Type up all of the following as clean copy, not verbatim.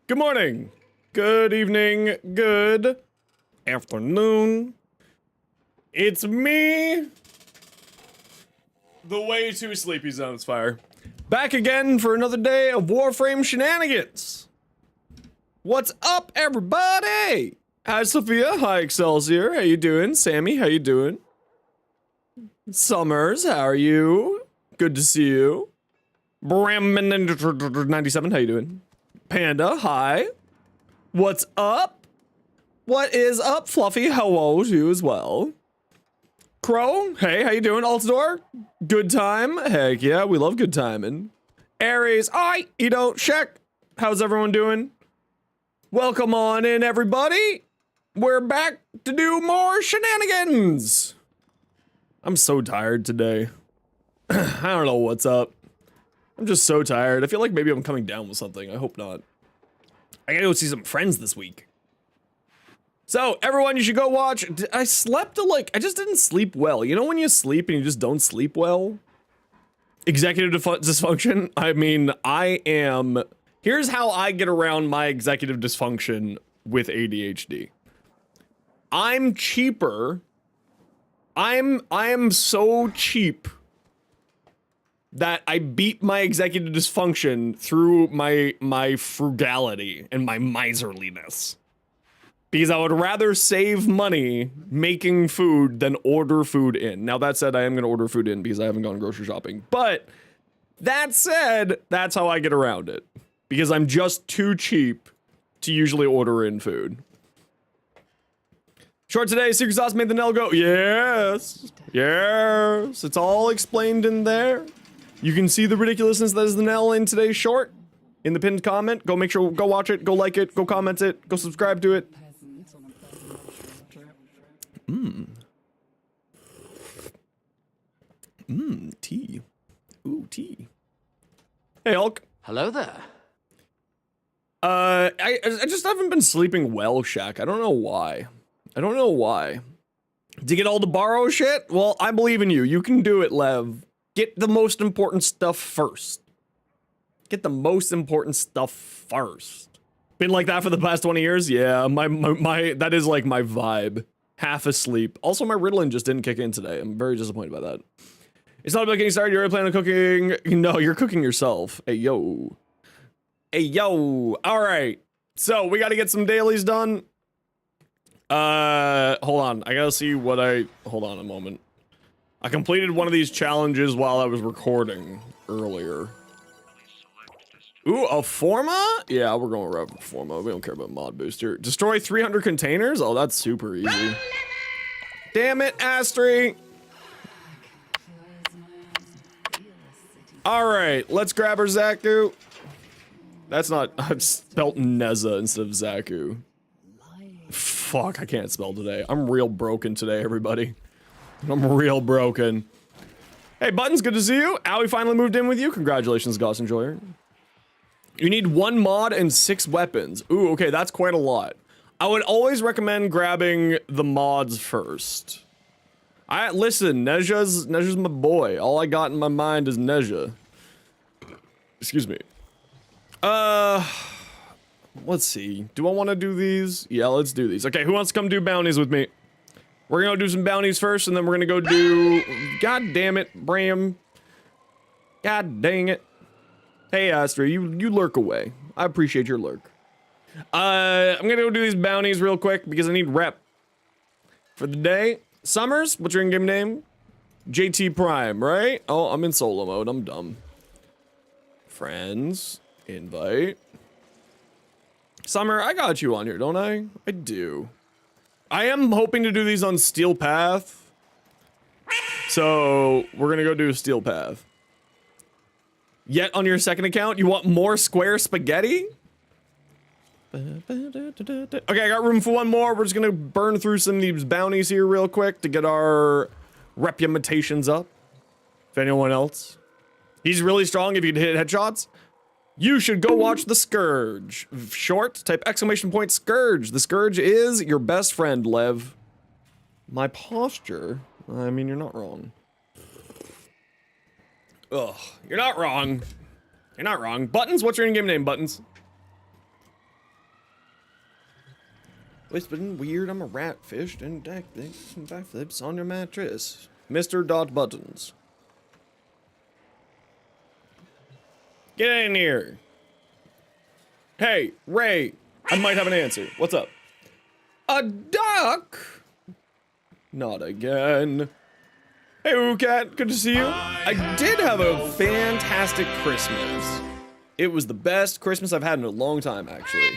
Good morning, good evening, good afternoon. It's me, the way too sleepy zones fire. Back again for another day of Warframe shenanigans. What's up, everybody? Hi, Sophia. Hi, Excelsior. How you doing? Sammy, how you doing? Summers, how are you? Good to see you. Bram97, how you doing? Panda, hi. What's up? What is up, Fluffy? Hello to you as well. Crow, hey, how you doing? Altador, good time? Heck yeah, we love good timing. Aries, alright, check. How's everyone doing? Welcome on in, everybody. We're back to do more shenanigans. I'm so tired today. I don't know what's up. I'm just so tired. I feel like maybe I'm coming down with something. I hope not. I gotta go see some friends this week. So, everyone, you should go watch. I slept I just didn't sleep well. You know when you sleep and you just don't sleep well? Executive dysfunction? I mean, here's how I get around my executive dysfunction with ADHD. I'm cheaper. I am so cheap that I beat my executive dysfunction through my frugality and my miserliness. Because I would rather save money making food than order food in. Now that said, I am gonna order food in because I haven't gone grocery shopping. But that said, that's how I get around it. Because I'm just too cheap to usually order in food. Short today, secret sauce made the Nell go. Yes. Yes. It's all explained in there. You can see the ridiculousness that is the Nell in today's short in the pinned comment. Go watch it, go like it, go comment it, go subscribe to it. Tea. Ooh, tea. Hey, Hulk. Hello there. I just haven't been sleeping well, Shaq. I don't know why. To get all the BARO shit? Well, I believe in you. You can do it, Lev. Get the most important stuff first. Been like that for the past 20 years? Yeah, that is like my vibe. Half asleep. Also, my Ritalin just didn't kick in today. I'm very disappointed by that. It's not about getting started. You're already planning on cooking. No, you're cooking yourself. Hey, yo. All right. So, we got to get some dailies done. Hold on. I gotta see what hold on a moment. I completed one of these challenges while I was recording earlier. Ooh, a Forma? Yeah, we're going right for Forma. We don't care about mod booster. Destroy 300 containers? Oh, that's super easy. Damn it, Astri! Alright, let's grab our Zaku. That's not... I spelt Neza instead of Zaku. Fuck, I can't spell today. I'm real broken today, everybody. I'm real broken. Hey, Buttons, good to see you. Owie finally moved in with you. Congratulations, Goss Enjoyer. You need 1 mod and 6 weapons. Ooh, okay, that's quite a lot. I would always recommend grabbing the mods first. Listen, Neja's my boy. All I got in my mind is Neja. Excuse me. Let's see. Do I want to do these? Yeah, let's do these. Okay, who wants to come do bounties with me? We're gonna do some bounties first, and then we're gonna go do... God damn it, Bram. God dang it. Hey, Astra, you lurk away. I appreciate your lurk. I'm gonna go do these bounties real quick, because I need rep. For the day. Summers, what's your in-game name? JT Prime, right? Oh, I'm in solo mode, I'm dumb. Friends. Invite. Summer, I got you on here, don't I? I do. I am hoping to do these on Steel Path. So, we're gonna go do Steel Path. Yet on your second account, you want more square spaghetti? Okay, I got room for one more. We're just gonna burn through some of these bounties here real quick to get our reputations up. If anyone else. He's really strong if you can hit headshots. You should go watch The Scourge. Short, type exclamation point Scourge. The Scourge is your best friend, Lev. My posture? I mean, you're not wrong. Ugh, you're not wrong. You're not wrong. Buttons, what's your in-game name, Buttons? Whispering weird, I'm a rat, fished and backflips on your mattress. Mr. Dot Buttons. Get in here. Hey, Ray, I might have an answer. What's up? A duck? Not again. Hey, Oocat, good to see you. I did have a fantastic Christmas. It was the best Christmas I've had in a long time, actually.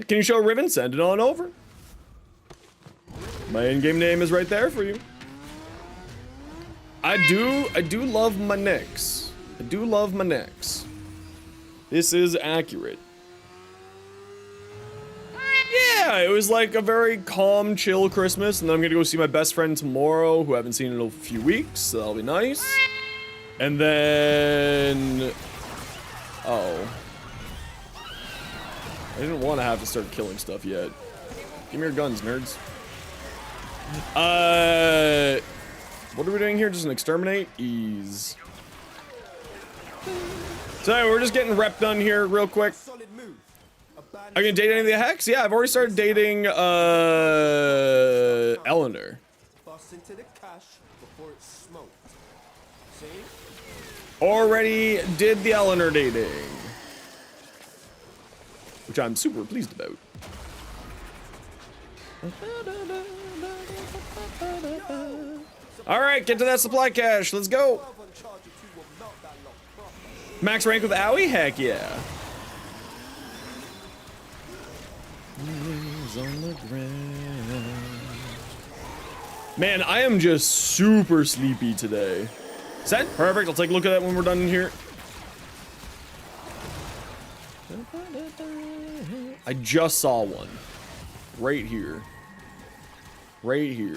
Can you show Riven? Send it on over. My in-game name is right there for you. I do love my necks. I do love my necks. This is accurate. Yeah, it was like a very calm, chill Christmas, and then I'm gonna go see my best friend tomorrow, who I haven't seen in a few weeks, so that'll be nice. And then... oh. I didn't want to have to start killing stuff yet. Give me your guns, nerds. What are we doing here? Just an exterminate? Ease. So we're just getting rep done here real quick. Are you gonna date any of the Hex? Yeah, I've already started dating, Eleanor. Already did the Eleanor dating. Which I'm super pleased about. Alright, get to that supply cache. Let's go. Max rank with Owie? Heck yeah. Man, I am just super sleepy today. Set? Perfect. I'll take a look at that when we're done in here. I just saw one. Right here. Right here.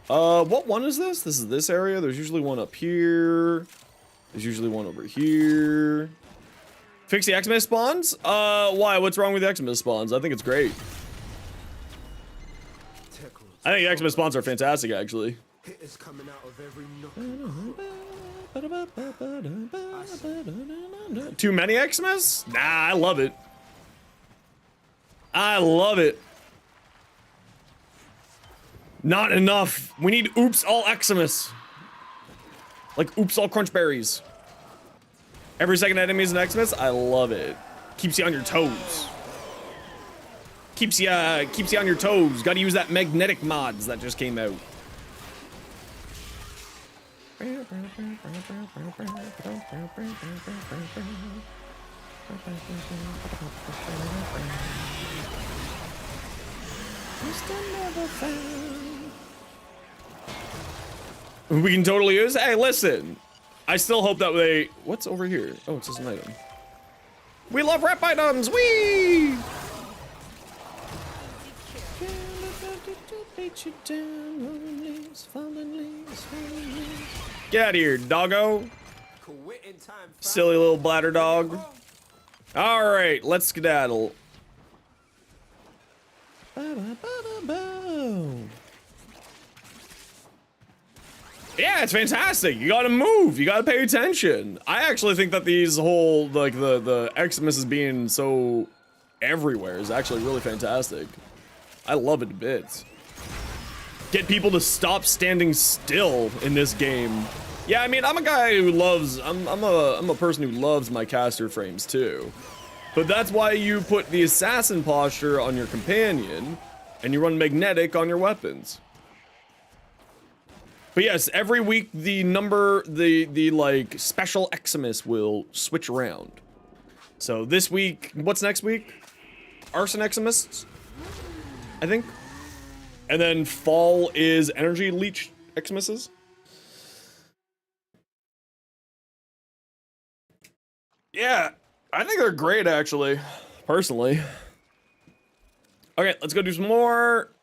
What one is this? This is this area. There's usually one up here. There's usually one over here. Fix the eximus spawns? Why? What's wrong with the eximus spawns? I think it's great. I think eximus spawns are fantastic, actually. Too many eximus? Nah, I love it. I love it. Not enough. We need oops all eximus. Like oops all crunch berries. Every second enemy is an eximus. I love it. Keeps you on your toes. Keeps you on your toes. Got to use that magnetic mods that just came out. We can totally use. Hey, listen. I still hope that they. What's over here? Oh, it's just an item. We love rep items. Wee. Get out of here, doggo. Silly little bladder dog. All right, let's skedaddle. Yeah, it's fantastic. You gotta move. You gotta pay attention. I actually think that these whole, like, the eximus being so everywhere is actually really fantastic. I love it to bits. Get people to stop standing still in this game. Yeah, I mean, I'm a guy who loves, I'm a person who loves my caster frames too. But that's why you put the assassin posture on your companion and you run magnetic on your weapons. But yes, every week the like special eximus will switch around. So this week, what's next week? Arson eximus, I think. And then fall is energy leech eximuses. Yeah, I think they're great actually, personally. Okay, let's go do some more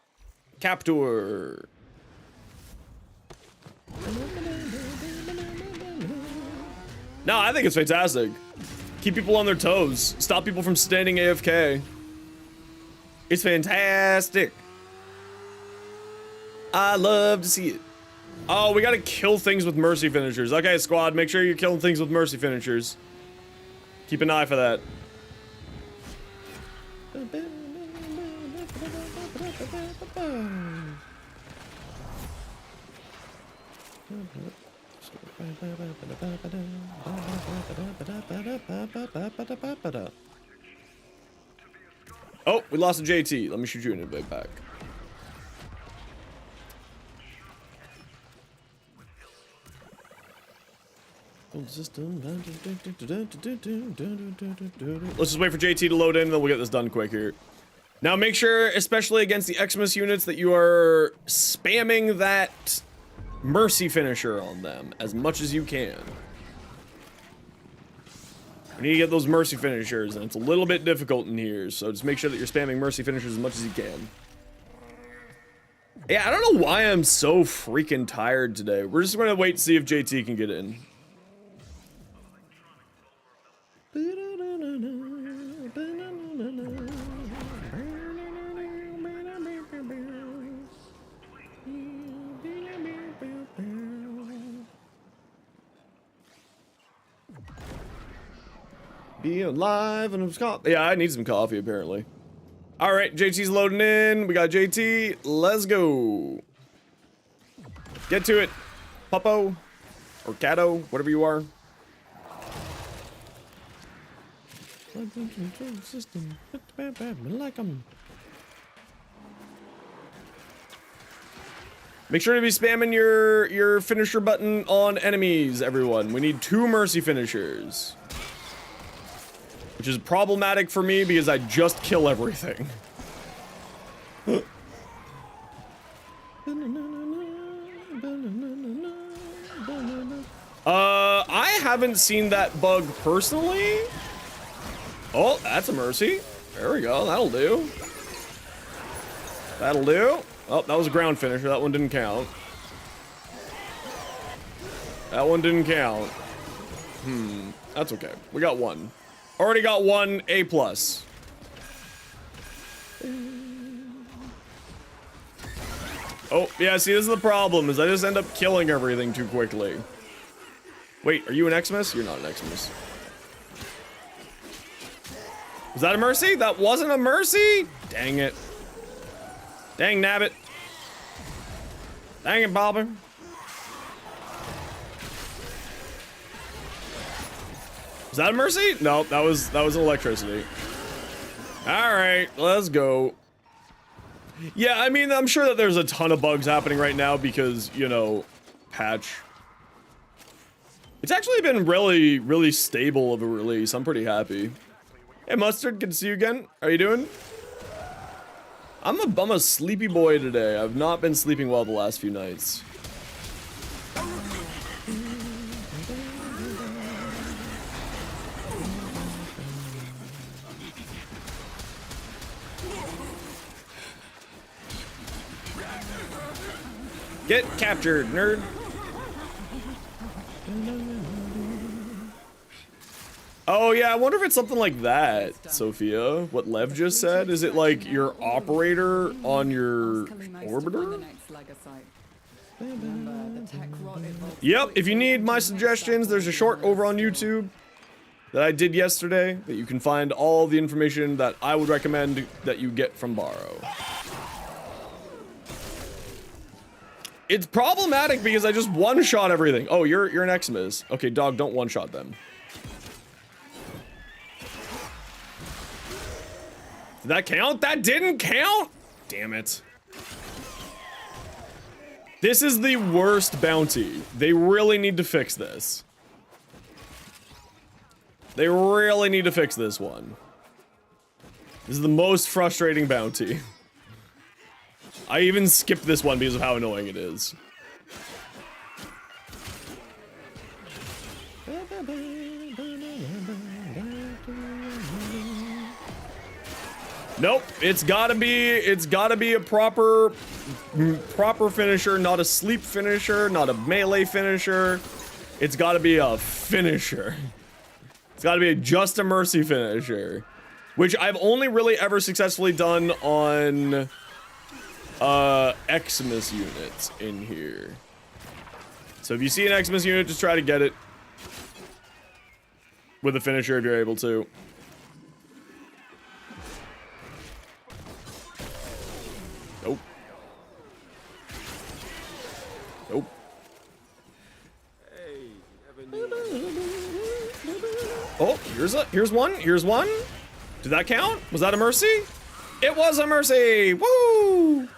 capture. No, I think it's fantastic. Keep people on their toes. Stop people from standing AFK. It's fantastic. I love to see it. Oh, we gotta kill things with mercy finishers. Okay, squad, make sure you're killing things with mercy finishers. Keep an eye for that. Oh, we lost a JT. Let me shoot you in the way back. Let's just wait for JT to load in, and then we'll get this done quick here. Now make sure, especially against the Eximus units, that you are spamming that mercy finisher on them as much as you can. We need to get those mercy finishers, and it's a little bit difficult in here, so just make sure that you're spamming mercy finishers as much as you can. Yeah, I don't know why I'm so freaking tired today. We're just gonna wait to see if JT can get in. Be alive and some coffee. Yeah, I need some coffee apparently. All right, JT's loading in. We got JT. Let's go. Get to it, Puppo or Cato, whatever you are. Make sure to be spamming your finisher button on enemies, everyone. We need 2 mercy finishers. Which is problematic for me because I just kill everything. I haven't seen that bug personally. Oh, that's a mercy. There we go, that'll do. That'll do. Oh, that was a ground finisher, that one didn't count. That one didn't count. That's okay, we got 1. Already got 1 A+. Oh, yeah, see, this is the problem, is I just end up killing everything too quickly. Wait, are you an Eximus? You're not an Eximus. Was that a mercy? That wasn't a mercy? Dang it. Dang nabbit. Dang it, Bobber. Was that a mercy? No, that was an electricity. All right, let's go. Yeah, I mean, I'm sure that there's a ton of bugs happening right now because, you know, patch. It's actually been really, really stable of a release. I'm pretty happy. Hey, Mustard, good to see you again. How you doing? I'm a sleepy boy today. I've not been sleeping well the last few nights. Get captured, nerd. Oh yeah, I wonder if it's something like that, Sophia. What Lev just said? Is it like your operator on your orbiter? Yep, if you need my suggestions, there's a short over on YouTube that I did yesterday that you can find all the information that I would recommend that you get from BARO. It's problematic because I just one-shot everything. Oh, you're an Eximus. Okay, dog, don't one-shot them. Did that count? That didn't count? Damn it. This is the worst bounty. They really need to fix this. They really need to fix this one. This is the most frustrating bounty. I even skipped this one because of how annoying it is. Nope, it's gotta be a proper finisher, not a sleep finisher, not a melee finisher. It's gotta be a finisher. It's gotta be just a mercy finisher. Which I've only really ever successfully done on Eximus units in here. So if you see an eximus unit, just try to get it with a finisher if you're able to. Nope. Nope. Oh, here's one. Here's one. Did that count? Was that a mercy? It was a mercy. Woo!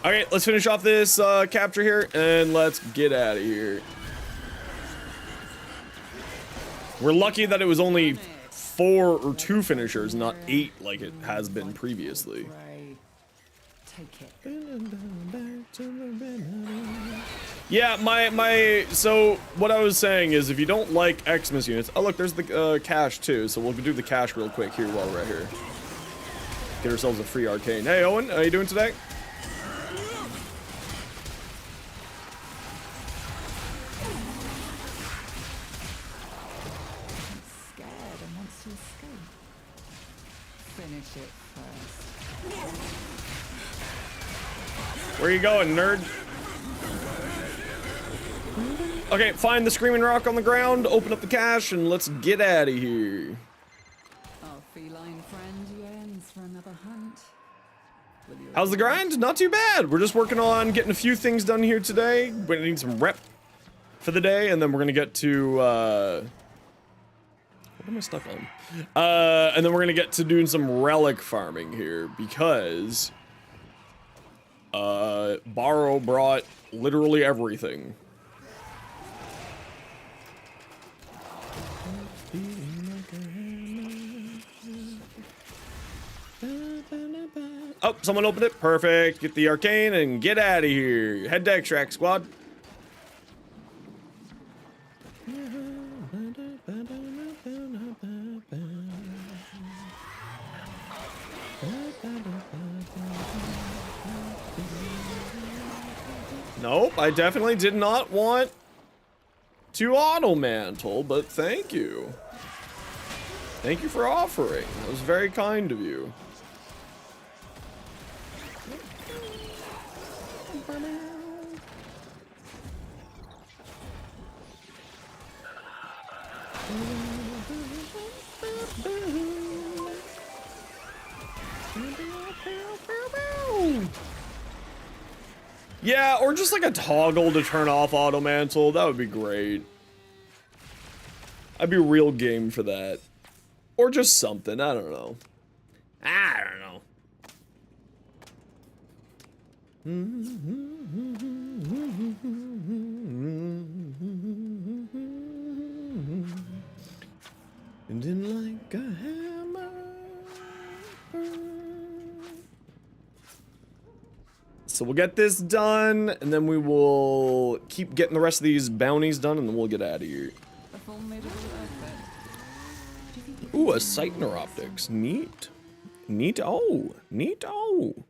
Okay, let's finish off this capture here and let's get out of here. We're lucky that it was only 4 or 2 finishers, not 8 like it has been previously. Yeah, so what I was saying is if you don't like eximus units, oh look, there's the cache too, so we'll do the cache real quick here while we're right here. Get ourselves a free arcane. Hey Owen, how you doing today? Where you going, nerd? Okay, find the screaming rock on the ground, open up the cache, and let's get out of here. Our feline friend yearns for another hunt. How's the grind? Not too bad. We're just working on getting a few things done here today. We need some rep for the day, and then we're gonna get to what am I stuck on? And then we're gonna get to doing some relic farming here because BARO brought literally everything. Oh, someone opened it. Perfect. Get the arcane and get out of here. Head to extract squad. Nope, I definitely did not want to auto mantle, but thank you. Thank you for offering. That was very kind of you. Yeah, or just like a toggle to turn off auto mantle. That would be great. I'd be real game for that. Or just something. I don't know. I don't know. And then like a hammer. So we'll get this done, and then we will keep getting the rest of these bounties done, and then we'll get out of here. Ooh, a Sightner optics. Neat. Neat-o. Neat-o.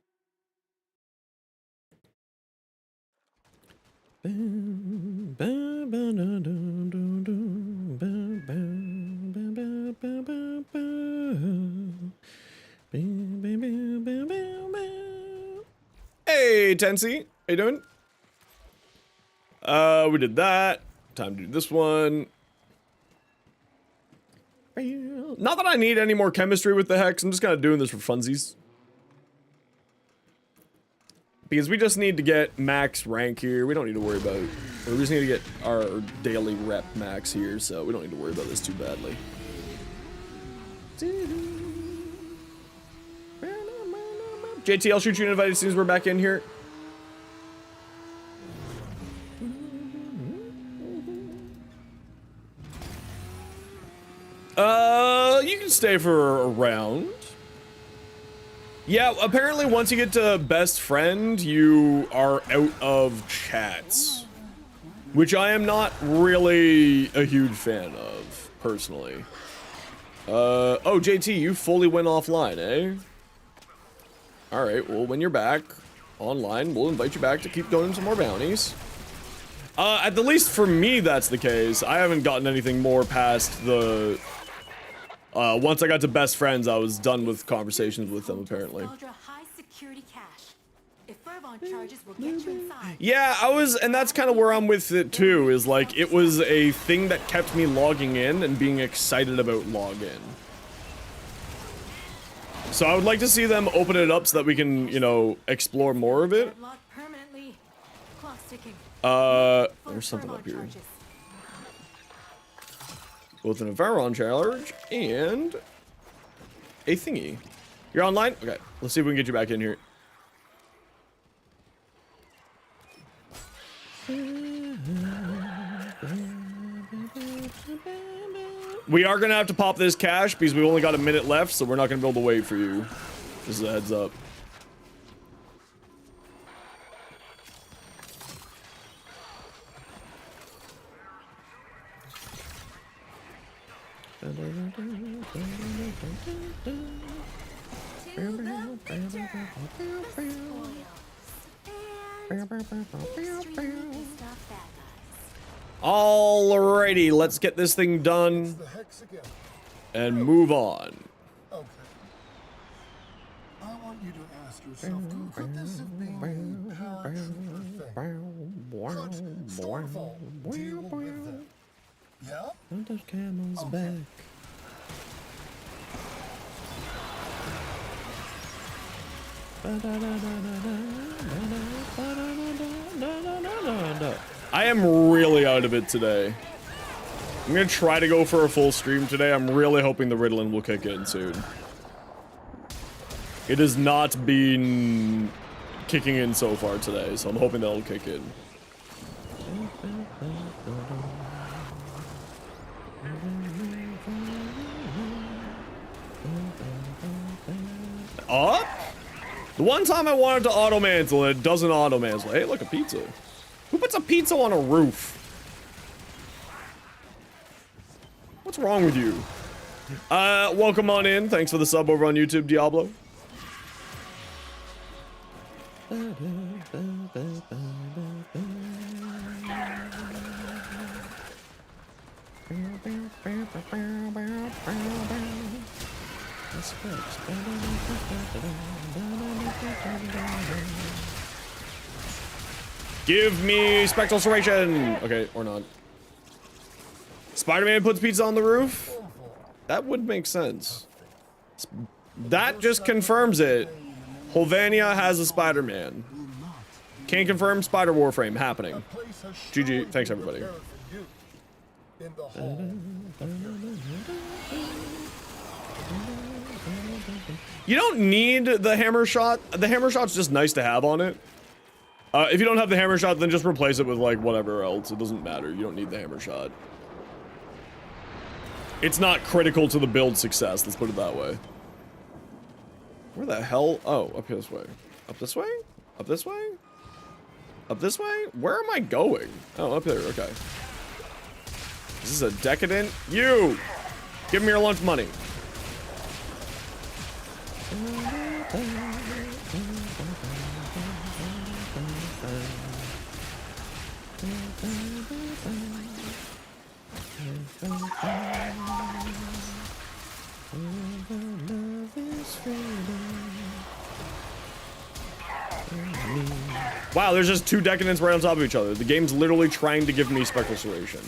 Hey, Tensi. How you doing? We did that. Time to do this one. Not that I need any more chemistry with the hex. I'm just kind of doing this for funsies. Because we just need to get max rank here. We don't need to worry about it. We just need to get our daily rep max here, so we don't need to worry about this too badly. JT, I'll shoot you an invite as soon as we're back in here. You can stay for a round. Yeah, apparently once you get to best friend, you are out of chats. Which I am not really a huge fan of, personally. Oh, JT, you fully went offline, eh? Alright, well, when you're back online, we'll invite you back to keep doing some more bounties. At the least for me, that's the case. I haven't gotten anything more past the... once I got to best friends, I was done with conversations with them, apparently. on charges will get you inside. Yeah, and that's kind of where I'm with it too, is like, it was a thing that kept me logging in and being excited about login. So I would like to see them open it up so that we can, you know, explore more of it. Deadlock permanently. Clock ticking. There's something up here. Both an Avaron challenge and a thingy. You're online? Okay, let's see if we can get you back in here. We are gonna have to pop this cash because we only got a minute left, so we're not gonna be able to wait for you. Just a heads up. Alrighty, let's get this thing done and move on. Okay. I want you to ask yourself, could this have been a paratrooper thing? Could Stormfall deal with them? Yeah? Put those camels back. I am really out of it today. I'm gonna try to go for a full stream today. I'm really hoping the Riddlin will kick in soon. It has not been kicking in so far today, so I'm hoping that'll kick in. Up? The one time I wanted to auto mantle and it doesn't auto mantle. Hey, look, a pizza. Who puts a pizza on a roof? What's wrong with you? Welcome on in. Thanks for the sub over on YouTube, Diablo. Give me spectral serration. Okay, or not. Spider-Man puts pizza on the roof? That would make sense. That just confirms it. Holvania has a Spider-Man. Can't confirm Spider Warframe happening. GG. Thanks, everybody. You don't need the hammer shot. The hammer shot's just nice to have on it. If you don't have the hammer shot, then just replace it with, like, whatever else. It doesn't matter. You don't need the hammer shot. It's not critical to the build success. Let's put it that way. Where the hell? Oh, up this way. Up this way? Up this way? Up this way? Where am I going? Oh, up there. Okay. Is this a decadent? You! Give me your lunch money. Wow, there's just two decadents right on top of each other. The game's literally trying to give me spectral serration.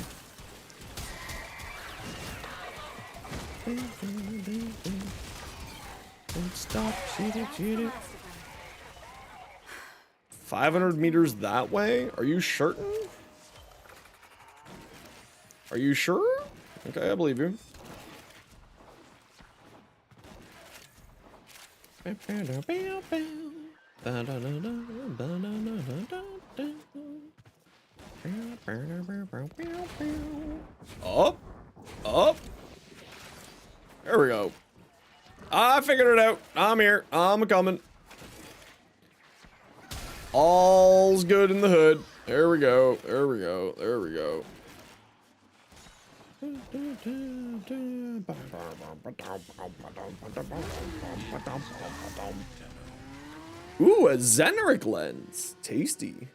Stop, shoot it. 500 meters that way? Are you certain? Are you sure? Okay, I believe you. Up. Up. There we go. I figured it out. I'm here. I'm coming. All's good in the hood. There we go. There we go. There we go. Ooh, a Xeneric lens. Tasty.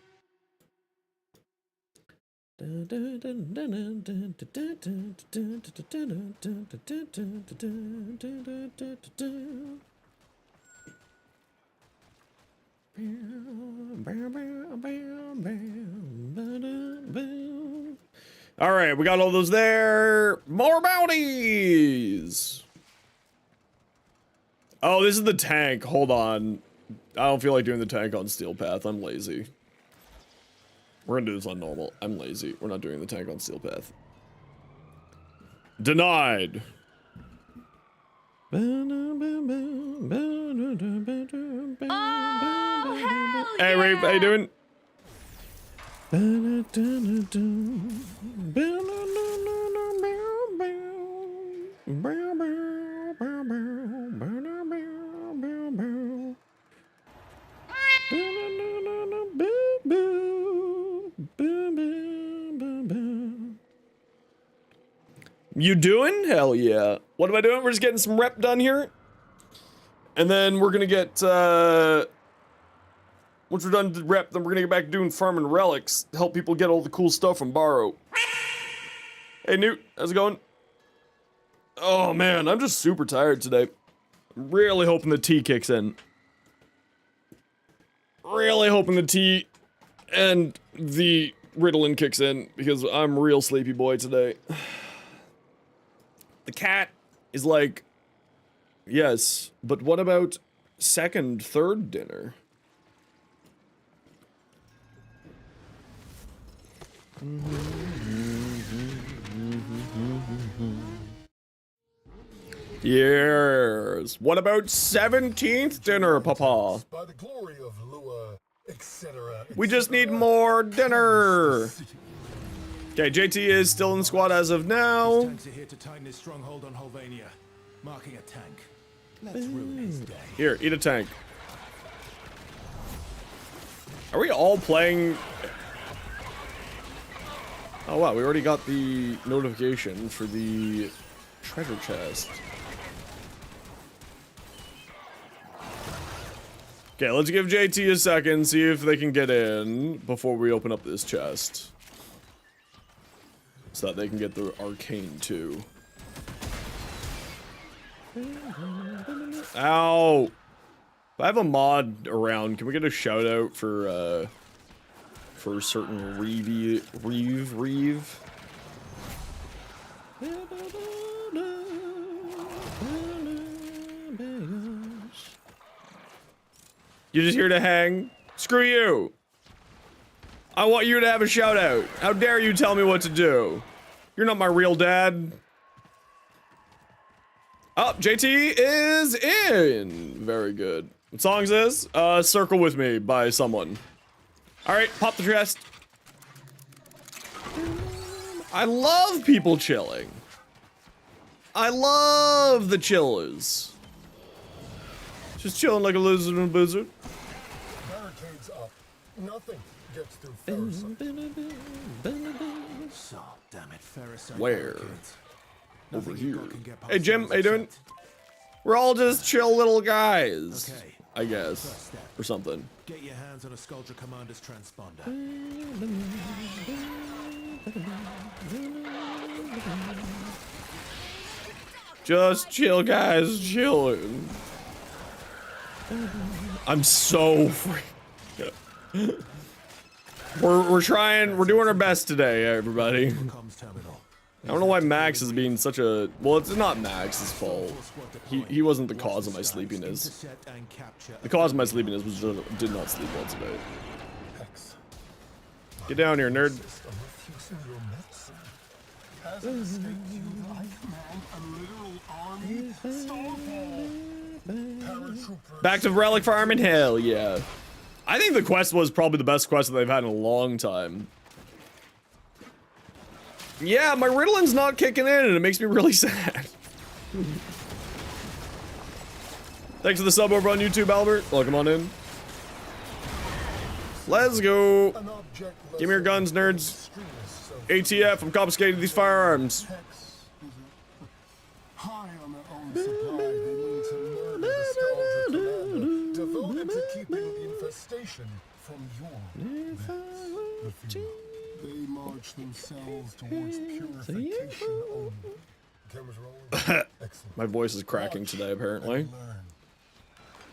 All right, we got all those there. More bounties. Oh, this is the tank. Hold on. I don't feel like doing the tank on Steel Path. I'm lazy. We're gonna do this on normal. I'm lazy. We're not doing the tank on Steel Path. Denied. Oh, hell Hey, Reeve, how you doing? You doing? Hell yeah. What am I doing? We're just getting some rep done here. And then we're gonna get, once we're done with rep, then we're gonna get back to doing farming relics to help people get all the cool stuff from BARO. Hey Newt, how's it going? Oh man, I'm just super tired today. Really hoping the tea kicks in. Really hoping the tea and the Ritalin kicks in because I'm real sleepy boy today. The cat is like, yes, but what about second, third dinner? Yes. What about 17th dinner, Papa? By the glory of Lua, etc. We just need more dinner. Okay, JT is still in the squad as of now. Tanks are here to tighten his stronghold on Holvania, marking a tank. Let's ruin his day. Here, eat a tank. Are we all playing? Oh wow, we already got the notification for the treasure chest. Okay, let's give JT a second, see if they can get in before we open up this chest. So that they can get the arcane too. Ow! If I have a mod around, can we get a shout out for certain Reeve? You're just here to hang? Screw you! I want you to have a shout out. How dare you tell me what to do? You're not my real dad. Oh, JT is in. Very good. What song is this? Circle With Me by someone. Alright, pop the chest. I love people chilling. I love the chillers. Just chilling like a lizard and a blizzard. Barricades up. Nothing gets through Ferris. So, damn it, Ferris. Where? Over here. Hey Jim, how you doing? We're all just chill little guys. Okay. I guess. Or something. Get your hands on a Sculpture Commander's transponder. Just chill guys, chilling. I'm so free. We're trying, we're doing our best today, everybody. Comms terminal. I don't know why Max is being such a, well, it's not Max's fault. He wasn't the cause of my sleepiness. Intercept and capture. The cause of my sleepiness was just did not sleep well today. Get down here, nerd. Hasn't escaped you. I command a literal army. Starfall. Paratroopers. Back to Relic farming? Hell yeah. I think the quest was probably the best quest that they've had in a long time. Yeah, my Ritalin's not kicking in and it makes me really sad. Thanks for the sub over on YouTube, Albert. Welcome on in. Let's go. An object Give me your guns, nerds. ATF, I'm confiscating these firearms. High on their own supply, they mean to murder the Sculpture Commander, devoted to keeping the infestation from your lips. They march themselves towards purification only. Cameras rolling. Excellent. My voice is cracking today, apparently. Learn.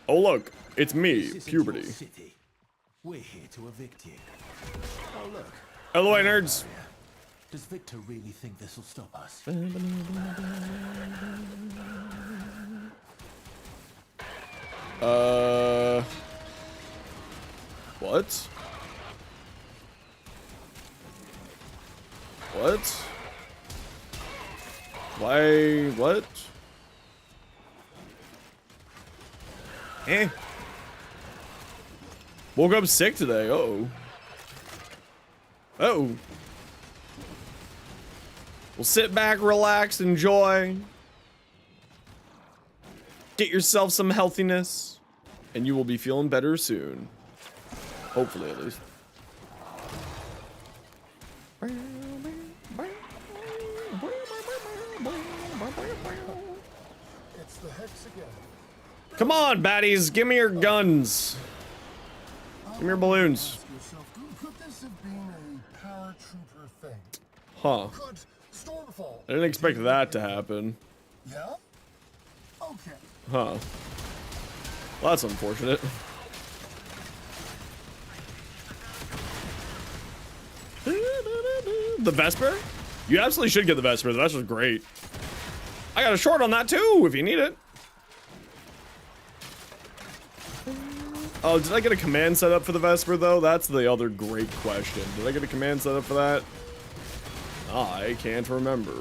Oh look, it's me, This isn't puberty. your city. We're here to evict you. Oh look. Hello, nerds. Does Victor really think this will stop us? What? What? Why? What? Eh. Woke up sick today. Uh-oh. Uh-oh. Well, sit back, relax, enjoy. Get yourself some healthiness, and you will be feeling better soon. Hopefully, at least. It's the hex again. Come on, baddies, give me your guns. Give me your balloons. Ask yourself, could this have been a paratrooper thing? Huh. Could Stormfall? I didn't expect that to happen. Yeah? Okay. Huh. Well, that's unfortunate. The Vesper? You absolutely should get the Vesper. The Vesper's great. I got a short on that too, if you need it. Oh, did I get a command set up for the Vesper though? That's the other great question. Did I get a command set up for that? I can't remember.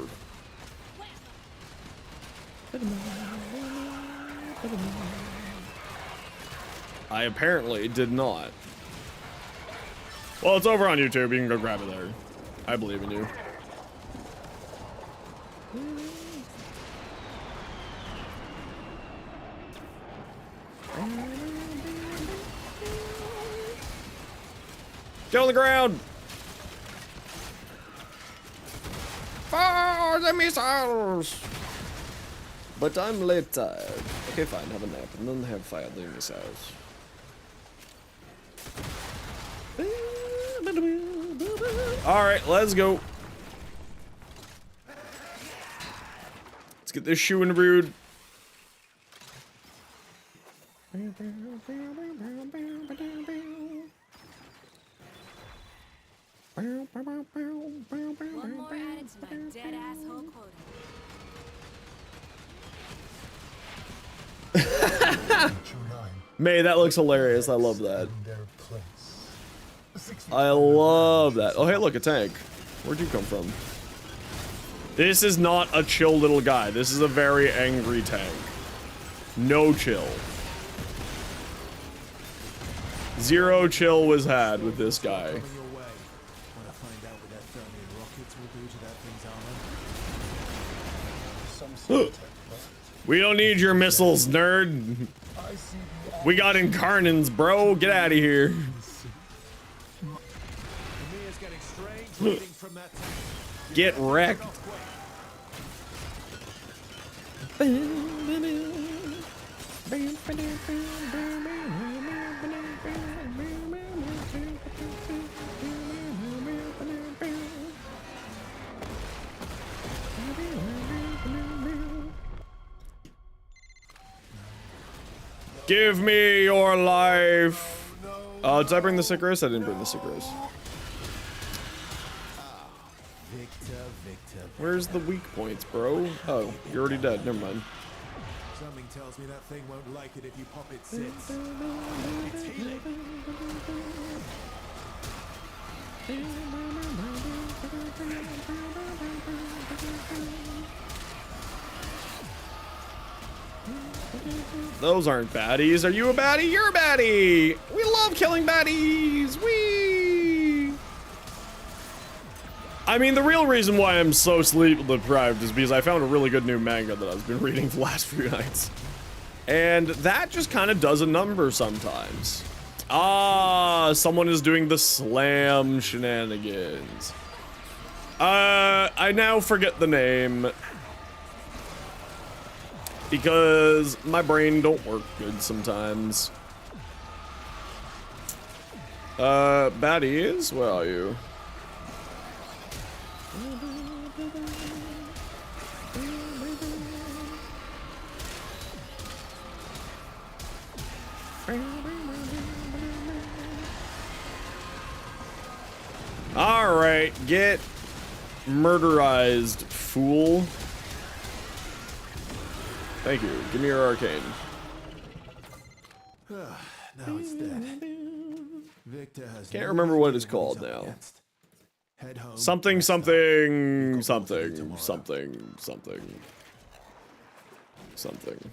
I apparently did not. Well, it's over on YouTube. You can go grab it there. I believe in you. Get on the ground! Fire the missiles! But I'm late tired. Okay, fine, have a nap and then have fire the missiles. Alright, let's go. Let's get this shoe in the brood. One more added to my dead asshole quota. May, that looks hilarious. I love that. In their place. I love that. Oh, hey, look, a tank. Where'd you come from? This is not a chill little guy. This is a very angry tank. No chill. Zero chill was had with this guy. Coming your way. Wanna find out what that thermion rockets will do to that thing's armor? Some sort of tech, We don't need your missiles, nerd. but I see the We got incarnans, bro. Get out of here. The mirror's getting strange readings from that tank. Get wrecked. Give me your life. Did I bring the Sicarus? I didn't bring the Sicarus. Victor. Where's the weak points, bro? Oh, you're already dead. Never mind. Something tells me that thing won't like it if you pop its sits. It's healing. Those aren't baddies. Are you a baddie? You're a baddie. We love killing baddies. Whee! I mean, the real reason why I'm so sleep deprived is because I found a really good new manga that I've been reading the last few nights. And that just kind of does a number sometimes. Ah, someone is doing the slam shenanigans. I now forget the name. Because my brain don't work good sometimes. Baddies, where are you? All right, get murderized, fool. Thank you. Give me your arcane. Now it's dead. Victor has Can't no remember what idea it's called he's up now. against. Head home, Something, rest up. something, We've got more to do something, tomorrow. something.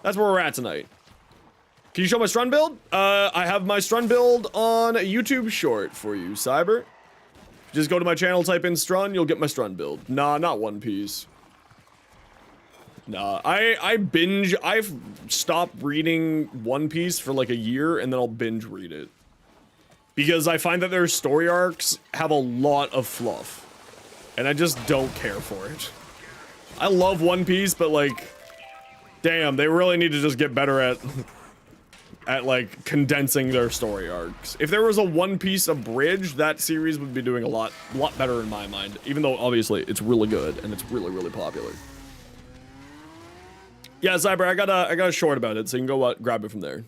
That's where we're at tonight. Can you show my Strun build? I have my Strun build on a YouTube short for you, Cyber. Just go to my channel, type in Strun, you'll get my Strun build. Nah, not One Piece. Nah, I've stopped reading One Piece for like a year, and then I'll binge read it. Because I find that their story arcs have a lot of fluff. And I just don't care for it. I love One Piece, but like, damn, they really need to just get better at like condensing their story arcs. If there was a One Piece abridged, that series would be doing a lot better in my mind. Even though obviously it's really good and it's really popular. Yeah, Cyber, I got a short about it, so you can go grab it from there.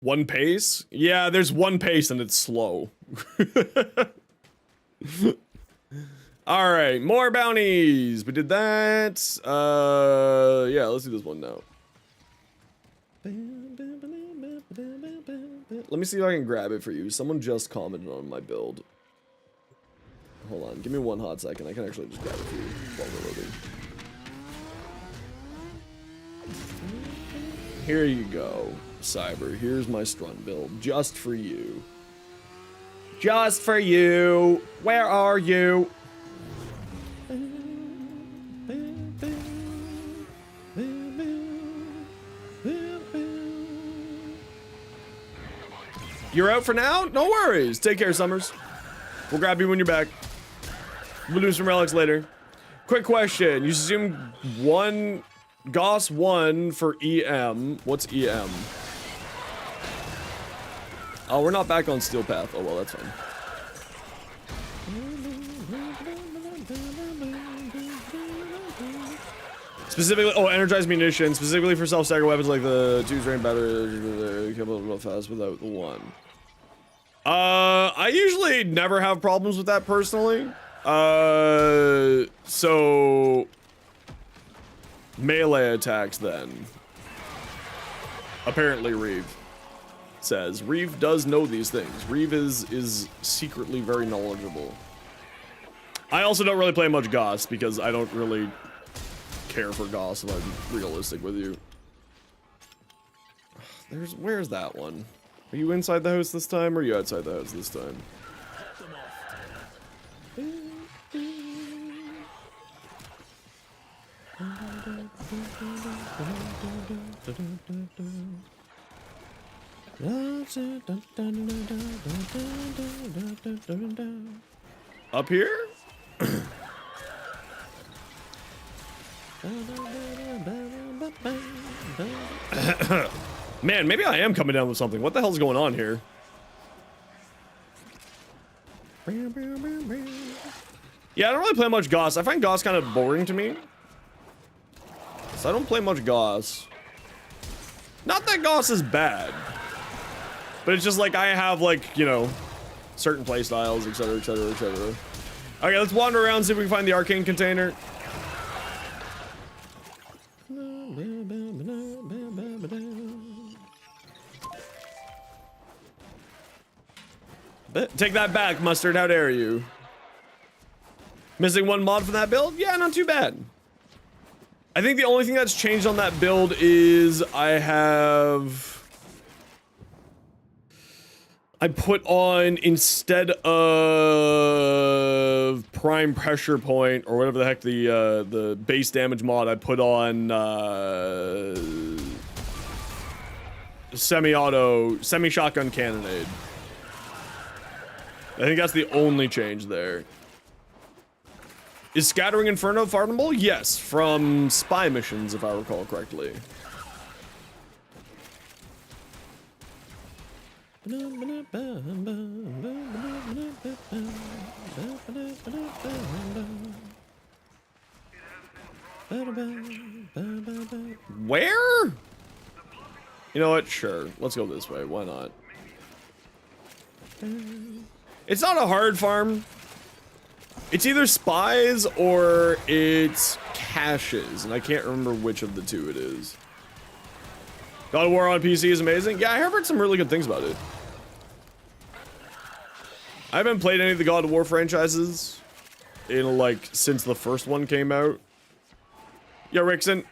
One Pace? Yeah, there's One Pace and it's slow. All right, more bounties. We did that. Yeah, let's do this one now. Let me see if I can grab it for you. Someone just commented on my build. Hold on, give me one hot second. I can actually just grab it for you while we're loading. Here you go, Cyber. Here's my Strun build, just for you. Just for you. Where are you? You're out for now? No worries. Take care, Summers. We'll grab you when you're back. We'll do some relics later. Quick question. You assume one... Goss 1 for EM. What's EM? Oh, we're not back on Steel Path. Oh, well, that's fine. Specifically, oh, energized munitions. Specifically for self-stagger weapons like the 2's drain better, kill a little fast without the 1. I usually never have problems with that personally. So... melee attacks then. Apparently Reeve says. Reeve does know these things. Reeve is secretly very knowledgeable. I also don't really play much Goss because I don't really care for Goss if I'm realistic with you. Where's that one? Are you inside the house this time or are you outside the house this time? Up here? Man, maybe I am coming down with something. What the hell's going on here? Yeah, I don't really play much Goss. I find Goss kind of boring to me. So I don't play much Goss. Not that Goss is bad. But it's just like I have like, you know, certain play styles, etc, etc, etc. Okay, let's wander around, see if we can find the arcane container. Take that back, Mustard, how dare you? Missing one mod from that build? Yeah, not too bad. I think the only thing that's changed on that build is I put on, instead of prime pressure point or whatever the heck the base damage mod, I put on semi-shotgun cannonade. I think that's the only change there. Is Scattering Inferno farmable? Yes, from spy missions, if I recall correctly. Where? You know what? Sure. Let's go this way. Why not? It's not a hard farm. It's either spies or it's caches, and I can't remember which of the two it is. God of War on PC is amazing. Yeah, I have heard some really good things about it. I haven't played any of the God of War franchises in like since the first one came out. Yo, Rickson.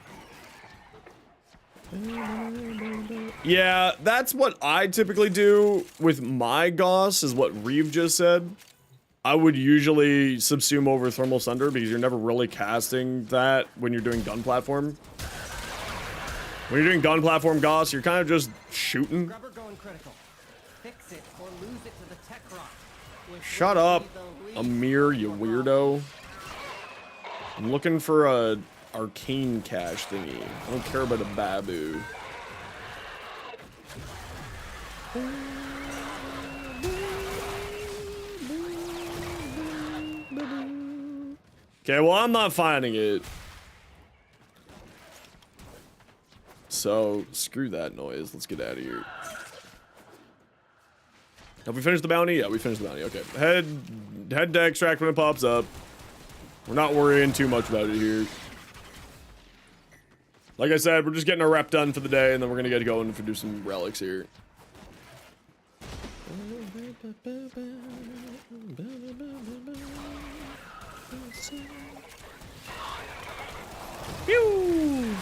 Yeah, that's what I typically do with my Goss, is what Reeve just said. I would usually subsume over Thermal Thunder because you're never really casting that when you're doing gun platform. When you're doing gun platform Goss, you're kind of just shooting. Grubber going critical. Fix it or lose it to the tech rock. Shut up, Amir, you weirdo. I'm looking for a arcane cache thingy. I don't care about a babu. Okay, well, I'm not finding it. So, screw that noise. Let's get out of here. Have we finished the bounty? Yeah, we finished the bounty. Okay. Head to extract when it pops up. We're not worrying too much about it here. Like I said, we're just getting our rep done for the day, and then we're gonna get going to do some relics here. Pew!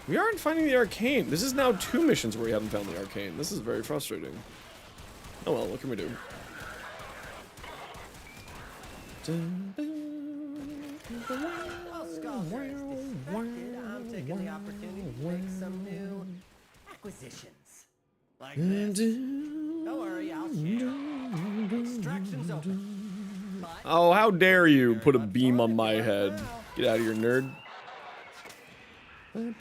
We aren't finding the arcane. This is now 2 missions where we haven't found the arcane. This is very frustrating. Oh well, what can we do? While Scholar is distracted, I'm taking the opportunity to make some new acquisitions. Like this. Don't worry, I'll share. Extraction's open. But Oh, how dare you put a beam on my head. Get out of here, nerd. you're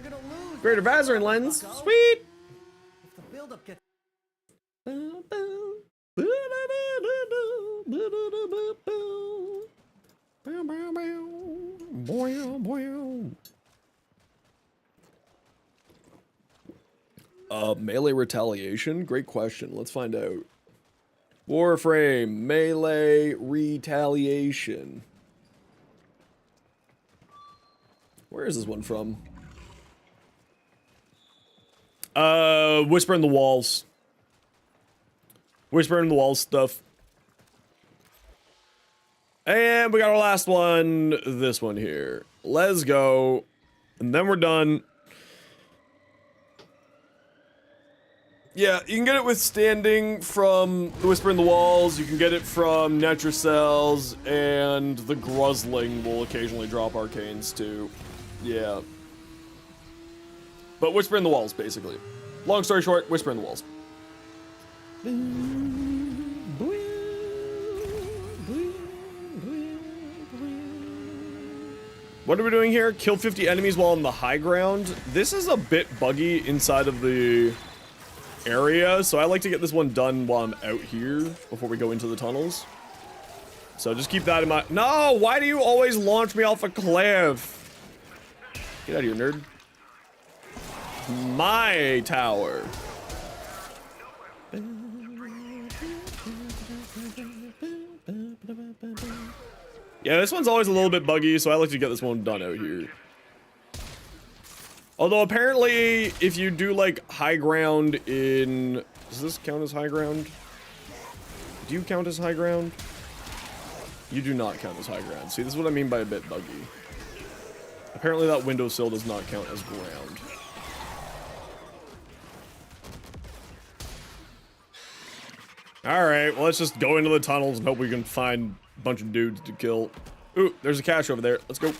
gonna lose. Greater Vazarin lens. Sweet! If the buildup gets Melee retaliation? Great question. Let's find out. Warframe, melee retaliation. Where is this one from? Whisper in the Walls. Whisper in the Walls stuff. And we got our last one, this one here. Let's go. And then we're done. Yeah, you can get it withstanding from the Whisper in the Walls. You can get it from Netracells, and the Gruzzling will occasionally drop arcanes too. Yeah. But Whisper in the Walls, basically. Long story short, Whisper in the Walls. What are we doing here? Kill 50 enemies while on the high ground. This is a bit buggy inside of the area, so I like to get this one done while I'm out here before we go into the tunnels. So just keep that in mind. No, why do you always launch me off a cliff? Get out of here, nerd. My tower. Yeah, this one's always a little bit buggy, so I like to get this one done out here. Although apparently, if you do like high ground in... Does this count as high ground? Do you count as high ground? You do not count as high ground. See, this is what I mean by a bit buggy. Apparently that windowsill does not count as ground. Alright, well let's just go into the tunnels and hope we can find a bunch of dudes to kill. Ooh, there's a cache over there. Let's go.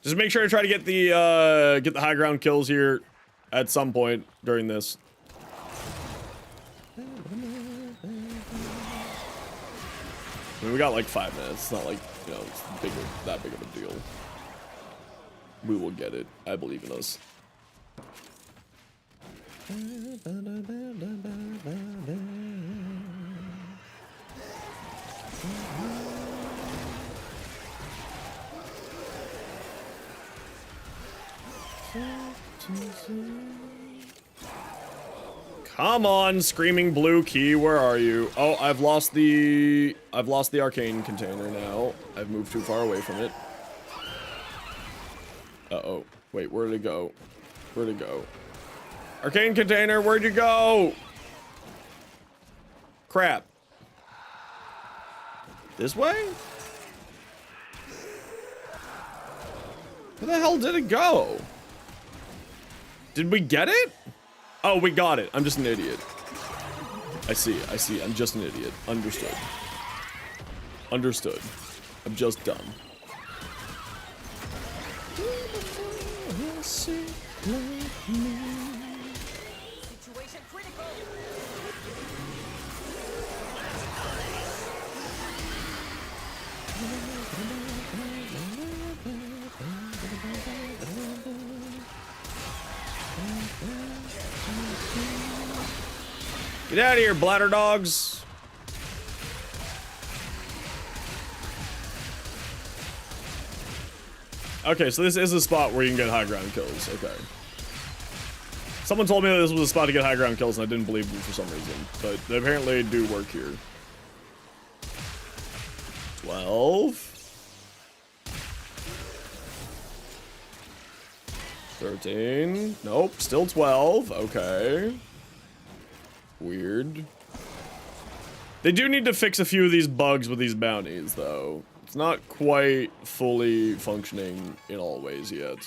Just make sure to try to get the high ground kills here at some point during this. I mean, we got like 5 minutes. It's not like, you know, it's that big of a deal. We will get it. I believe in us. Come on, screaming blue key, where are you? Oh, I've lost the arcane container now. I've moved too far away from it. Uh-oh. Wait, where'd it go? Where'd it go? Arcane container, where'd you go? Crap. This way? Where the hell did it go? Did we get it? Oh, we got it. I'm just an idiot. I see. I'm just an idiot. Understood. Understood. I'm just dumb. Situation critical. Get out of here, bladder dogs. Okay, so this is a spot where you can get high ground kills. Okay. Someone told me that this was a spot to get high ground kills, and I didn't believe them for some reason. But they apparently do work here. 12. 13. Nope, still 12. Okay. Weird. They do need to fix a few of these bugs with these bounties, though. It's not quite fully functioning in all ways yet.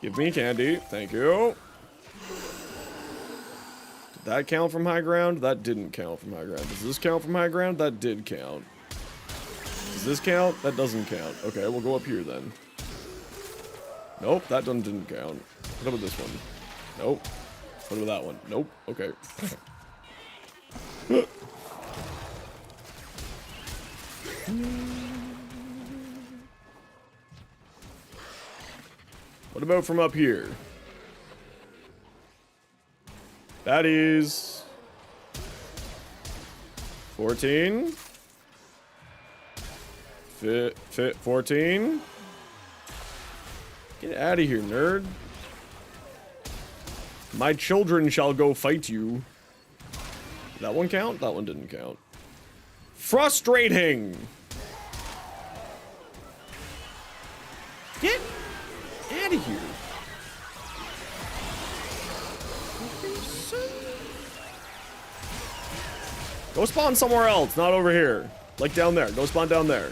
Give me candy. Thank you. Did that count from high ground? That didn't count from high ground. Does this count from high ground? That did count. Does this count? That doesn't count. Okay, we'll go up here then. Nope, that one didn't count. What about this one? Nope. What about that one? Nope. Okay. What about from up here? Baddies. 14. 14. Get out of here, nerd. My children shall go fight you. Did that one count? That one didn't count. Frustrating! Get out of here. Go spawn somewhere else, not over here. Like down there. Go spawn down there.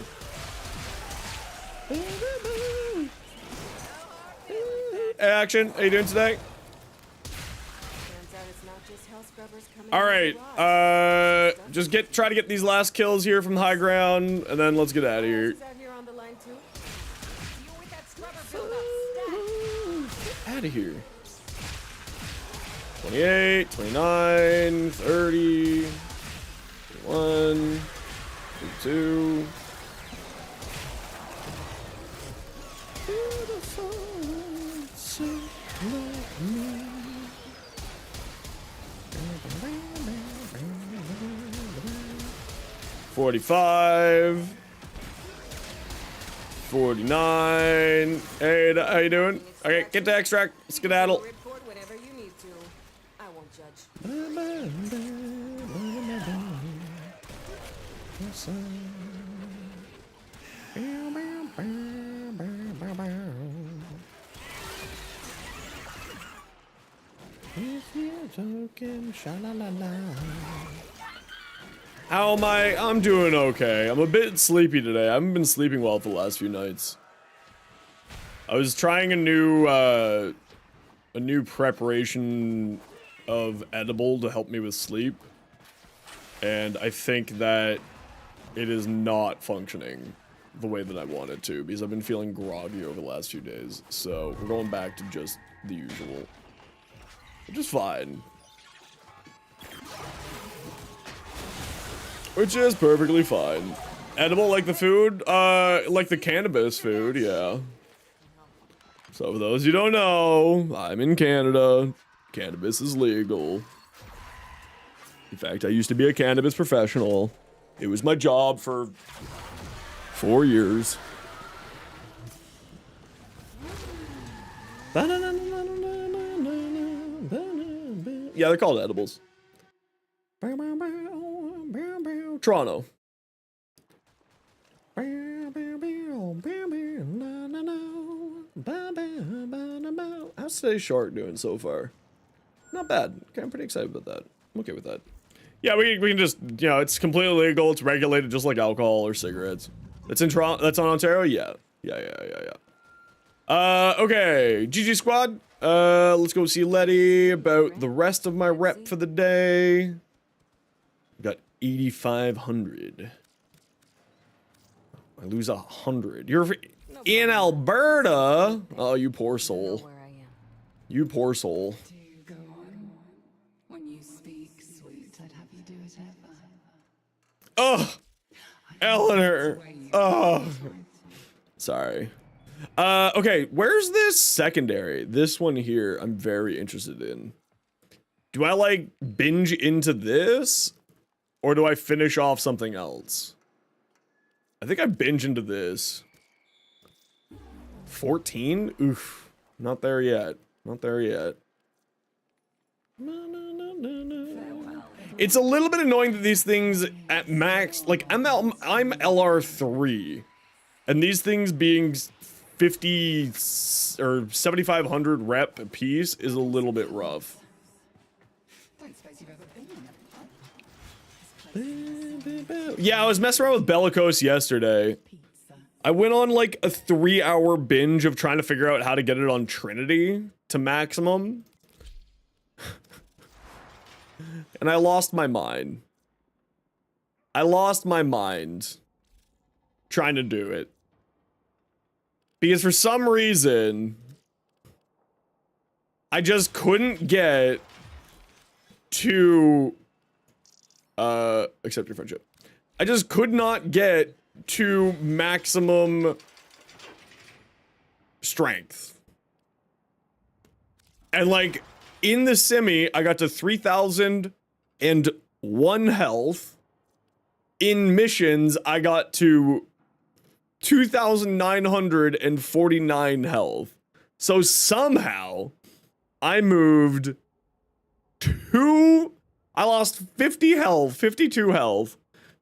Hey, Action. How you doing today? All right, just try to get these last kills here from the high ground, and then let's get out of here. Out of here. 28, 29, 30, 31, 32. Beautiful, so love me. 45, 49. Hey, how you doing? Okay, get to extract. Skedaddle. Report whenever you need to. I won't judge. If you're joking, sha-la-la-la. How am I? I'm doing okay. I'm a bit sleepy today. I haven't been sleeping well for the last few nights. I was trying a new preparation of edible to help me with sleep. And I think that it is not functioning the way that I want it to, because I've been feeling groggy over the last few days. So we're going back to just the usual. Which is fine. Which is perfectly fine. Edible like the food? Like the cannabis food, yeah. So for those you don't know, I'm in Canada. Cannabis is legal. In fact, I used to be a cannabis professional. It was my job for 4 years. Yeah, they're called edibles. Toronto. How's today's short doing so far? Not bad. Okay, I'm pretty excited about that. I'm okay with that. Yeah, we can just, you know, it's completely legal. It's regulated just like alcohol or cigarettes. It's in Toronto. That's on Ontario? Yeah. Yeah. Okay. GG squad. Let's go see Letty about the rest of my rep for the day. Got 8,500. I lose 100. You're in Alberta. Oh, you poor soul. Where I am. You poor soul. Do go on. When you speak, sweet, I'd have you do it ever. Oh, Eleanor. Oh, sorry. Okay, where's this secondary? This one here, I'm very interested in. Do I like binge into this? Or do I finish off something else? I think I binge into this. 14? Oof. Not there yet. Not there yet. It's a little bit annoying that these things at max, like I'm LR3. And these things being 50 or 7,500 rep a piece is a little bit rough. Don't suppose you've ever been in Yeah, I was messing around with Bellicose yesterday. I went on like a 3-hour binge of trying to figure out how to get it on Trinity to maximum. And I lost my mind. I lost my mind trying to do it. Because for some reason, I just couldn't get to accept your friendship. I just could not get to maximum strength. And like in the semi, I got to 3,001 health. In missions, I got to 2,949 health. So somehow I moved I lost 50 health, 52 health,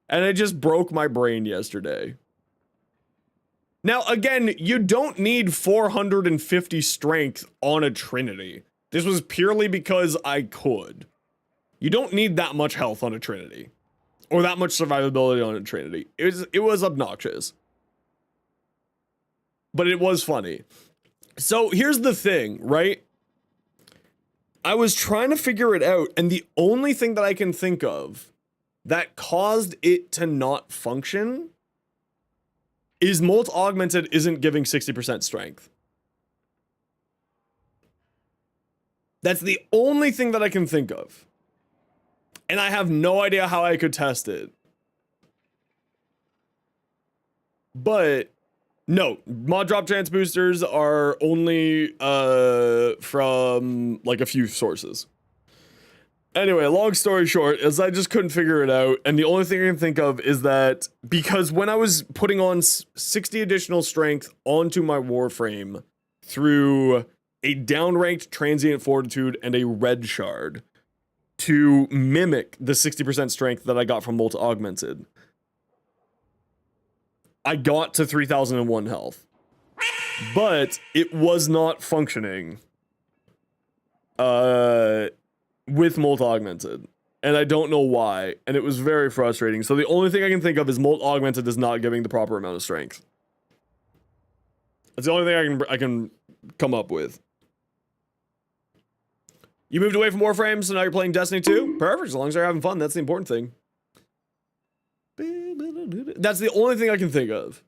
and it just broke my brain yesterday. Now, again, you don't need 450 strength on a Trinity. This was purely because I could. You don't need that much health on a Trinity. Or that much survivability on a Trinity. It was obnoxious. But it was funny. So here's the thing, right? I was trying to figure it out, and the only thing that I can think of that caused it to not function is Molt Augmented isn't giving 60% strength. That's the only thing that I can think of. And I have no idea how I could test it. But no, mod drop chance boosters are only from like a few sources. Anyway, long story short, is I just couldn't figure it out, and the only thing I can think of is that because when I was putting on 60 additional strength onto my Warframe through a downranked transient fortitude and a red shard to mimic the 60% strength that I got from Molt Augmented, I got to 3,001 health, but it was not functioning with Molt Augmented, and I don't know why, and it was very frustrating. So the only thing I can think of is Molt Augmented is not giving the proper amount of strength. That's the only thing I can come up with. You moved away from Warframe, so now you're playing Destiny 2? Perfect, as long as you're having fun, that's the important thing. That's the only thing I can think of.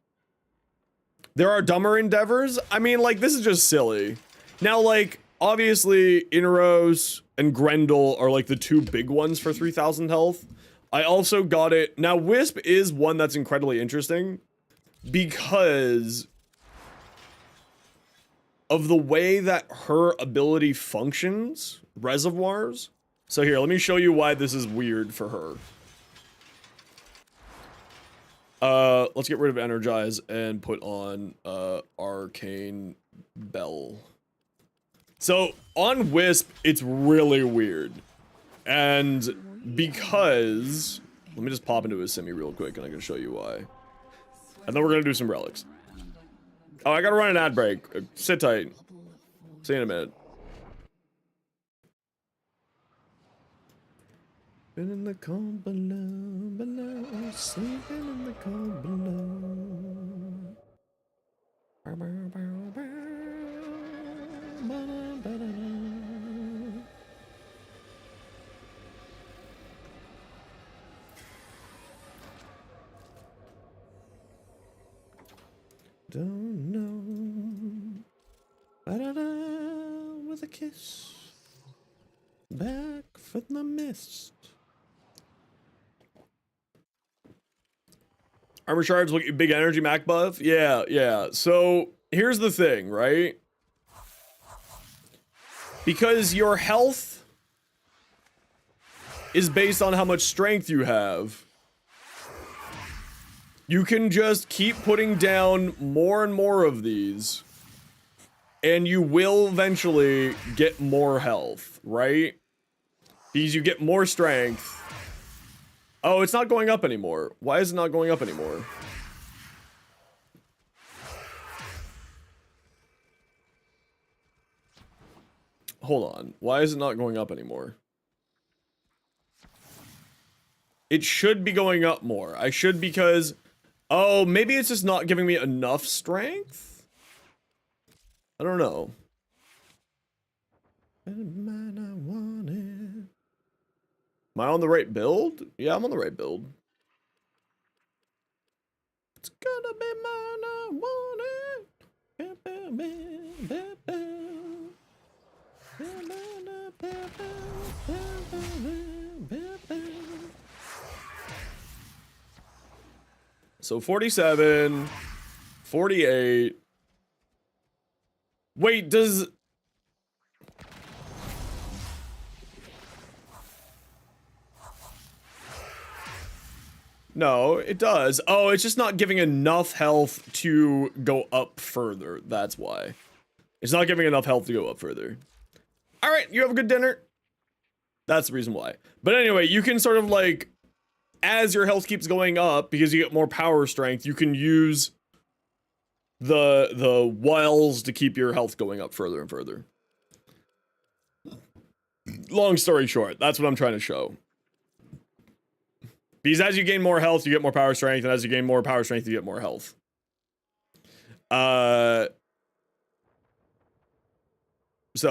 There are dumber endeavors. I mean, like, this is just silly. Now, like, obviously, Inaros and Grendel are, like, the two big ones for 3,000 health. I also got it. Now, Wisp is one that's incredibly interesting because of the way that her ability functions, reservoirs. So here, let me show you why this is weird for her. Let's get rid of Energize and put on, Arcane Bell. So, on Wisp, it's really weird. And because... Let me just pop into a simi real quick and I can show you why. And then we're gonna do some relics. Oh, I gotta run an ad break. Sit tight. See you in a minute. Been in the cold below, sleeping in the cold below. Don't know. Ba-da-da, with a kiss. Back from the mist. Armor shards, look, big energy Mac buff. Yeah. So here's the thing, right? Because your health is based on how much strength you have, you can just keep putting down more and more of these, and you will eventually get more health, right? Because you get more strength. Oh, it's not going up anymore. Why is it not going up anymore? Hold on. Why is it not going up anymore? It should be going up more. I should because... Oh, maybe it's just not giving me enough strength? I don't know. Am I on the right build? Yeah, I'm on the right build. It's gonna be mine, I want it. So 47, 48. Wait, does... No, it does. Oh, it's just not giving enough health to go up further. That's why. It's not giving enough health to go up further. All right, you have a good dinner. That's the reason why. But anyway, you can sort of like, as your health keeps going up, because you get more power strength, you can use the wiles to keep your health going up further and further. Long story short, that's what I'm trying to show. Because as you gain more health, you get more power strength, and as you gain more power strength, you get more health. So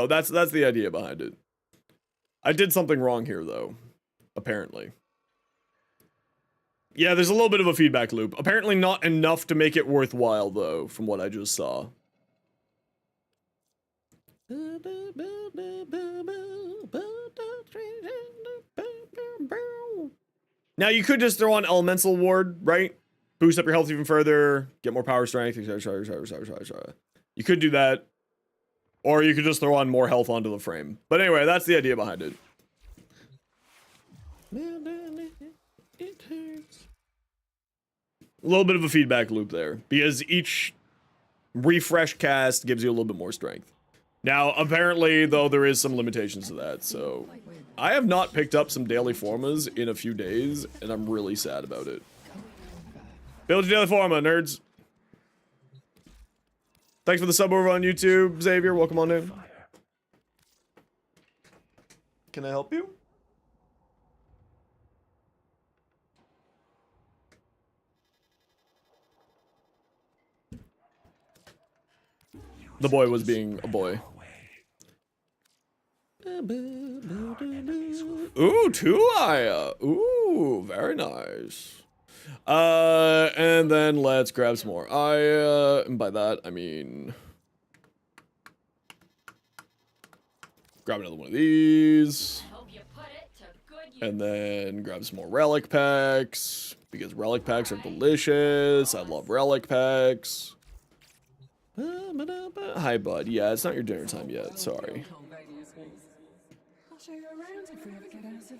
that's the idea behind it. I did something wrong here, though. Apparently. Yeah, there's a little bit of a feedback loop. Apparently not enough to make it worthwhile, though, from what I just saw. Now, you could just throw on Elemental Ward, right? Boost up your health even further, get more power strength, etc. You could do that. Or you could just throw on more health onto the frame. But anyway, that's the idea behind it. A little bit of a feedback loop there, because each refresh cast gives you a little bit more strength. Now, apparently, though, there is some limitations to that, so... I have not picked up some daily formas in a few days, and I'm really sad about it. Build your daily forma, nerds! Thanks for the sub over on YouTube, Xavier. Welcome on in. Can I help you? The boy was being a boy. Ooh, Tuaya. Ooh, very nice. And then let's grab some more. And by that, I mean... grab another one of these. And then grab some more relic packs, because relic packs are delicious. I love relic packs. Hi, bud. Yeah, it's not your dinner time yet. Sorry. I'll show you around if we ever get out of here.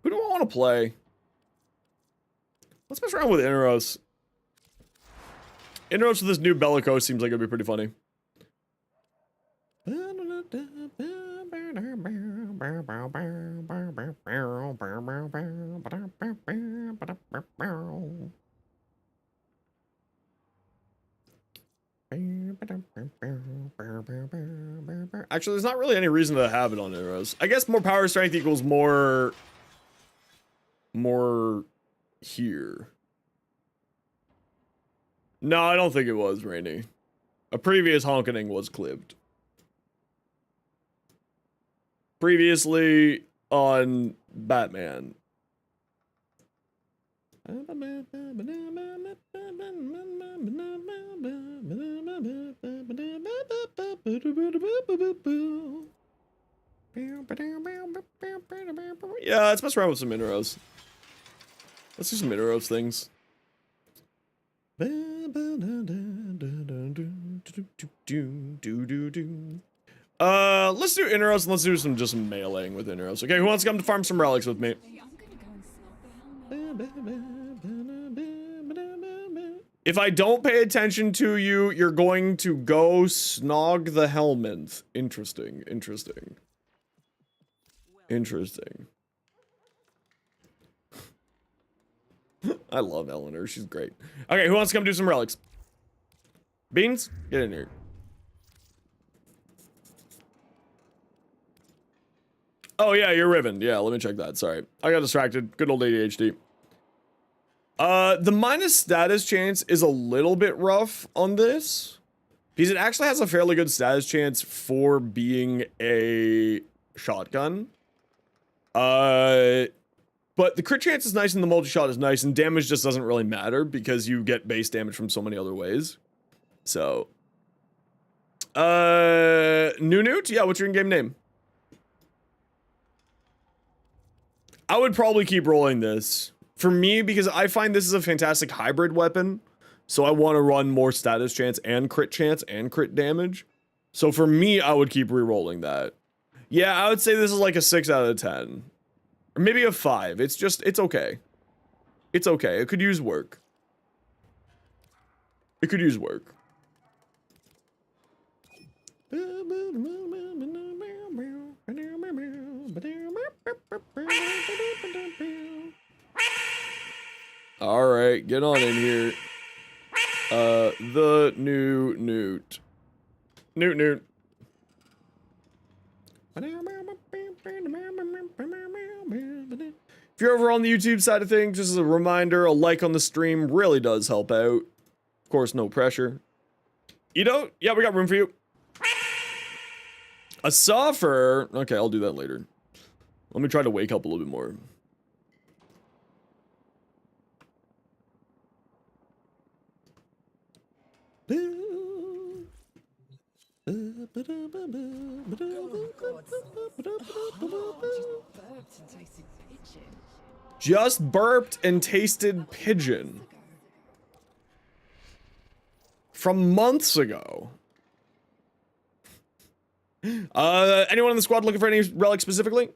Who do I want to play? Let's mess around with Inaros. Inaros with this new Bellicose seems like it'd be pretty funny. Actually, there's not really any reason to have it on Inaros. I guess more power strength equals more here. No, I don't think it was, Rainy. A previous honkening was clipped. Previously on Batman. Yeah, let's mess around with some Inaros. Let's do some Inaros things. Let's do Inaros and let's do some just some meleeing with Inaros. Okay, who wants to come to farm some relics with me? Hey, I'm gonna go and snog the helmet. If I don't pay attention to you, you're going to go snog the helmet. Interesting, interesting. Interesting. I love Eleanor, she's great. Okay, who wants to come do some relics? Beans, get in here. Oh yeah, you're Riven. Yeah, let me check that. Sorry. I got distracted. Good old ADHD. The minus status chance is a little bit rough on this, because it actually has a fairly good status chance for being a shotgun. But the crit chance is nice and the multi-shot is nice, and damage just doesn't really matter because you get base damage from so many other ways. So, Newt? Yeah, what's your in-game name? I would probably keep rolling this. For me, because I find this is a fantastic hybrid weapon, so I want to run more status chance and crit damage. So for me, I would keep re-rolling that. Yeah, I would say this is like a 6 out of 10. Or maybe a 5. It's just, it's okay. It's okay. It could use work. It could use work. All right, get on in here. The new Newt. Newt. If you're over on the YouTube side of things, just as a reminder, a like on the stream really does help out. Of course, no pressure. Ito? Yeah, we got room for you. A suffer? Okay, I'll do that later. Let me try to wake up a little bit more. Just burped and tasted pigeon. From months ago. Anyone in the squad looking for any relic specifically?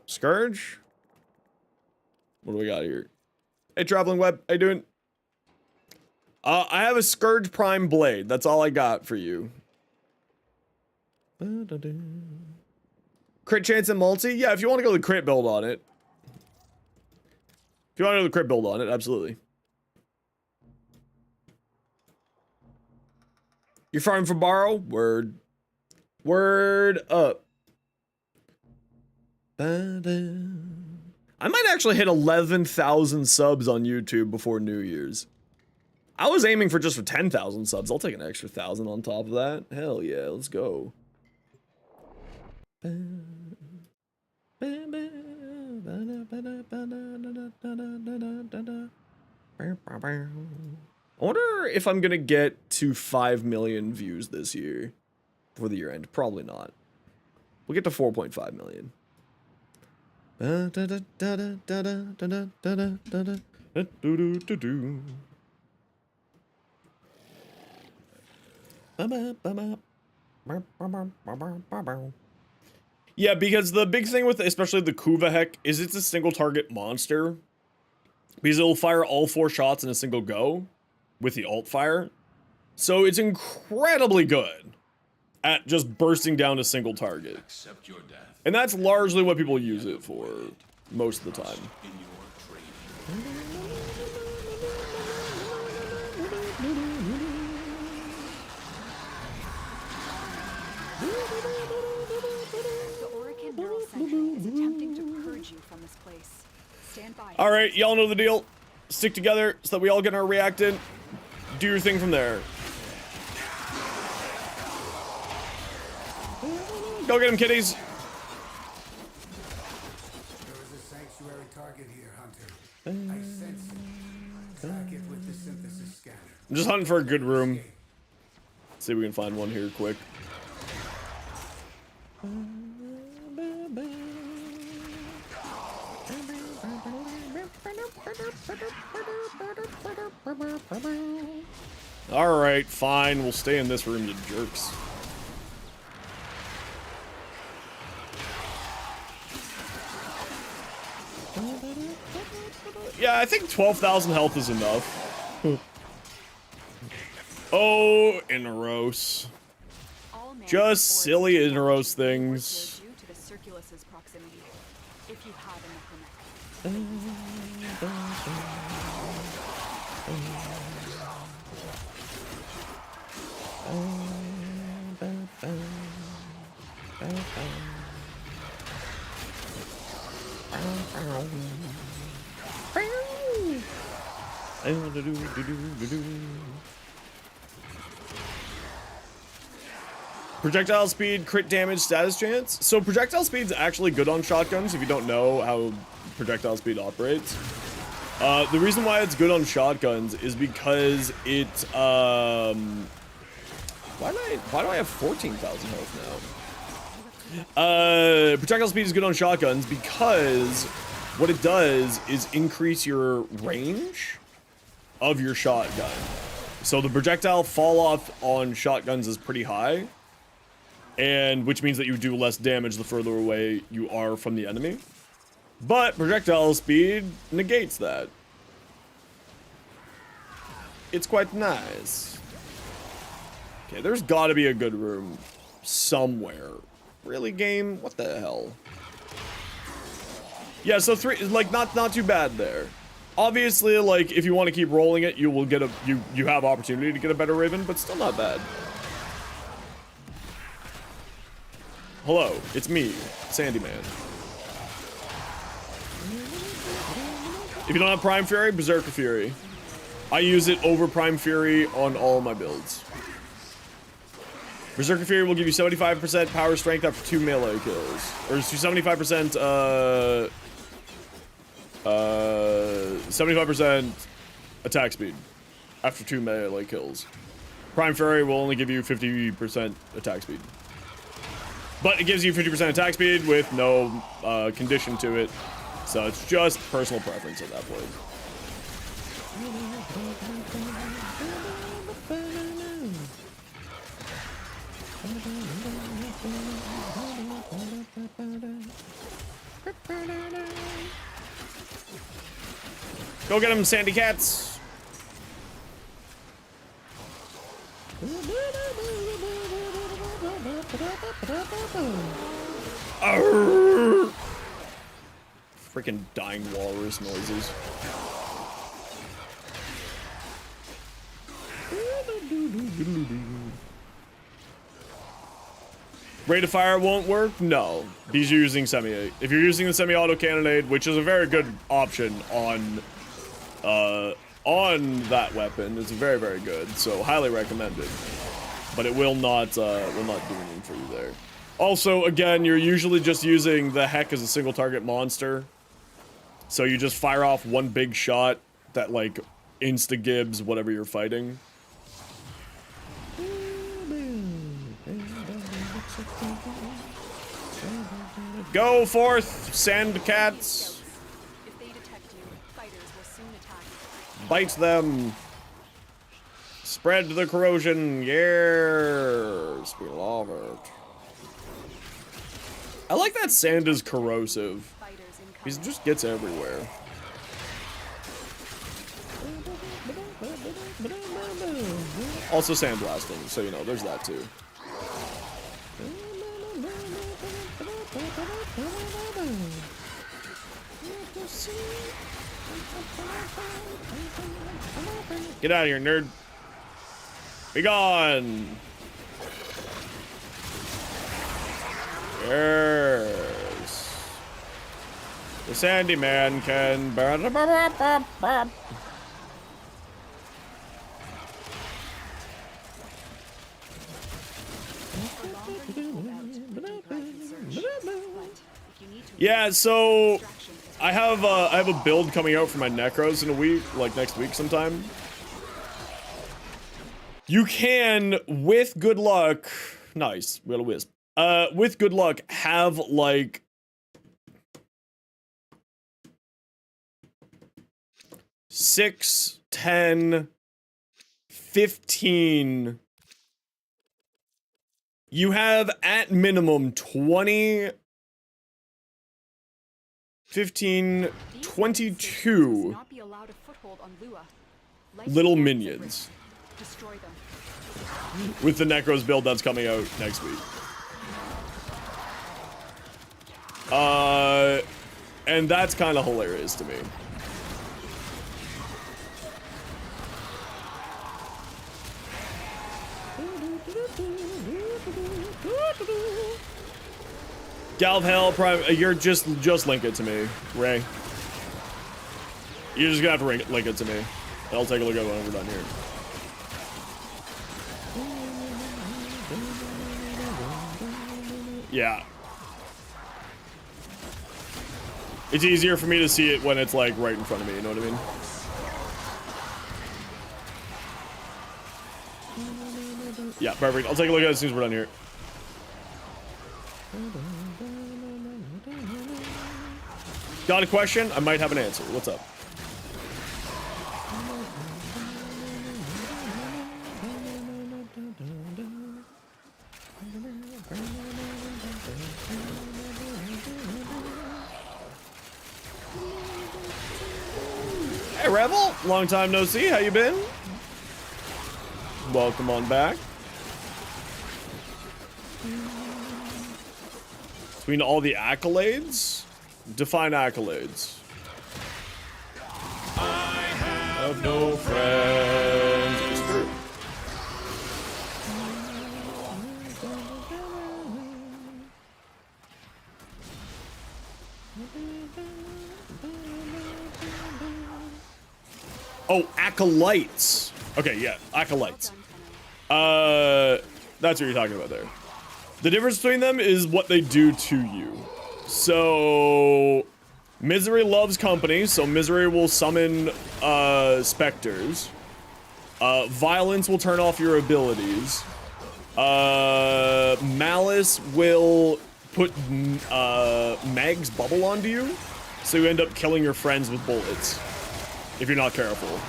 Scourge? What do we got here? Hey, Traveling Web, how you doing? I have a Scourge Prime Blade. That's all I got for you. Crit chance and multi? Yeah, if you want to go the crit build on it. If you want to know the crit build on it, absolutely. You're farming for BARO? Word. Word up. I might actually hit 11,000 subs on YouTube before New Year's. I was aiming for just for 10,000 subs. I'll take an extra 1,000 on top of that. Hell yeah, let's go. I wonder if I'm gonna get to 5 million views this year before the year end. Probably not. We'll get to 4.5 million. Yeah, because the big thing with especially the Kuvahek is it's a single target monster. Because it'll fire all 4 shots in a single go with the alt fire. So it's incredibly good at just bursting down a single target. Accept your death. And that's largely what people use it for most of the time. In your training. The Orican Neural Sentry is attempting to purge you from this place. Stand by. All right, y'all know the deal. Stick together so that we all get our react in. Do your thing from there. Go get him, kitties. There is a sanctuary target here, Hunter. I sense it. Track it with the synthesis scanner. I'm just hunting for a good room. See if we can find one here quick. Alright, fine. We'll stay in this room, you jerks. Yeah, I think 12,000 health is enough. Oh, Inaros. All men Just or silly individuals Inaros will things. due to the Circulus's proximity, if you have enough Projectile speed, crit damage, status chance. So projectile speed's actually good on shotguns if you don't know how projectile speed operates. The reason why it's good on shotguns is because it why do I have 14,000 health now? Projectile speed is good on shotguns because what it does is increase your range of your shotgun. So the projectile fall off on shotguns is pretty high, and which means that you do less damage the further away you are from the enemy. But projectile speed negates that. It's quite nice. Okay, there's gotta be a good room somewhere. Really, game? What the hell? Yeah, so 3, like, not too bad there. Obviously, like, if you want to keep rolling it, you will get a, you have opportunity to get a better Riven, but still not bad. Hello, it's me, Sandy Man. If you don't have Prime Fury, Berserker Fury. I use it over Prime Fury on all my builds. Berserker Fury will give you 75% power strength after 2 melee kills. Or 75%, 75% attack speed after 2 melee kills. Prime Fury will only give you 50% attack speed. But it gives you 50% attack speed with no condition to it. So it's just personal preference at that point. Go get him, Sandy Cats. Arrgh. Freaking dying walrus noises. Rate of fire won't work? No. These are using semi. If you're using the semi-auto cannonade, which is a very good option on that weapon, it's very, very good. So highly recommended. But it will not do anything for you there. Also, again, you're usually just using the heck as a single target monster. So you just fire off one big shot that, like, insta-gibs whatever you're fighting. Go forth, sand cats! If they detect you, fighters will soon attack. Bite them! Spread the corrosion, yes! We love it. I like that sand is corrosive. Fighters He incoming. just gets everywhere. Also sandblasting, so you know, there's that too. Get out of here, nerd. Be gone. Yes. The Sandy Man can burn. Yeah, so I have a build coming out for my Necros in a week, like next week sometime. You can, with good luck, nice, will wisp. With good luck, have like 6, 10, 15. You have at minimum 20, 15, 22 Not be allowed a foothold on Lua. little minions Destroy them. with the Necros build that's coming out next week. And that's kind of hilarious to me. Galv Hell Prime, you're just link it to me, Ray. You're just gonna have to link it to me. I'll take a look at it when we're done here. Yeah. It's easier for me to see it when it's like right in front of me, you know what I mean? Yeah, perfect. I'll take a look at it as soon as we're done here. Got a question? I might have an answer. What's up? Hey, Revel. Long time no see. How you been? Welcome on back. Between all the accolades? Define accolades. I have no friends. It's true. Oh, acolytes. Okay, yeah, acolytes. That's what you're talking about there. The difference between them is what they do to you. So, Misery loves company, so Misery will summon specters. Violence will turn off your abilities. Malice will put Mag's bubble onto you, so you end up killing your friends with bullets if you're not careful.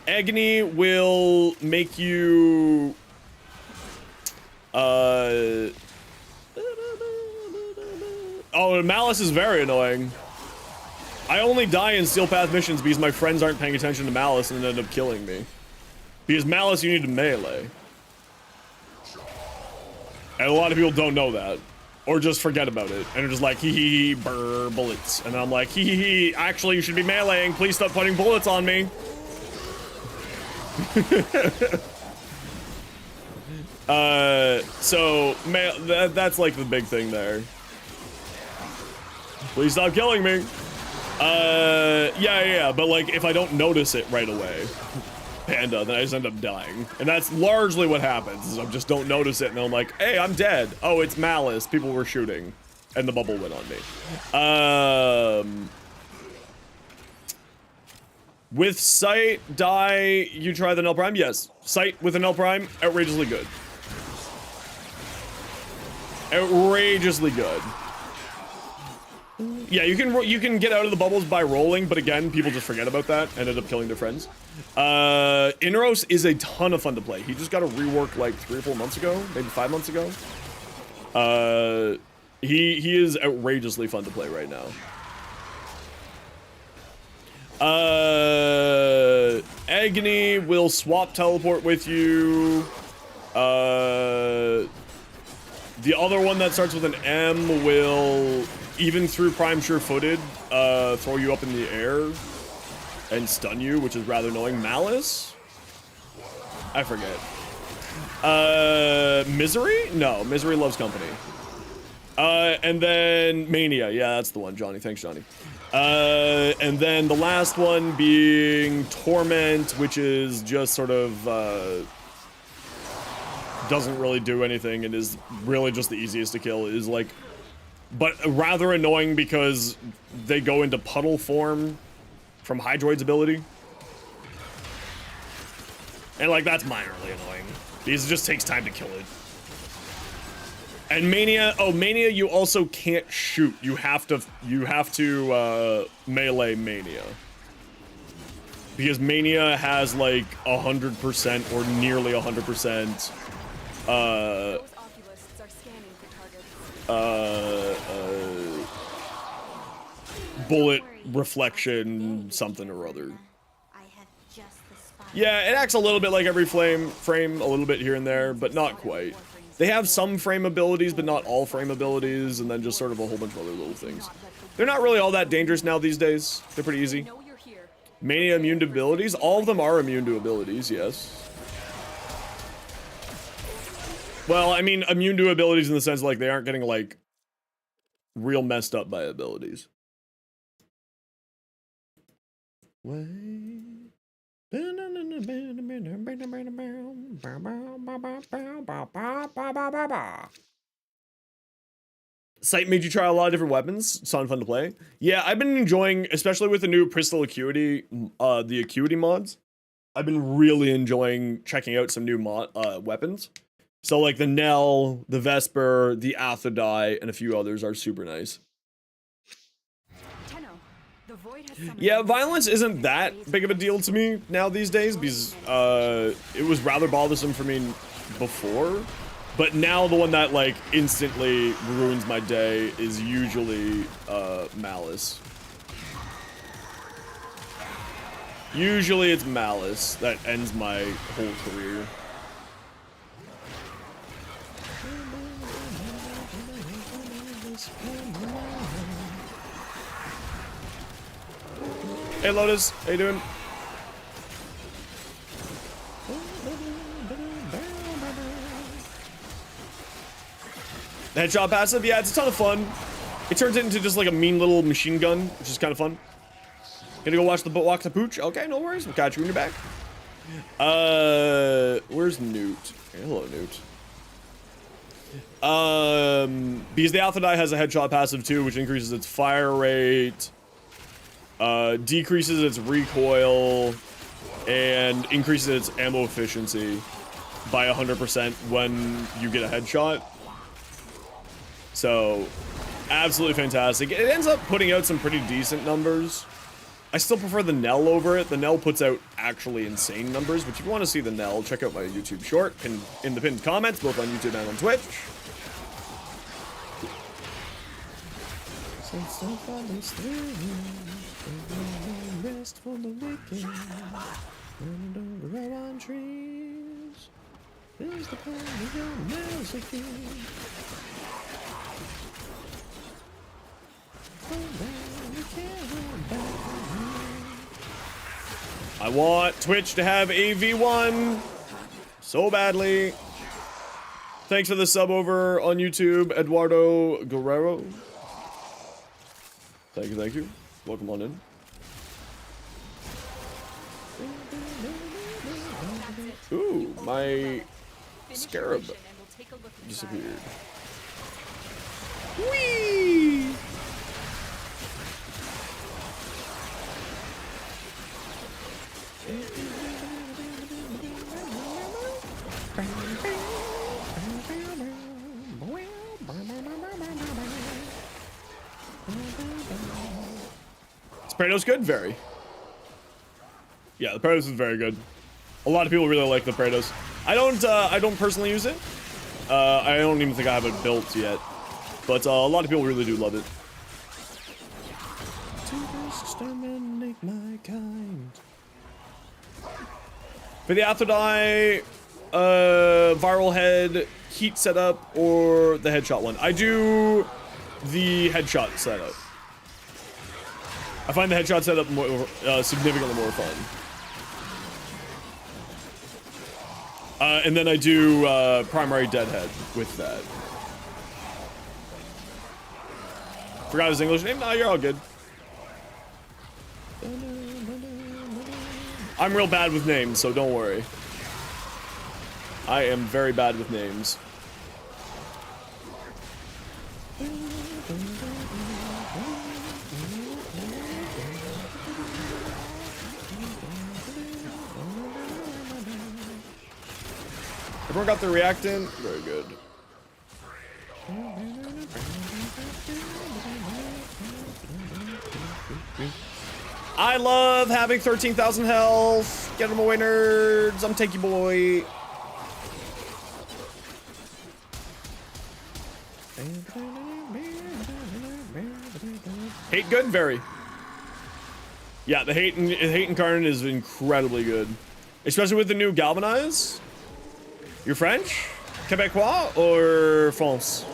Agony will make you oh, Malice is very annoying. I only die in Steel Path missions because my friends aren't paying attention to Malice and end up killing me. Because Malice, you need to melee. And a lot of people don't know that. Or just forget about it. And they're just like, hee hee hee, brr, bullets. And I'm like, hee hee hee, actually you should be meleeing. Please stop putting bullets on me. So, that's like the big thing there. Please stop killing me. Yeah, but like, if I don't notice it right away, Panda, then I just end up dying. And that's largely what happens, is I just don't notice it, and I'm like, hey, I'm dead. Oh, it's Malice. People were shooting. And the bubble went on me. With Sight, die, you try the Null Prime? Yes. Sight with a Null Prime, outrageously good. Outrageously good. Yeah, you can get out of the bubbles by rolling, but again, people just forget about that and end up killing their friends. Inros is a ton of fun to play. He just got a rework like 3 or 4 months ago, maybe 5 months ago. He is outrageously fun to play right now. Agony will swap teleport with you. The other one that starts with an M will, even through Prime Sure-Footed, throw you up in the air and stun you, which is rather annoying. Malice? I forget. Misery? No, Misery loves company. And then Mania. Yeah, that's the one, Johnny. Thanks, Johnny. And then the last one being Torment, which is just sort of, doesn't really do anything and is really just the easiest to kill. Is like, but rather annoying because they go into puddle form from Hydroid's ability. And like, that's minorly annoying because it just takes time to kill it. And Mania, oh, Mania, you also can't shoot. You have to melee Mania. Because Mania has like 100% or nearly 100% Those oculists are scanning for targets. bullet reflection something or other. Yeah, it acts a little bit like every frame, a little bit here and there, but not quite. They have some frame abilities, but not all frame abilities, and then just sort of a whole bunch of other little things. They're not really all that dangerous now these days. They're pretty easy. Mania immune to abilities? All of them are immune to abilities, yes. Well, I mean, immune to abilities in the sense like they aren't getting like real messed up by abilities. Sight made you try a lot of different weapons. It's fun to play. Yeah, I've been enjoying, especially with the new Crystal Acuity, the Acuity mods. I've been really enjoying checking out some new weapons. So like the Nell, the Vesper, the Athodai, and a few others are super nice. Yeah, violence isn't that big of a deal to me now these days because it was rather bothersome for me before. But now the one that like instantly ruins my day is usually Malice. Usually it's Malice that ends my whole career. Hey Lotus, how you doing? The headshot passive, yeah, it's a ton of fun. It turns it into just like a mean little machine gun, which is kind of fun. Gonna go walk the pooch? Okay, no worries. We'll catch you when you're back. Where's Newt? Okay, hello, Newt. Because the Athodai has a headshot passive too, which increases its fire rate, decreases its recoil, and increases its ammo efficiency by 100% when you get a headshot. So, absolutely fantastic. It ends up putting out some pretty decent numbers. I still prefer the Nell over it. The Nell puts out actually insane numbers, but if you want to see the Nell, check out my YouTube short in the pinned comments, both on YouTube and on Twitch. Rest for the wicked. And don't grow on trees. There's the power of your majesty. I want Twitch to have a V1 so badly. Thanks for the sub over on YouTube, Eduardo Guerrero. Thank you, thank you. Welcome on in. Ooh, my scarab disappeared. Whee! Is Praetos good? Very. Yeah, the Praetos is very good. A lot of people really like the Praetos. I don't personally use it. I don't even think I have it built yet. But a lot of people really do love it. To exterminate my kind. For the Aphrodite, viral head, heat setup, or the headshot one. I do the headshot setup. I find the headshot setup more, significantly more fun. And then I do primary deadhead with that. Forgot his English name? No, you're all good. I'm real bad with names, so don't worry. I am very bad with names. Everyone got their reactant? Very good. I love having 13,000 health. Get them away, nerds. I'm Tanky Boy. Hate good? Very. Yeah, the hate incarnate is incredibly good. Especially with the new Galvanize. You're French? Quebecois or France?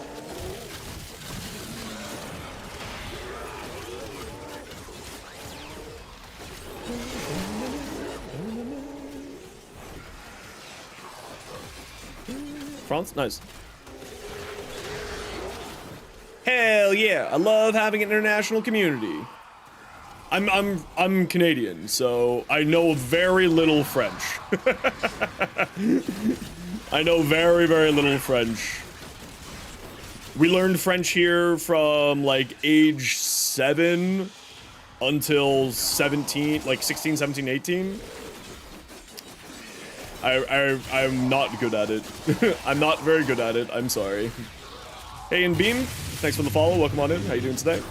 France? Nice. Hell yeah, I love having an international community. I'm Canadian, so I know very little French. I know very, very little French. We learned French here from like age 7 until 17, like 16, 17, 18. I'm not good at it. I'm not very good at it. I'm sorry. Hey, and Beam, thanks for the follow. Welcome on in. How you doing today?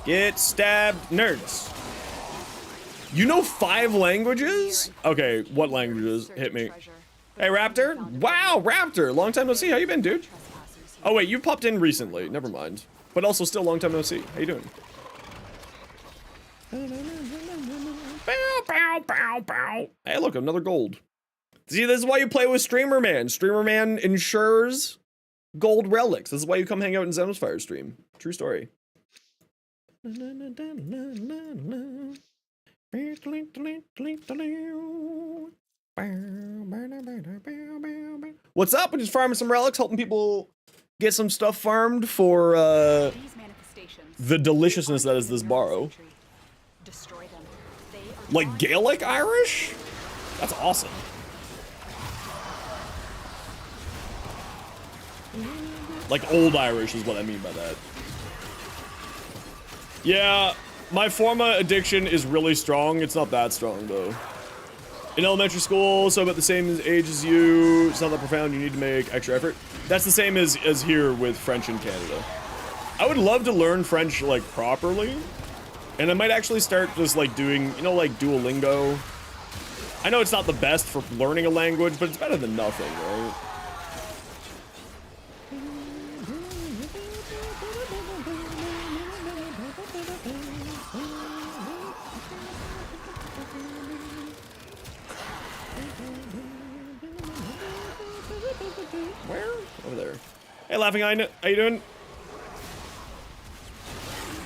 Get stabbed, nerds. You know 5 languages? Okay, what languages? Hit me. Hey, Raptor. Wow, Raptor. Long time no see. How you been, dude? Oh, wait, you popped in recently. Never mind. But also still long time no see. How you doing? Bow, bow, bow, bow. Hey, look, another gold. See, this is why you play with Streamer Man. Streamer Man ensures gold relics. This is why you come hang out in Xenosfire stream. True story. What's up? We're just farming some relics, helping people get some stuff farmed for the deliciousness that is this BARO. Like Gaelic Irish? That's awesome. Like old Irish is what I mean by that. Yeah, my Forma addiction is really strong. It's not that strong though. In elementary school, so about the same age as you, it's not that profound, you need to make extra effort. That's the same as here with French in Canada. I would love to learn French like properly. And I might actually start just like doing, you know, like Duolingo. I know it's not the best for learning a language, but it's better than nothing, right? Where? Over there. Hey, Laughing Eye, how you doing?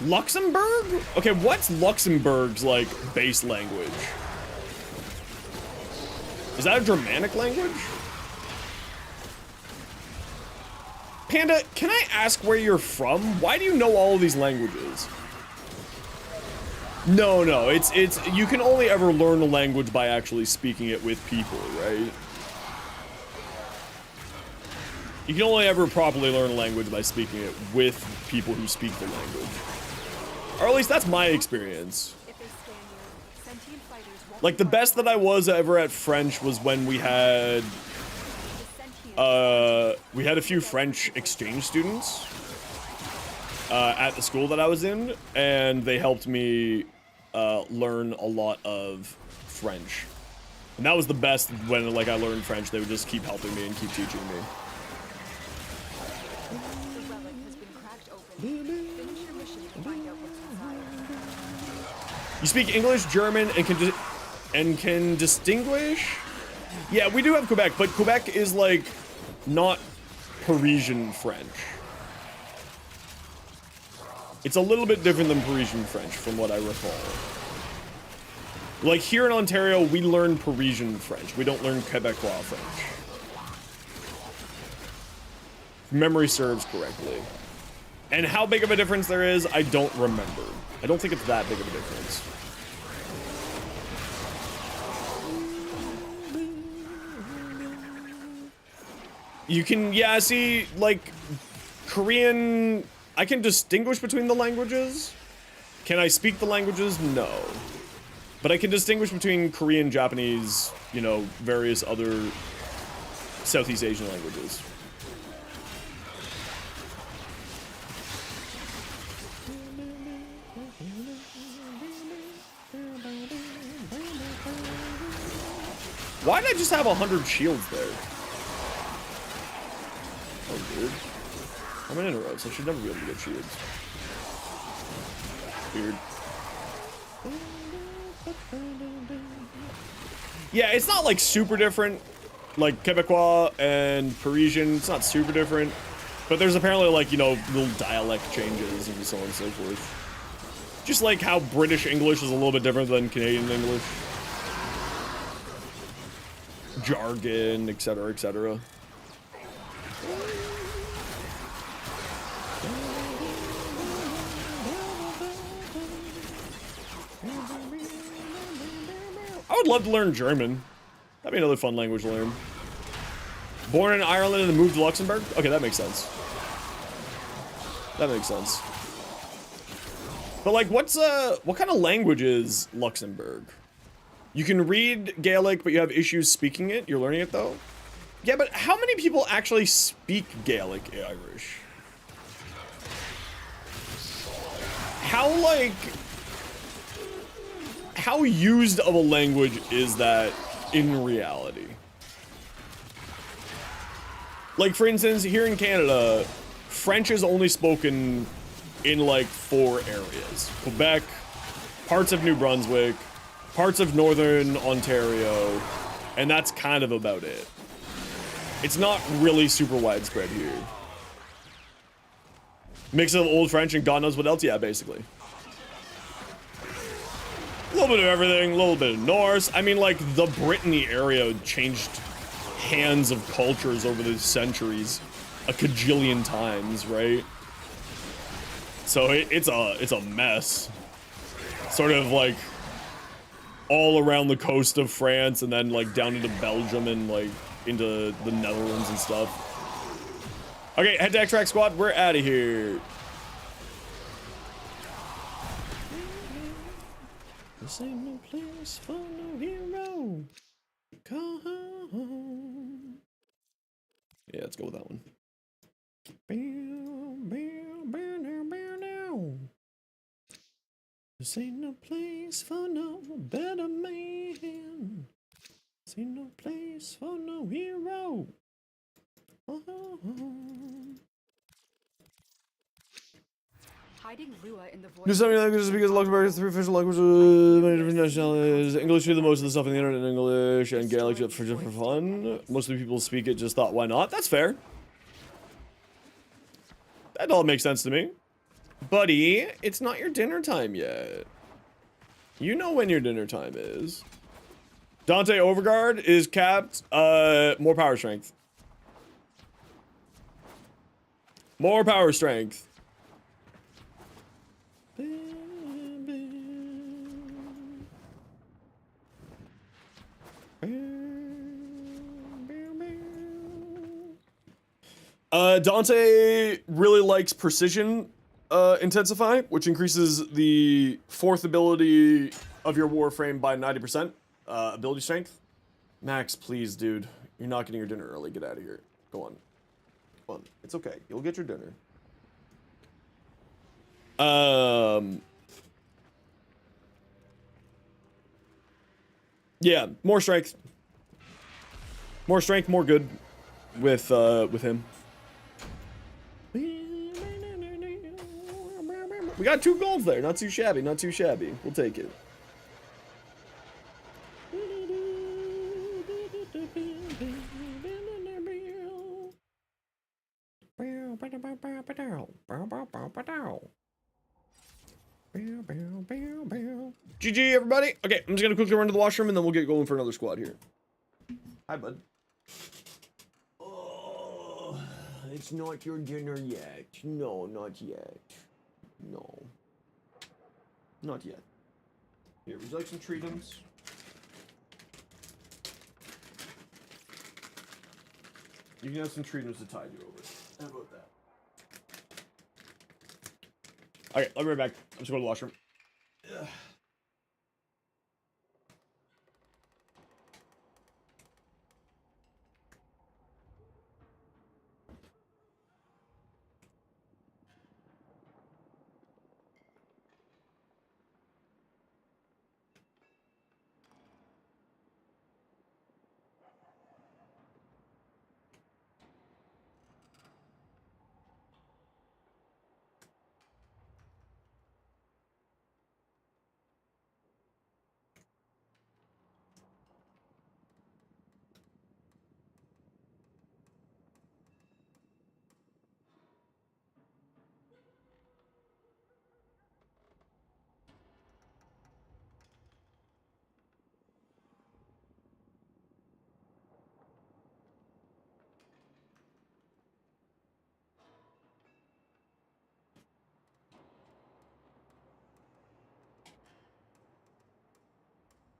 Luxembourg? Okay, what's Luxembourg's, like, base language? Is that a Germanic language? Panda, can I ask where you're from? Why do you know all of these languages? No, it's you can only ever learn a language by actually speaking it with people, right? You can only ever properly learn a language by speaking it with people who speak the language. Or at least that's my experience. If they scan you, sentient fighters won't Like, the best that I was ever at French was when we had a few French exchange students at the school that I was in, and they helped me learn a lot of French. And that was the best. When, like, I learned French, they would just keep helping me and keep teaching me. The relic has been cracked open. Finish your mission to find out what's inside. You speak English, German, and can distinguish? Yeah, we do have Quebec, but Quebec is, like, not Parisian French. It's a little bit different than Parisian French, from what I recall. Like, here in Ontario, we learn Parisian French. We don't learn Quebecois French. If memory serves correctly. And how big of a difference there is, I don't remember. I don't think it's that big of a difference. You can, yeah, see, like, Korean, I can distinguish between the languages. Can I speak the languages? No. But I can distinguish between Korean, Japanese, you know, various other Southeast Asian languages. Why did I just have 100 shields there? Oh, weird. I'm an inroad, so I should never be able to get shields. Weird. Yeah, it's not like super different. Like Quebecois and Parisian, it's not super different. But there's apparently, like, you know, little dialect changes and so on and so forth. Just like how British English is a little bit different than Canadian English. Jargon, etc., etc. I would love to learn German. That'd be another fun language to learn. Born in Ireland and then moved to Luxembourg? Okay, that makes sense. That makes sense. But, like, what kind of language is Luxembourg? You can read Gaelic, but you have issues speaking it. You're learning it, though? Yeah, but how many people actually speak Gaelic Irish? How used of a language is that in reality? Like, for instance, here in Canada, French is only spoken in, like, 4 areas. Quebec, parts of New Brunswick, parts of Northern Ontario, and that's kind of about it. It's not really super widespread here. Mix of Old French and God knows what else, yeah, basically. A little bit of everything, a little bit of Norse. I mean, like, the Brittany area changed hands of cultures over the centuries a cajillion times, right? So it's a mess. Sort of like all around the coast of France and then like down into Belgium and like into the Netherlands and stuff. Okay, head to Extract Squad, we're out of here. This ain't no place for no hero. Come home. Yeah, let's go with that one. This ain't no place for no better man. ain't no place for no hero. Hiding Lua in the void. Do so many languages because Luxembourg has 3 official languages, many different nationalities. English do the most of the stuff on the internet in English, and Gaelic just for fun. Most of the people speak it, just thought, why not? That's fair. That all makes sense to me. Buddy, it's not your dinner time yet. You know when your dinner time is. Dante Overguard is capped, more power strength. More power strength. Dante really likes precision intensify, which increases the 4th ability of your Warframe by 90%. Ability strength. Max, please, dude. You're not getting your dinner early. Get out of here. Go on. Go on. It's okay. You'll get your dinner. Yeah, more strength. More strength, more good with him. We got 2 golds there. Not too shabby, not too shabby. We'll take it. GG, everybody. Okay, I'm just gonna quickly run to the washroom and then we'll get going for another squad here. Hi, bud. Oh, it's not your dinner yet. No, not yet. No. Not yet. Here, would you like some treatums? You can have some treatments to tide you over. How about that? Okay, I'll be right back. I'm just going to the washroom. Ugh.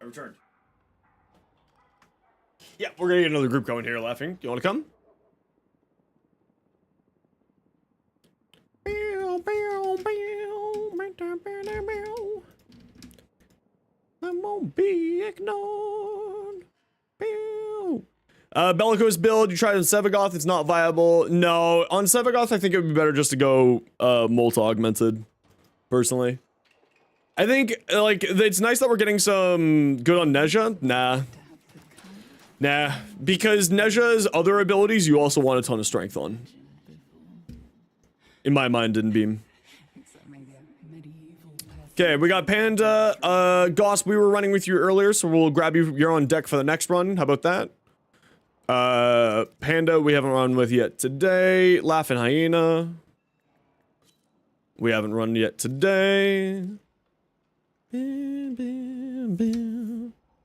I returned. Yeah, we're gonna get another group going here, laughing. You wanna come? I won't be ignored. Bellicose build, you tried on Sevagoth, it's not viable. No, on Sevagoth, I think it would be better just to go Molt Augmented, personally. I think, like, it's nice that we're getting some good on Nezha. Nah, because Nezha's other abilities, you also want a ton of strength on. In my mind, didn't beam. Okay, we got Panda. Goss, we were running with you earlier, so we'll grab you. You're on deck for the next run. How about that? Panda, we haven't run with yet today. Laughing Hyena. We haven't run yet today.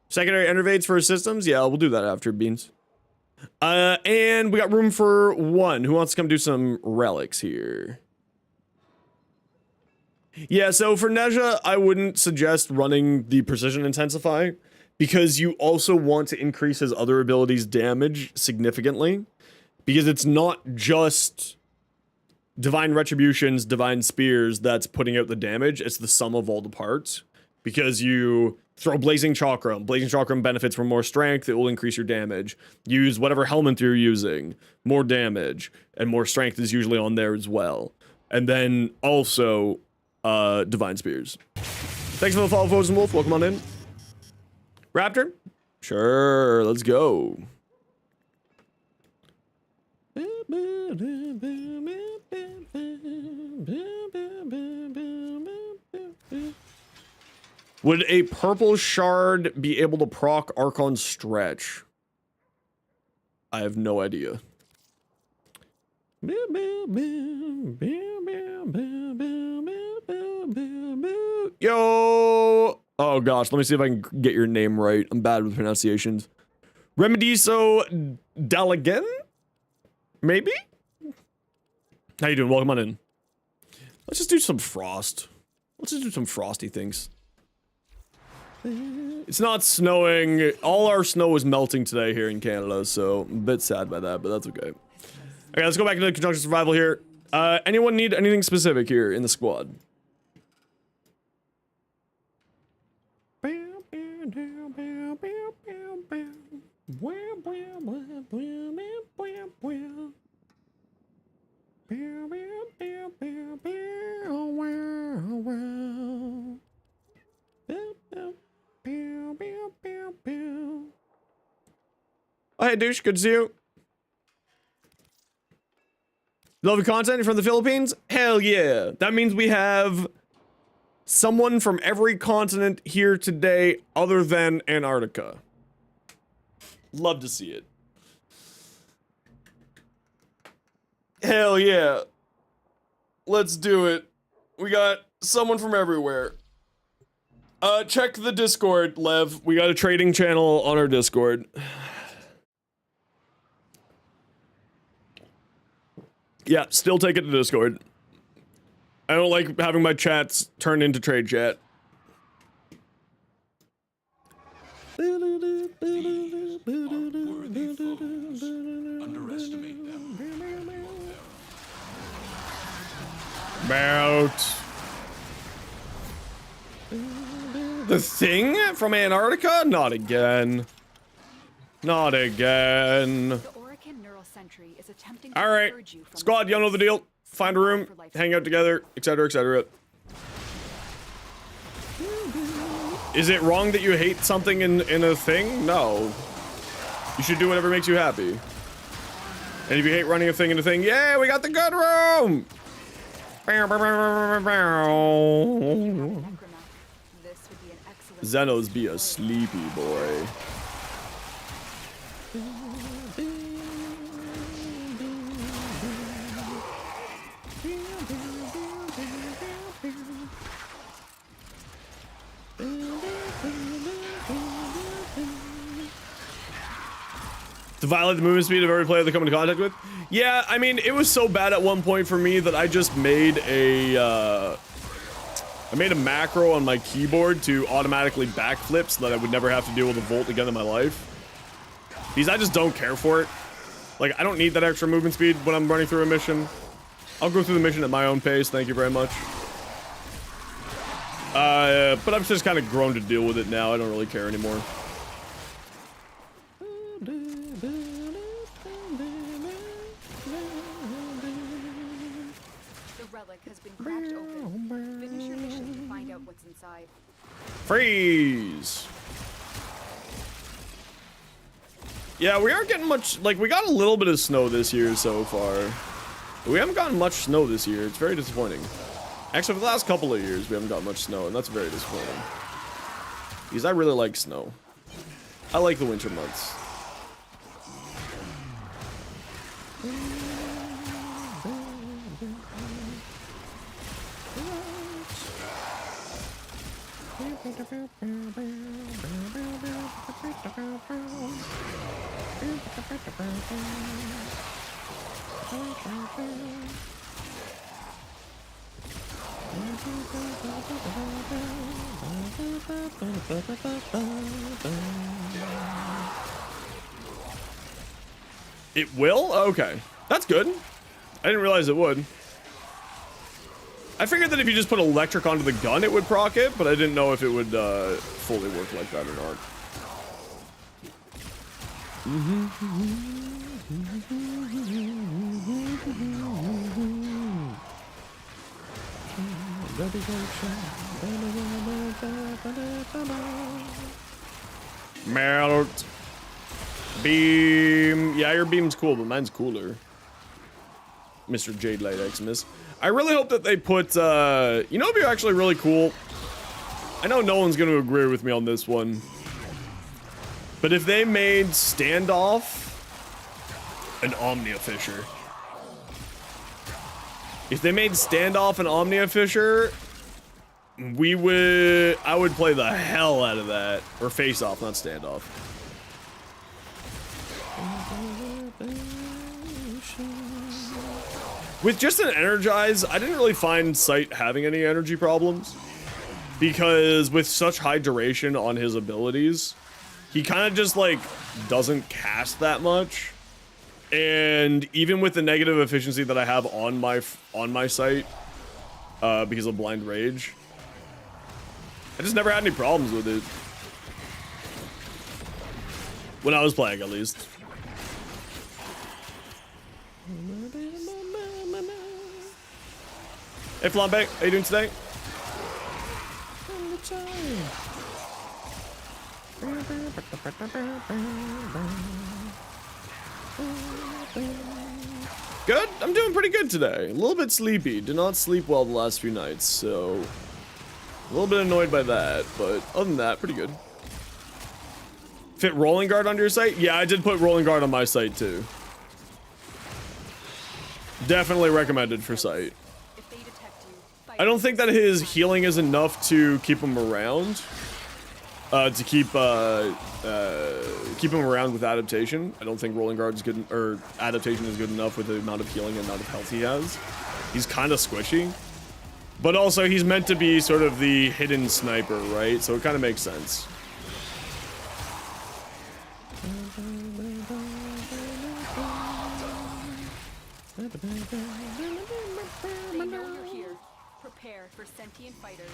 Secondary innervates for systems? Yeah, we'll do that after Beans. And we got room for 1. Who wants to come do some relics here? Yeah, so for Nezha, I wouldn't suggest running the Precision Intensify because you also want to increase his other abilities' damage significantly. Because it's not just Divine Retributions, Divine Spears that's putting out the damage, it's the sum of all the parts. Because you throw Blazing Chakram. Blazing Chakram benefits from more strength, it will increase your damage. Use whatever helmet you're using, more damage, and more strength is usually on there as well. And then also, Divine Spears. Thanks for the follow, Frozen Wolf. Welcome on in. Raptor, Sure, let's go. Would a purple shard be able to proc Archon Stretch? I have no idea. Yo! Oh gosh, let me see if I can get your name right. I'm bad with pronunciations. Remediso Dalagen? Maybe? How you doing? Welcome on in. Let's just do some frost. Let's just do some frosty things. It's not snowing. All our snow is melting today here in Canada, so I'm a bit sad by that, but that's okay. Okay, let's go back into the conjunction survival here. Anyone need anything specific here in the squad? Oh, hey, douche, good to see you. Love your content? You're from the Philippines? Hell yeah. That means we have someone from every continent here today other than Antarctica. Love to see it. Hell yeah. Let's do it. We got someone from everywhere. Check the Discord, Lev. We got a trading channel on our Discord. Yeah, still take it to Discord. I don't like having my chats turn into trade chat. Underestimate them. About the thing from Antarctica? Not again. Not again. All right, squad, y'all know the deal. Find a room, hang out together, etc., etc. Is it wrong that you hate something in a thing? No. You should do whatever makes you happy. And if you hate running a thing in a thing, yeah, we got the good room! Xenos be a sleepy boy. To violate the movement speed of every player they come into contact with? Yeah, I mean, it was so bad at one point for me that I just made a macro on my keyboard to automatically backflip so that I would never have to deal with a volt again in my life. Because I just don't care for it. Like, I don't need that extra movement speed when I'm running through a mission. I'll go through the mission at my own pace, thank you very much. But I've just kind of grown to deal with it now, I don't really care anymore. Relic has been cracked open. Finish your mission to find out what's inside. Freeze! Yeah, we aren't getting much, like, we got a little bit of snow this year so far. But we haven't gotten much snow this year, it's very disappointing. Actually, for the last couple of years, we haven't got much snow, and that's very disappointing. Because I really like snow. I like the winter months. It will? Okay. That's good. I didn't realize it would. I figured that if you just put electric onto the gun, it would proc it, but I didn't know if it would fully work like that or not. Melt. Beam. Yeah, your beam's cool, but mine's cooler. Mr. Jade Light Eximus. I really hope that they put, you know, it'd be actually really cool. I know no one's going to agree with me on this one. But if they made Standoff an Omnia Fisher. If they made Standoff an Omnia Fisher, I would play the hell out of that. Or Face Off, not Standoff. With just an Energize, I didn't really find Sight having any energy problems. Because with such high duration on his abilities, he kind of just like doesn't cast that much. And even with the negative efficiency that I have on my Sight, because of Blind Rage, I just never had any problems with it. When I was playing, at least. Hey Flambe, how you doing today? Good? I'm doing pretty good today. A little bit sleepy. Did not sleep well the last few nights, so a little bit annoyed by that, but other than that, pretty good. Fit Rolling Guard onto your Sight? Yeah, I did put Rolling Guard on my Sight too. Definitely recommended for Sight. I don't think that his healing is enough to keep him around. To keep him around with adaptation. I don't think Rolling Guard is good, or adaptation is good enough with the amount of healing and amount of health he has. He's kind of squishy. But also, he's meant to be sort of the hidden sniper, right? So it kind of makes sense. They know you're here. Prepare for sentient fighters.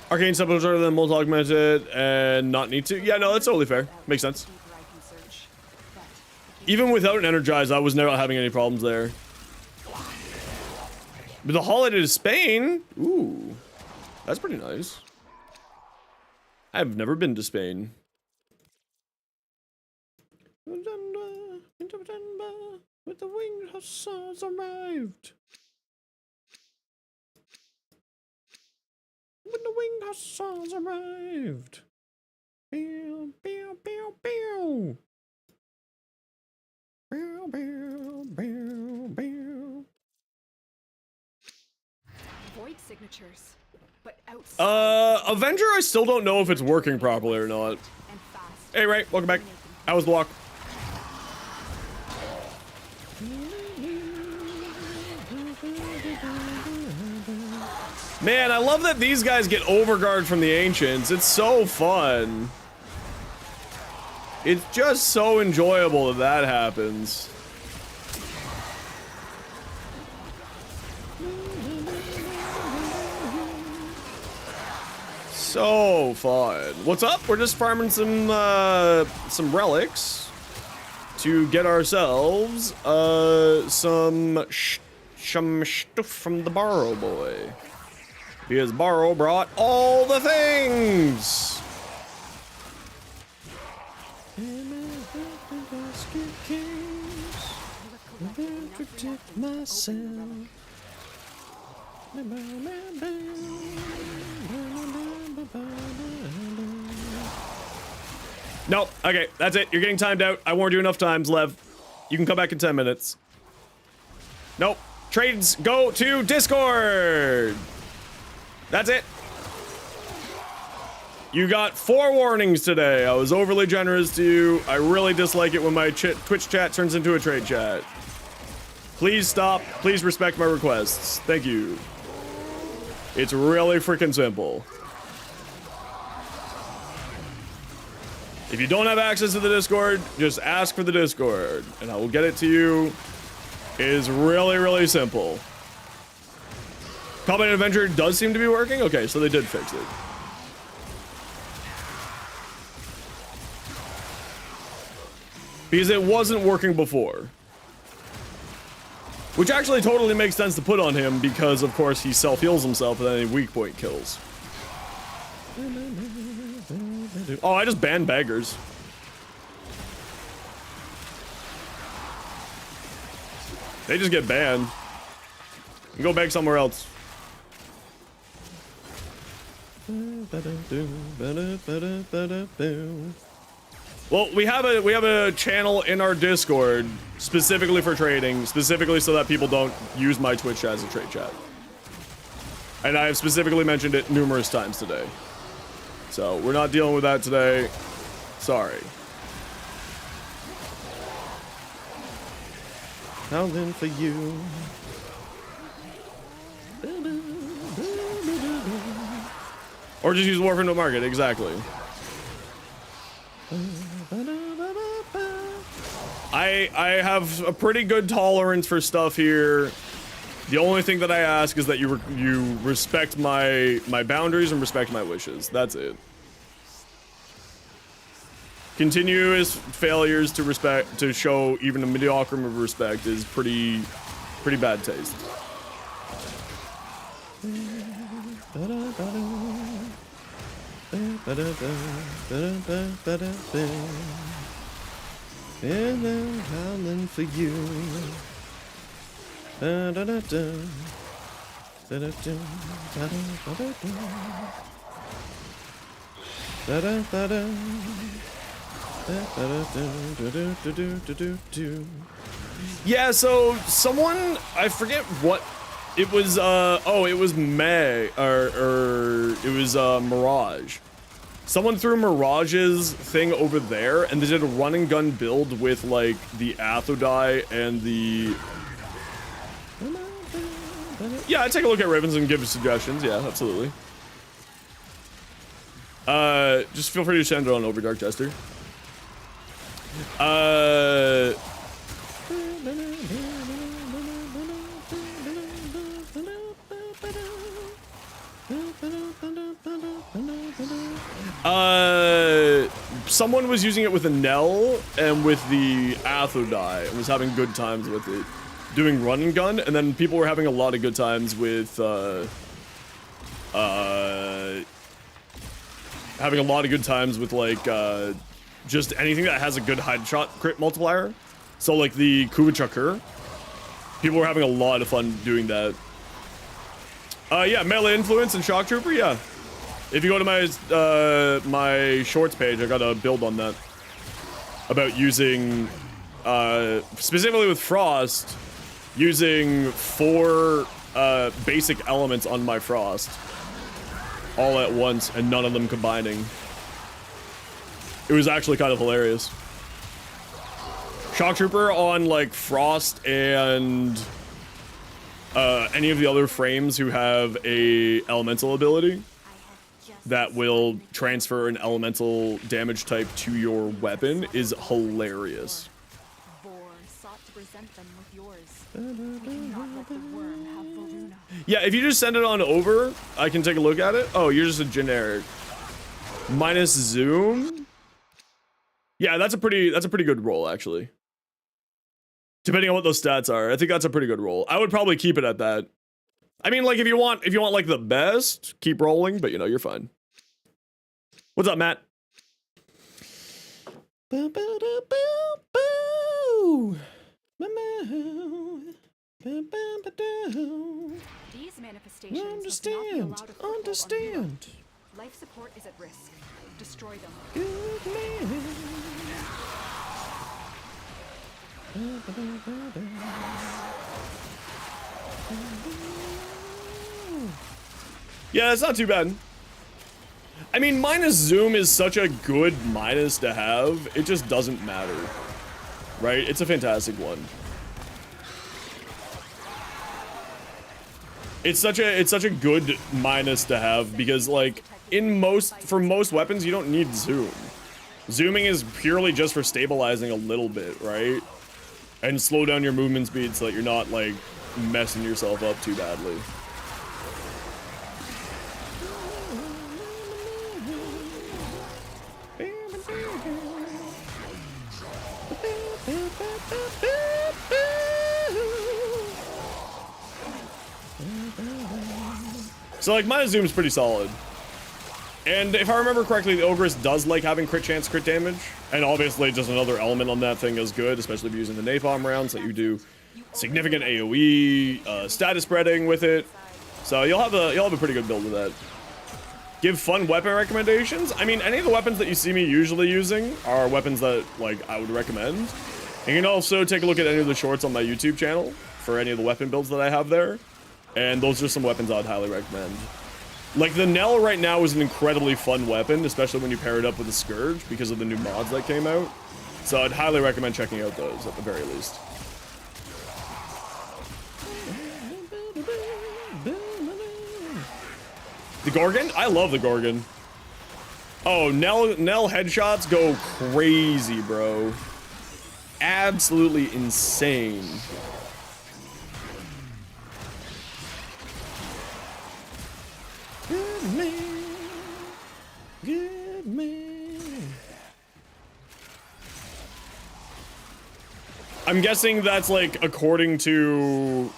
Arcane Sepulchre, then multi-augmented and not need to. Yeah, no, that's totally fair. Makes sense. Even without an Energize, I was never having any problems there. But the holiday to Spain? Ooh. That's pretty nice. I've never been to Spain. With the winged hussars arrived. When the winged hussars arrived. Pew, pew, pew, pew. Pew, pew, pew, pew. Void signatures, but outside. Avenger, I still don't know if it's working properly or not. And fast. Hey, Ray, welcome back. How was the walk? Man, I love that these guys get overguard from the Ancients. It's so fun. It's just so enjoyable that that happens. So fun. What's up? We're just farming some relics to get ourselves some stuff from the BARO boy. Because BARO brought all the things. Protect myself. No, okay, that's it. You're getting timed out. I warned you enough times, Lev. You can come back in 10 minutes. Nope. Trades go to Discord. That's it. You got 4 warnings today. I was overly generous to you. I really dislike it when my Twitch chat turns into a trade chat. Please stop. Please respect my requests. Thank you. It's really freaking simple. If you don't have access to the Discord, just ask for the Discord, and I will get it to you. It is really, really simple. Combat Avenger does seem to be working? Okay, so they did fix it. because it wasn't working before. Which actually totally makes sense to put on him because, of course, he self-heals himself and then he weak point kills. Oh, I just banned beggars. They just get banned. You go beg somewhere else. Well, we have a channel in our Discord specifically for trading, specifically so that people don't use my Twitch chat as a trade chat. And I have specifically mentioned it numerous times today. So we're not dealing with that today. Sorry. Howling for you. Or just use Warframe to market, exactly. I have a pretty good tolerance for stuff here. The only thing that I ask is that you respect my boundaries and respect my wishes. That's it. Continuous failures to show even a mediocre of respect is pretty bad taste. And I'm howling for you. Yeah, so someone, I forget what it was, oh, it was May, or it was Mirage. Someone threw Mirage's thing over there, and they did a run and gun build with, like, the Athodai and the... Yeah, I'd take a look at Ravens and give suggestions, yeah, absolutely. Just feel free to send it on over, Dark Jester. Someone was using it with a Nell and with the Athodai and was having good times with it, doing run and gun, and then people were having a lot of good times with having a lot of good times with like just anything that has a good headshot crit multiplier. So like the Kuvachakur, people were having a lot of fun doing that. Yeah, melee influence and shock trooper, yeah. If you go to my my shorts page, I got a build on that about using specifically with Frost, using 4 basic elements on my Frost all at once and none of them combining. It was actually kind of hilarious. Shock trooper on like Frost and any of the other frames who have a elemental ability that will transfer an elemental damage type to your weapon is hilarious. Yeah, if you just send it on over, I can take a look at it. Oh, you're just a generic. Minus zoom. Yeah, that's a pretty good roll actually. Depending on what those stats are, I think that's a pretty good roll. I would probably keep it at that. I mean, like if you want like the best, keep rolling, but you know, you're fine. What's up, Matt? These manifestations must not be allowed to foothold on Hero. Life support is at risk. Destroy them. Good man. Yeah, it's not too bad. I mean, minus zoom is such a good minus to have. It just doesn't matter, right? It's a fantastic one. It's such a good minus to have because like for most weapons you don't need zoom. Zooming is purely just for stabilizing a little bit, right? And slow down your movement speed so that you're not like messing yourself up too badly. So like my zoom's pretty solid. And if I remember correctly, the Ogress does like having crit chance, crit damage. And obviously just another element on that thing is good, especially if you're using the napalm rounds that you do significant AoE, status spreading with it. So you'll have a pretty good build with that. Give fun weapon recommendations. I mean, any of the weapons that you see me usually using are weapons that like I would recommend. And you can also take a look at any of the shorts on my YouTube channel for any of the weapon builds that I have there. And those are some weapons I'd highly recommend. Like the Knell right now is an incredibly fun weapon, especially when you pair it up with the Scourge because of the new mods that came out. So I'd highly recommend checking out those at the very least. The Gorgon? I love the Gorgon. Oh, Knell headshots go crazy, bro. Absolutely insane. Good man. Good man. I'm guessing that's like according to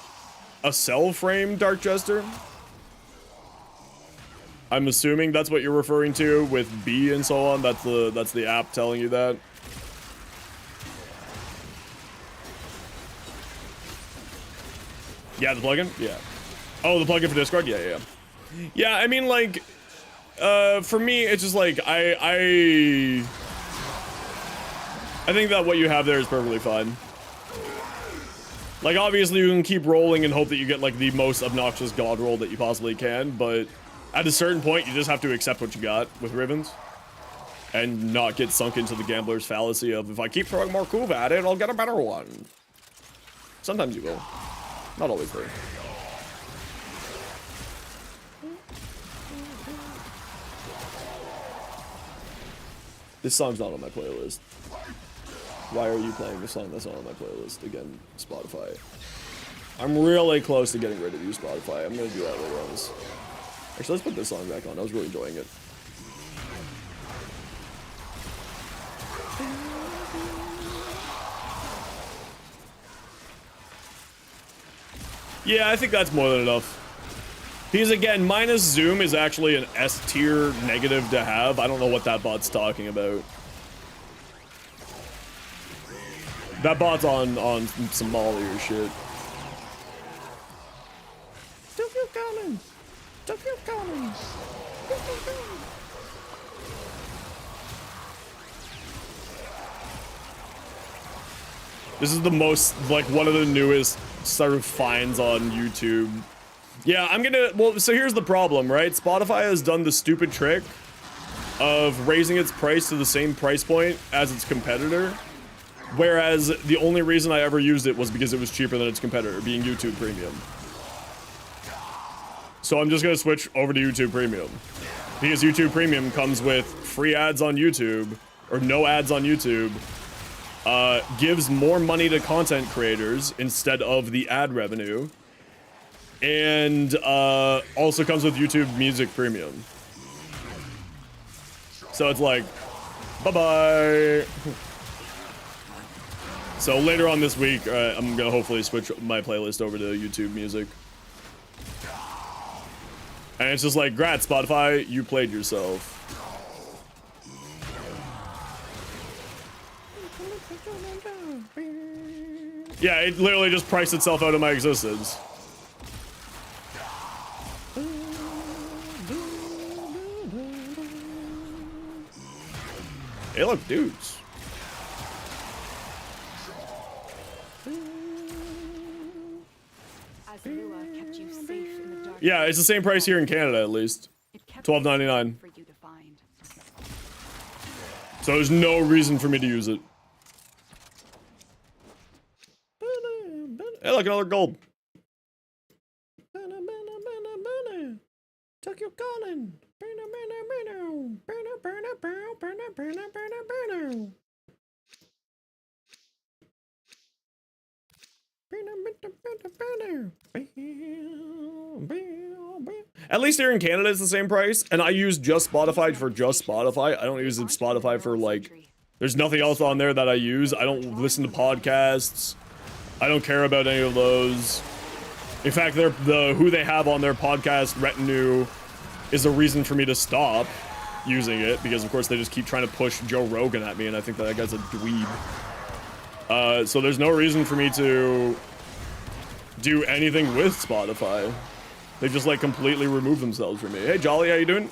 a cell frame, Dark Jester. I'm assuming that's what you're referring to with B and so on. That's the app telling you that. Yeah, the plugin? Yeah. Oh, the plugin for Discord? Yeah, yeah. Yeah, I mean, like, for me, it's just like, I think that what you have there is perfectly fine. Like, obviously, you can keep rolling and hope that you get, like, the most obnoxious god roll that you possibly can, but at a certain point, you just have to accept what you got with Rivens. And not get sunk into the gambler's fallacy of, if I keep throwing more Kuva at it, I'll get a better one. Sometimes you will. Not always, though. This song's not on my playlist. Why are you playing a song that's not on my playlist? Again, Spotify. I'm really close to getting ready to use Spotify. I'm gonna do that later on this. Actually, let's put this song back on. I was really enjoying it. Yeah, I think that's more than enough. Because again, minus zoom is actually an S tier negative to have. I don't know what that bot's talking about. That bot's on some Molly or shit. Still keep coming. Still keep coming. Still keep coming. This is the most, like, one of the newest sort of finds on YouTube. Yeah, I'm gonna, well, so here's the problem, right? Spotify has done the stupid trick of raising its price to the same price point as its competitor. Whereas the only reason I ever used it was because it was cheaper than its competitor, being YouTube Premium. So I'm just gonna switch over to YouTube Premium. Because YouTube Premium comes with free ads on YouTube, or no ads on YouTube, gives more money to content creators instead of the ad revenue, and also comes with YouTube Music Premium. So it's like, bye-bye. So later on this week, I'm gonna hopefully switch my playlist over to YouTube Music. And it's just like, grat, Spotify, you played yourself. Yeah, it literally just priced itself out of my existence. Hey, look, dudes. Kept you safe in the dark. Yeah, it's the same price here in Canada, at least. $12.99. For you to find. So there's no reason for me to use it. Hey, look, another gold. Tuck your Colin. At least here in Canada it's the same price, and I use just Spotify for just Spotify. I don't use Spotify for, like, there's nothing else on there that I use. I don't listen to podcasts. I don't care about any of those. In fact, who they have on their podcast retinue is a reason for me to stop using it, because of course they just keep trying to push Joe Rogan at me, and I think that guy's a dweeb. So there's no reason for me to do anything with Spotify. They just like completely remove themselves from me. Hey Jolly, how you doing?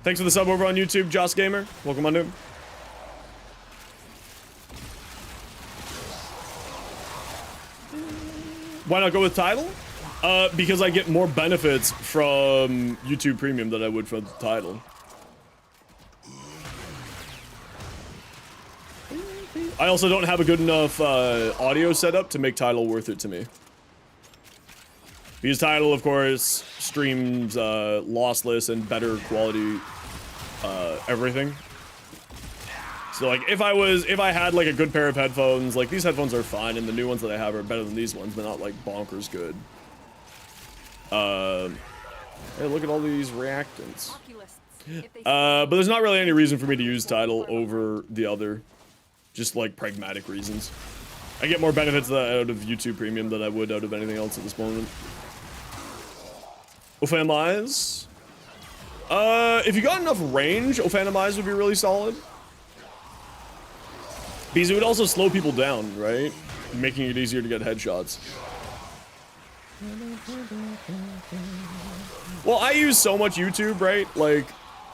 Thanks for the sub over on YouTube, Joss Gamer. Welcome on in. Why not go with title? Because I get more benefits from YouTube Premium than I would from the title. I also don't have a good enough audio setup to make title worth it to me. Because title, of course, streams lossless and better quality everything. So like if I had like a good pair of headphones, like these headphones are fine and the new ones that I have are better than these ones, but not like bonkers good. Hey, look at all these reactants. But there's not really any reason for me to use title over the other. Just like pragmatic reasons. I get more benefits out of YouTube Premium than I would out of anything else at this moment. Ophanamize? If you got enough range, Ophanamize would be really solid. Because it would also slow people down, right? Making it easier to get headshots. Well, I use so much YouTube, right? Like,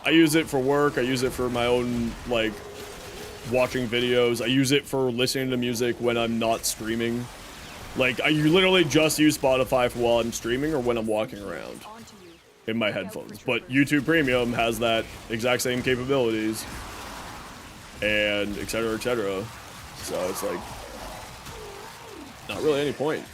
I use it for work, I use it for my own, like, watching videos. I use it for listening to music when I'm not streaming. Like, I literally just use Spotify for while I'm streaming or when I'm walking around in my headphones. But YouTube Premium has that exact same capabilities. And et cetera, et cetera. So it's like, not really any point.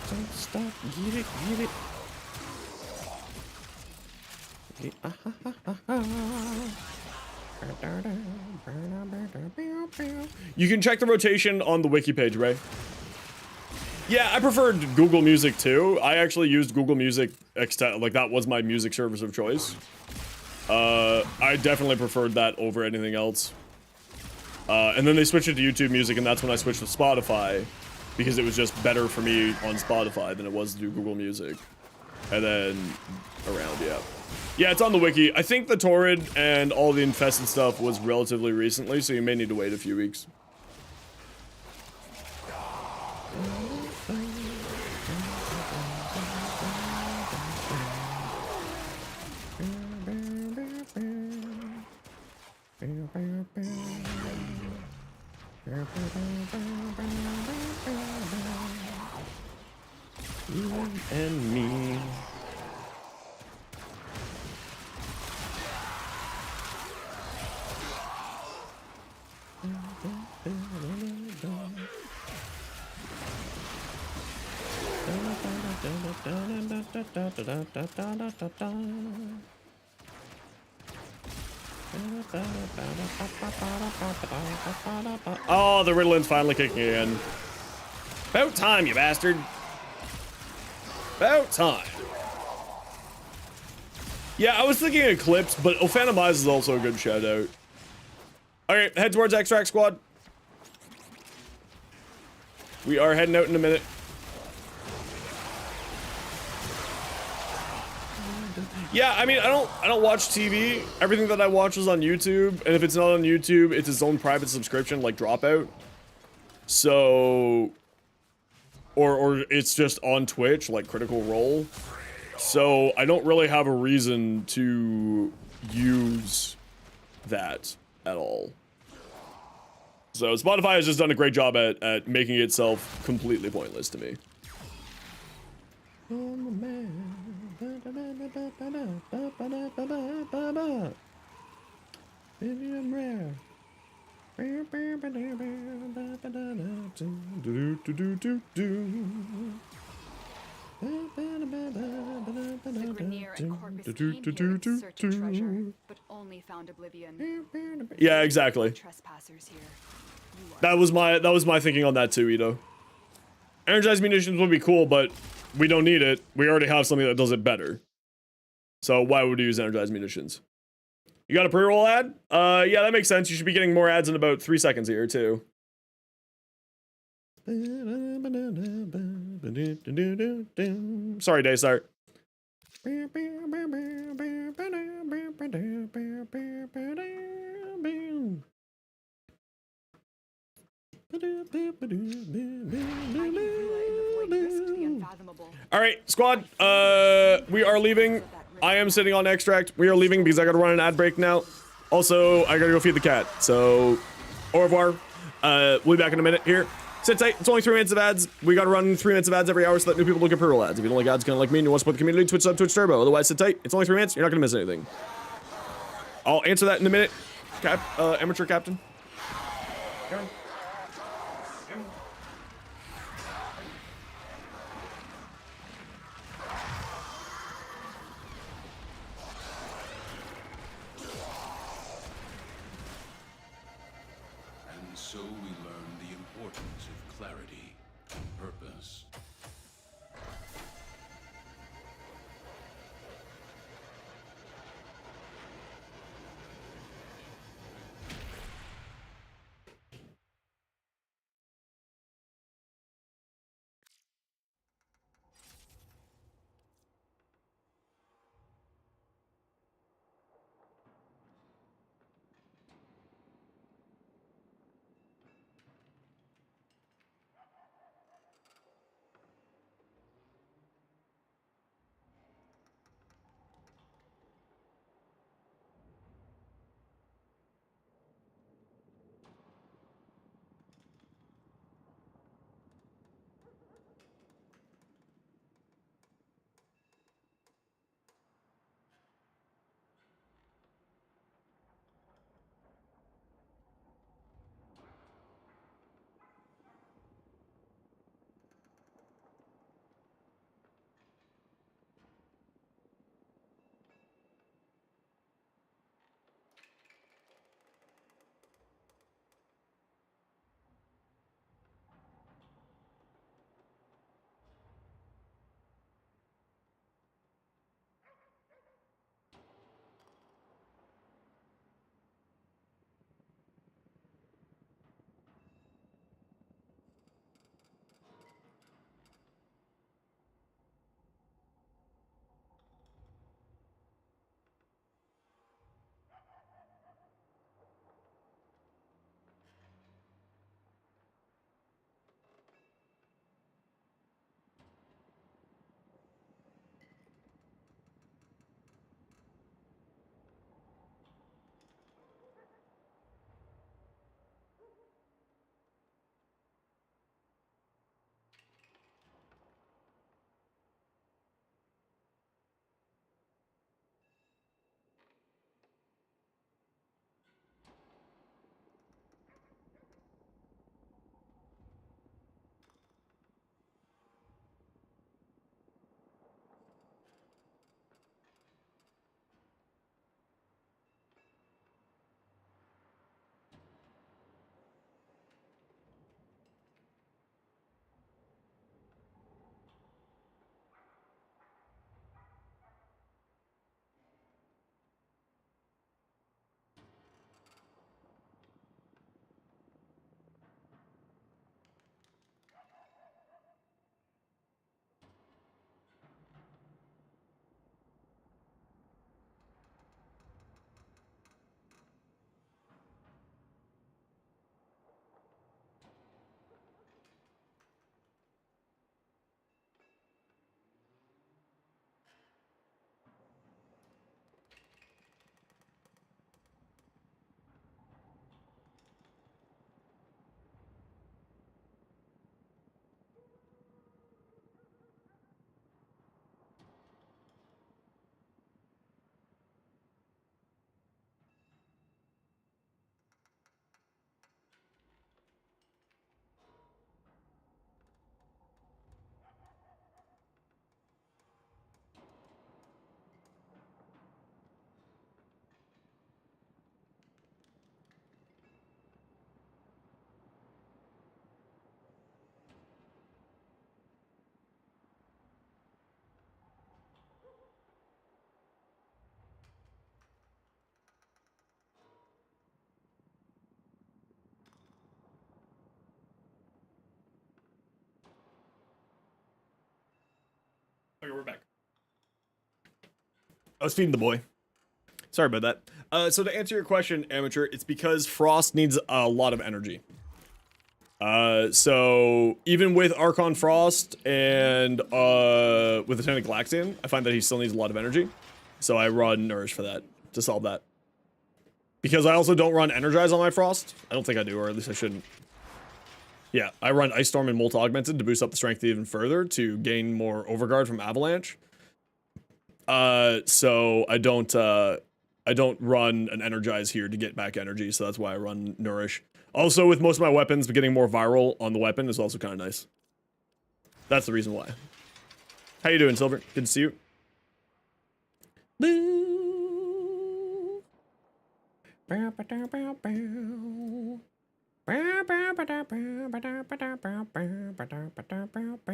Don't stop, get it, get it. You can check the rotation on the wiki page, Ray. Yeah, I preferred Google Music too. I actually used Google Music, like that was my music service of choice. I definitely preferred that over anything else. And then they switched it to YouTube Music, and that's when I switched to Spotify, because it was just better for me on Spotify than it was to do Google Music. And then around, yeah. Yeah, it's on the wiki. I think the Torrid and all the infested stuff was relatively recently, so you may need to wait a few weeks. You and me. Oh, the Riddlin's finally kicking in. About time, you bastard. About time. Yeah, I was thinking Eclipse, but Ophanamize is also a good shout out. Okay, head towards Extract Squad. We are heading out in a minute. Yeah, I mean, I don't watch TV. Everything that I watch is on YouTube, and if it's not on YouTube, it's its own private subscription, like Dropout. So, or it's just on Twitch, like Critical Role. So I don't really have a reason to use that at all. So Spotify has just done a great job at making itself completely pointless to me. The Grenier and Corpus came here in search of treasure, but only found oblivion. Yeah, exactly. Trespassers here. You are That was my thinking on that too, Ito. Energized munitions would be cool, but we don't need it. We already have something that does it better. So why would we use energized munitions? You got a pre-roll ad? Yeah, that makes sense. You should be getting more ads in about 3 seconds here too. Sorry, Daystar. All right, squad. We are leaving. I am sitting on extract. We are leaving because I got to run an ad break now. Also, I got to go feed the cat. So, au revoir. We'll be back in a minute here. Sit tight. It's only 3 minutes of ads. We got to run 3 minutes of ads every hour so that new people don't get pre-roll ads. If you don't like ads, kind of like me, and you want to support the community, Twitch sub, Twitch Turbo. Otherwise, sit tight. It's only 3 minutes. You're not going to miss anything. I'll answer that in a minute. Amateur captain. Karen. And so we learn the importance of clarity and purpose. Okay, we're back. I was feeding the boy. Sorry about that. So to answer your question, Amateur, it's because Frost needs a lot of energy. So even with Archon Frost and with Lieutenant Galaxian, I find that he still needs a lot of energy. So I run Nourish for that, to solve that. Because I also don't run Energize on my Frost. I don't think I do, or at least I shouldn't. Yeah, I run Ice Storm and Molt Augmented to boost up the strength even further to gain more Overguard from Avalanche. So I don't run an Energize here to get back energy, so that's why I run Nourish. Also, with most of my weapons, getting more viral on the weapon is also kind of nice. That's the reason why. How you doing, Silver? Good to see you. Boo. Bow, ba, da, bow, bow. Bow, bow, ba, da, bow, ba, da, ba, da, bow, bow, ba, da, ba, da, bow, bow.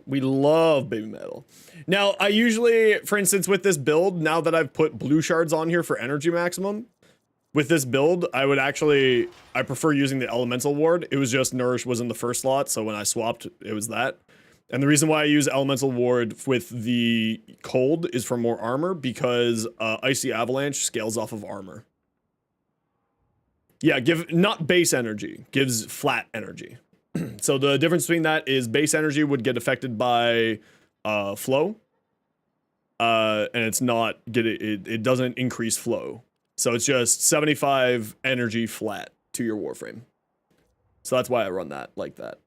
We love baby metal. Now, I usually, for instance, with this build, now that I've put blue shards on here for energy maximum, with this build, I prefer using the elemental ward. It was just Nourish was in the first slot, so when I swapped, it was that. And the reason why I use elemental ward with the cold is for more armor, because Icy Avalanche scales off of armor. Yeah, not base energy, gives flat energy. So the difference between that is base energy would get affected by flow. And it's not, it doesn't increase flow. So it's just 75 energy flat to your Warframe. So that's why I run that like that.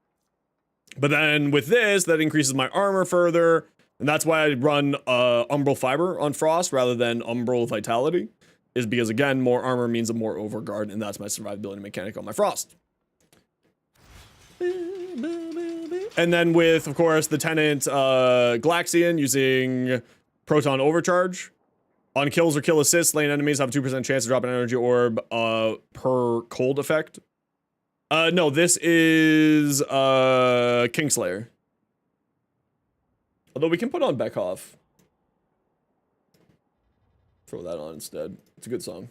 But then with this, that increases my armor further. And that's why I run Umbral Fiber on Frost rather than Umbral Vitality. Is because, again, more armor means a more overguard, and that's my survivability mechanic on my Frost. And then with, of course, the Tenant Galaxian using Proton Overcharge. On kills or kill assists, lane enemies have a 2% chance to drop an energy orb per cold effect. No, this is Kingslayer. Although we can put on Beckhoff. Throw that on instead. It's a good song.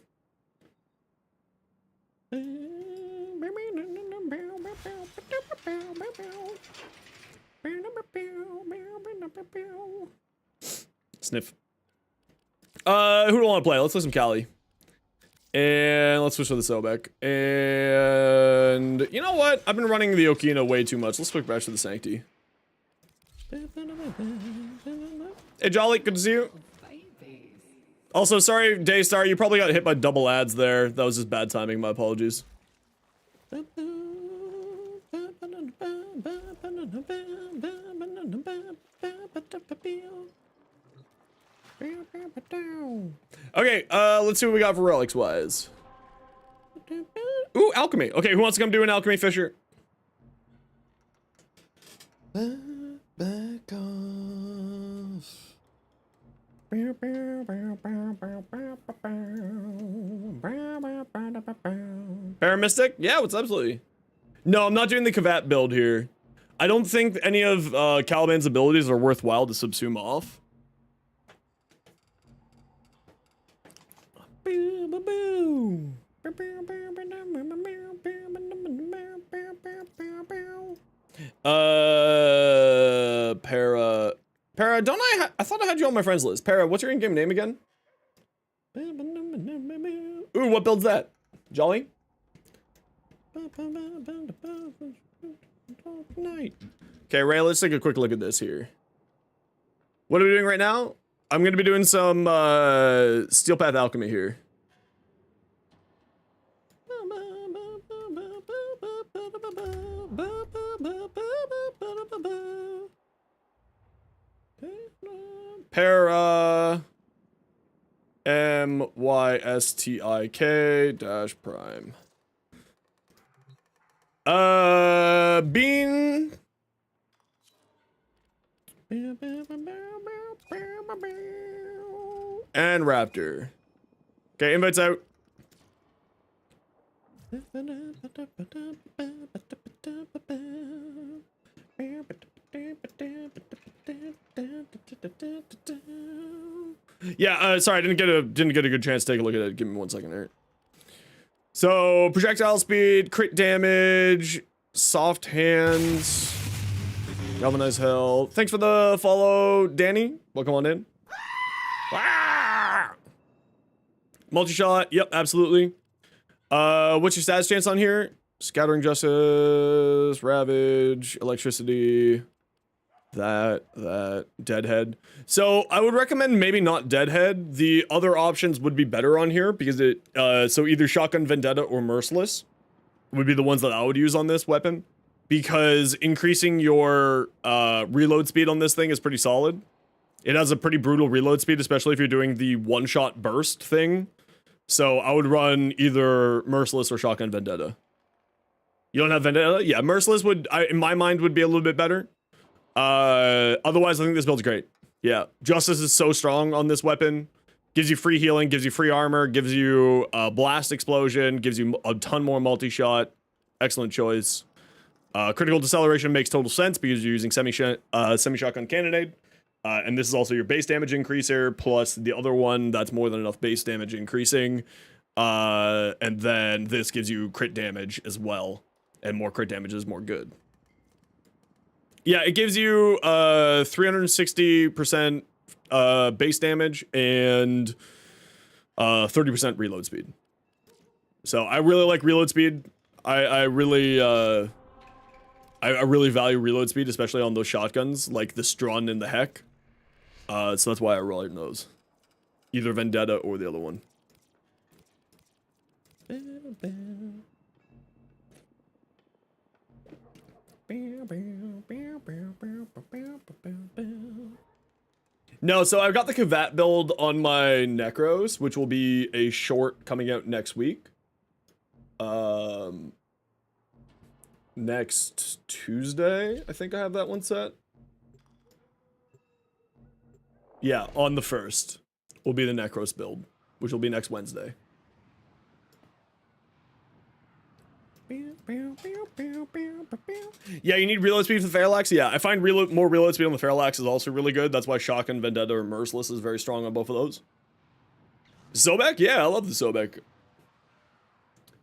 Sniff. Who do I want to play? Let's play some Kali. And let's switch to the Sobek. And you know what? I've been running the Okina way too much. Let's switch back to the Sancti. Hey Jolly, good to see you. Also, sorry, Daystar, you probably got hit by double ads there. That was just bad timing, my apologies. Okay, let's see what we got for relics wise. Ooh, alchemy. Okay, who wants to come do an alchemy, Fisher? Back off. Paramystic? Yeah, what's absolutely. No, I'm not doing the Kavat build here. I don't think any of Caliban's abilities are worthwhile to subsume off. Para, don't I thought I had you on my friends list. Para, what's your in-game name again? Ooh, what build's that? Jolly? Okay, Ray, let's take a quick look at this here. What are we doing right now? I'm gonna be doing some Steel Path Alchemy here. Para MYSTIK dash prime. Bean. And Raptor. Okay, invites out. Yeah, sorry, I didn't get a good chance to take a look at it. Give me 1 second here. So projectile speed, crit damage, Soft hands. Galvanized hell. Thanks for the follow, Danny. Welcome on in. Ah! Multi-shot. Yep, absolutely. What's your status chance on here? Scattering Justice, Ravage, Electricity, that, Deadhead. So I would recommend maybe not Deadhead. The other options would be better on here because it, so either Shotgun Vendetta or Merciless would be the ones that I would use on this weapon because increasing your reload speed on this thing is pretty solid. It has a pretty brutal reload speed, especially if you're doing the one-shot burst thing. So I would run either Merciless or Shotgun Vendetta. You don't have Vendetta? Yeah, Merciless would, in my mind, would be a little bit better. Otherwise, I think this build's great. Yeah, Justice is so strong on this weapon. Gives you free healing, gives you free armor, gives you a blast explosion, gives you a ton more multi-shot. Excellent choice. Critical deceleration makes total sense because you're using semi-shotgun cannonade. And this is also your base damage increaser, plus the other one that's more than enough base damage increasing. And then this gives you crit damage as well. And more crit damage is more good. Yeah, it gives you 360% base damage and 30% reload speed. So I really like reload speed. I really value reload speed, especially on those shotguns like the Strun and the Heck. So that's why I roll those. Either Vendetta or the other one. No, so I've got the Kavat build on my Necros, which will be a short coming out next week. Next Tuesday, I think I have that one set. Yeah, on the 1st will be the Necros build, which will be next Wednesday. Yeah, you need reload speed for the Feralax. Yeah, I find more reload speed on the Feralax is also really good. That's why Shotgun, Vendetta, or Merciless is very strong on both of those. Sobek? Yeah, I love the Sobek.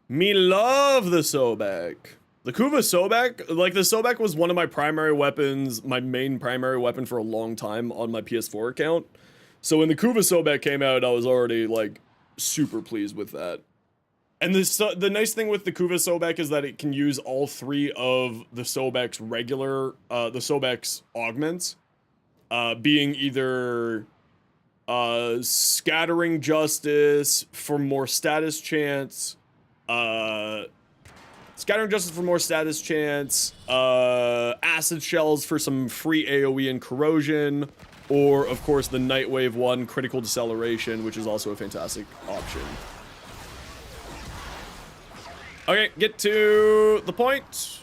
Me love the Sobek. The Kuva Sobek, like the Sobek was one of my primary weapons, my main primary weapon for a long time on my PS4 account. So when the Kuva Sobek came out, I was already like super pleased with that. And the nice thing with the Kuva Sobek is that it can use all 3 of the Sobek's regular, the Sobek's augments, being either Scattering Justice for more status chance, Scattering Justice for more status chance, Acid Shells for some free AoE and corrosion, or of course the Nightwave one, Critical Deceleration, which is also a fantastic option. Okay, get to the point.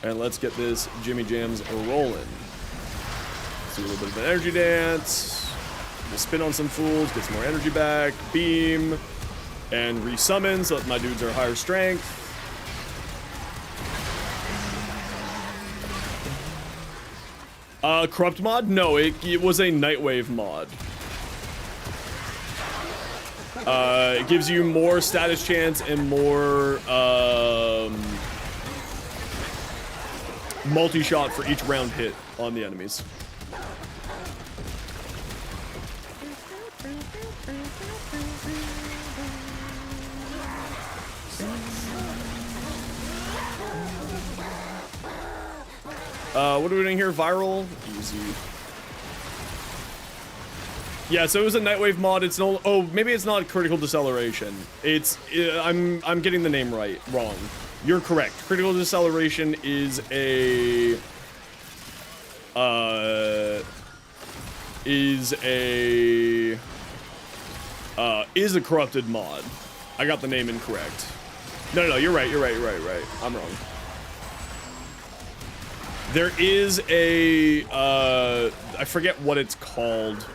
And let's get this Jimmy Jams rolling. Let's do a little bit of an energy dance. We'll spin on some fools, get some more energy back, beam, and resummon so that my dudes are higher strength. Corrupt mod? No, it was a Nightwave mod. It gives you more status chance and more multi-shot for each round hit on the enemies. What are we doing here? Viral? Easy. Yeah, so it was a Nightwave mod. It's no. Oh, maybe it's not Critical Deceleration. It's. I'm getting the name wrong. You're correct. Critical Deceleration is a. Is a corrupted mod. I got the name incorrect. No, you're right. You're right. I'm wrong. There is a. I forget what it's called.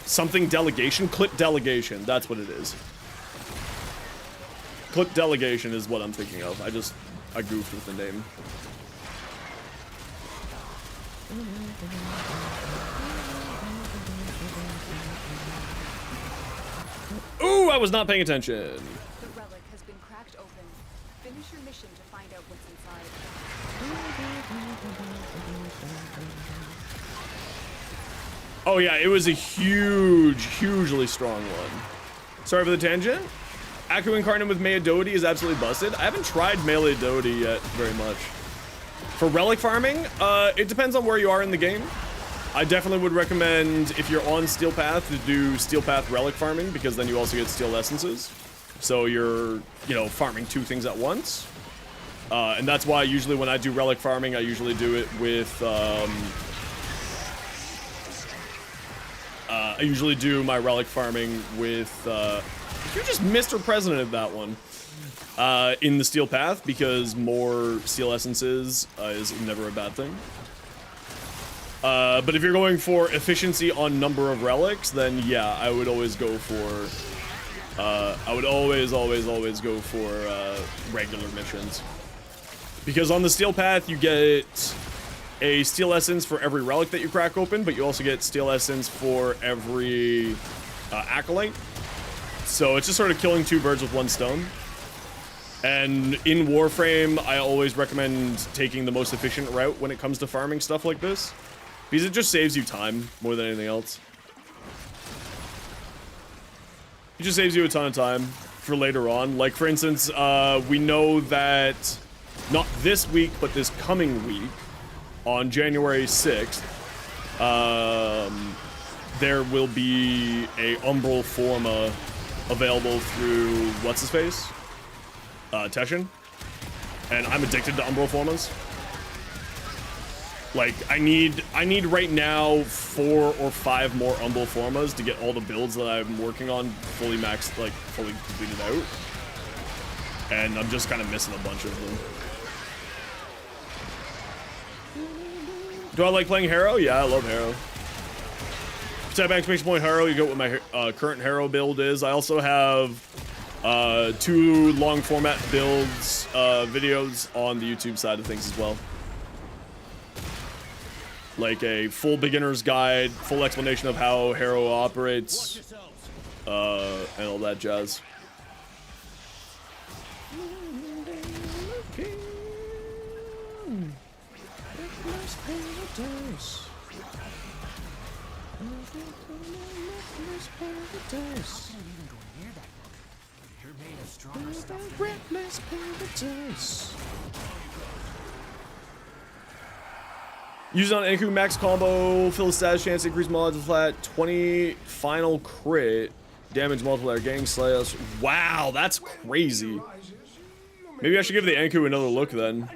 Something delegation? Clip delegation. That's what it is. Clip delegation is what I'm thinking of. I goofed with the name. Ooh, I was not paying attention. The relic has been cracked open. mission to find out what's inside. Oh yeah, it was a hugely strong one. Sorry for the tangent. Aku Incarnate with Mayadoti is absolutely busted. I haven't tried Mayadoti yet very much. For relic farming, it depends on where you are in the game. I definitely would recommend, if you're on Steel Path, to do Steel Path relic farming, because then you also get steel essences. So you're, you know, farming two things at once. And that's why usually when I do relic farming, I usually do it with, I usually do my relic farming with, you just Mr. President at that one. In the Steel Path, because more steel essences is never a bad thing. But if you're going for efficiency on number of relics, then yeah, I would always go for, I would always go for regular missions. Because on the Steel Path, you get a steel essence for every relic that you crack open, but you also get steel essence for every Acolyte. So it's just sort of killing two birds with one stone. And in Warframe, I always recommend taking the most efficient route when it comes to farming stuff like this. Because it just saves you time more than anything else. It just saves you a ton of time for later on. Like, for instance, we know that not this week, but this coming week, on January 6th, there will be a Umbral Forma available through what's-his-face? Teshin. And I'm addicted to Umbral Formas. Like, I need right now 4 or 5 more Umbral Formas to get all the builds that I'm working on fully maxed, like, fully completed out. And I'm just kind of missing a bunch of them. Do I like playing Harrow? Yeah, I love Harrow. If you type exclamation point Harrow, you get what my current Harrow build is. I also have 2 long format builds videos on the YouTube side of things as well. Like a full beginner's guide, full explanation of how Harrow operates, and all that jazz. Use it on Enku max combo, fill the status chance, increase mods to flat, 20 final crit, damage multiplier, gang slash. Wow, that's crazy. Maybe I should give the Enku another look then.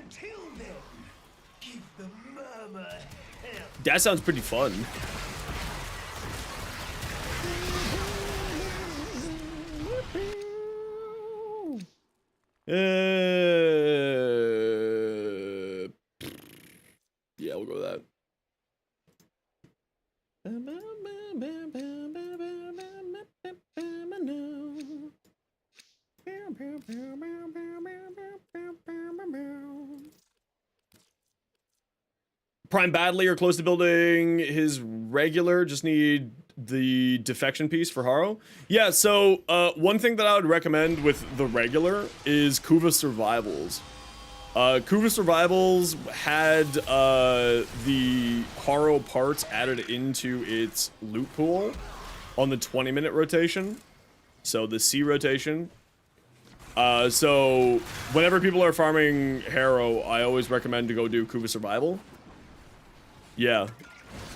That sounds pretty fun. Yeah, we'll go with that. Prime badly or close to building his regular, just need the defection piece for Harrow. Yeah, so one thing that I would recommend with the regular is Kuva Survivals. Kuva Survivals had the Harrow parts added into its loot pool on the 20-minute rotation. So the C rotation. So whenever people are farming Harrow, I always recommend to go do Kuva Survival. Yeah.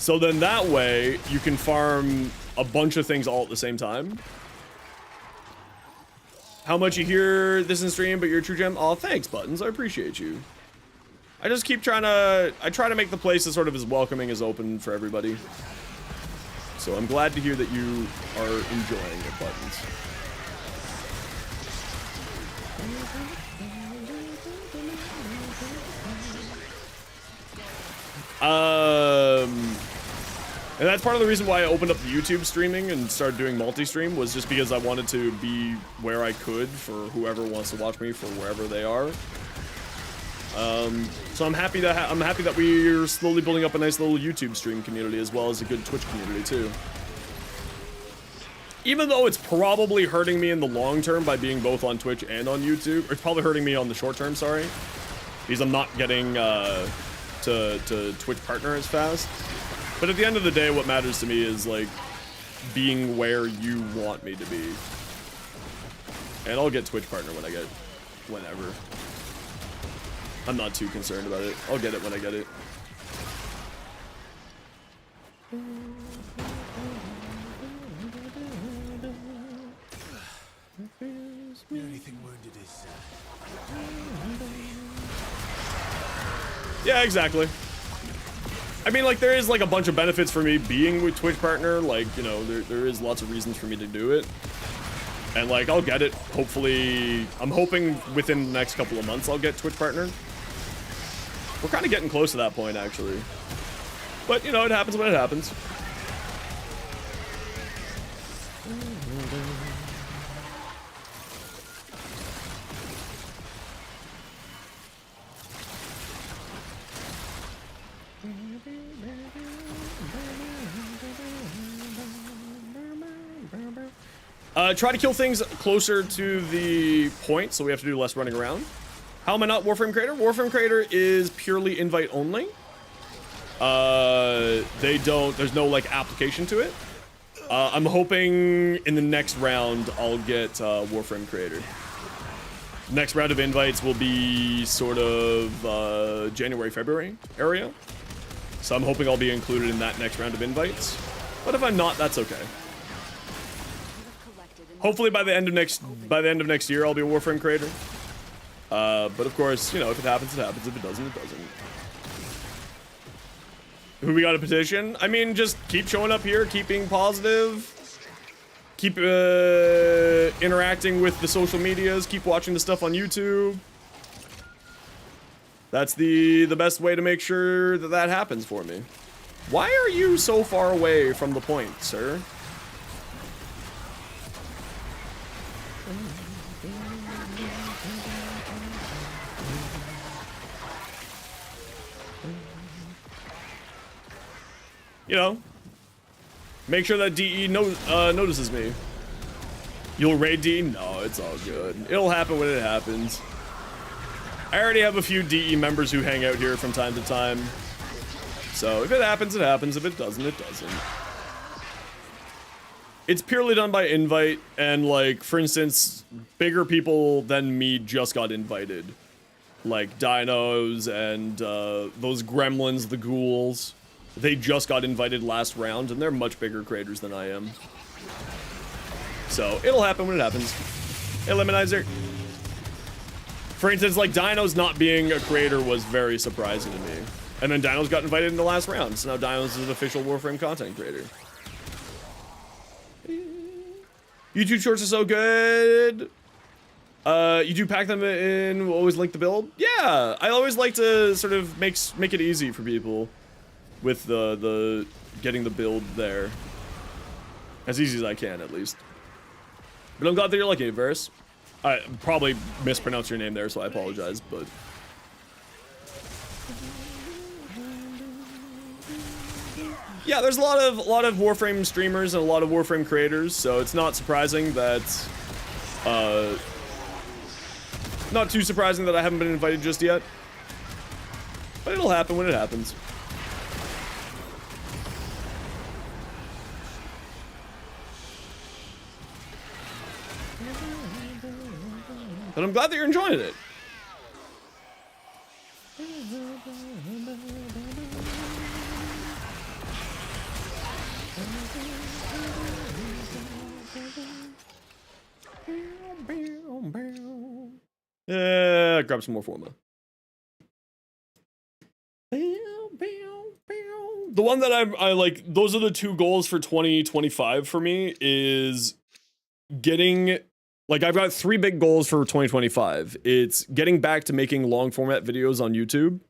So then that way, you can farm a bunch of things all at the same time. How much you hear this in stream, but you're a true gem? Oh, thanks, Buttons. I appreciate you. I just keep trying to... I try to make the place as sort of as welcoming as open for everybody. So I'm glad to hear that you are enjoying it, Buttons. And that's part of the reason why I opened up the YouTube streaming and started doing multi-stream, was just because I wanted to be where I could for whoever wants to watch me for wherever they are. So I'm happy that we're slowly building up a nice little YouTube stream community as well as a good Twitch community too. even though it's probably hurting me in the long term by being both on Twitch and on YouTube, or it's probably hurting me on the short term, sorry, because I'm not getting to Twitch partner as fast. But at the end of the day, what matters to me is like being where you want me to be. And I'll get Twitch partner when I get, whenever. I'm not too concerned about it. I'll get it when I get it. The only thing wounded is Yeah, exactly. I mean, like, there is like a bunch of benefits for me being with Twitch partner. Like, you know, there is lots of reasons for me to do it. And like, I'll get it. Hopefully, I'm hoping within the next couple of months I'll get Twitch partner. We're kind of getting close to that point, actually. But, you know, it happens when it happens. Try to kill things closer to the point, so we have to do less running around. How am I not Warframe Creator? Warframe Creator is purely invite only. There's no like application to it. I'm hoping in the next round I'll get Warframe Creator. Next round of invites will be sort of January, February area. So I'm hoping I'll be included in that next round of invites. But if I'm not, that's okay. Hopefully by the end of next year I'll be a Warframe Creator. But of course, you know, if it happens, it happens. If it doesn't, it doesn't. Who we got a petition? I mean, just keep showing up here, keep being positive, keep interacting with the social medias, keep watching the stuff on YouTube. That's the best way to make sure that that happens for me. Why are you so far away from the point, sir? You know, make sure that DE notices me. You'll raid DE? No, it's all good. It'll happen when it happens. I already have a few DE members who hang out here from time to time. So if it happens, it happens. If it doesn't, it doesn't. It's purely done by invite, and like, for instance, bigger people than me just got invited. Like dinos and those gremlins, the ghouls. They just got invited last round, and they're much bigger creators than I am. So, it'll happen when it happens. Eliminizer. For instance, like, Dino's not being a creator was very surprising to me. And then Dino's got invited in the last round, so now Dino's is an official Warframe content creator. YouTube shorts are so good. You do pack them in, always link the build? Yeah, I always like to sort of make it easy for people. With the getting the build there. As easy as I can, at least. But I'm glad that you're lucky, Varus. I probably mispronounced your name there, so I apologize, but... Yeah, there's a lot of Warframe streamers and a lot of Warframe creators, so it's not surprising that... not too surprising that I haven't been invited just yet. But it'll happen when it happens. But I'm glad that you're enjoying it. Yeah, grab some more Forma. The one that I like, those are the two goals for 2025 for me, is getting... Like, I've got 3 big goals for 2025. It's getting back to making long format videos on YouTube.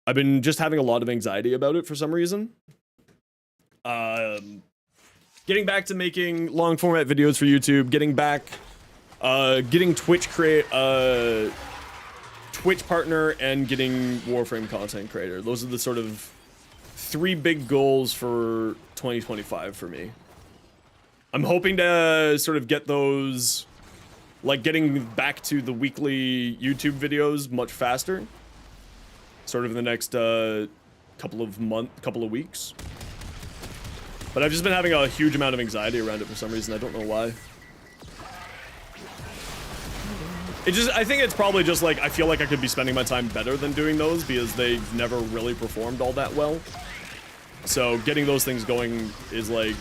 I've been just having a lot of anxiety about it for some reason. Getting back to making long format videos for YouTube. Getting back, getting Twitch partner, and getting Warframe content creator. Those are the sort of 3 big goals for 2025 for me. I'm hoping to sort of get those, like getting back to the weekly YouTube videos much faster. Sort of in the next couple of weeks. But I've just been having a huge amount of anxiety around it for some reason. I don't know why. I think it's probably just like, I feel like I could be spending my time better than doing those because they've never really performed all that well. So getting those things going is like,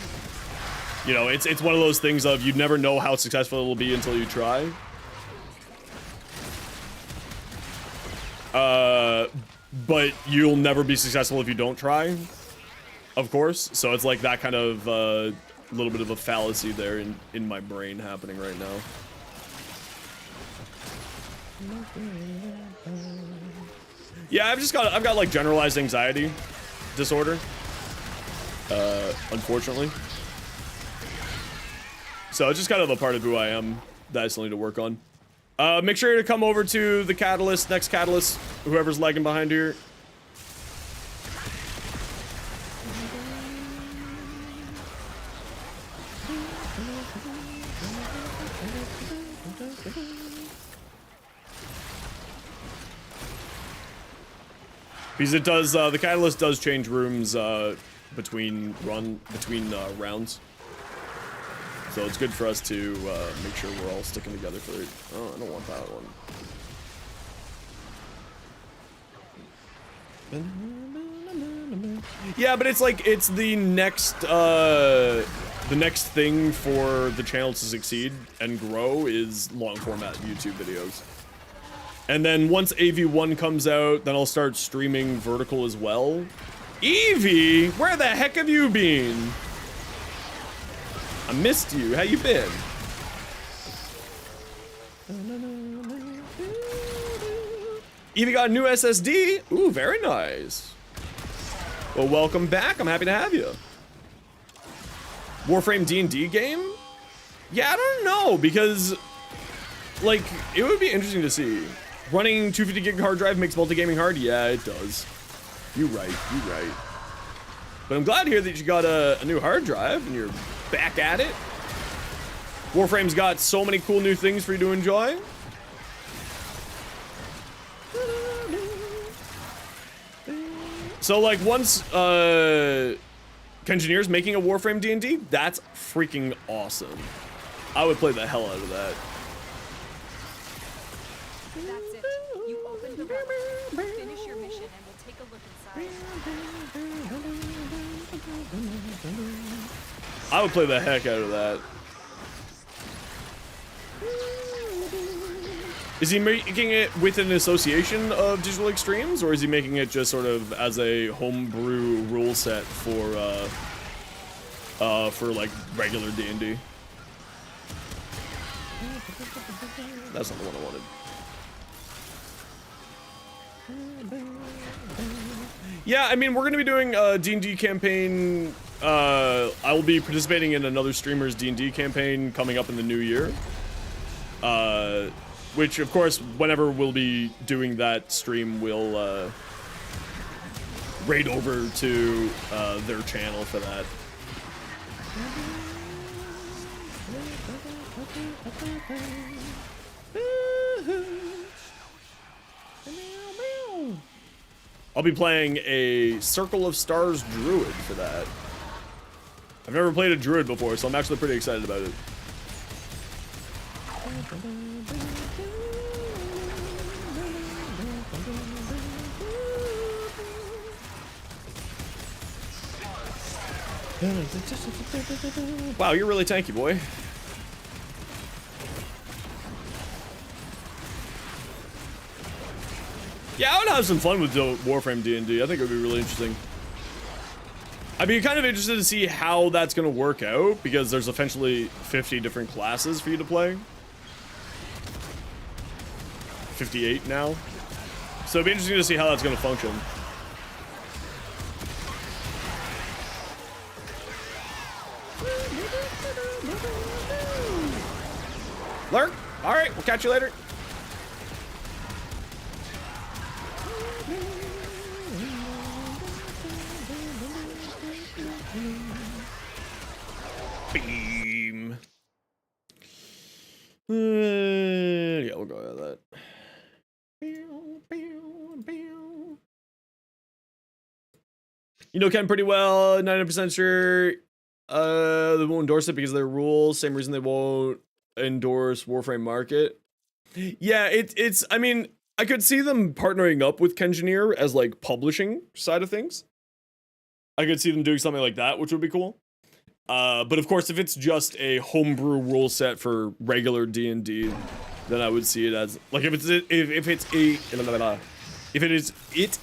you know, it's one of those things of you never know how successful it'll be until you try. But you'll never be successful if you don't try, of course. So it's like that kind of little bit of a fallacy there in my brain happening right now. Yeah, I've got like generalized anxiety disorder, unfortunately. So it's just kind of a part of who I am that I still need to work on. Make sure to come over to the Catalyst, next Catalyst, whoever's lagging behind here. Because it does, the Catalyst does change rooms between rounds. So it's good for us to make sure we're all sticking together for it. Oh, I don't want that one. Yeah, but it's like, it's the next thing for the channel to succeed and grow is long format YouTube videos. And then once AV1 comes out, then I'll start streaming vertical as well. Evie, where the heck have you been? I missed you. How you been? Evie got a new SSD. Ooh, very nice. Well, welcome back. I'm happy to have you. Warframe D&D game? Yeah, I don't know, because, like, it would be interesting to see. Running 250 gig hard drive makes multigaming hard? Yeah, it does. You right. But I'm glad to hear that you got a new hard drive and you're back at it. Warframe's got so many cool new things for you to enjoy. So like once Kengineer's making a Warframe D&D, that's freaking awesome. I would play the hell out of that. That's it. You opened the relic. Finish your mission and we'll take a look inside. I would play the heck out of that. Is he making it with an association of Digital Extremes, or is he making it just sort of as a homebrew rule set for like regular D&D? That's not the one I wanted. Yeah, I mean, we're gonna be doing a D&D campaign. I will be participating in another streamer's D&D campaign coming up in the new year. Which, of course, whenever we'll be doing that stream, we'll raid over to their channel for that. I'll be playing a Circle of Stars Druid for that. I've never played a Druid before, so I'm actually pretty excited about it. Wow, you're really tanky, boy. Yeah, I would have some fun with Warframe D&D. I think it would be really interesting. I'd be kind of interested to see how that's going to work out, because there's essentially 50 different classes for you to play. 58 now. So it'd be interesting to see how that's going to function. Lurk? Alright, we'll catch you later. Beam. You know Ken pretty well, 90% sure. They won't endorse it because of their rules. Same reason they won't endorse Warframe Market. Yeah, it's. I mean, I could see them partnering up with Kengineer as like publishing side of things. I could see them doing something like that, which would be cool. But of course, if it's just a homebrew rule set for regular D&D, then I would see it as like if it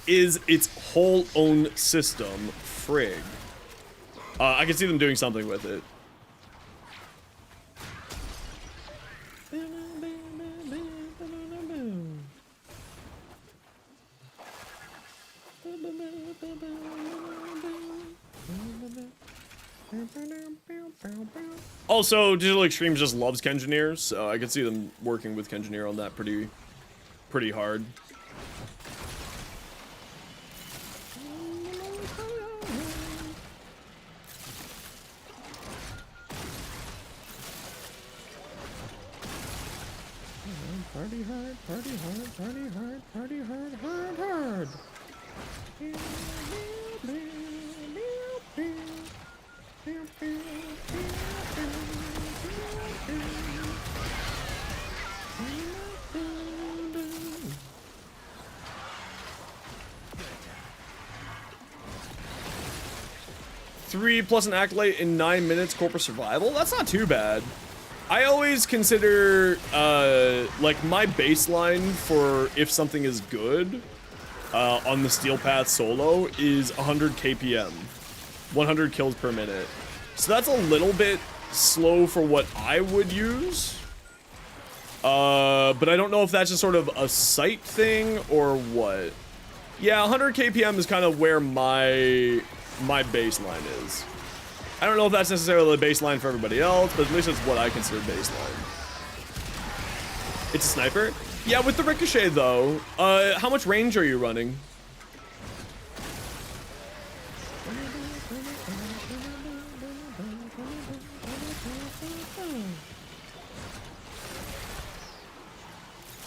is its whole own system. Frig. I can see them doing something with it. Also, Digital Extremes just loves Kengineer, so I could see them working with Kengineer on that pretty hard. Party hard, party hard, party hard, party hard, hard, hard. 3 plus an Acolyte in 9 minutes corporate survival? That's not too bad. I always consider, like, my baseline for if something is good on the Steel Path solo is 100 KPM. 100 kills per minute. So that's a little bit slow for what I would use. But I don't know if that's just sort of a sight thing or what. Yeah, 100 KPM is kind of where my baseline is. I don't know if that's necessarily the baseline for everybody else, but at least it's what I consider baseline. It's a sniper? Yeah, with the ricochet though, how much range are you running?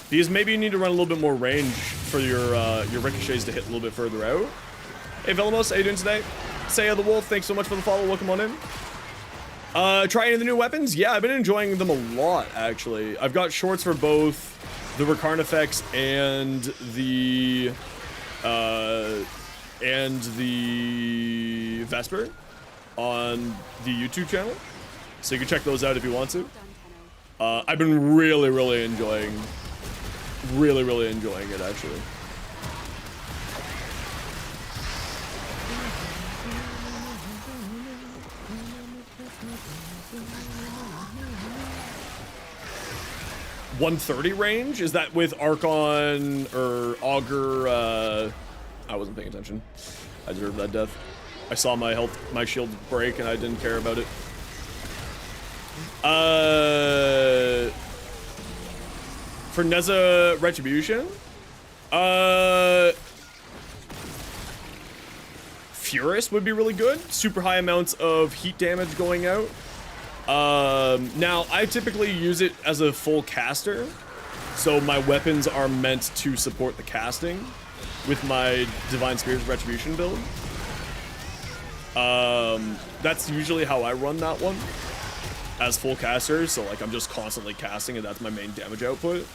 Because maybe you need to run a little bit more range for your ricochets to hit a little bit further out. Hey Velamos, how you doing today? Saya the Wolf, thanks so much for the follow, welcome on in. Try any of the new weapons? Yeah, I've been enjoying them a lot, actually. I've got shorts for both the Recarnifex and the Vesper on the YouTube channel. So you can check those out if you want to. I've been really enjoying it, actually. .130 range? Is that with Archon or Augur? I wasn't paying attention. I deserved that death. I saw my shield break and I didn't care about it. For Neza Retribution? Furus would be really good. Super high amounts of heat damage going out. Now, I typically use it as a full caster, so my weapons are meant to support the casting with my Divine Spear's Retribution build. That's usually how I run that one, as full caster, so like I'm just constantly casting and that's my main damage output.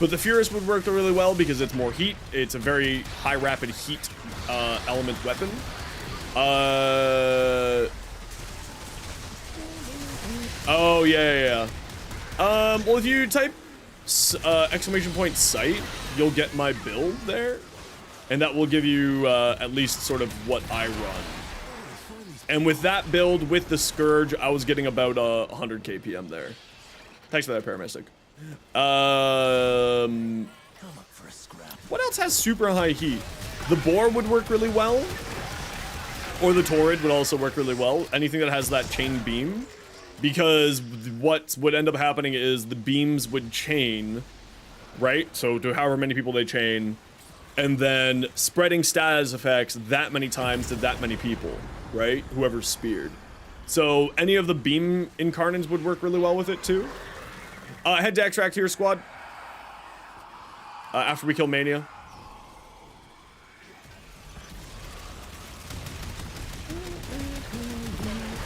But the Furus would work really well because it's more heat. It's a very high rapid heat element weapon. Oh, yeah. Well, if you type exclamation point sight, you'll get my build there. And that will give you at least sort of what I run. And with that build, with the Scourge, I was getting about 100 KPM there. Thanks for that, Paramystic. What else has super high heat? The Boar would work really well. Or the Torrid would also work really well. Anything that has that chain beam. Because what would end up happening is the beams would chain, right? So to however many people they chain, and then spreading status effects that many times to that many people, right? Whoever's speared. So any of the beam incarnates would work really well with it too. Head to extract here, squad. After we kill Mania.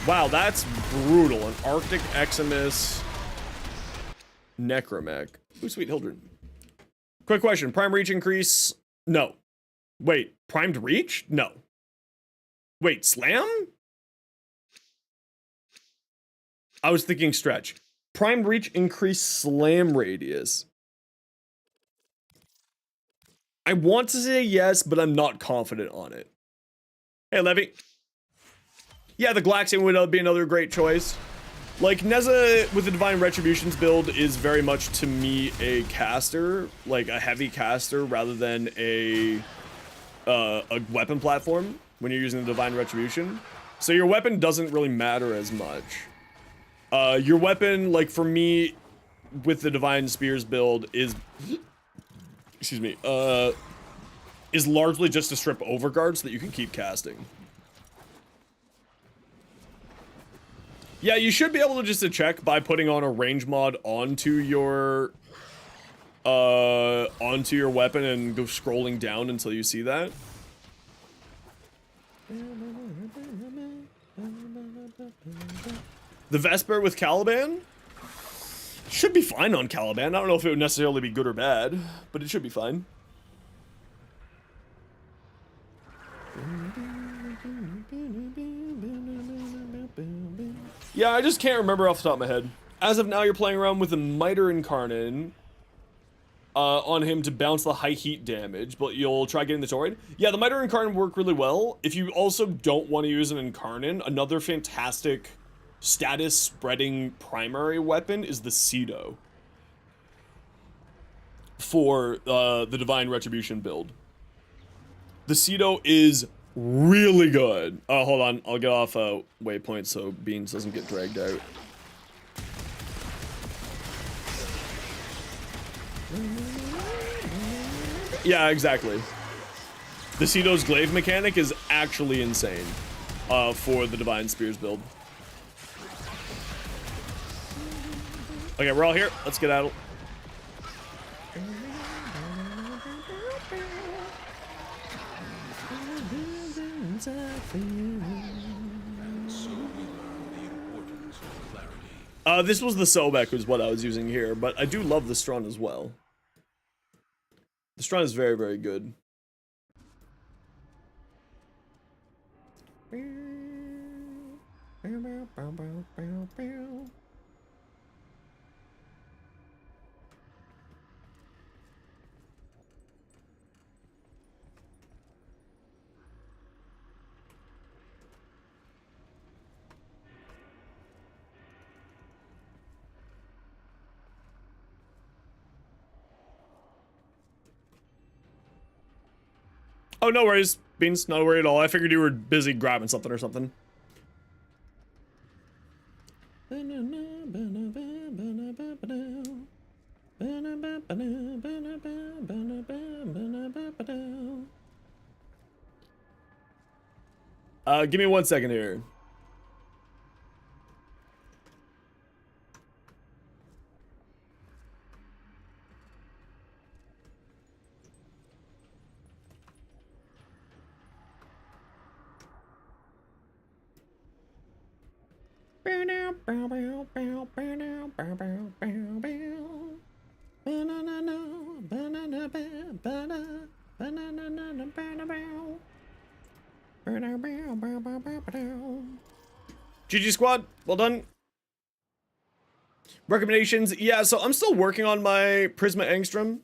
Wow, that's brutal. An Arctic Eximus Necromech. Ooh, sweet Hildred. Quick question. Prime reach increase? No. Wait, primed reach? No. Wait, slam? I was thinking stretch. Primed reach increase slam radius. I want to say yes, but I'm not confident on it. Hey, Levy. Yeah, the Glaxian would be another great choice. Like, Neza with the Divine Retributions build is very much, to me, a caster. Like, a heavy caster rather than a weapon platform when you're using the Divine Retribution. So your weapon doesn't really matter as much. Your weapon, like, for me, with the Divine Spears build is... Excuse me. Is largely just to strip overguard so that you can keep casting. Yeah, you should be able to just check by putting on a range mod onto your weapon and go scrolling down until you see that. The Vesper with Caliban should be fine on Caliban. I don't know if it would necessarily be good or bad, but it should be fine. Yeah, I just can't remember off the top of my head. As of now, you're playing around with the Miter Incarnate on him to bounce the high heat damage, but you'll try getting the Tauroid. Yeah, the Miter Incarnate work really well. If you also don't want to use an Incarnate, another fantastic status spreading primary weapon is the Cedo for the Divine Retribution build. The Cedo is really good. Hold on, I'll get off waypoint so Beans doesn't get dragged out. Yeah, exactly. The Cedo's glaive mechanic is actually insane for the Divine Spears build. Okay, we're all here. Let's get out. This was the Sobek was what I was using here, but I do love the Strun as well. The Strun is very, very good. Oh, no worries, Beans. Not worried at all. I figured you were busy grabbing something or something. Give me 1 second here. GG squad, well done. Recommendations, yeah, so I'm still working on my Prisma Angstrom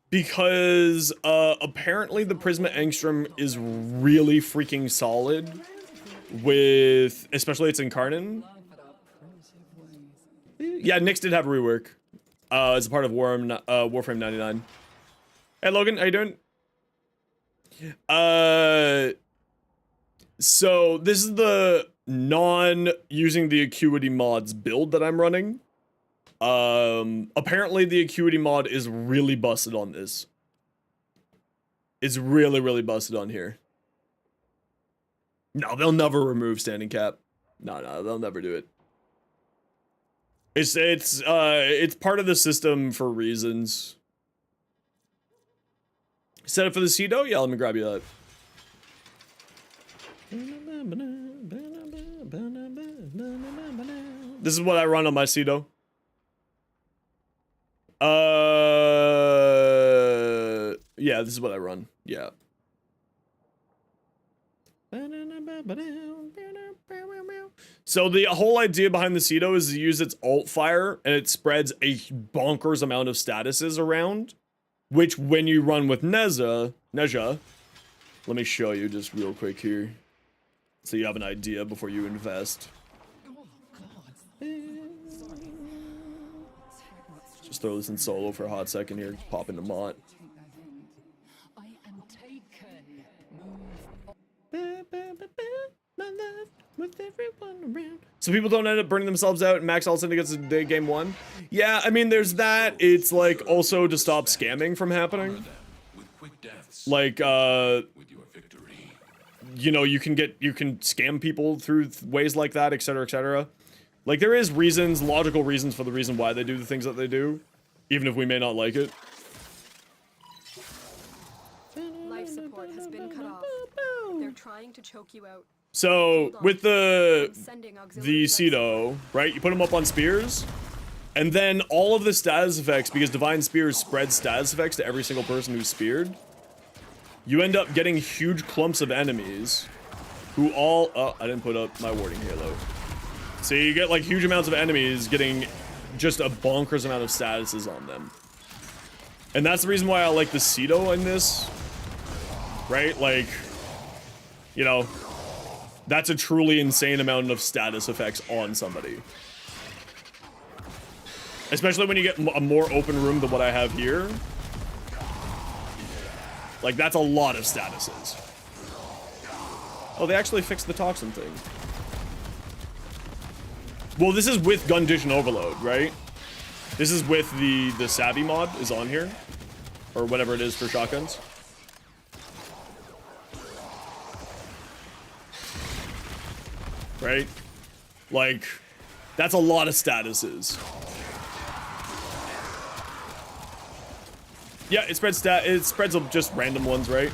because apparently the Prisma Angstrom is really freaking solid with, especially its Incarnate. Yeah, Nyx did have a rework as a part of Warframe 99. Hey Logan, how you doing? So this is the non-using the Acuity mods build that I'm running. Apparently the Acuity mod is really busted on this. It's really, really busted on here. No, they'll never remove standing cap. No, they'll never do it. It's part of the system for reasons. Set up for the Cedo? Yeah, let me grab you that. This is what I run on my Cedo. Yeah, this is what I run. Yeah. So the whole idea behind the Cedo is to use its alt fire, and it spreads a bonkers amount of statuses around, which when you run with Neja, let me show you just real quick here, so you have an idea before you invest. Just throw this in solo for a hot second here, pop into Mott. So people don't end up burning themselves out and max all syndicates in day game 1. Yeah, I mean, there's that. It's like also to stop scamming from happening. Like, you know, you can scam people through ways like that, etc., etc. Like, there is reasons, logical reasons for the reason why they do the things that they do, even if we may not like it. Life support has been cut off. They're trying to choke you out. So, with the Cedo, right, you put them up on spears, and then all of the status effects, because Divine Spears spread status effects to every single person who's speared, you end up getting huge clumps of enemies who all... Oh, I didn't put up my warding halo. So you get, like, huge amounts of enemies getting just a bonkers amount of statuses on them. And that's the reason why I like the Cedo in this, right? Like, you know... That's a truly insane amount of status effects on somebody. Especially when you get a more open room than what I have here. Like, that's a lot of statuses. Oh, they actually fixed the toxin thing. Well, this is with Gun Dish and Overload, right? This is with the Savvy mod is on here. Or whatever it is for shotguns. Right? Like, that's a lot of statuses. Yeah, it spreads just random ones, right?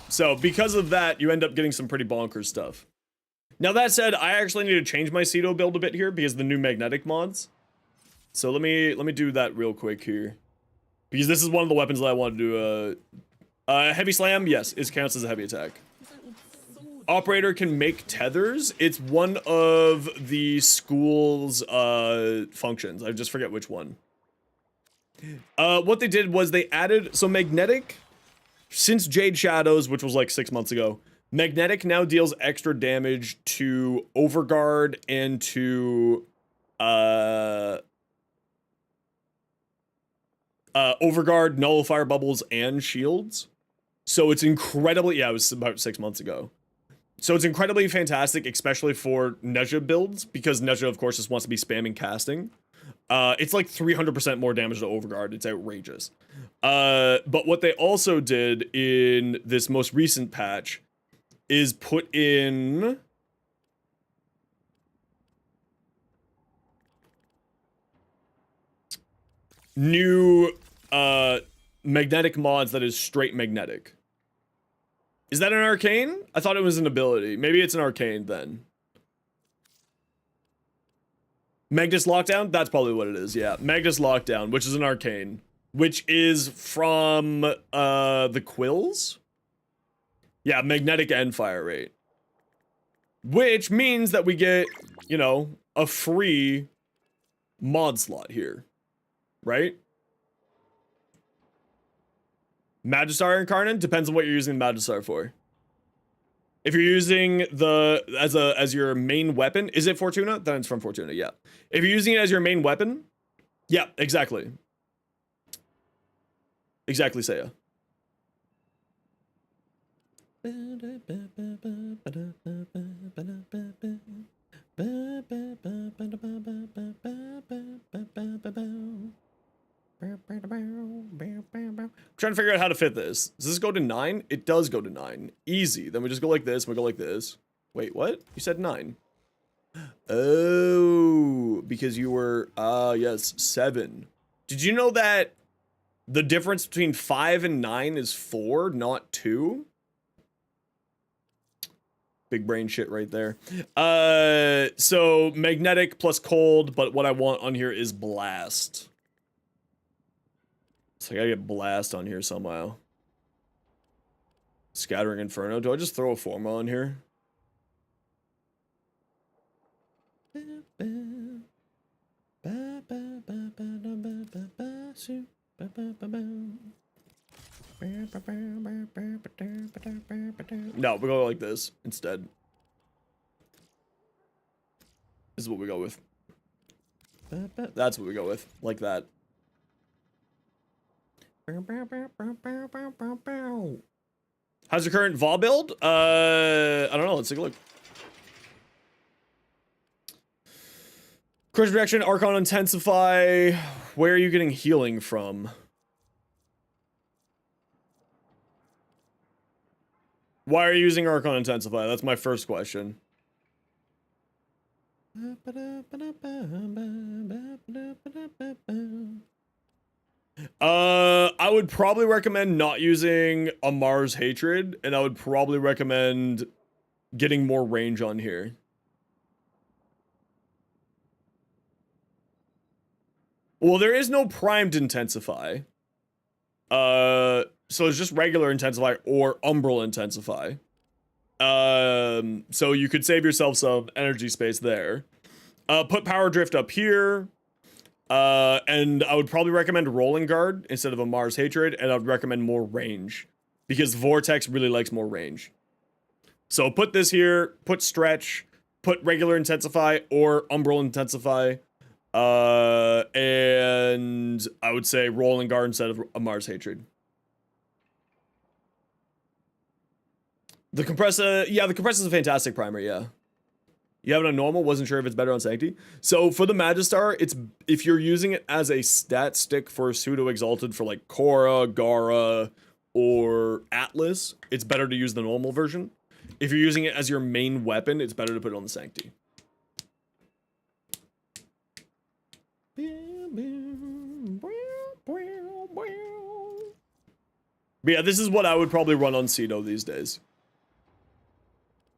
So, because of that, you end up getting some pretty bonkers stuff. Now, that said, I actually need to change my Cedo build a bit here because of the new magnetic mods. So, let me do that real quick here. Because this is one of the weapons that I want to do, heavy slam, yes, it counts as a heavy attack. Operator can make tethers. It's one of the school's functions. I just forget which one. What they did was they added, so magnetic, since Jade Shadows, which was like 6 months ago, magnetic now deals extra damage to Overguard and to Overguard, Nullifier Bubbles, and Shields. So it's incredibly, yeah, it was about 6 months ago. So it's incredibly fantastic, especially for Neja builds, because Neja, of course, just wants to be spamming casting. It's like 300% more damage to Overguard. It's outrageous. But what they also did in this most recent patch is put in... new magnetic mods that is straight magnetic. Is that an arcane? I thought it was an ability. Maybe it's an arcane then. Magnus Lockdown? That's probably what it is, yeah. Magnus Lockdown, which is an arcane. Which is from the Quills? Yeah, magnetic and fire rate. Which means that we get, you know, a free mod slot here. Right? Magistar Incarnate depends on what you're using Magistar for. If you're using the as your main weapon, is it Fortuna? Then it's from Fortuna, yeah. If you're using it as your main weapon, yeah, exactly. Exactly, Seiya. I'm trying to figure out how to fit this. Does this go to 9? It does go to 9. Easy. Then we just go like this, we go like this. Wait, what? You said 9. Oh, because you were, yes, 7. Did you know that the difference between 5 and 9 is 4, not 2? Big brain shit right there. So magnetic plus cold, but what I want on here is blast. So I gotta get blast on here somehow. Scattering Inferno. Do I just throw a Forma on here? No, we go like this instead. This is what we go with. That's what we go with. Like that. How's your current Vol build? I don't know. Let's take a look. Crush reaction, Archon Intensify. Where are you getting healing from? Why are you using Archon Intensify? That's my first question. I would probably recommend not using a Mars Hatred, and I would probably recommend getting more range on here. Well, there is no primed Intensify. So it's just regular Intensify or Umbral Intensify. So you could save yourself some energy space there. Put Power Drift up here. And I would probably recommend Rolling Guard instead of a Mars Hatred, and I would recommend more range. Because Vortex really likes more range. So put this here, put Stretch, put regular Intensify or Umbral Intensify. And I would say Rolling Guard instead of a Mars Hatred. The Compressor, yeah, the Compressor is a fantastic primer, yeah. You have it on normal, wasn't sure if it's better on Sanctity. So for the Magistar, it's if you're using it as a stat stick for Pseudo Exalted for like Korra, Gara, or Atlas, it's better to use the normal version. If you're using it as your main weapon, it's better to put it on the Sanctity. But yeah, this is what I would probably run on Cedo these days.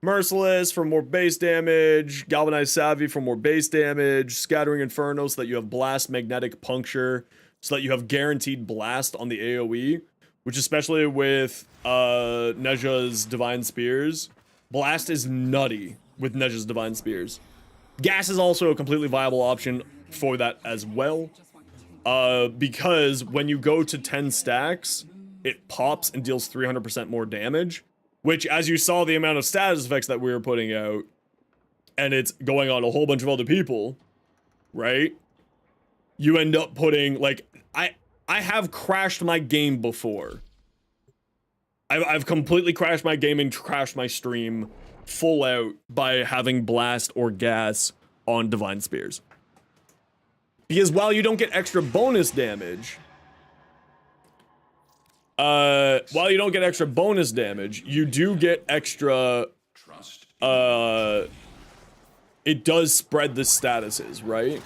Merciless for more base damage, Galvanized Savvy for more base damage, Scattering Inferno so that you have Blast, Magnetic, Puncture, so that you have guaranteed Blast on the AoE, which especially with Neja's Divine Spears, Blast is nutty with Neja's Divine Spears. Gas is also a completely viable option for that as well, because when you go to 10 stacks, it pops and deals 300% more damage. Which, as you saw the amount of status effects that we were putting out, and it's going on a whole bunch of other people, right? You end up putting, like, I have crashed my game before. I've completely crashed my game and crashed my stream full out by having Blast or Gas on Divine Spears. Because while you don't get extra bonus damage... while you don't get extra bonus damage, you do get extra, it does spread the statuses, right?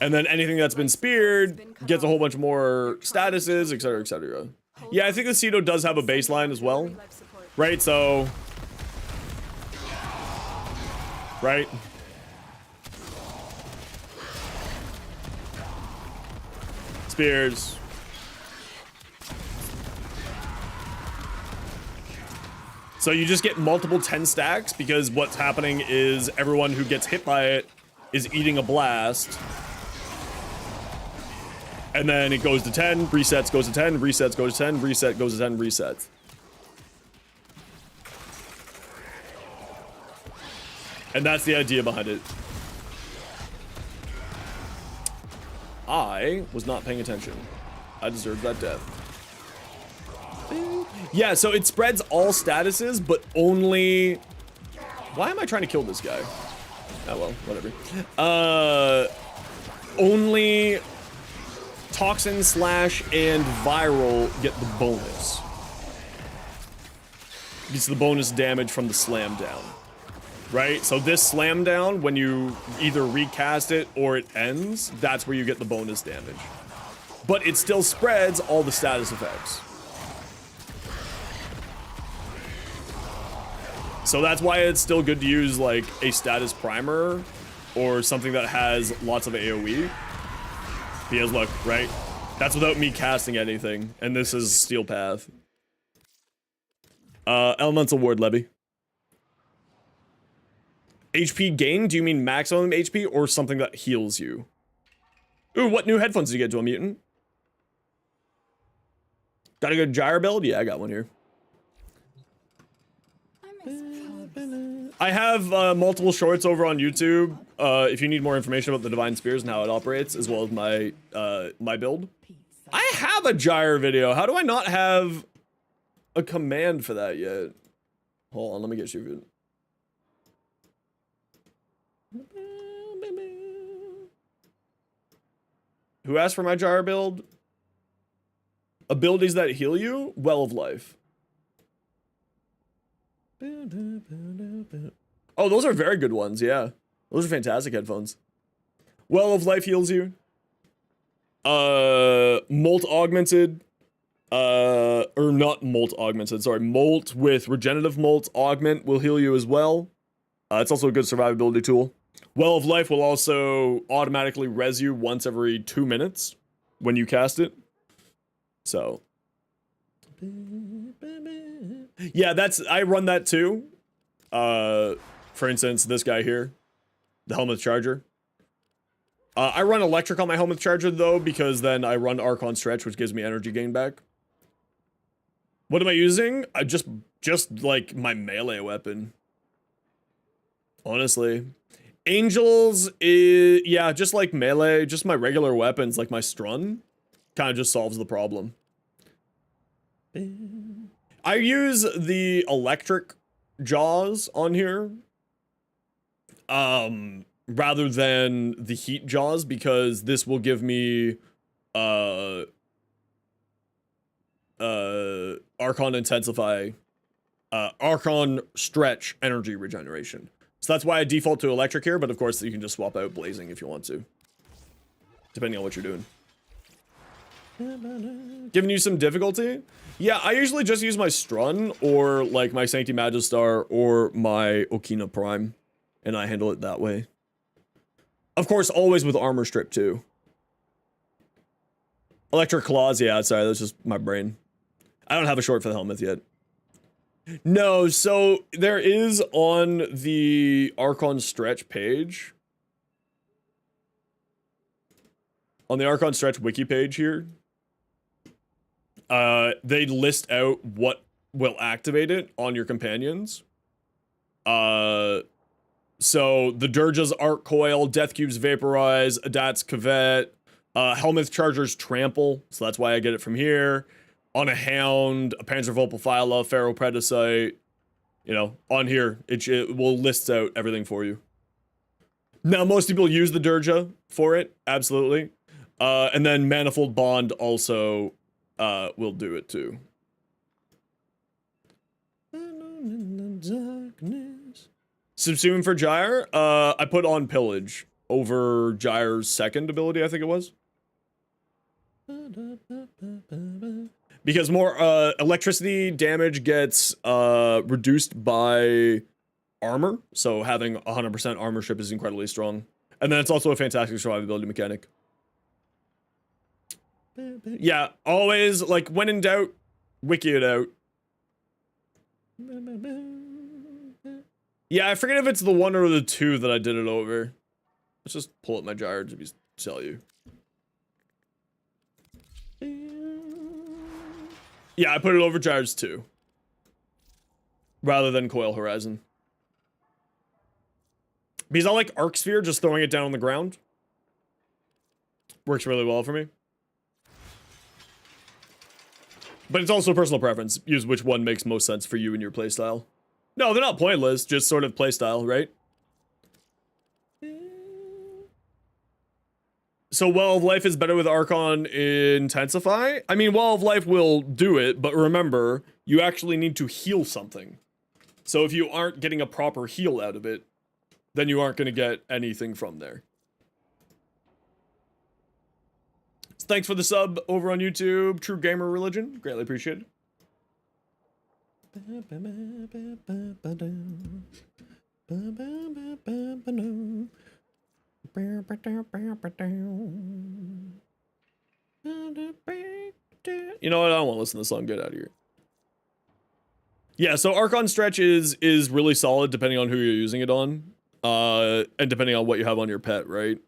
And then anything that's been speared gets a whole bunch more statuses, etc, etc. Yeah, I think the Cedo does have a baseline as well, right? So, right? Spears. So you just get multiple 10 stacks because what's happening is everyone who gets hit by it is eating a blast. And then it goes to 10, resets, goes to 10, resets, goes to 10, reset, goes to 10, resets. And that's the idea behind it. I was not paying attention. I deserved that death. Yeah, so it spreads all statuses, but only... Why am I trying to kill this guy? Oh, well, whatever. Only Toxin, Slash, and Viral get the bonus. It's the bonus damage from the Slam Down. Right? So this Slam Down, when you either recast it or it ends, that's where you get the bonus damage. But it still spreads all the status effects. So that's why it's still good to use like a status primer or something that has lots of AoE. Because look, right? That's without me casting anything, and this is Steel Path. Elemental Ward Levy. HP gain? Do you mean maximum HP or something that heals you? Ooh, what new headphones did you get, Dual Mutant? Got a good gyre build? Yeah, I got one here. I have multiple shorts over on YouTube. If you need more information about the Divine Spears and how it operates, as well as my my build. I have a gyre video. How do I not have a command for that yet? Hold on, let me get you. Who asked for my gyre build? Abilities that heal you? Well of Life. Oh, those are very good ones, yeah. Those are fantastic headphones. Well of Life heals you. Molt Augmented. Or not Molt Augmented, sorry. Molt with Regenerative Molt Augment will heal you as well. It's also a good survivability tool. Well of Life will also automatically res you once every 2 minutes when you cast it. So. Yeah, I run that too. For instance, this guy here, the Helmet Charger. I run Electric on my Helmet Charger though, because then I run Archon Stretch, which gives me energy gain back. What am I using? I just like my melee weapon. Honestly. Angels is, yeah, just like melee, just my regular weapons, like my Strun, kind of just solves the problem. I use the electric jaws on here, rather than the heat jaws, because this will give me, Archon Intensify, Archon Stretch energy regeneration. So that's why I default to electric here, but of course you can just swap out blazing if you want to. Depending on what you're doing. Giving you some difficulty? Yeah, I usually just use my Strun or like my Sancti Magistar or my Okina Prime. And I handle it that way. Of course, always with armor strip too. Electric Claws, yeah, sorry, that's just my brain. I don't have a short for the helmet yet. No, so there is on the Archon Stretch page. On the Archon Stretch wiki page here. They list out what will activate it on your companions. So the Durja's Arc Coil, Death Cube's Vaporize, Adat's Covet, Helmuth Charger's Trample, so that's why I get it from here. On a Hound, a Panzervopal Phyla, Pharaoh Predacite, you know, on here, it will list out everything for you. Now, most people use the Durja for it, absolutely. And then Manifold Bond also will do it too. Subsume for Gyre, I put on Pillage over Gyre's second ability, I think it was. Because more electricity damage gets reduced by armor, so having 100% armor strip is incredibly strong. And then it's also a fantastic survivability mechanic. Yeah, always, like, when in doubt, wiki it out. Yeah, I forget if it's the 1 or the 2 that I did it over. Let's just pull up my gyre to tell you. Yeah, I put it over gyres 2. Rather than Coil Horizon. Because I like Arc Sphere, just throwing it down on the ground. Works really well for me. But it's also personal preference. Use which one makes most sense for you and your playstyle. No, they're not pointless, just sort of playstyle, right? So Well of Life is better with Archon Intensify? I mean, Well of Life will do it, but remember, you actually need to heal something. So if you aren't getting a proper heal out of it, then you aren't going to get anything from there. So thanks for the sub over on YouTube, True Gamer Religion. Greatly appreciated. You know what? I don't want to listen to this song. Get out of here. Yeah, so Archon Stretch is really solid depending on who you're using it on. And depending on what you have on your pet, right?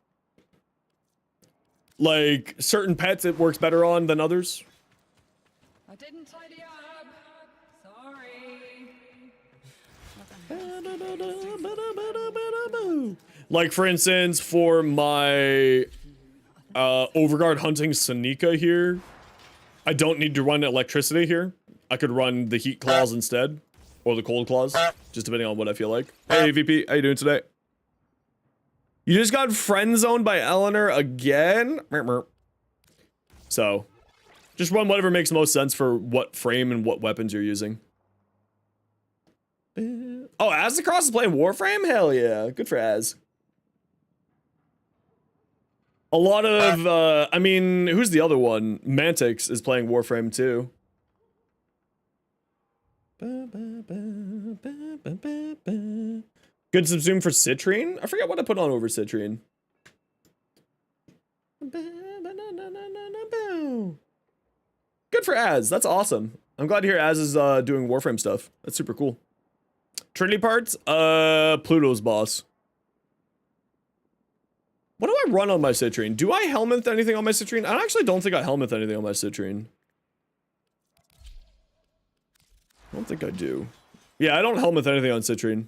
Like, certain pets it works better on than others. I didn't tidy up. Sorry. Like, for instance, for my Overguard hunting Sonika here, I don't need to run electricity here. I could run the heat claws instead, or the cold claws, just depending on what I feel like. Hey, VP, how you doing today? You just got friend zoned by Eleanor again? So, just run whatever makes most sense for what frame and what weapons you're using. Oh, Aztecross is playing Warframe? Hell yeah, good for Az. A lot of, I mean, who's the other one? Mantix is playing Warframe too. Good subsume for Citrine? I forget what I put on over Citrine. Good for Az. That's awesome. I'm glad to hear Az is doing Warframe stuff. That's super cool. Trinity parts? Pluto's boss. What do I run on my Citrine? Do I Helminth anything on my Citrine? I actually don't think I Helminth anything on my Citrine. I don't think I do. Yeah, I don't Helminth anything on Citrine.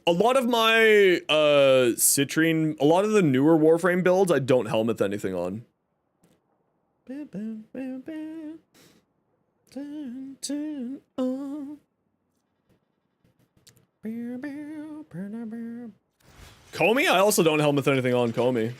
A lot of my Citrine, a lot of the newer Warframe builds, I don't Helminth anything on. Comey? I also don't Helminth anything on Comey.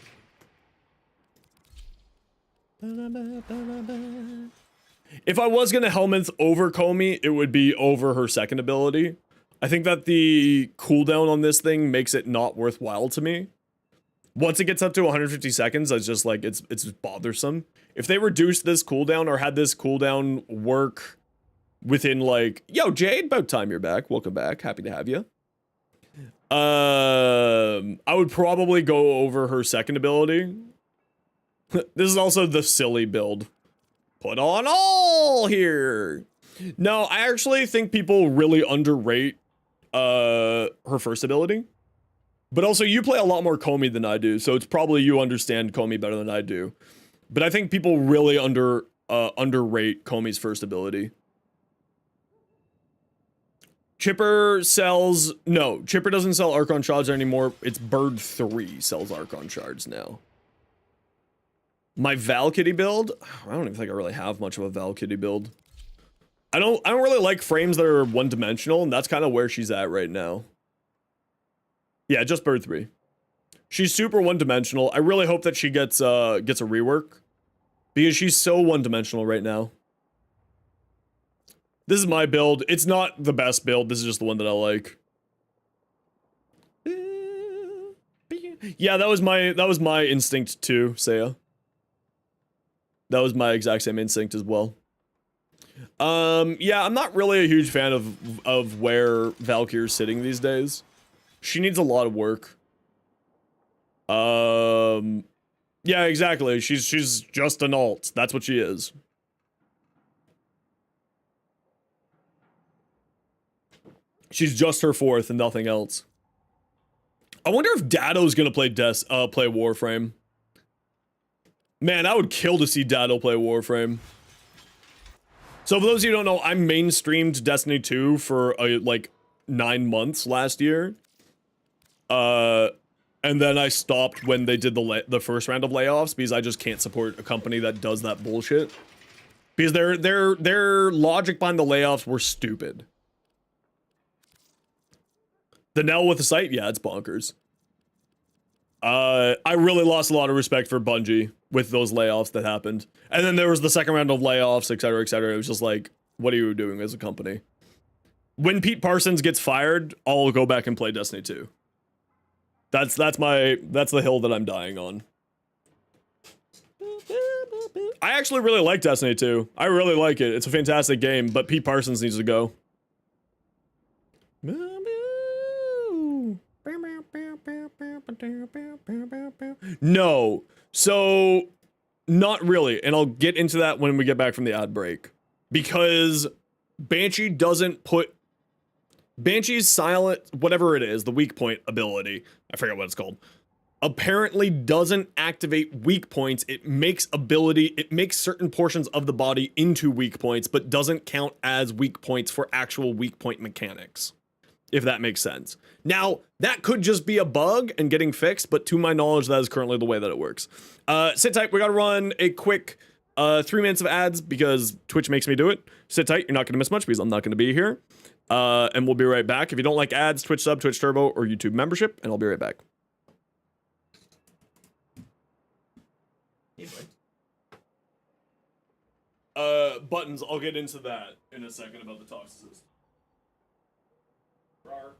If I was gonna Helminth over Comey, it would be over her second ability. I think that the cooldown on this thing makes it not worthwhile to me. Once it gets up to 150 seconds, it's just like, it's bothersome. If they reduced this cooldown or had this cooldown work within like, yo, Jade, about time you're back. Welcome back. Happy to have you. I would probably go over her second ability. This is also the silly build. Put on all here. No, I actually think people really underrate her first ability. But also, you play a lot more Comey than I do, so it's probably you understand Comey better than I do. But I think people really underrate Comey's first ability. Chipper sells... No, Chipper doesn't sell Archon Shards anymore. It's Bird 3 sells Archon Shards now. My Valkyrie build? I don't even think I really have much of a Valkyrie build. I don't really like frames that are one-dimensional, and that's kind of where she's at right now. Yeah, just Bird 3. She's super one-dimensional. I really hope that she gets a rework, because she's so one-dimensional right now. This is my build. It's not the best build. This is just the one that I like. Yeah, that was my instinct too, Saya. That was my exact same instinct as well. Yeah, I'm not really a huge fan of where Valkyrie's sitting these days. She needs a lot of work. Yeah, exactly. She's just an alt. That's what she is. She's just her fourth and nothing else. I wonder if Dado's gonna play play Warframe. Man, I would kill to see Dado play Warframe. So for those of you who don't know, I mainstreamed Destiny 2 for like 9 months last year. And then I stopped when they did the first round of layoffs because I just can't support a company that does that bullshit. Because their logic behind the layoffs were stupid. The Nell with the site? Yeah, it's bonkers. I really lost a lot of respect for Bungie with those layoffs that happened. And then there was the second round of layoffs, etc., etc. It was just like, what are you doing as a company? When Pete Parsons gets fired, I'll go back and play Destiny 2. That's the hill that I'm dying on. I actually really like Destiny 2. I really like it. It's a fantastic game, but Pete Parsons needs to go. No. So, not really. And I'll get into that when we get back from the ad break. Because Banshee doesn't put... Banshee's silent, whatever it is, the weak point ability, I forget what it's called, apparently doesn't activate weak points. It makes certain portions of the body into weak points, but doesn't count as weak points for actual weak point mechanics, if that makes sense. Now, that could just be a bug and getting fixed, but to my knowledge, that is currently the way that it works. Sit tight, we gotta run a quick 3 minutes of ads because Twitch makes me do it. Sit tight, you're not gonna miss much because I'm not gonna be here. And we'll be right back. If you don't like ads, Twitch sub, Twitch Turbo, or YouTube membership, and I'll be right back. Buttons, I'll get into that in a second about the toxicist. Rar.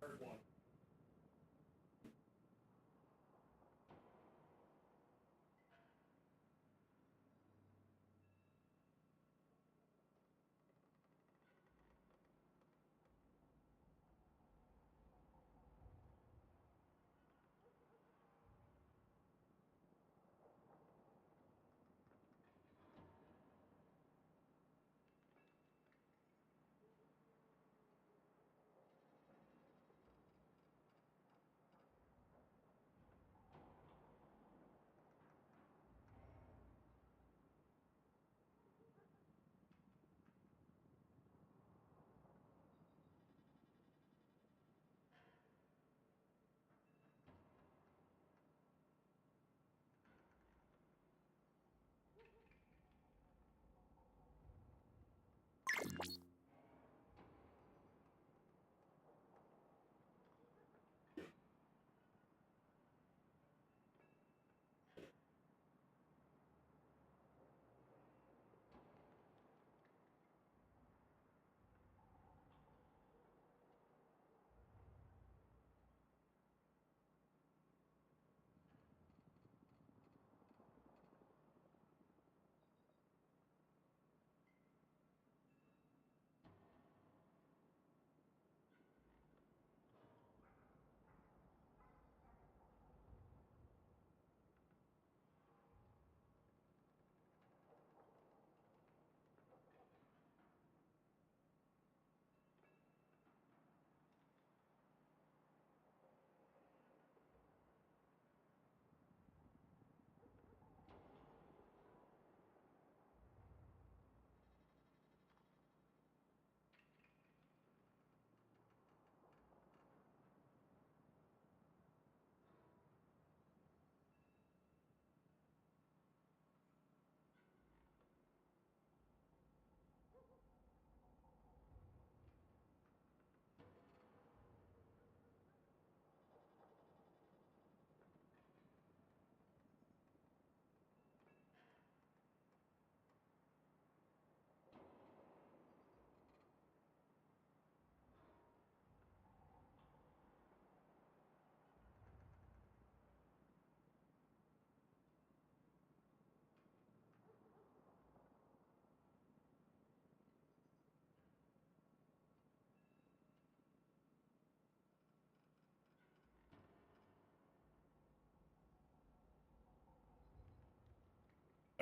Heard one.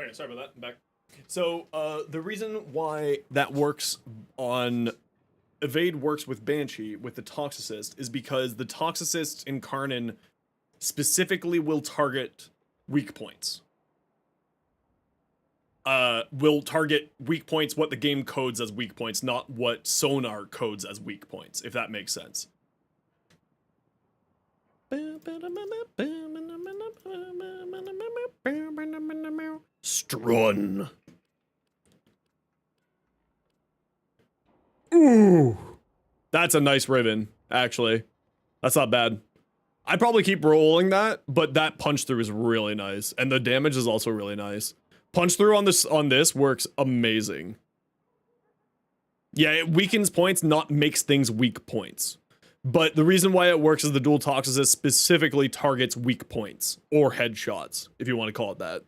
Okay, sorry about that. I'm back. So, the reason why that works on Evade works with Banshee, with the Toxicist, is because the Toxicist in Karnan specifically will target weak points. Will target weak points what the game codes as weak points, not what Sonar codes as weak points, if that makes sense. Strun. Ooh. That's a nice Riven, actually. That's not bad. I'd probably keep rolling that, but that punch through is really nice. And the damage is also really nice. Punch through on this works amazing. Yeah, it weakens points, not makes things weak points. But the reason why it works is the dual toxicist specifically targets weak points or headshots, if you want to call it that.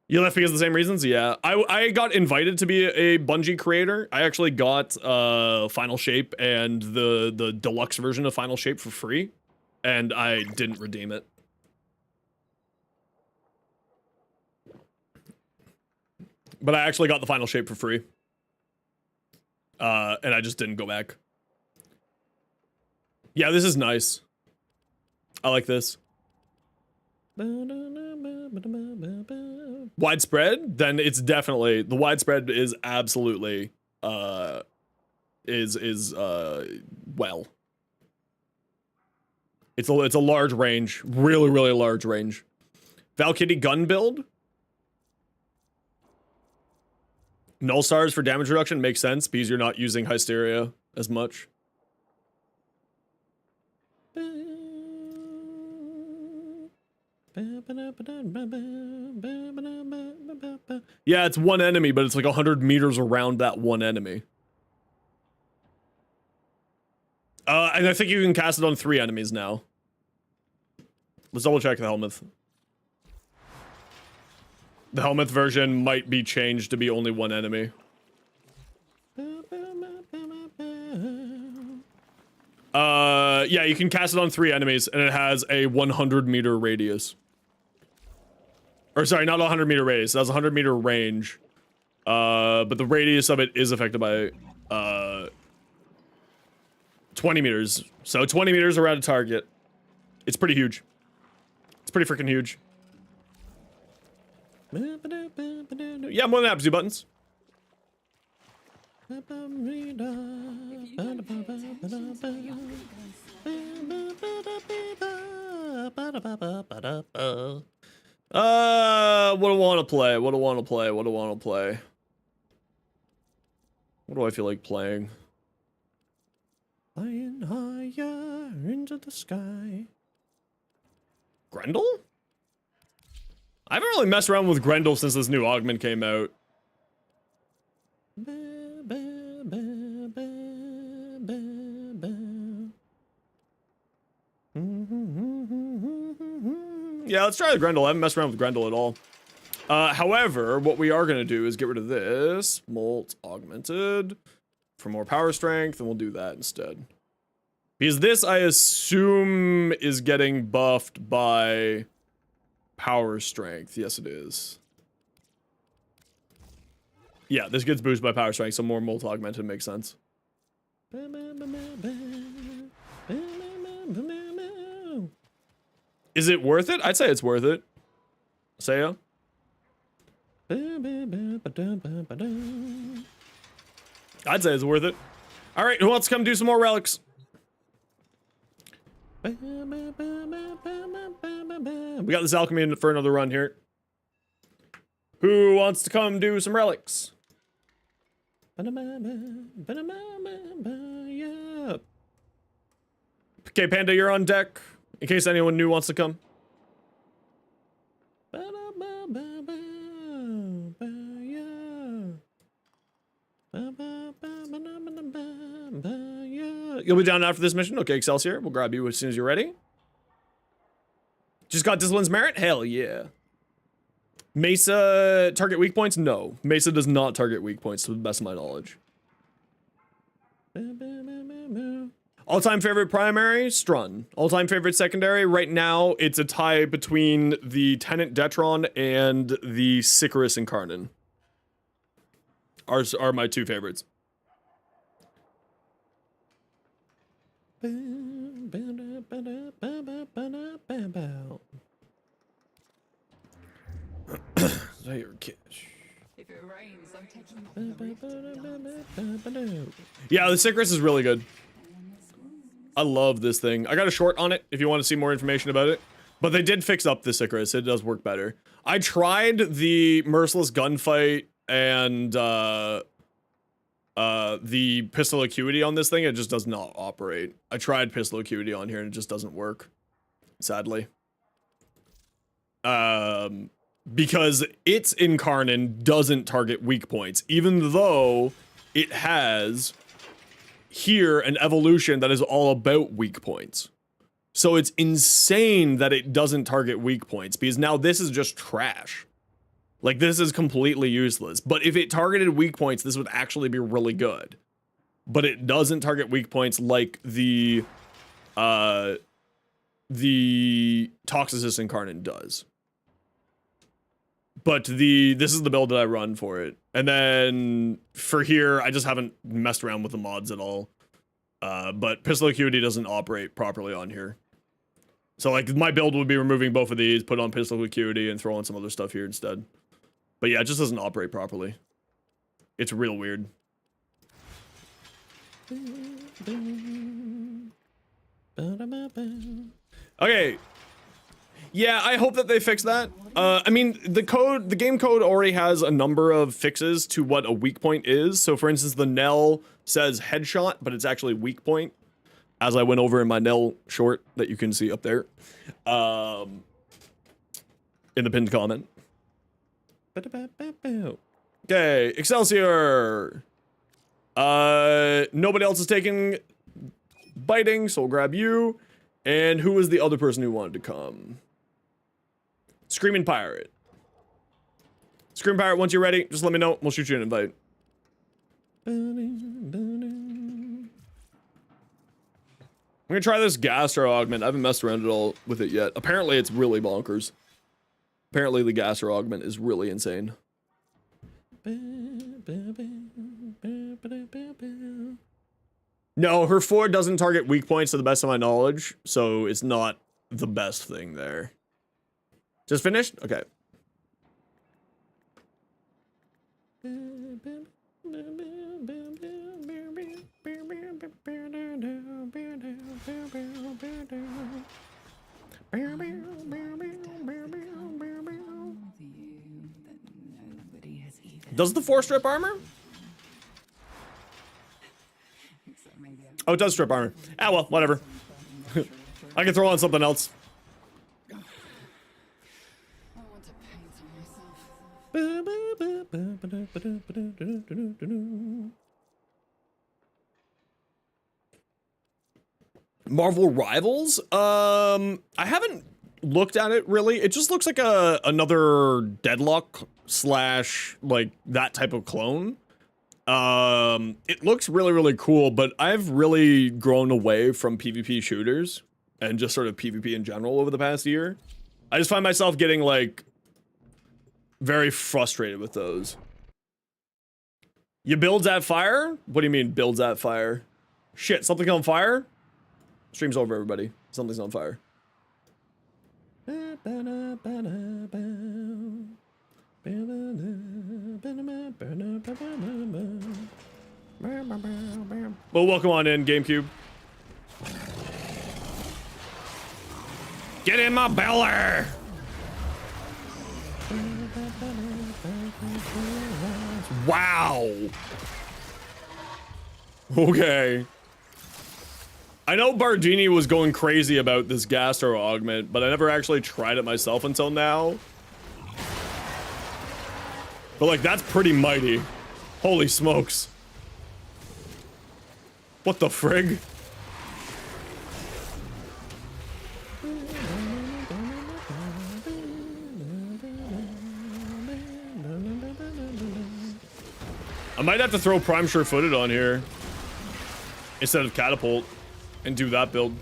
You left because of the same reasons? Yeah. I got invited to be a Bungie creator. I actually got Final Shape and the deluxe version of Final Shape for free, and I didn't redeem it. But I actually got the Final Shape for free. And I just didn't go back. Yeah, this is nice. I like this. Widespread? Then it's definitely, the widespread is absolutely, well. It's a large range. Really, really large range. Valkyrie gun build? Null stars for damage reduction makes sense because you're not using Hysteria as much. Yeah, it's one enemy, but it's like 100 meters around that one enemy. And I think you can cast it on 3 enemies now. Let's double check the Helmuth. The Helmuth version might be changed to be only 1 enemy. Yeah, you can cast it on 3 enemies, and it has a 100-meter radius. Or sorry, not a 100-meter radius. It has a 100-meter range. But the radius of it is affected by 20 meters. So 20 meters around a target. It's pretty huge. It's pretty freaking huge. Yeah, more than happy to do buttons. What do I want to play? What do I want to play? What do I want to play? What do I feel like playing? Flying higher into the sky. Grendel? I haven't really messed around with Grendel since this new augment came out. Yeah, let's try the Grendel. I haven't messed around with Grendel at all. However, what we are going to do is get rid of this. Molt augmented for more power strength, and we'll do that instead. Because this, I assume, is getting buffed by power strength. Yes, it is. Yeah, this gets boosted by power strength, so more Molt augmented makes sense. Is it worth it? I'd say it's worth it. Saya? I'd say it's worth it. All right, who wants to come do some more relics? We got this alchemy for another run here. Who wants to come do some relics? Yeah. Okay, Panda, you're on deck. In case anyone new wants to come. You'll be down after this mission? Okay, Excelsior. We'll grab you as soon as you're ready. Just got Discipline's Merit? Hell yeah. Mesa target weak points? No. Mesa does not target weak points to the best of my knowledge. All-time favorite primary? Strun. All-time favorite secondary? Right now, it's a tie between the Tenant Detron and the Sicarus Incarnon. Ours are my 2 favorites. Is that your catch? If it rains, I'm taking you on the rift to dance. Yeah, the Sicarus is really good. I love this thing. I got a short on it if you want to see more information about it. But they did fix up the Sicarus. It does work better. I tried the Merciless Gunfight and the Pistol Acuity on this thing. It just does not operate. I tried Pistol Acuity on here and it just doesn't work. Sadly. because its Incarnon doesn't target weak points, even though it has here an evolution that is all about weak points. So it's insane that it doesn't target weak points, because now this is just trash. Like, this is completely useless. But if it targeted weak points, this would actually be really good. But it doesn't target weak points like the Toxicist Incarnate does. But this is the build that I run for it. And then for here, I just haven't messed around with the mods at all. But Pistol Acuity doesn't operate properly on here. So like my build would be removing both of these, put on Pistol Acuity, and throw on some other stuff here instead. But yeah, it just doesn't operate properly. It's real weird. Okay. Yeah, I hope that they fix that. I mean, the game code already has a number of fixes to what a weak point is. So for instance, the Nell says headshot, but it's actually weak point, as I went over in my Nell short that you can see up there. In the pinned comment. Okay, Excelsior! Nobody else is taking biting, so we'll grab you. And who was the other person who wanted to come? Screaming Pirate. Screaming Pirate, once you're ready, just let me know. We'll shoot you an invite. I'm gonna try this Gastro augment. I haven't messed around at all with it yet. Apparently it's really bonkers. Apparently the Gastro augment is really insane. No, her 4 doesn't target weak points to the best of my knowledge, so it's not the best thing there. Just finished? Okay. Does the 4 strip armor? Oh, it does strip armor. Ah, well, whatever. I can throw on something else. Marvel Rivals? I haven't looked at it really. It just looks like another Deadlock slash like that type of clone. It looks really cool, but I've really grown away from PvP shooters and just sort of PvP in general over the past year. I just find myself getting like very frustrated with those. You builds at fire? What do you mean builds at fire? Shit, something on fire? Stream's over, everybody. Something's on fire. Well, welcome on in, GameCube. Get in my belly! Wow! Okay. I know Bardini was going crazy about this Gastro augment, but I never actually tried it myself until now. But like, that's pretty mighty. Holy smokes. What the frig? I might have to throw Prime Sure-Footed on here instead of Catapult and do that build.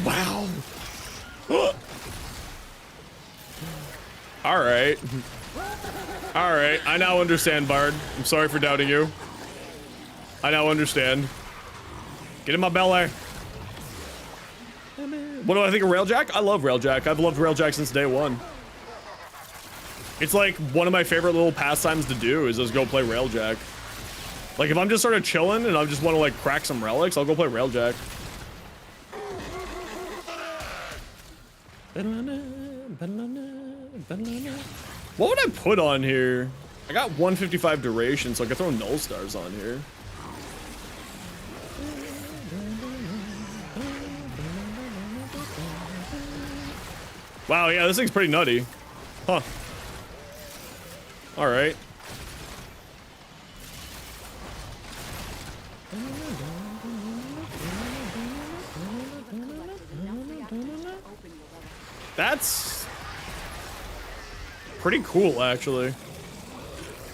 Wow. Alright. Alright, I now understand, Bard. I'm sorry for doubting you. I now understand. Get in my belly. What do I think of Railjack? I love Railjack. I've loved Railjack since day one. It's like one of my favorite little pastimes to do is just go play Railjack. Like if I'm just sort of chilling and I just want to like crack some relics, I'll go play Railjack. What would I put on here? I got 155 duration, so I could throw Null Stars on here. Wow, yeah, this thing's pretty nutty. Huh. All right. That's pretty cool, actually.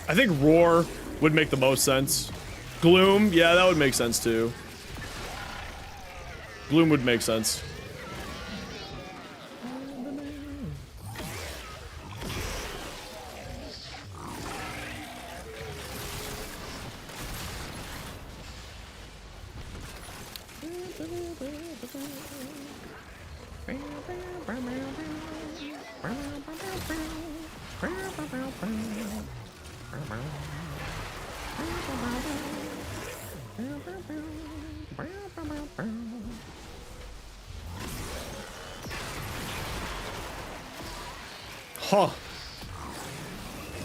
I think Roar would make the most sense. Gloom, yeah, that would make sense too. Gloom would make sense. Huh.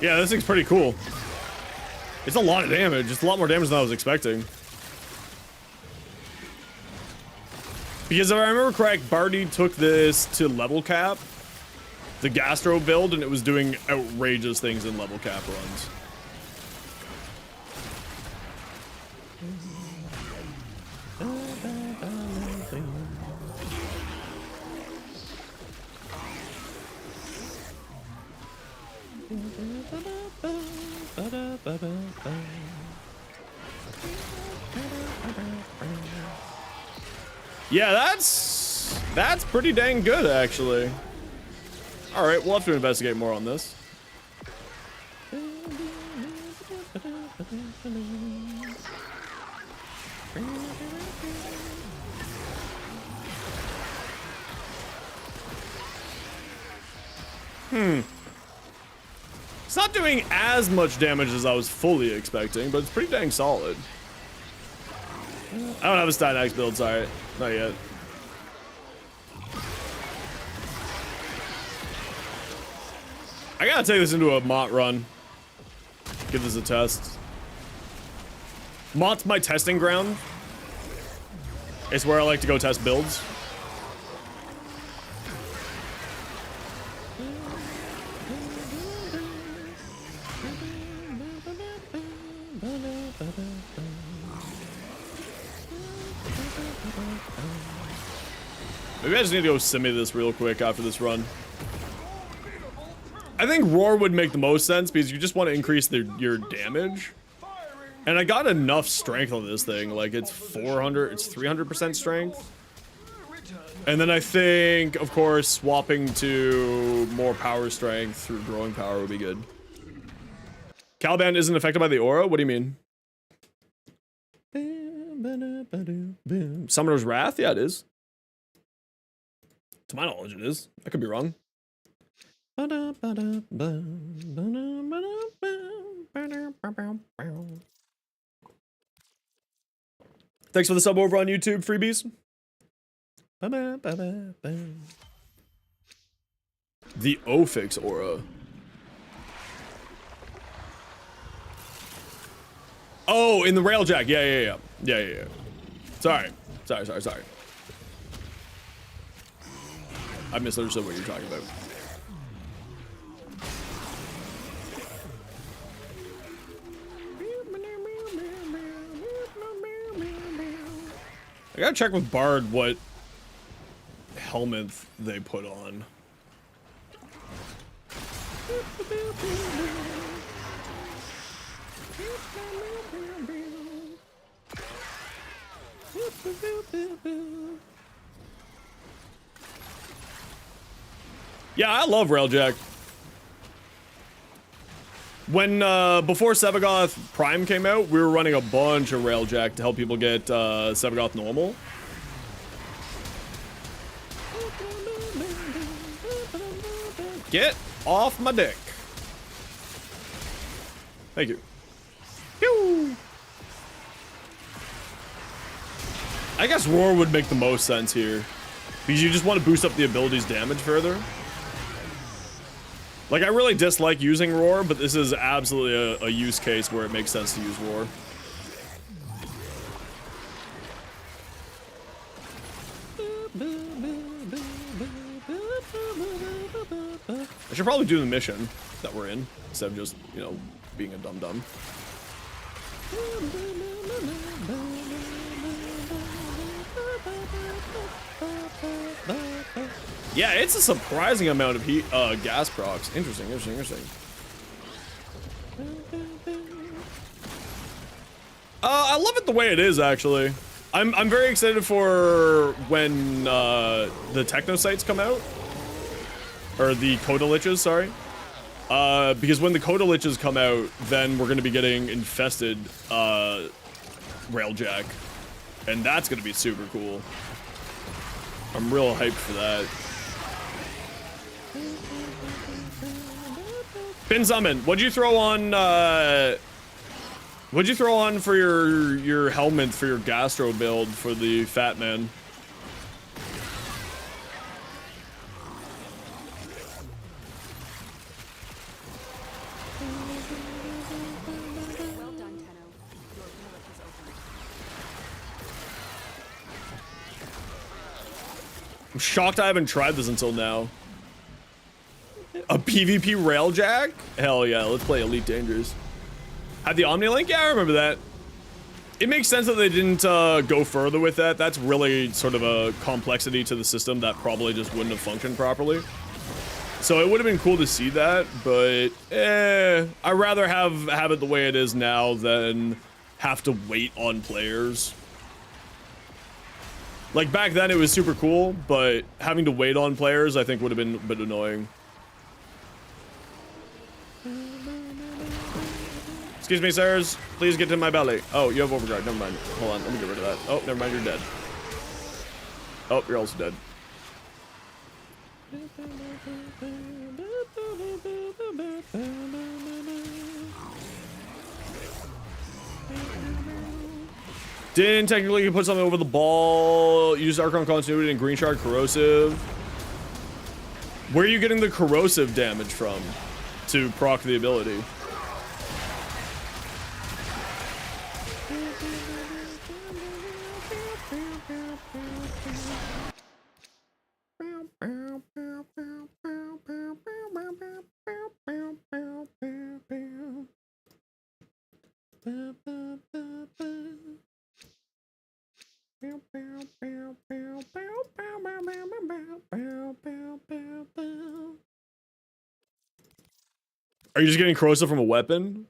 Yeah, this thing's pretty cool. It's a lot of damage. It's a lot more damage than I was expecting. Because if I remember correct, Barty took this to level cap, the Gastro build, and it was doing outrageous things in level cap runs. Yeah, that's pretty dang good, actually. All right, we'll have to investigate more on this. It's not doing as much damage as I was fully expecting, but it's pretty dang solid. I don't have a stat axe build, sorry. Not yet. I gotta take this into a Mott run. Give this a test. Mott's my testing ground. It's where I like to go test builds. Maybe I just need to go simmy this real quick after this run. I think Roar would make the most sense because you just want to increase your damage. And I got enough strength on this thing. Like, it's 300% strength. And then I think, of course, swapping to more power strength through growing power would be good. Caliban isn't affected by the aura? What do you mean? Summoner's Wrath? Yeah, it is. To my knowledge, it is. I could be wrong. Thanks for the sub over on YouTube, freebies. The Ophix aura. Oh, in the railjack. Yeah. Sorry. I misunderstood what you're talking about. I gotta check with Bard what helmet they put on. Yeah, I love Railjack. When, before Sevagoth Prime came out, we were running a bunch of Railjack to help people get, Sevagoth normal. Get off my dick. Thank you. Pew! I guess Roar would make the most sense here. Because you just want to boost up the ability's damage further. Like, I really dislike using Roar, but this is absolutely a use case where it makes sense to use Roar. I should probably do the mission that we're in instead of just, you know, being a dum-dum. Yeah, it's a surprising amount of heat, gas procs. Interesting. I love it the way it is, actually. I'm very excited for when the techno sites come out, or the Kodaliches, sorry. Because when the Kodaliches come out, then we're gonna be getting infested railjack, and that's gonna be super cool. I'm real hyped for that. Pin summon. What'd you throw on? What'd you throw on for your helmet for your gastro build for the fat man? Well done, Tenno. Your relic is open. I'm shocked I haven't tried this until now. A PvP railjack? Hell yeah, let's play Elite Dangerous. Had the Omni Link? Yeah, I remember that. It makes sense that they didn't go further with that. That's really sort of a complexity to the system that probably just wouldn't have functioned properly. So it would have been cool to see that, but I'd rather have it the way it is now than have to wait on players. Like back then it was super cool, but having to wait on players I think would have been a bit annoying. Excuse me, sirs. Please get to my belly. Oh, you have overguard. Never mind. Hold on. Let me get rid of that. Oh, never mind. You're dead. Oh, you're also dead. Didn't technically put something over the ball. Use Archon Continuity and Green Shard Corrosive. Where are you getting the corrosive damage from to proc the ability? Are you just getting corrosive from a weapon?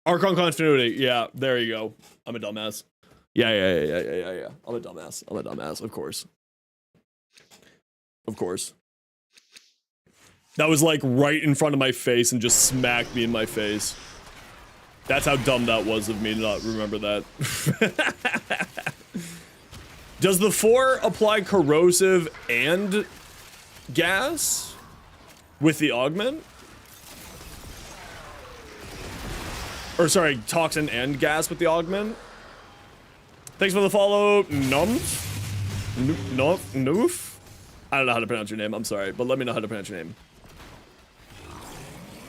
Archon Continuity. Yeah, there you go. I'm a dumbass. Yeah. I'm a dumbass. Of course. Of course. That was like right in front of my face and just smacked me in my face. That's how dumb that was of me to not remember that. Does the 4 apply corrosive and gas with the augment? Or sorry, toxin and gas with the augment? Thanks for the follow, Noof? I don't know how to pronounce your name, I'm sorry, but let me know how to pronounce your name.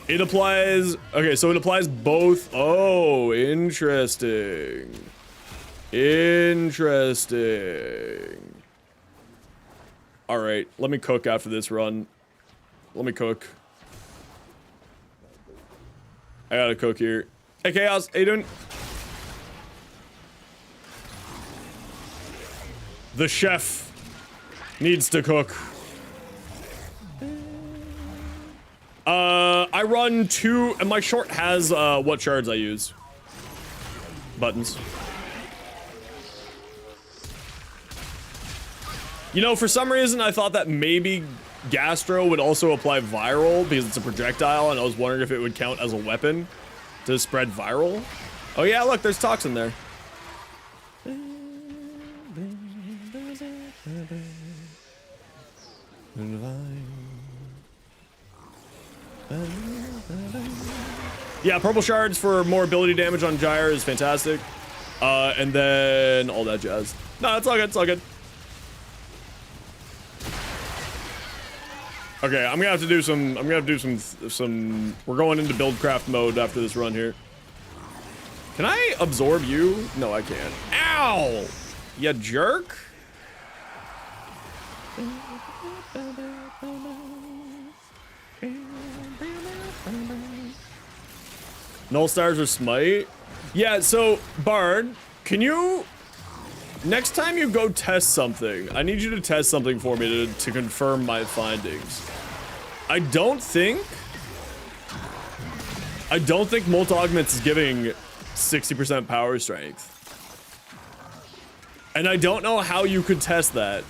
It applies, okay, so it applies both. Oh, interesting. Interesting. All right, let me cook after this run. Let me cook. I gotta cook here. Hey, Chaos, how you doing? The chef needs to cook. I run 2, and my short has, what shards I use. Buttons. You know, for some reason, I thought that maybe Gastro would also apply viral because it's a projectile, and I was wondering if it would count as a weapon to spread viral. Oh yeah, look, there's toxin there. Yeah, purple shards for more ability damage on Gyre is fantastic. And then all that jazz. No, it's all good, it's all good. Okay, I'm gonna have to do some, we're going into buildcraft mode after this run here. Can I absorb you? No, I can't. Ow! You jerk. Null stars or smite? Yeah, so Bard, can you next time you go test something, I need you to test something for me to confirm my findings. I don't think Molt Augments is giving 60% power strength. And I don't know how you could test that,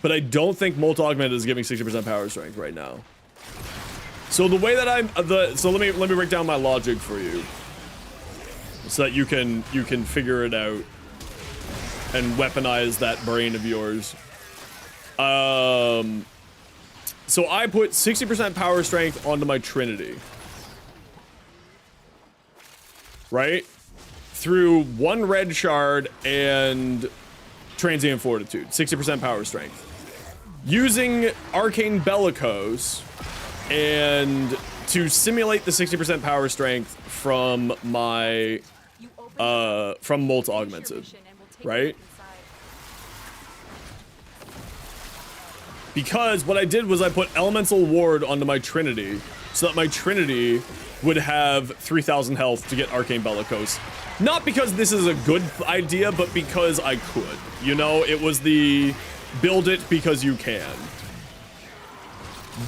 but I don't think Molt Augment is giving 60% power strength right now. So the way that so let me break down my logic for you, so that you can figure it out and weaponize that brain of yours. So I put 60% power strength onto my Trinity, right? Through 1 red shard and transient fortitude, 60% power strength. Using arcane bellicose and to simulate the 60% power strength from my from Molt Augmented, right? Because what I did was I put elemental ward onto my Trinity so that my Trinity would have 3,000 health to get arcane bellicose. Not because this is a good idea, but because I could. You know, it was the build it because you can.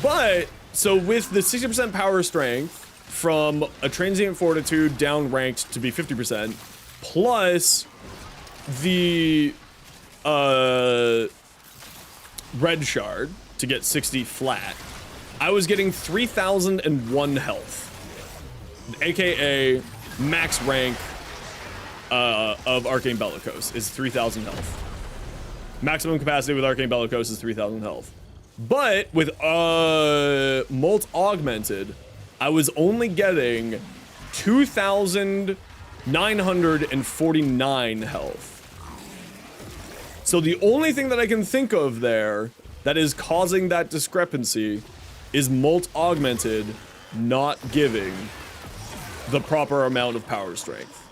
But so with the 60% power strength from a transient fortitude down ranked to be 50%, plus the red shard to get 60 flat, I was getting 3,001 health, aka max rank of arcane bellicose is 3,000 health. Maximum capacity with arcane bellicose is 3,000 health. But with Molt Augmented, I was only getting 2,949 health. So the only thing that I can think of there that is causing that discrepancy is Molt Augmented not giving the proper amount of power strength.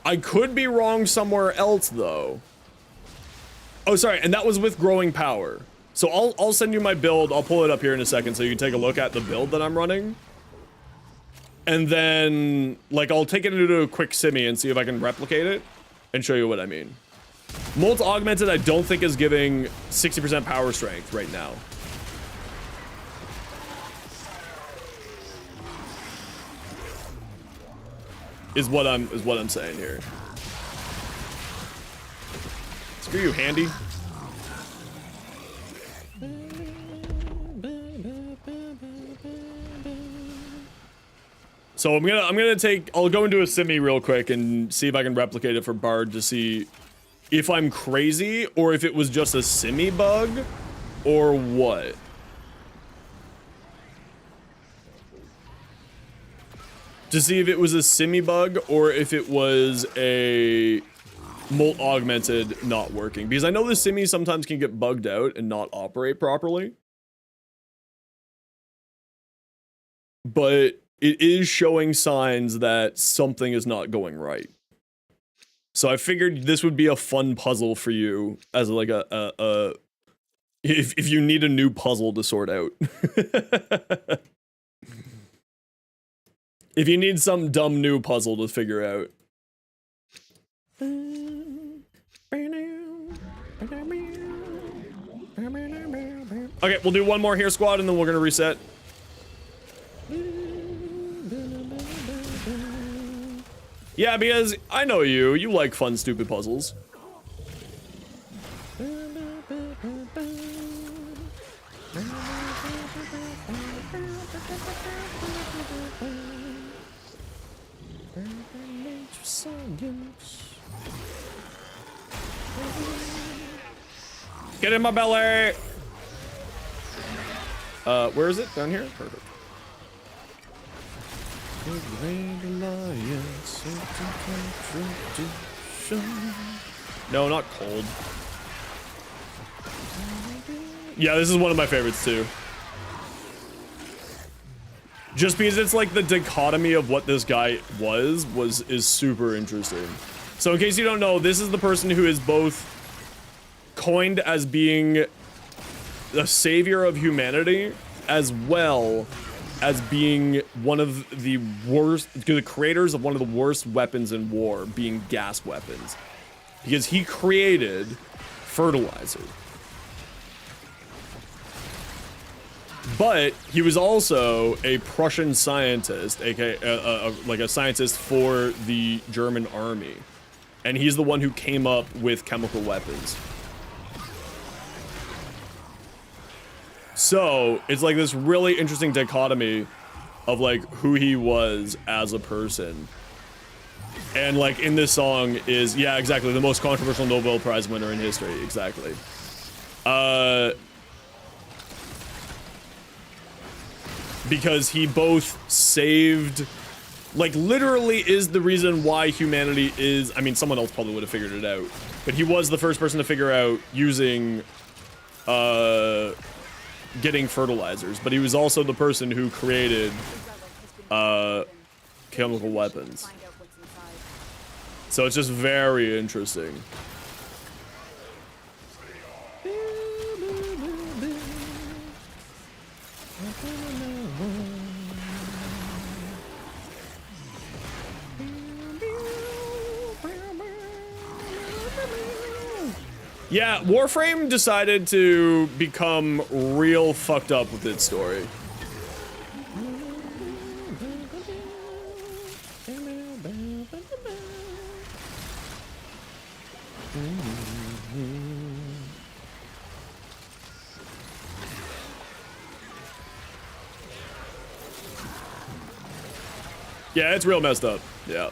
I could be wrong somewhere else though. Oh, sorry, and that was with growing power. So I'll send you my build. I'll pull it up here in a second so you can take a look at the build that I'm running. And then, like, I'll take it into a quick simmy and see if I can replicate it and show you what I mean. Molt Augmented, I don't think is giving 60% power strength right now. Is what I'm saying here. Screw you, Handy. So I'm gonna I'll go into a simmy real quick and see if I can replicate it for Bard to see if I'm crazy or if it was just a simmy bug or what. To see if it was a simmy bug or if it was a Molt Augmented not working. Because I know the simmy sometimes can get bugged out and not operate properly. But it is showing signs that something is not going right. So I figured this would be a fun puzzle for you as like if you need a new puzzle to sort out. If you need some dumb new puzzle to figure out. Okay, we'll do one more here, squad, and then we're gonna reset. Yeah, because I know you like fun, stupid puzzles. Get in my belly! Where is it? Down here? Perfect. No, not cold. Yeah, this is one of my favorites too. Just because it's like the dichotomy of what this guy is super interesting. So in case you don't know, this is the person who is both coined as being the savior of humanity, as well as being one of the creators of one of the worst weapons in war, being gas weapons. Because he created fertilizer. But he was also a Prussian scientist, aka like a scientist for the German army. And he's the one who came up with chemical weapons. So it's like this really interesting dichotomy of like who he was as a person. And like in this song is, yeah, exactly, the most controversial Nobel Prize winner in history, exactly. Because he both saved, like literally is the reason why humanity is, I mean, someone else probably would have figured it out, but he was the first person to figure out using, getting fertilizers, but he was also the person who created, chemical weapons. So it's just very interesting. Yeah, Warframe decided to become real fucked up with its story. Yeah, it's real messed up. Yeah.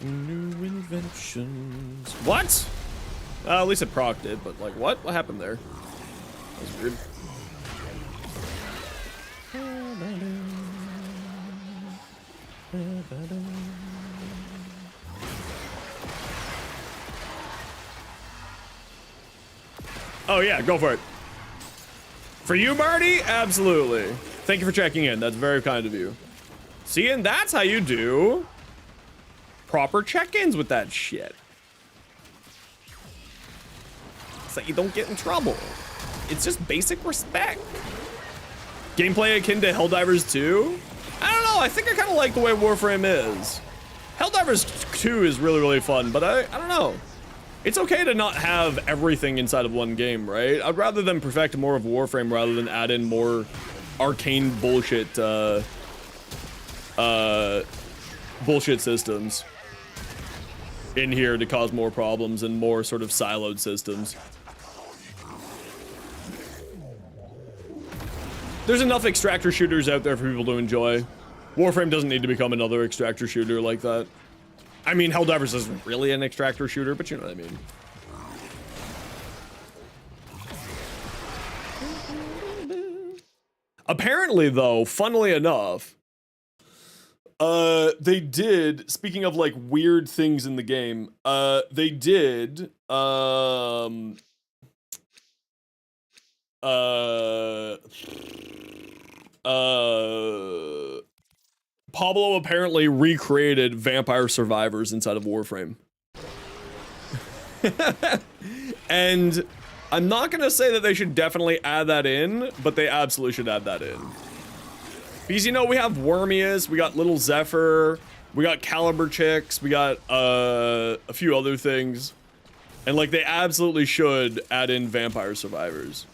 New inventions. What? At least it procced it, but like, what? What happened there? That was weird. Oh yeah, go for it. For you, Marty? Absolutely. Thank you for checking in. That's very kind of you. See, and that's how you do proper check-ins with that shit. So you don't get in trouble. It's just basic respect. Gameplay akin to Helldivers 2? I don't know. I think I kind of like the way Warframe is. Helldivers 2 is really, really fun, but I don't know. It's okay to not have everything inside of one game, right? I'd rather them perfect more of Warframe rather than add in more arcane bullshit, bullshit systems in here to cause more problems and more sort of siloed systems. There's enough extractor shooters out there for people to enjoy. Warframe doesn't need to become another extractor shooter like that. I mean, Helldivers isn't really an extractor shooter, but you know what I mean. Apparently, though, funnily enough, they did, speaking of, like, weird things in the game, they did, Pablo apparently recreated Vampire Survivors inside of Warframe. And I'm not gonna say that they should definitely add that in, but they absolutely should add that in. Because, you know, we have Wormius, we got Little Zephyr, we got Caliber Chicks, we got a few other things. And, like, they absolutely should add in Vampire Survivors.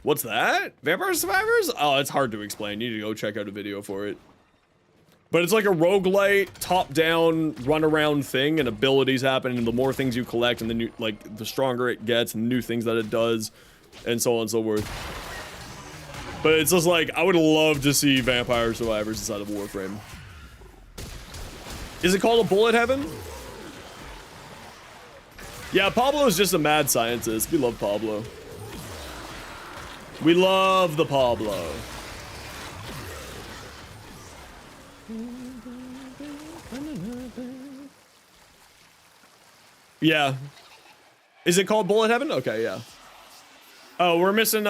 What's that? Vampire Survivors? Oh, it's hard to explain. You need to go check out a video for it. But it's like a roguelite, top-down, run-around thing, and abilities happen, and the more things you collect, and the new, like, the stronger it gets, and new things that it does, and so on and so forth. But it's just like, I would love to see Vampire Survivors inside of Warframe. Is it called a Bullet Heaven? Yeah, Pablo is just a mad scientist. We love Pablo. We love the Pablo. Yeah. Is it called Bullet Heaven? Okay, yeah. Oh, we're missing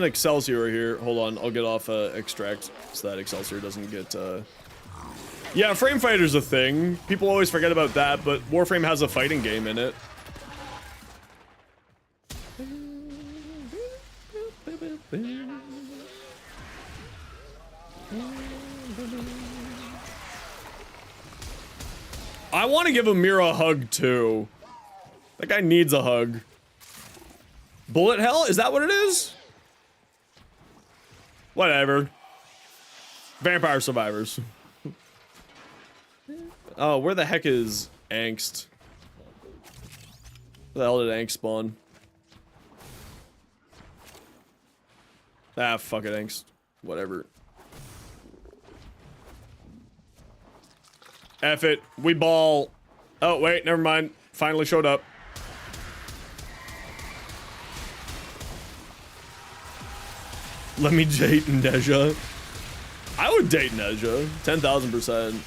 Excelsior here. Hold on, I'll get off extract so that Excelsior doesn't get Yeah, Frame Fighter's a thing. People always forget about that, but Warframe has a fighting game in it. I want to give Amir a hug too. That guy needs a hug. Bullet hell? Is that what it is? Whatever. Vampire survivors. Oh, where the heck is Angst? Where the hell did Angst spawn? Ah, fuck it, Angst. Whatever. F it. We ball. Oh, wait, never mind. Finally showed up. Let me date Nezha. I would date Nezha. 10,000%.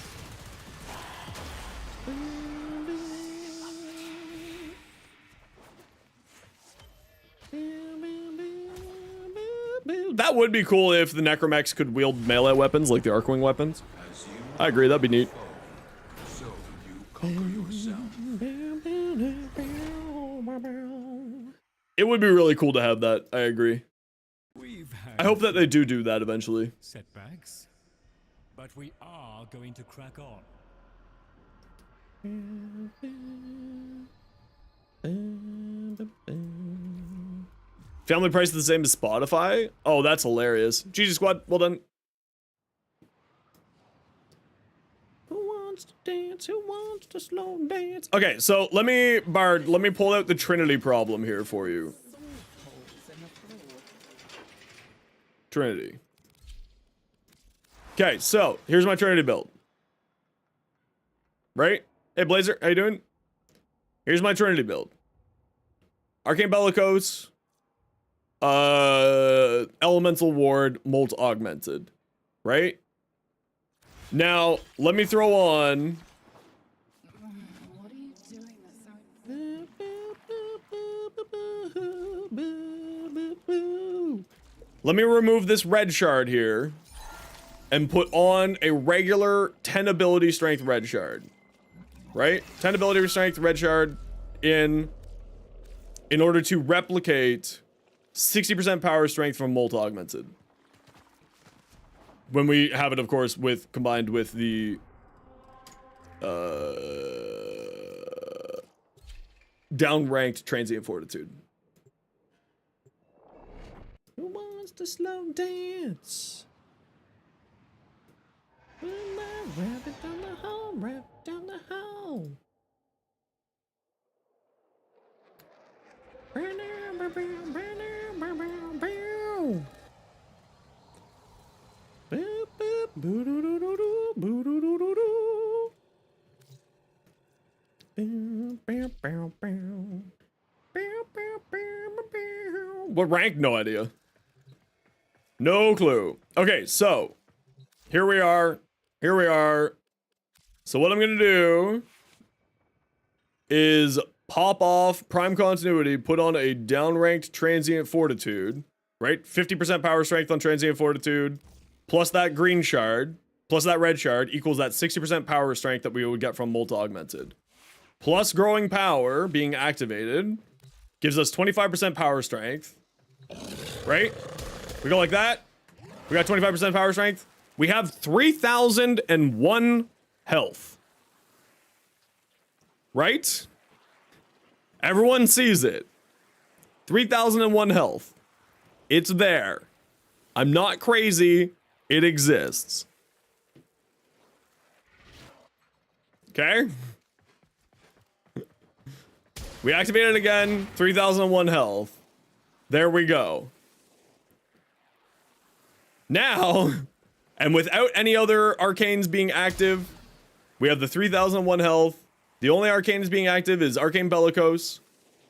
That would be cool if the Necromex could wield melee weapons like the Arcwing weapons. I agree, that'd be neat. So you conquer yourself. It would be really cool to have that. I agree. I hope that they do that eventually. Setbacks, but we are going to crack on. Family price is the same as Spotify? Oh, that's hilarious. GG squad, well done. Who wants to dance? Who wants to slow dance? Okay, so let me pull out the Trinity problem here for you. Trinity. Okay, so here's my Trinity build. Right? Hey Blazer, how you doing? Here's my Trinity build. Arcane Bellicose, Elemental Ward, Molt Augmented. Right? Now, let me throw on... What are you doing this? Let me remove this red shard here and put on a regular 10 ability strength red shard. Right? 10 ability strength red shard in order to replicate 60% power strength from Molt Augmented. When we have it, of course, combined with the down-ranked Transient Fortitude. Who wants to slow dance? Rabbit down the hall, rabbit down the hall. What rank? No idea. No clue. Okay, so here we are. Here we are. So what I'm gonna do is pop off Prime Continuity, put on a downranked Transient Fortitude, right? 50% power strength on Transient Fortitude, plus that green shard, plus that red shard, equals that 60% power strength that we would get from Molt Augmented. Plus Growing Power being activated, gives us 25% power strength, right? We go like that. We got 25% power strength. We have 3,001 health. Right? Everyone sees it. 3,001 health. It's there. I'm not crazy. It exists. Okay? We activate it again. 3,001 health. There we go. Now, and without any other arcanes being active, we have the 3,001 health. The only arcane being active is Arcane Bellicose,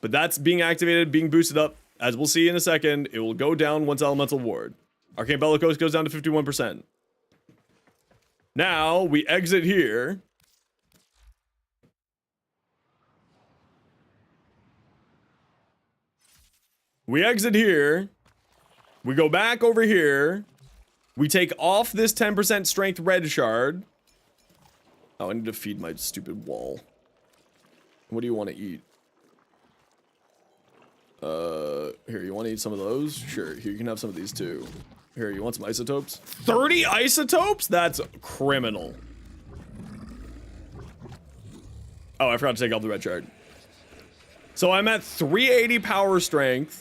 but that's being activated, being boosted up. As we'll see in a second, it will go down once Elemental Ward. Arcane Bellicose goes down to 51%. Now, we exit here. We exit here. We go back over here. We take off this 10% strength red shard. Oh, I need to feed my stupid wall. What do you want to eat? Here, you want to eat some of those? Sure, here, you can have some of these too. Here, you want some isotopes? 30 isotopes? That's criminal. Oh, I forgot to take off the red shard. So I'm at 380 power strength.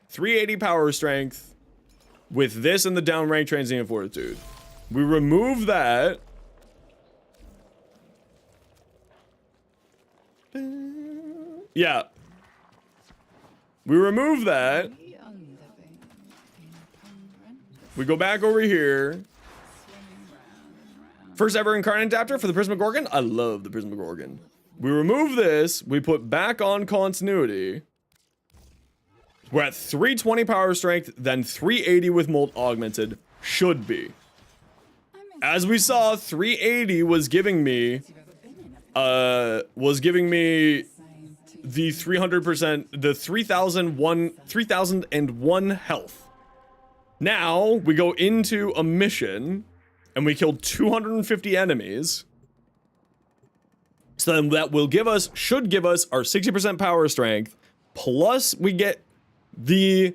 380 power strength with this and the downrank transient fortitude. We remove that. Yeah. We remove that. We go back over here. First ever incarnate adapter for the Prismagorgon. I love the Prismagorgon. We remove this. We put back on continuity. We're at 320 power strength, then 380 with molt augmented. Should be. As we saw, 380 was giving me the 300%, the 3001 health. Now we go into a mission and we killed 250 enemies. So then that will give us, should give us our 60% power strength, plus we get the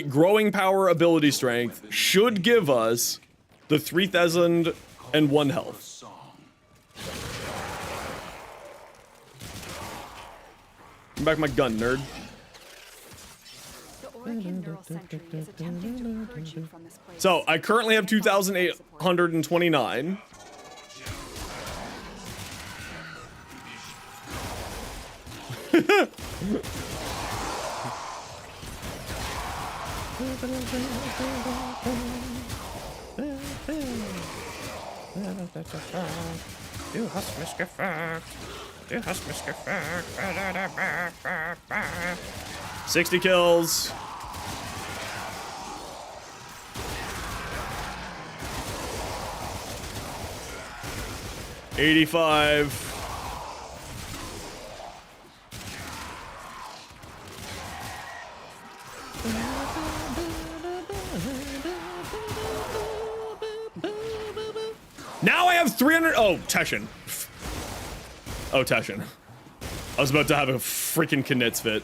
growing power ability strength, should give us the 3001 health. Give back my gun, nerd. The Oregon Neural Sentry is attempting to purge you from this place. So I currently have 2,829. Du hast mich gefragt. Du hast mich gefragt. 60 kills. $85. Now I have 300. Oh, Teshin. Oh, Teshin. I was about to have a freaking Knitz fit.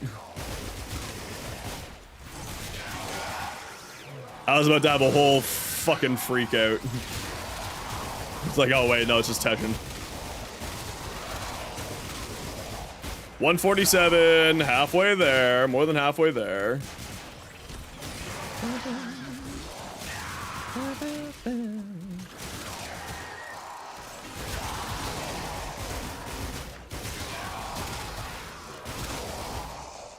I was about to have a whole fucking freak out. It's like, oh wait, no, it's just Teshin. 147, halfway there, more than halfway there.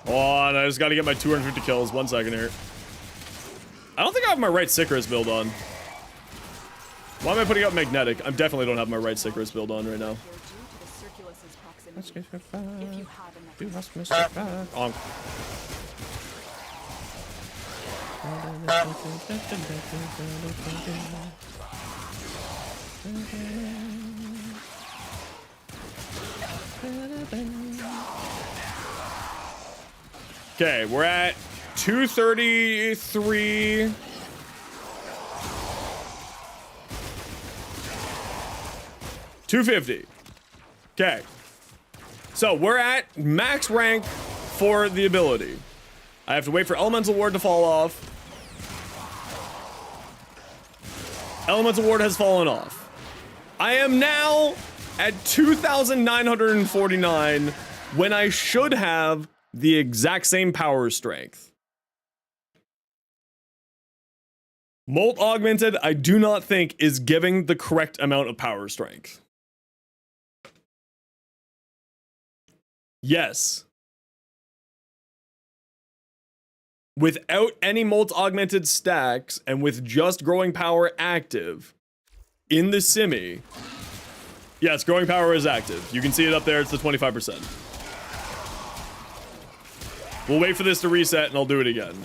Hold on, I just gotta get my 250 kills. 1 second here. I don't think I have my right Sicarus build on. Why am I putting up magnetic? I definitely don't have my right Sicarus build on right now. Let's get your fuck. Du hast mich gefragt. Oh. Okay, we're at 233. $250. Okay. So we're at max rank for the ability. I have to wait for Elemental Ward to fall off. Elemental Ward has fallen off. I am now at 2,949 when I should have the exact same power strength. Molt Augmented, I do not think is giving the correct amount of power strength. Yes. Without any Molt Augmented stacks and with just growing power active in the Simi, yes, growing power is active. You can see it up there, it's the 25%. We'll wait for this to reset and I'll do it again.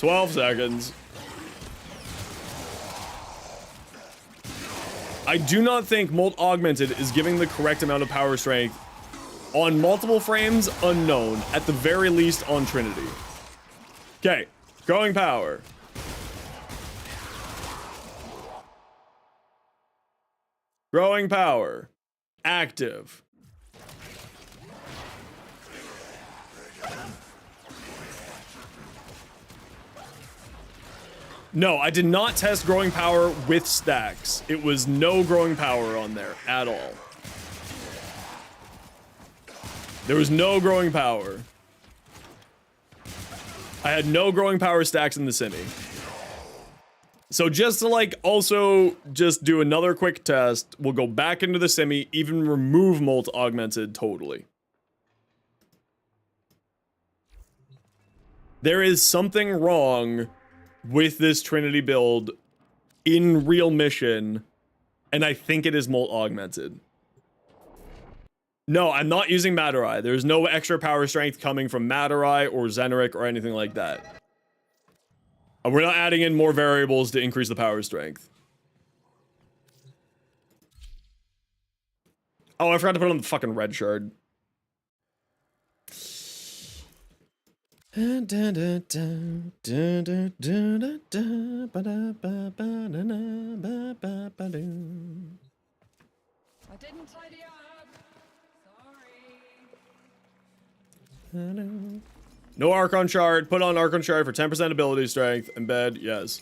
12 seconds. I do not think Molt Augmented is giving the correct amount of power strength on multiple frames, unknown. At the very least on Trinity. Okay, growing power. Growing power. Active. No, I did not test growing power with stacks. It was no growing power on there at all. There was no growing power. I had no growing power stacks in the semi. So just to like also just do another quick test, we'll go back into the semi, even remove Molt Augmented totally. There is something wrong with this Trinity build in real mission, and I think it is Molt Augmented. No, I'm not using Matter-Eye. There's no extra power strength coming from Matter-Eye or Xeneric or anything like that. We're not adding in more variables to increase the power strength. Oh, I forgot to put on the fucking red shard. I didn't tidy up. Sorry. No Archon Shard. Put on Archon Shard for 10% ability strength. Embed, yes.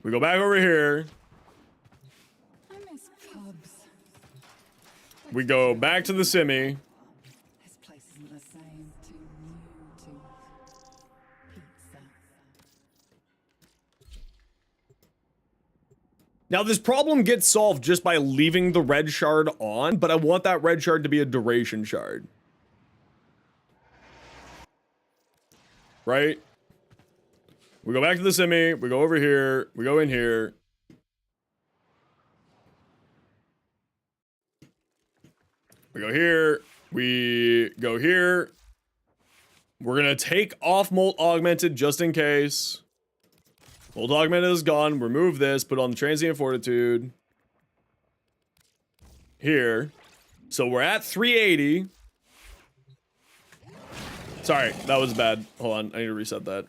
We go back over here. I miss pubs. We go back to the semi. This place isn't the same. Too new, too pizza. Now this problem gets solved just by leaving the red shard on, but I want that red shard to be a duration shard. Right? We go back to the semi, we go over here, we go in here. We go here, we go here. We're gonna take off Molt Augmented just in case. Molt Augmented is gone, remove this, put on the Transient Fortitude. Here. So we're at 380. Sorry, that was bad. Hold on, I need to reset that.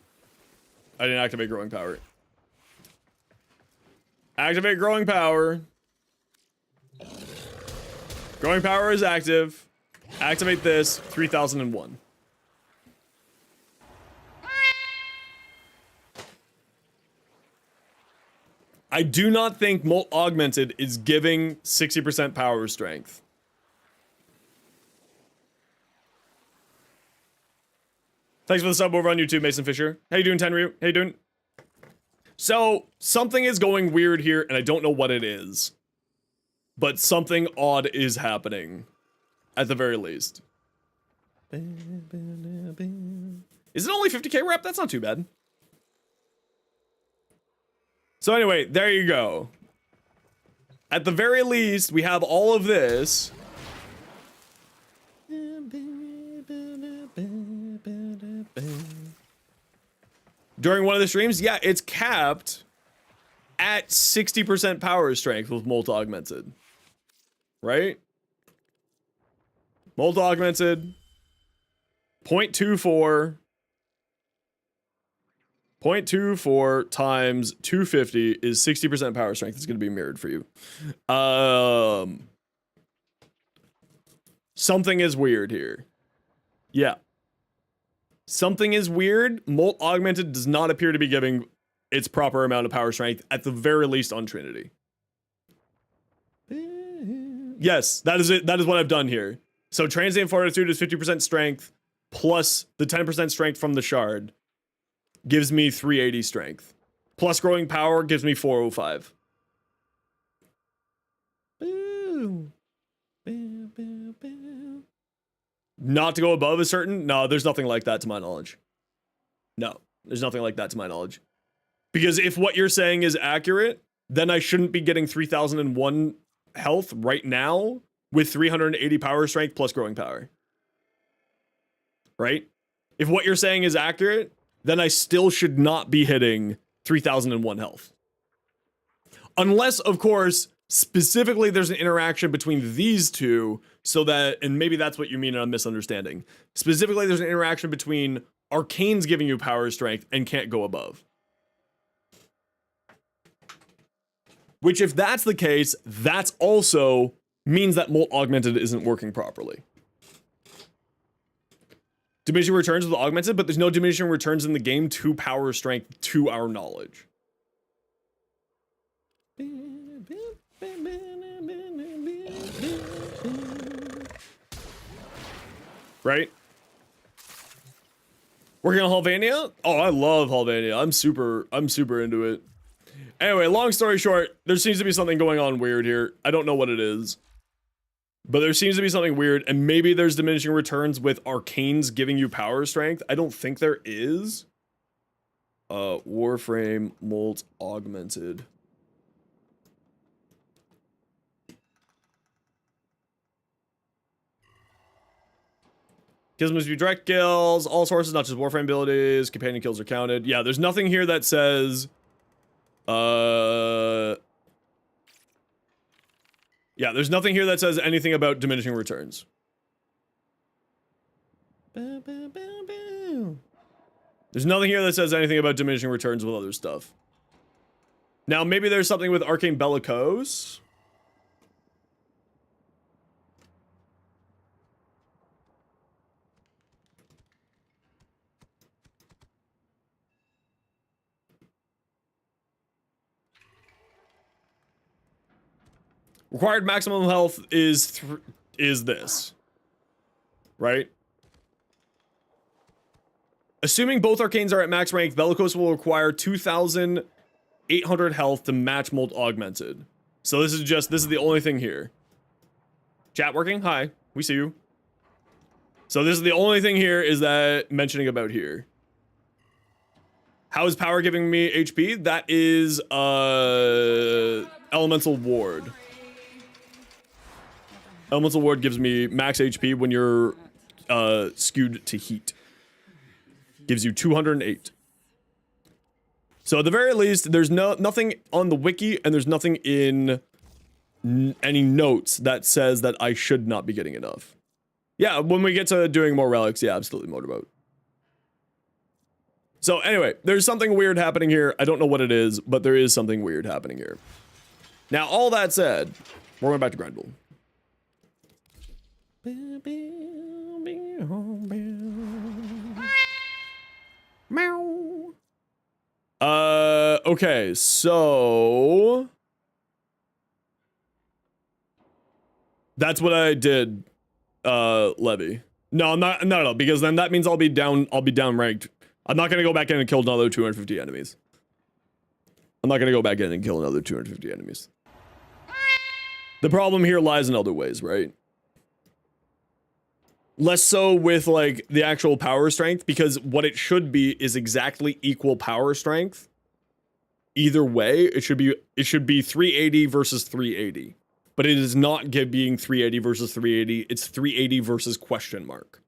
I didn't activate growing power. Activate growing power. Growing power is active. Activate this, 3001. I do not think Molt Augmented is giving 60% power strength. Thanks for the sub over on YouTube, Mason Fisher. How you doing, Tenryu? How you doing? So, something is going weird here, and I don't know what it is. But something odd is happening. At the very least. Is it only 50k rep? That's not too bad. So anyway, there you go. At the very least, we have all of this. During one of the streams, yeah, it's capped at 60% power strength with Molt Augmented. Right? Molt Augmented. 0.24. 0.24 times 250 is 60% power strength. It's going to be mirrored for you. Something is weird here. Yeah. Something is weird. Molt Augmented does not appear to be giving its proper amount of power strength, at the very least on Trinity. Yes, that is it. That is what I've done here. So Transient Fortitude is 50% strength, plus the 10% strength from the shard. Gives me 380 strength. Plus growing power gives me 405. Not to go above a certain? No, there's nothing like that to my knowledge. No, there's nothing like that to my knowledge. Because if what you're saying is accurate, then I shouldn't be getting 3001 health right now with 380 power strength plus growing power. Right? If what you're saying is accurate, then I still should not be hitting 3001 health. Unless, of course, specifically there's an interaction between these two so that, and maybe that's what you mean and I'm misunderstanding. Specifically, there's an interaction between Arcane's giving you power strength and can't go above. Which, if that's the case, that's also means that Molt Augmented isn't working properly. Diminishing returns with Augmented, but there's no diminishing returns in the game to power strength to our knowledge. Right? Working on Halvania? Oh, I love Halvania. I'm super into it. Anyway, long story short, there seems to be something going on weird here. I don't know what it is. But there seems to be something weird, and maybe there's diminishing returns with Arcanes giving you power strength. I don't think there is. Warframe, Molt Augmented. Kills must be direct kills, all sources, not just Warframe abilities, companion kills are counted. Yeah, there's nothing here that says... Yeah, there's nothing here that says anything about diminishing returns. There's nothing here that says anything about diminishing returns with other stuff. Now, maybe there's something with Arcane Bellicose. Required maximum health is this, right? Assuming both arcanes are at max rank, Bellicose will require 2,800 health to match Molt Augmented. So this is the only thing here. Chat working? Hi, we see you. So this is the only thing here is that mentioning about here. How is power giving me HP? That is Elemental Ward. Elemental Ward gives me max HP when you're skewed to heat. Gives you 208. So at the very least, there's nothing on the wiki, and there's nothing in any notes that says that I should not be getting enough. Yeah, when we get to doing more relics, yeah, absolutely, motorboat. So anyway, there's something weird happening here. I don't know what it is, but there is something weird happening here. Now, all that said, we're going back to Grendel. Okay, so that's what I did, Levy. No, I'm not, no, because then that means I'll be down ranked. I'm not gonna go back in and kill another 250 enemies. I'm not gonna go back in and kill another 250 enemies. The problem here lies in other ways, right? Less so with, like, the actual power strength, because what it should be is exactly equal power strength. Either way, it should be 380 versus 380. But it is not being 380 versus 380, it's 380 versus question mark.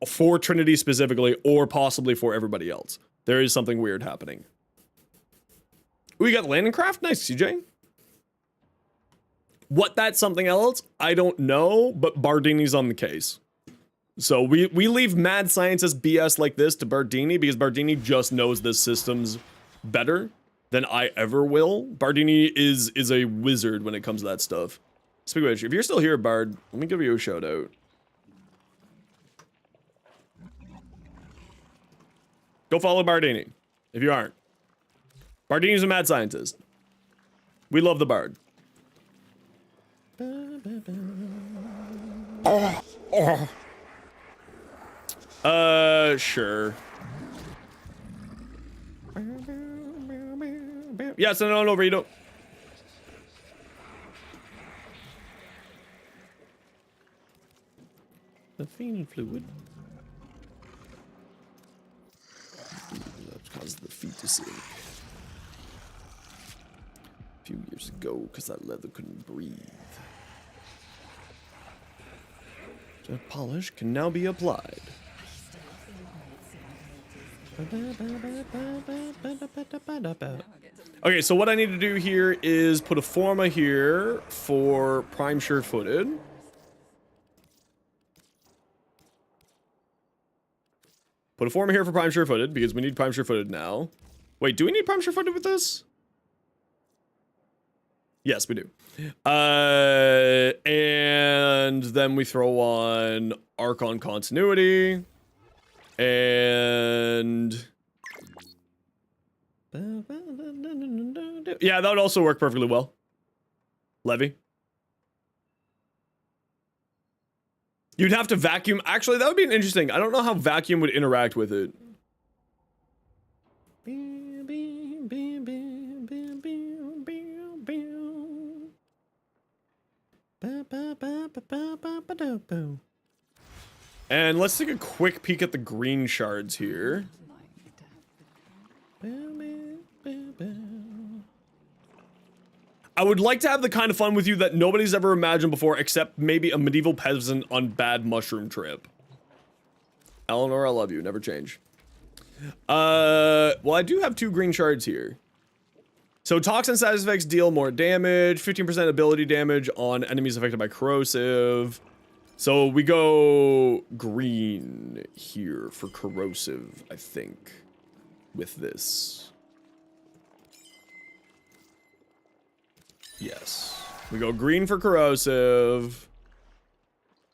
For Trinity specifically, or possibly for everybody else. There is something weird happening. We got landing craft? Nice, CJ. What that's something else, I don't know, but Bardini's on the case. So we leave mad scientist BS like this to Bardini because Bardini just knows the systems better than I ever will. Bardini is a wizard when it comes to that stuff. Speaking of which, if you're still here, Bard, let me give you a shout out. Go follow Bardini, if you aren't. Bardini's a mad scientist. We love the Bard. Sure. Yeah, send it on over, you don't. The fiend fluid. That caused the feet to sink. A few years ago, because that leather couldn't breathe. Polish can now be applied. Okay, so what I need to do here is put a forma here for prime sure-footed. Put a forma here for prime sure-footed because we need prime sure-footed now. Wait, do we need prime sure-footed with this? Yes, we do. And then we throw on Archon Continuity. And... yeah, that would also work perfectly well. Levy. You'd have to vacuum. Actually, that would be an interesting. I don't know how vacuum would interact with it. And let's take a quick peek at the green shards here. I would like to have the kind of fun with you that nobody's ever imagined before, except maybe a medieval peasant on bad mushroom trip. Eleanor, I love you. Never change. Well, I do have 2 green shards here. So toxin status effects deal more damage, 15% ability damage on enemies affected by corrosive. So we go green here for corrosive, I think, with this. Yes. We go green for corrosive.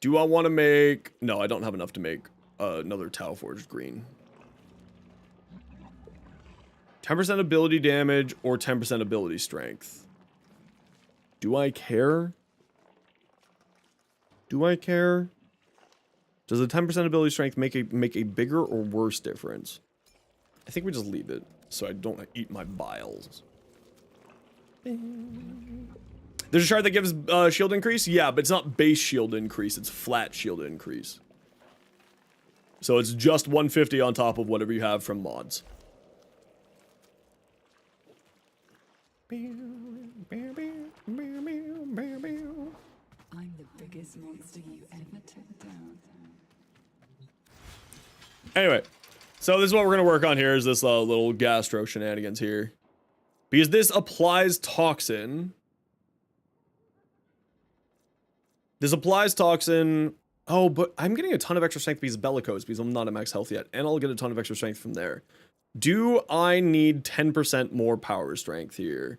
Do I want to make... no, I don't have enough to make another Tau Forged green. 10% ability damage or 10% ability strength. Do I care? Do I care? Does the 10% ability strength make a bigger or worse difference? I think we just leave it so I don't eat my biles. There's a shard that gives shield increase? Yeah, but it's not base shield increase, it's flat shield increase. So it's just 150 on top of whatever you have from mods. I'm the biggest monster you ever took down. Anyway, so this is what we're gonna work on here, is this little gastro shenanigans here. Because this applies toxin. This applies toxin. Oh, but I'm getting a ton of extra strength because of bellicose, because I'm not at max health yet. And I'll get a ton of extra strength from there. Do I need 10% more power strength here?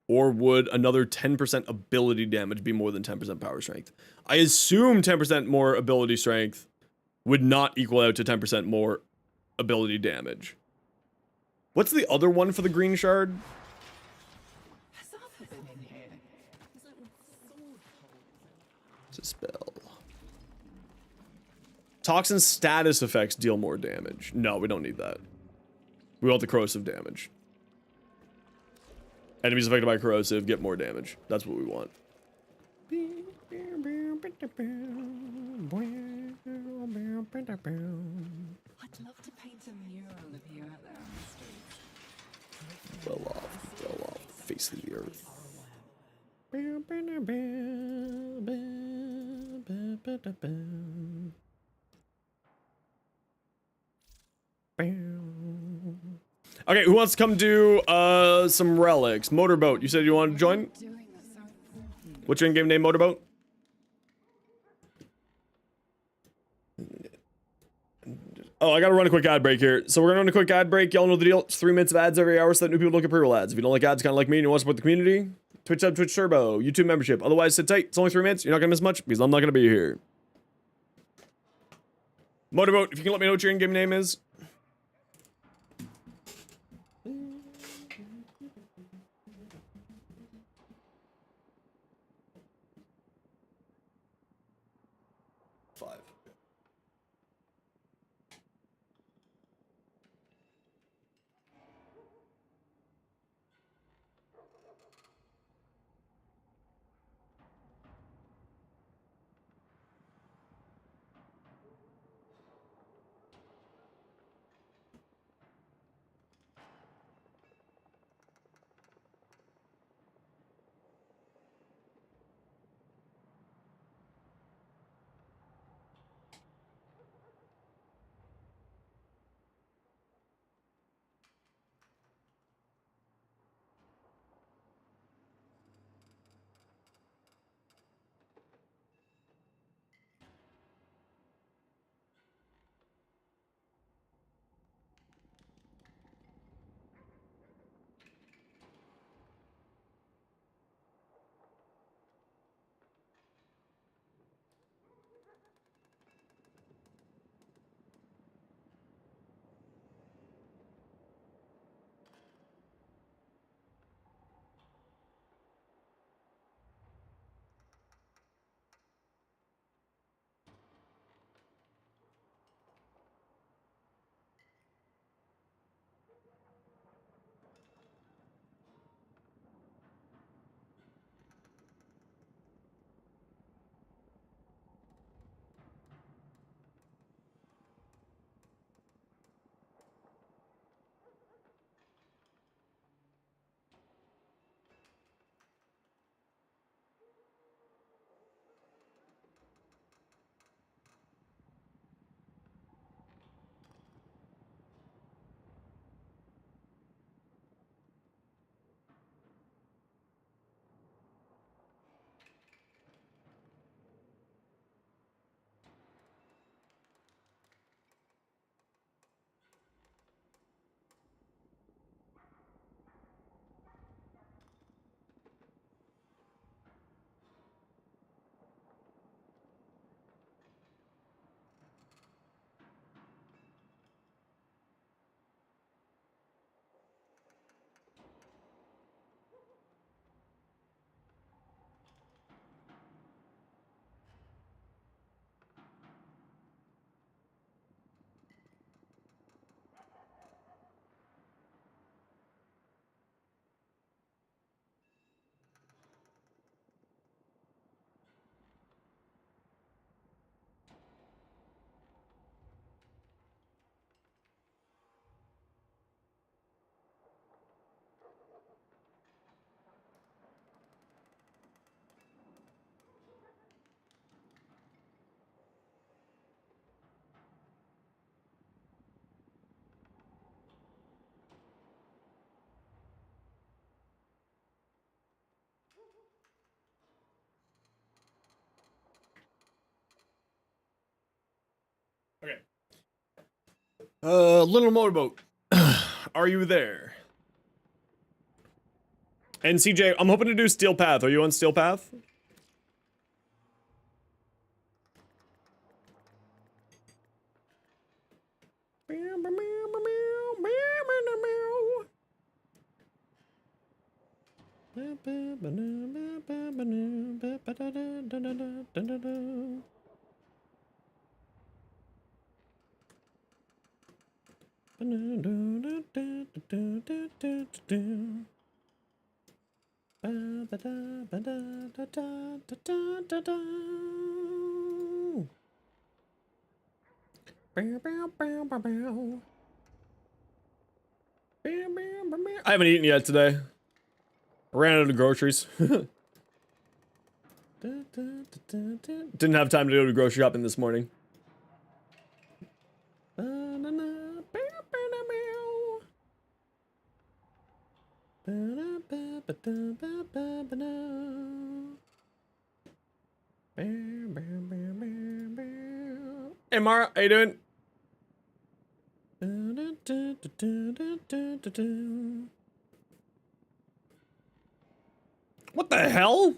Or would another 10% ability damage be more than 10% power strength? I assume 10% more ability strength would not equal out to 10% more ability damage. What's the other one for the green shard? It's a spell. Toxin status effects deal more damage. No, we don't need that. We want the corrosive damage. Enemies affected by corrosive get more damage. That's what we want. I'd love to paint a mural of you out there on the streets. Fell off the face of the earth. Okay, who wants to come do some relics? Motorboat, you said you wanted to join? What's your in-game name, Motorboat? Oh, I gotta run a quick ad break here. So we're gonna run a quick ad break. Y'all know the deal. It's 3 minutes of ads every hour so that new people don't get pre-roll ads. If you don't like ads, kind of like me, and you want to support the community, Twitch Sub, Twitch Turbo, YouTube membership. Otherwise, sit tight. It's only 3 minutes. You're not gonna miss much because I'm not gonna be here. Motorboat, if you can let me know what your in-game name is. Little motorboat. Are you there? And CJ, I'm hoping to do Steel Path. Are you on Steel Path? I haven't eaten yet today. I ran out of groceries. Didn't have time to go to grocery shopping this morning. Hey Mara, how you doing? What the hell?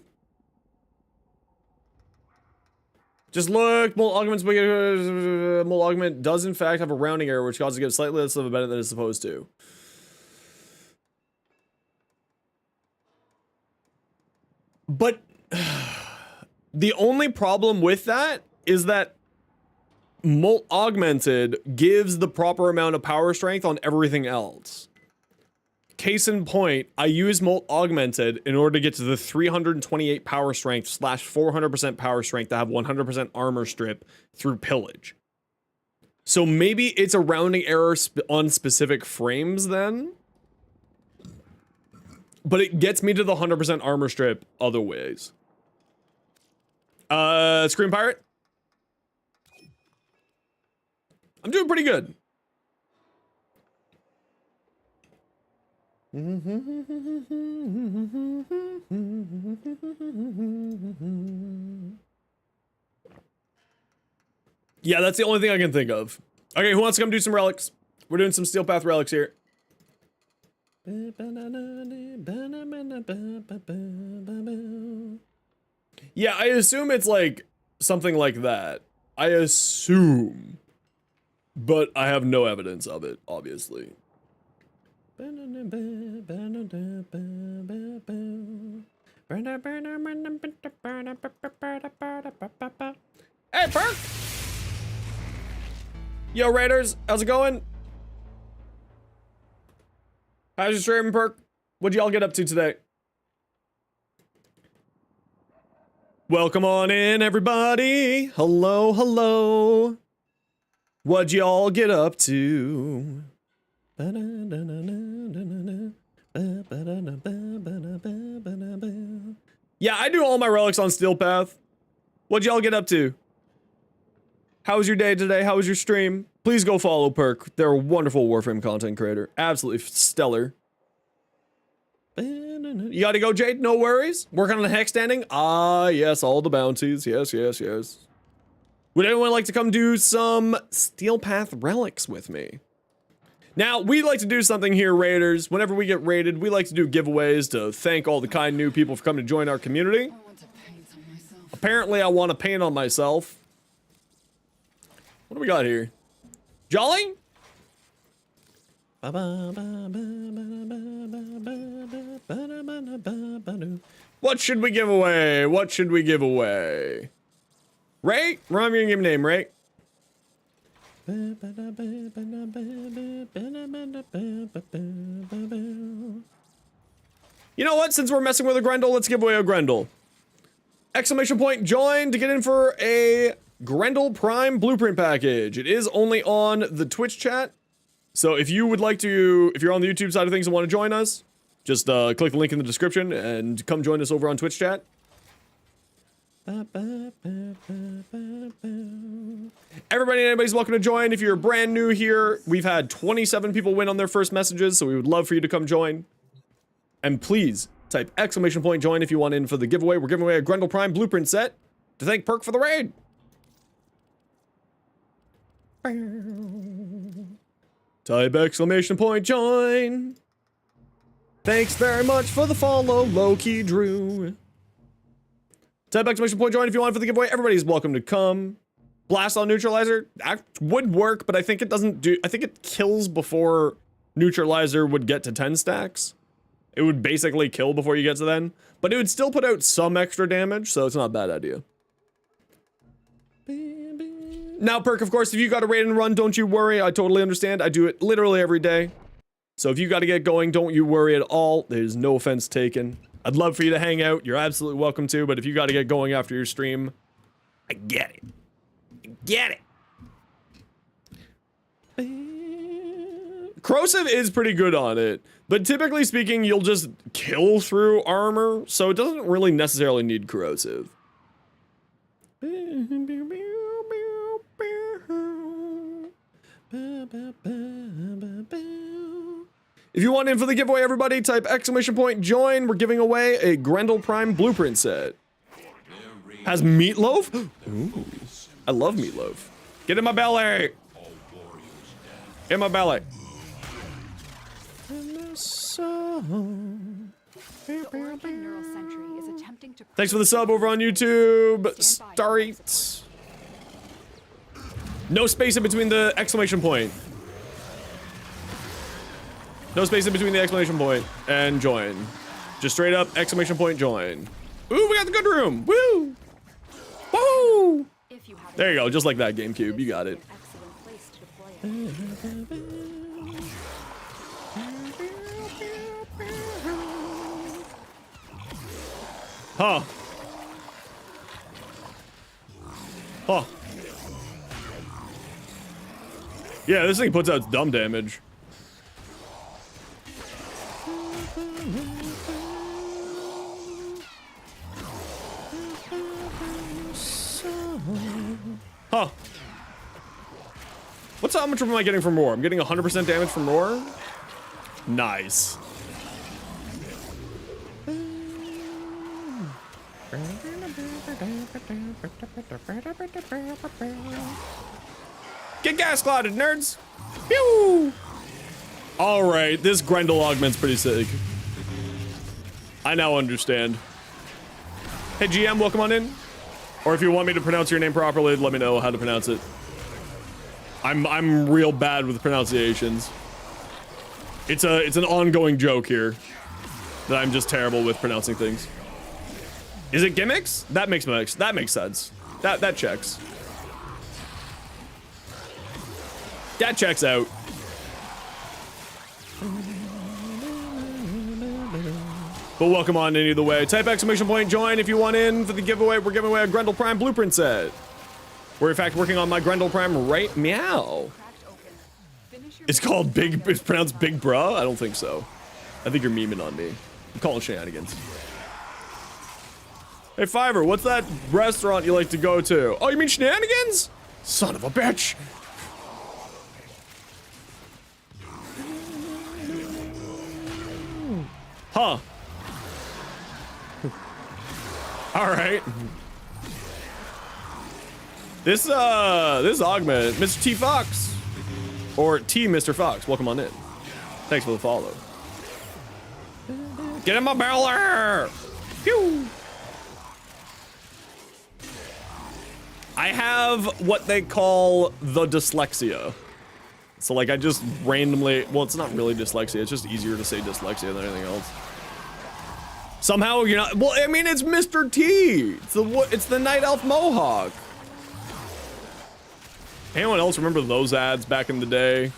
Just look, Mole Augment does in fact have a rounding error which causes it to get slightly less of a benefit than it's supposed to. But the only problem with that is that Molt Augmented gives the proper amount of power strength on everything else. Case in point, I use Molt Augmented in order to get to the 328 power strength / 400% power strength to have 100% armor strip through pillage. So maybe it's a rounding error on specific frames then. But it gets me to the 100% armor strip other ways. Scream Pirate? I'm doing pretty good. Yeah, that's the only thing I can think of. Okay, who wants to come do some relics? We're doing some Steel Path relics here. Yeah, I assume it's like something like that. I assume. But I have no evidence of it, obviously. Hey, Perk! Yo, Raiders, how's it going? How's your stream, Perk? What'd y'all get up to today? Welcome on in, everybody. Hello, hello. What'd y'all get up to? Yeah, I do all my relics on Steel Path. What'd y'all get up to? How was your day today? How was your stream? Please go follow Perk. They're a wonderful Warframe content creator. Absolutely stellar. You gotta go, Jade? No worries. Working on the hex standing? Ah, yes, all the bounties. Yes, yes, yes. Would anyone like to come do some Steel Path relics with me? Now, we like to do something here, Raiders. Whenever we get raided, we like to do giveaways to thank all the kind new people for coming to join our community. I want to paint on myself. Apparently, I want to paint on myself. What do we got here? Jolly? What should we give away? What should we give away? Ray? Rhyme your game name, Ray. You know what? Since we're messing with a Grendel, let's give away a Grendel. Exclamation point join to get in for a Grendel Prime blueprint package. It is only on the Twitch chat. So if you would like to, if you're on the YouTube side of things and want to join us, just click the link in the description and come join us over on Twitch chat. Everybody and anybody's welcome to join. If you're brand new here, we've had 27 people win on their first messages, so we would love for you to come join. And please type exclamation point join if you want in for the giveaway. We're giving away a Grendel Prime blueprint set to thank Perk for the raid. Type exclamation point join. Thanks very much for the follow, Loki Drew. Type exclamation point join if you want for the giveaway. Everybody's welcome to come. Blast on neutralizer, that would work, but I think it doesn't do, I think it kills before neutralizer would get to 10 stacks. It would basically kill before you get to then, but it would still put out some extra damage, so it's not a bad idea. Now, Perk, of course, if you got a raid and run, don't you worry. I totally understand. I do it literally every day. So if you got to get going, don't you worry at all. There's no offense taken. I'd love for you to hang out. You're absolutely welcome to, but if you got to get going after your stream, I get it. I get it. Corrosive is pretty good on it, but typically speaking, you'll just kill through armor, so it doesn't really necessarily need corrosive. If you want in for the giveaway, everybody, type exclamation point join. We're giving away a Grendel Prime blueprint set. Has meatloaf? Ooh, I love meatloaf. Get in my belly. In my belly. Thanks for the sub over on YouTube. Starry. No space in between the exclamation point. No space in between the exclamation point and join. Just straight up exclamation point join. Ooh, we got the good room. Woo! Woo! There you go, just like that, GameCube. You got it. Huh. Huh. Yeah, this thing puts out dumb damage. Huh. What's how much am I getting from roar? I'm getting 100% damage from roar? Nice. Get gas clouded, nerds! Pew! Alright, this Grendel augment's pretty sick. I now understand. Hey GM, welcome on in. Or if you want me to pronounce your name properly, let me know how to pronounce it. I'm real bad with pronunciations. It's an ongoing joke here that I'm just terrible with pronouncing things. Is it gimmicks? That makes sense. That checks. That checks out. But welcome on in either way. Type exclamation point join if you want in for the giveaway. We're giving away a Grendel Prime blueprint set. We're in fact working on my Grendel Prime right meow. It's called Big, it's pronounced Big Bruh? I don't think so. I think you're memeing on me. I'm calling shenanigans. Hey Fiverr, what's that restaurant you like to go to? Oh, you mean shenanigans? Son of a bitch. Huh. All right. This augment, Mr. T Fox, or T Mr. Fox, welcome on in. Thanks for the follow. Get in my barrel. Pew. I have what they call the dyslexia. So like I just randomly, well, it's not really dyslexia. It's just easier to say dyslexia than anything else. Somehow you're not, well, I mean, it's Mr. T. It's the Night Elf Mohawk. Anyone else remember those ads back in the day?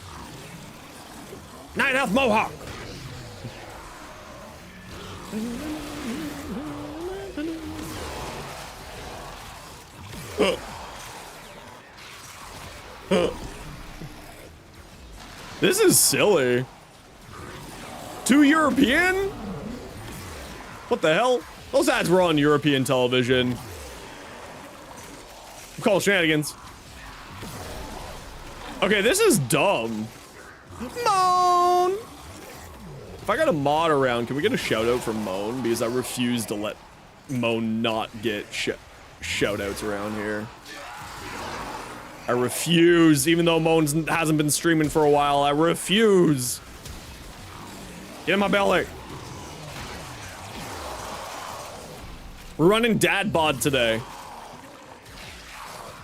Night Elf Mohawk. This is silly. Too European? What the hell? Those ads were on European television. I'm calling shenanigans. Okay, this is dumb. Moan! If I got a mod around, can we get a shout out from Moan? Because I refuse to let Moan not get shout outs around here. I refuse, even though Moans hasn't been streaming for a while, I refuse. Get in my belly. We're running dad bod today.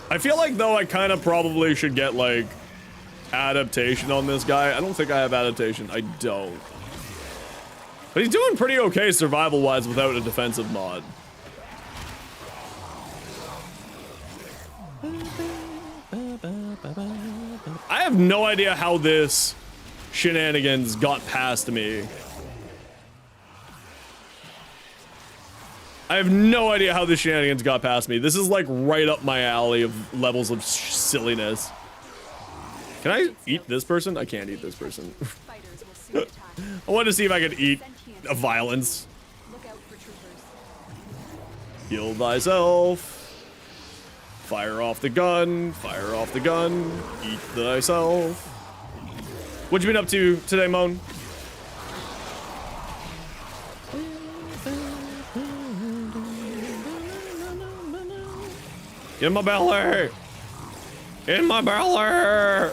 I feel like though I kind of probably should get like adaptation on this guy. I don't think I have adaptation. I don't. But he's doing pretty okay survival wise without a defensive mod. I have no idea how this shenanigans got past me. I have no idea how this shenanigans got past me. This is like right up my alley of levels of silliness. Can I eat this person? I can't eat this person. I wanted to see if I could eat a violence. Heal thyself. Fire off the gun. Fire off the gun. Eat thyself. What you been up to today, Moan? In my belly! In my belly!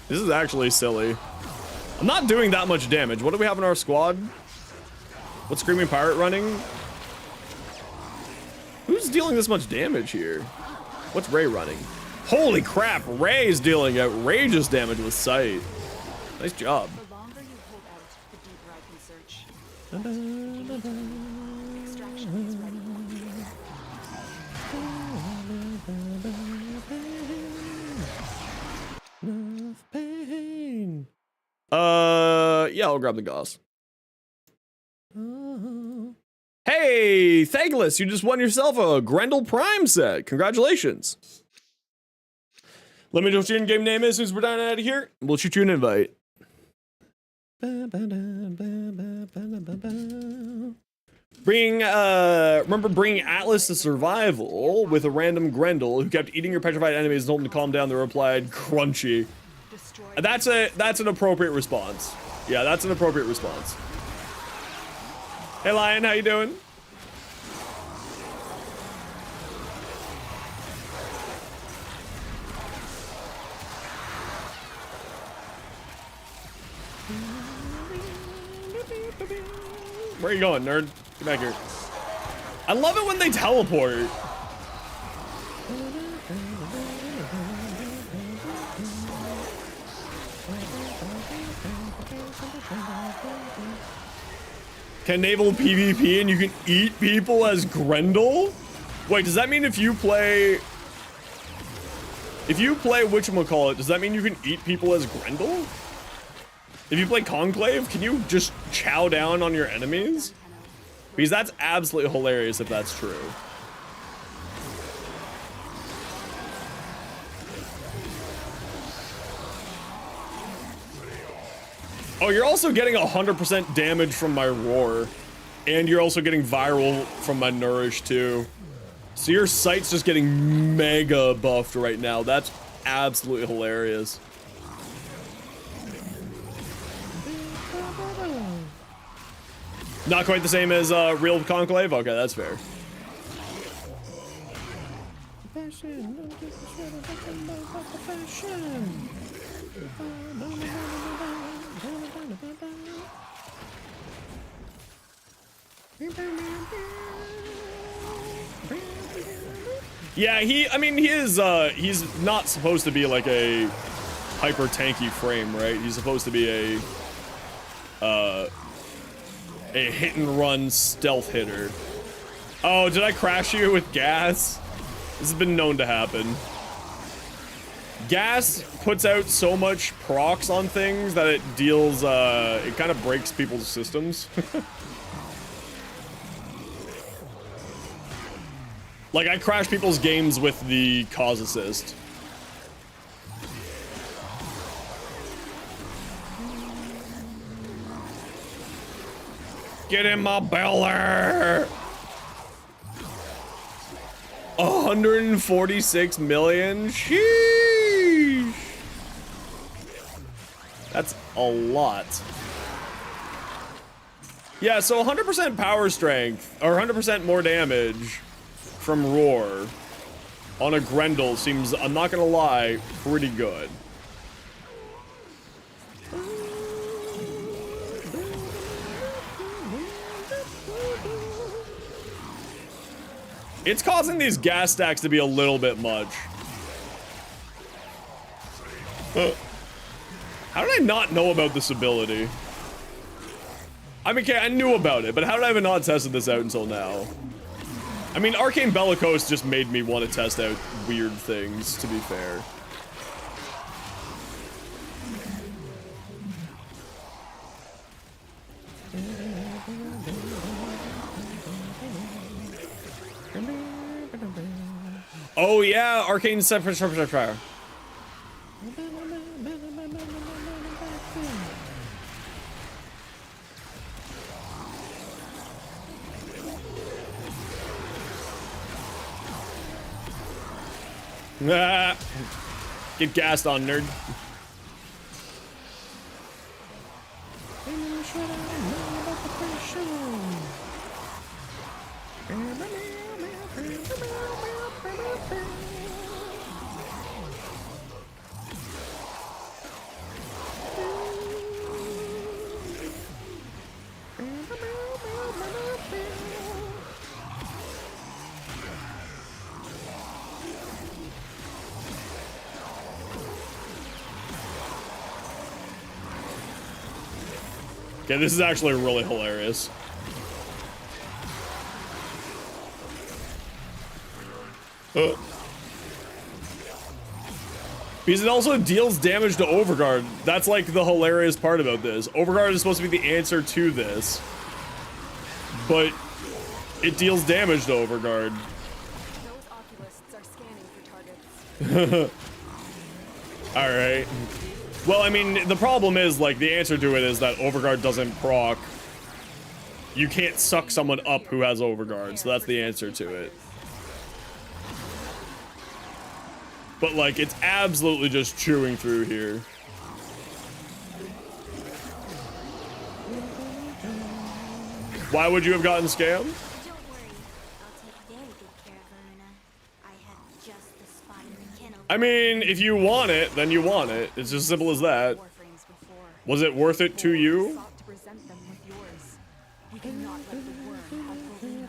This is actually silly. I'm not doing that much damage. What do we have in our squad? What's Screaming Pirate running? Who's dealing this much damage here? What's Ray running? Holy crap, Ray is dealing outrageous damage with sight. Nice job. The longer you hold out, the deeper I can search. Extraction is ready. Pain. Yeah, I'll grab the gauze. Hey, Thankless, you just won yourself a Grendel Prime set. Congratulations. Let me know what your in-game name is. Who's we're done out of here? We'll shoot you an invite. Remember bringing Atlas to survival with a random Grendel who kept eating your petrified enemies and told them to calm down. They replied, crunchy. That's an appropriate response. Yeah, that's an appropriate response. Hey, Lion, how you doing? Where are you going, nerd? Get back here. I love it when they teleport. Can enable PvP and you can eat people as Grendel? Wait, does that mean if you play whatchamacallit, does that mean you can eat people as Grendel? If you play Conclave, can you just chow down on your enemies? Because that's absolutely hilarious if that's true. Oh, you're also getting 100% damage from my roar. And you're also getting viral from my nourish too. So your sight's just getting mega buffed right now. That's absolutely hilarious. Not quite the same as real Conclave? Okay, that's fair. Yeah, he's not supposed to be like a hyper tanky frame, right? He's supposed to be a hit and run stealth hitter. Oh, did I crash you with gas? This has been known to happen. Gas puts out so much procs on things that it deals, it kind of breaks people's systems. Like, I crash people's games with the cause assist. Get in my belly! 146 million? Sheesh! That's a lot. Yeah, so 100% power strength, or 100% more damage from Roar on a Grendel seems, I'm not gonna lie, pretty good. It's causing these gas stacks to be a little bit much. How did I not know about this ability? I mean, okay, I knew about it, but how did I have not tested this out until now? I mean, Arcane Bellicose just made me want to test out weird things, to be fair. Oh yeah, Arcane Fire. Get gassed on, nerd. Okay, this is actually really hilarious. Because it also deals damage to Overguard. That's like the hilarious part about this. Overguard is supposed to be the answer to this, but it deals damage to Overguard. Those oculists are scanning for targets. Alright. Well, I mean, the problem is, like, the answer to it is that Overguard doesn't proc. You can't suck someone up who has Overguard, so that's the answer to it. But, like, it's absolutely just chewing through here. Why would you have gotten scammed? Don't worry. I'll take very good care of Luna. I have just the spot in the kennel. I mean, if you want it, then you want it. It's just as simple as that. Warframes before. Was it worth it to you? Sought to present them with yours. We cannot let the worm have Rowena.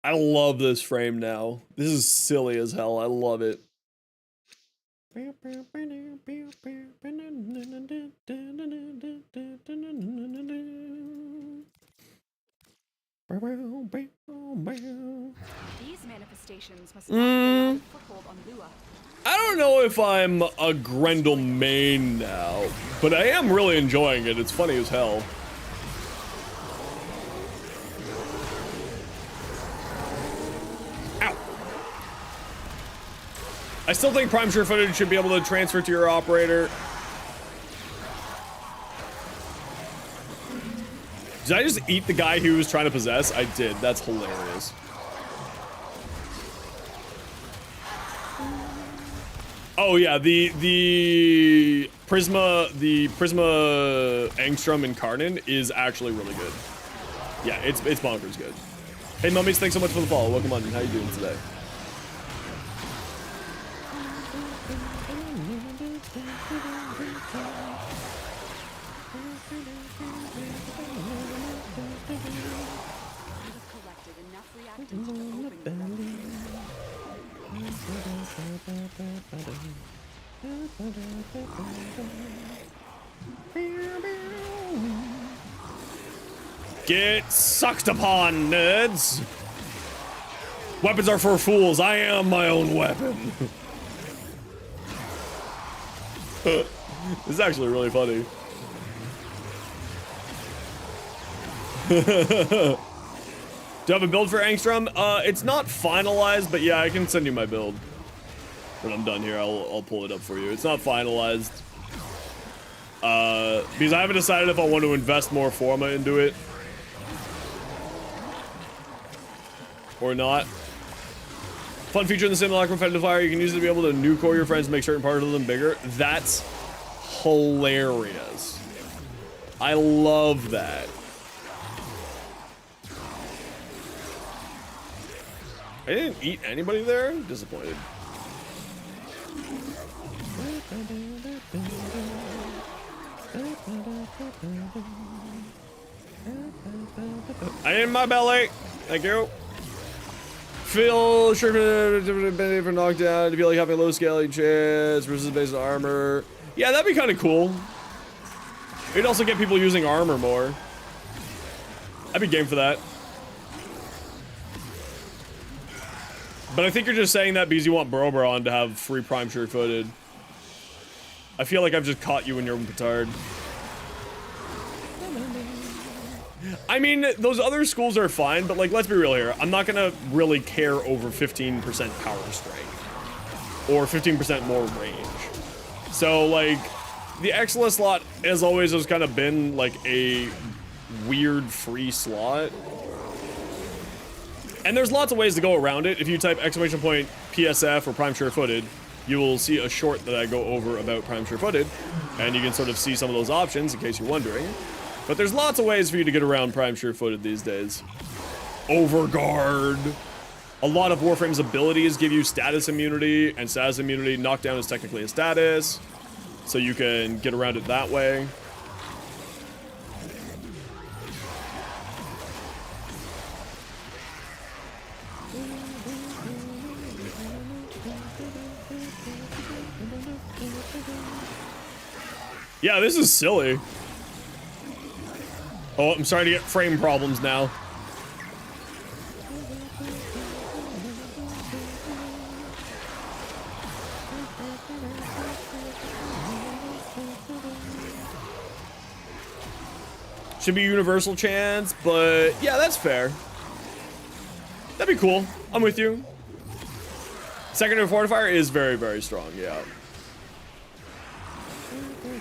I love this frame now. This is silly as hell. I love it. These manifestations must not allow a foothold on Lua. I don't know if I'm a Grendel main now, but I am really enjoying it. It's funny as hell. Ow. I still think Prime Sure Footage should be able to transfer to your operator. Did I just eat the guy who was trying to possess? I did. That's hilarious. Oh yeah, the Prisma Angstrom Incarnate is actually really good. Yeah, it's bonkers good. Hey Mummies, thanks so much for the follow. Welcome on. How you doing today? Get sucked upon, nerds! Weapons are for fools. I am my own weapon. This is actually really funny. Do you have a build for Angstrom? It's not finalized, but yeah, I can send you my build. When I'm done here, I'll pull it up for you. It's not finalized. Because I haven't decided if I want to invest more Forma into it. Or not. Fun feature in the simulacrum effective fire, you can use it to be able to nuke all your friends and make certain parts of them bigger. That's hilarious. I love that. I didn't eat anybody there? Disappointed. I ate my belly. Thank you. Feel sure for knockdown to feel like having a low scaling chance versus based on armor. Yeah, that'd be kind of cool. It'd also get people using armor more. I'd be game for that. But I think you're just saying that because you want Broberon to have free prime sure-footed. I feel like I've just caught you in your own petard. I mean, those other schools are fine, but like, let's be real here. I'm not gonna really care over 15% power strength or 15% more range. So like, the Excellent slot, as always, has kind of been like a weird free slot. And there's lots of ways to go around it. If you type exclamation point PSF or prime sure-footed, you will see a short that I go over about prime sure-footed, and you can sort of see some of those options in case you're wondering. But there's lots of ways for you to get around prime sure-footed these days. Overguard. A lot of Warframe's abilities give you status immunity, and status immunity, knockdown is technically a status, so you can get around it that way. Yeah, this is silly. Oh, I'm starting to get frame problems now. Should be universal chance, but yeah, that's fair. That'd be cool. I'm with you. Secondary fortifier is very, very strong, yeah.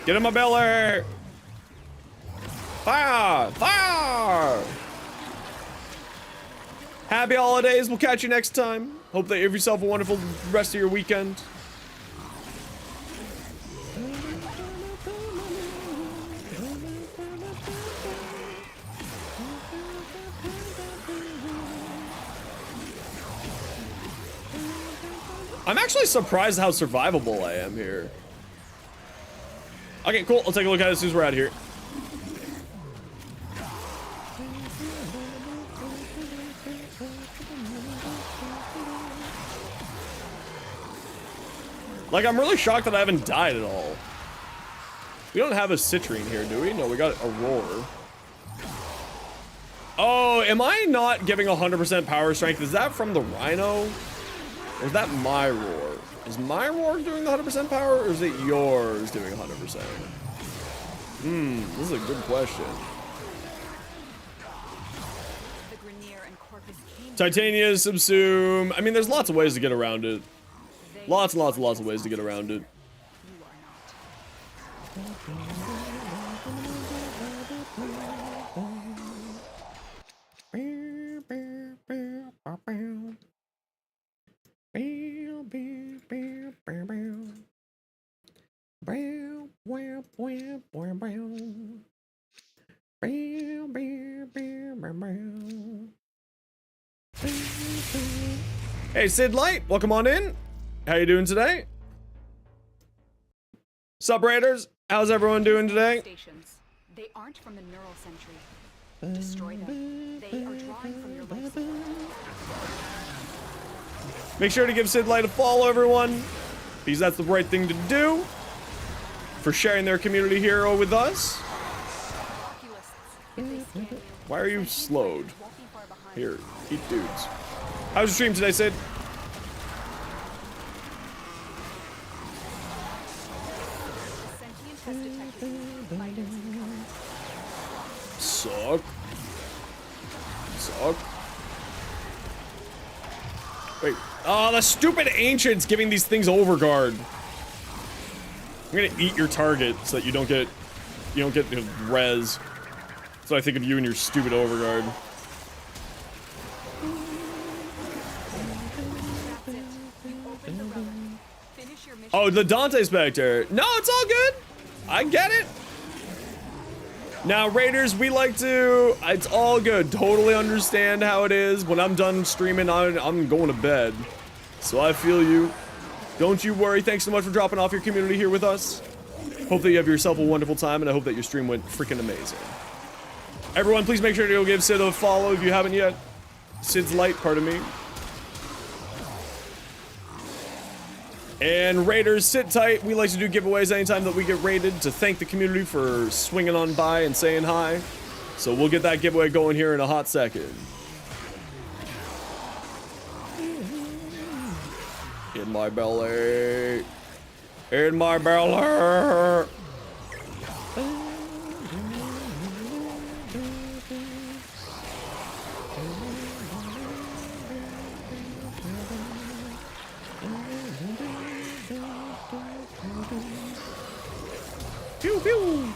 Get in my belly! Fire! Fire! Happy holidays. We'll catch you next time. Hope that you have yourself a wonderful rest of your weekend. I'm actually surprised how survivable I am here. Okay, cool. I'll take a look at it as soon as we're out of here. Like, I'm really shocked that I haven't died at all. We don't have a citrine here, do we? No, we got a roar. Oh, am I not giving 100% power strength? Is that from the rhino? Or is that my roar? Is my roar doing the 100% power, or is it yours doing 100%? This is a good question. Titania, subsume. I mean, there's lots of ways to get around it. Lots and lots and lots of ways to get around it. Hey, Sid Light, welcome on in. How you doing today? Sup, Raiders? How's everyone doing today? Stations. They aren't from the neural sentry. Destroy them. They are drawing from your life support. Make sure to give Sid Light a follow, everyone, because that's the right thing to do for sharing their community hero with us. Why are you slowed? Here, eat dudes. How's your stream today, Sid? Suck. Suck. Wait. Oh, the stupid ancients giving these things overguard. I'm gonna eat your target so that you don't get res. So I think of you and your stupid overguard. Oh, the Dante Spectre. No, it's all good. I get it. Now, Raiders, we like to... It's all good. Totally understand how it is. When I'm done streaming, I'm going to bed. So I feel you. Don't you worry. Thanks so much for dropping off your community here with us. Hope that you have yourself a wonderful time, and I hope that your stream went freaking amazing. Everyone, please make sure to go give Sid a follow if you haven't yet. Sid's Light, pardon me. And Raiders, sit tight. We like to do giveaways anytime that we get raided to thank the community for swinging on by and saying hi. So we'll get that giveaway going here in a hot second. In my belly. In my belly. Pew pew.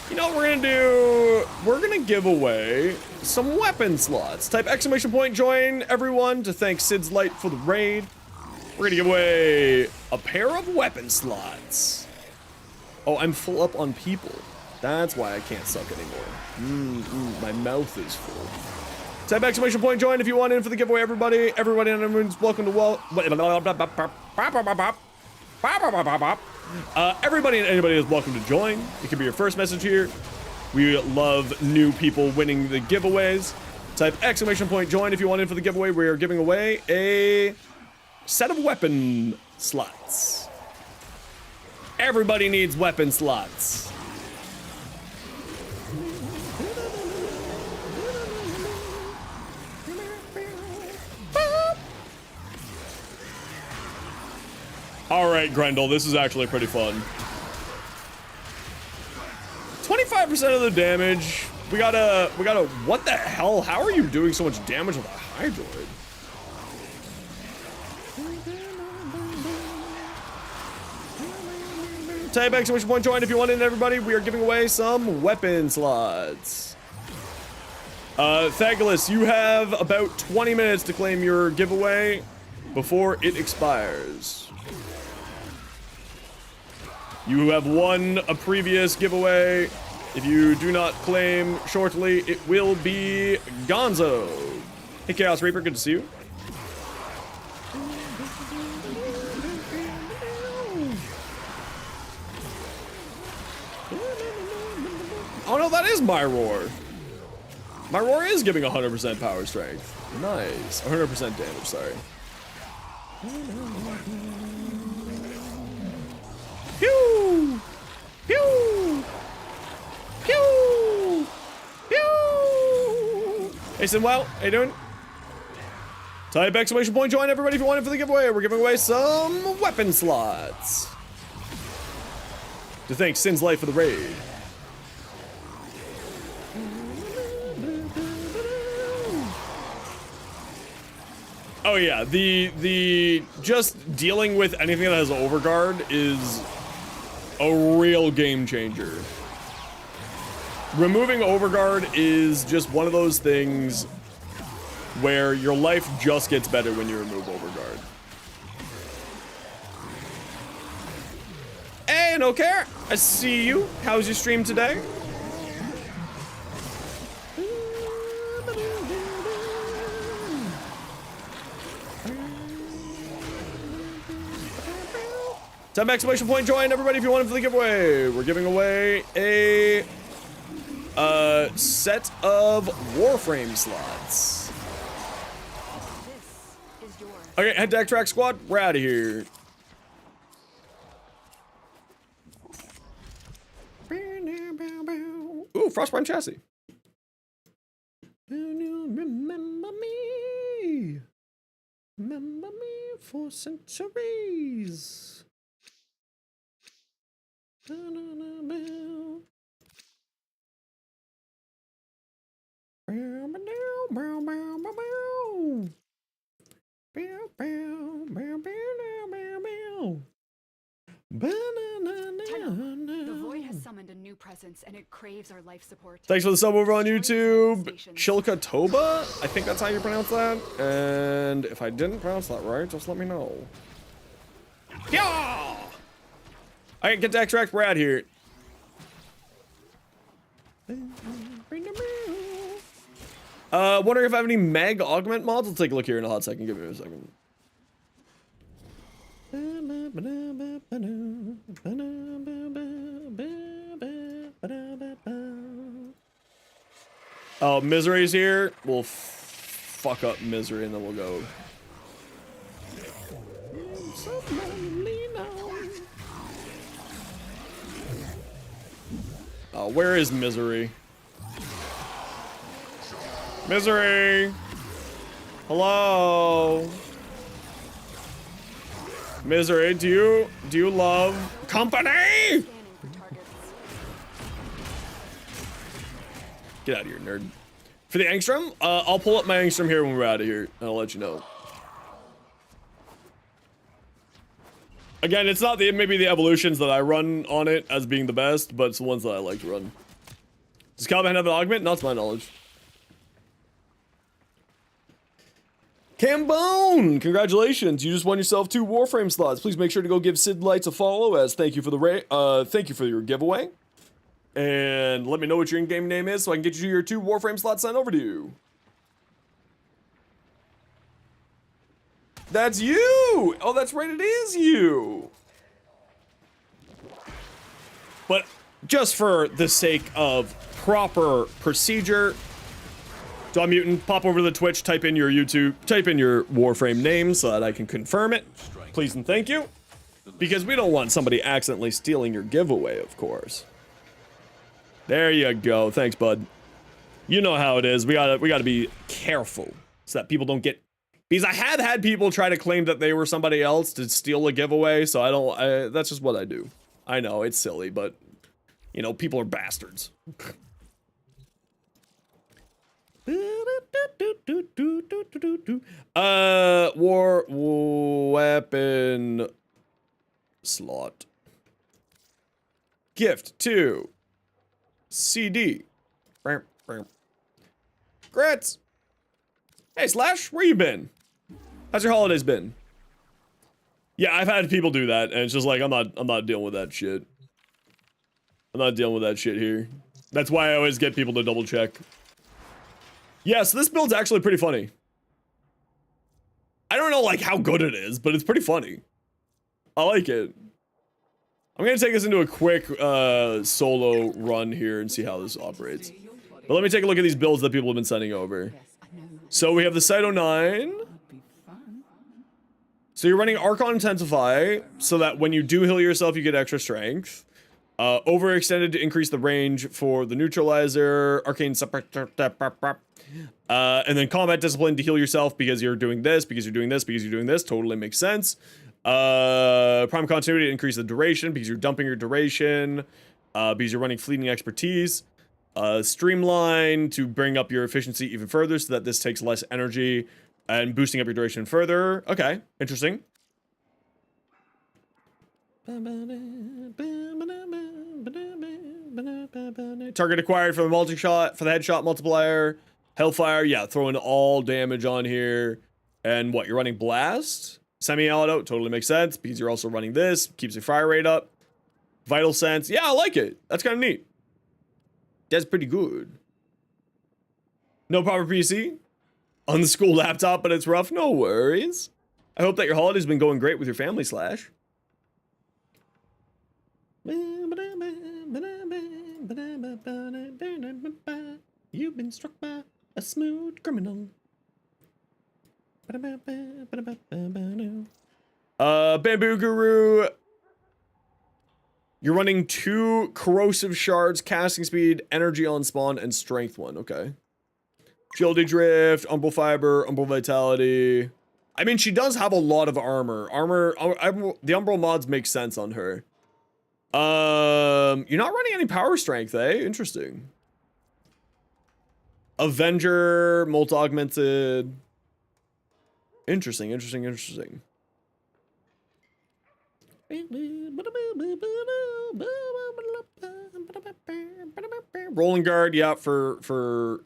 You know what we're gonna do? We're gonna give away some weapon slots. Type exclamation point join everyone to thank Sid's Light for the raid. We're gonna give away a pair of weapon slots. Oh, I'm full up on people. That's why I can't suck anymore. My mouth is full. Type exclamation point join if you want in for the giveaway, everybody. Everybody and everyone's welcome to everybody and anybody is welcome to join. It could be your first message here. We love new people winning the giveaways. Type exclamation point join if you want in for the giveaway. We are giving away a set of weapon slots. Everybody needs weapon slots. All right, Grendel, this is actually pretty fun. 25% of the damage. We got a, what the hell? How are you doing so much damage with a Hydroid? Type exclamation point join if you want in, everybody. We are giving away some weapon slots. Theorycrafting, you have about 20 minutes to claim your giveaway before it expires. You have won a previous giveaway. If you do not claim shortly, it will be Gonzo. Hey, Chaos Reaper, good to see you. Oh no, that is my roar. My roar is giving 100% power strength. Nice. 100% damage, sorry. Pew! Pew! Pew! Pew! Hey, Sinwell, how you doing? Type exclamation point join, everybody, if you want it for the giveaway. We're giving away some weapon slots. To thank Sin's Life for the raid. Oh yeah, the just dealing with anything that has overguard is a real game changer. Removing overguard is just one of those things where your life just gets better when you remove overguard. Hey, no care. I see you. How's your stream today? Type exclamation point join, everybody, if you want it for the giveaway. We're giving away a set of Warframe slots. This is yours. Okay, head to Extract Squad. We're out of here. Ooh, Frostprime chassis. Remember me. Remember me for centuries. The Void has summoned a new presence, and it craves our life support. Thanks for the sub over on YouTube. Stations. Chilka Toba, I think that's how you pronounce that. And if I didn't pronounce that right, just let me know. Yeah! Alright, get to extract Brad here. Wondering if I have any mag augment mods? I'll take a look here in a hot second. Give me a second. Oh, Misery's here. We'll fuck up Misery and then we'll go. Oh, where is Misery? Misery! Hello? Misery, do you love company? Scanning for targets. Get out of here, nerd. For the Angstrom, I'll pull up my Angstrom here when we're out of here, and I'll let you know. Again, it's not maybe the evolutions that I run on it as being the best, but it's the ones that I like to run. Does Calvin have an augment? Not to my knowledge. Cambone! Congratulations, you just won yourself 2 Warframe slots. Please make sure to go give Sid Lights a follow as thank you for your giveaway. And let me know what your in-game name is so I can get you your 2 Warframe slots sent over to you. That's you! Oh, that's right, it is you! But just for the sake of proper procedure, John Mutant, pop over to the Twitch, type in your Warframe name so that I can confirm it. Please and thank you. Because we don't want somebody accidentally stealing your giveaway, of course. There you go. Thanks, bud. You know how it is. We gotta be careful so that people don't get... Because I have had people try to claim that they were somebody else to steal a giveaway, so that's just what I do. I know, it's silly, but, you know, people are bastards. War weapon slot. Gift to CD. Grats. Hey Slash, where you been? How's your holidays been? Yeah, I've had people do that, and it's just like I'm not dealing with that shit. I'm not dealing with that shit here. That's why I always get people to double check. Yeah, so this build's actually pretty funny. I don't know like how good it is, but it's pretty funny. I like it. I'm gonna take this into a quick solo run here and see how this operates. But let me take a look at these builds that people have been sending over. So we have the Cyto 9. So you're running Archon Intensify, so that when you do heal yourself, you get extra strength. Overextended to increase the range for the neutralizer. Arcane and then Combat Discipline to heal yourself because you're doing this, because you're doing this, because you're doing this. Totally makes sense. Prime Continuity to increase the duration because you're dumping your duration. Because you're running Fleeting Expertise. Streamline to bring up your efficiency even further so that this takes less energy and boosting up your duration further. Okay, interesting. Target acquired for the multi-shot, for the headshot multiplier. Hellfire, yeah, throwing all damage on here. And what, you're running Blast? Semi-auto, totally makes sense because you're also running this. Keeps your fire rate up. Vital Sense, yeah, I like it. That's kind of neat. That's pretty good. No proper PC? On the school laptop, but it's rough. No worries. I hope that your holiday's been going great with your family, Slash. You've been struck by a smooth criminal. Bamboo Guru. You're running 2 corrosive shards, casting speed, energy on spawn, and strength 1. Okay. Shielded Drift, Umbral Fiber, Umbral Vitality. I mean, she does have a lot of armor. The Umbral mods make sense on her. You're not running any power strength, eh? Interesting. Avenger, multi-augmented. Interesting, interesting, interesting. rolling guard, yeah, for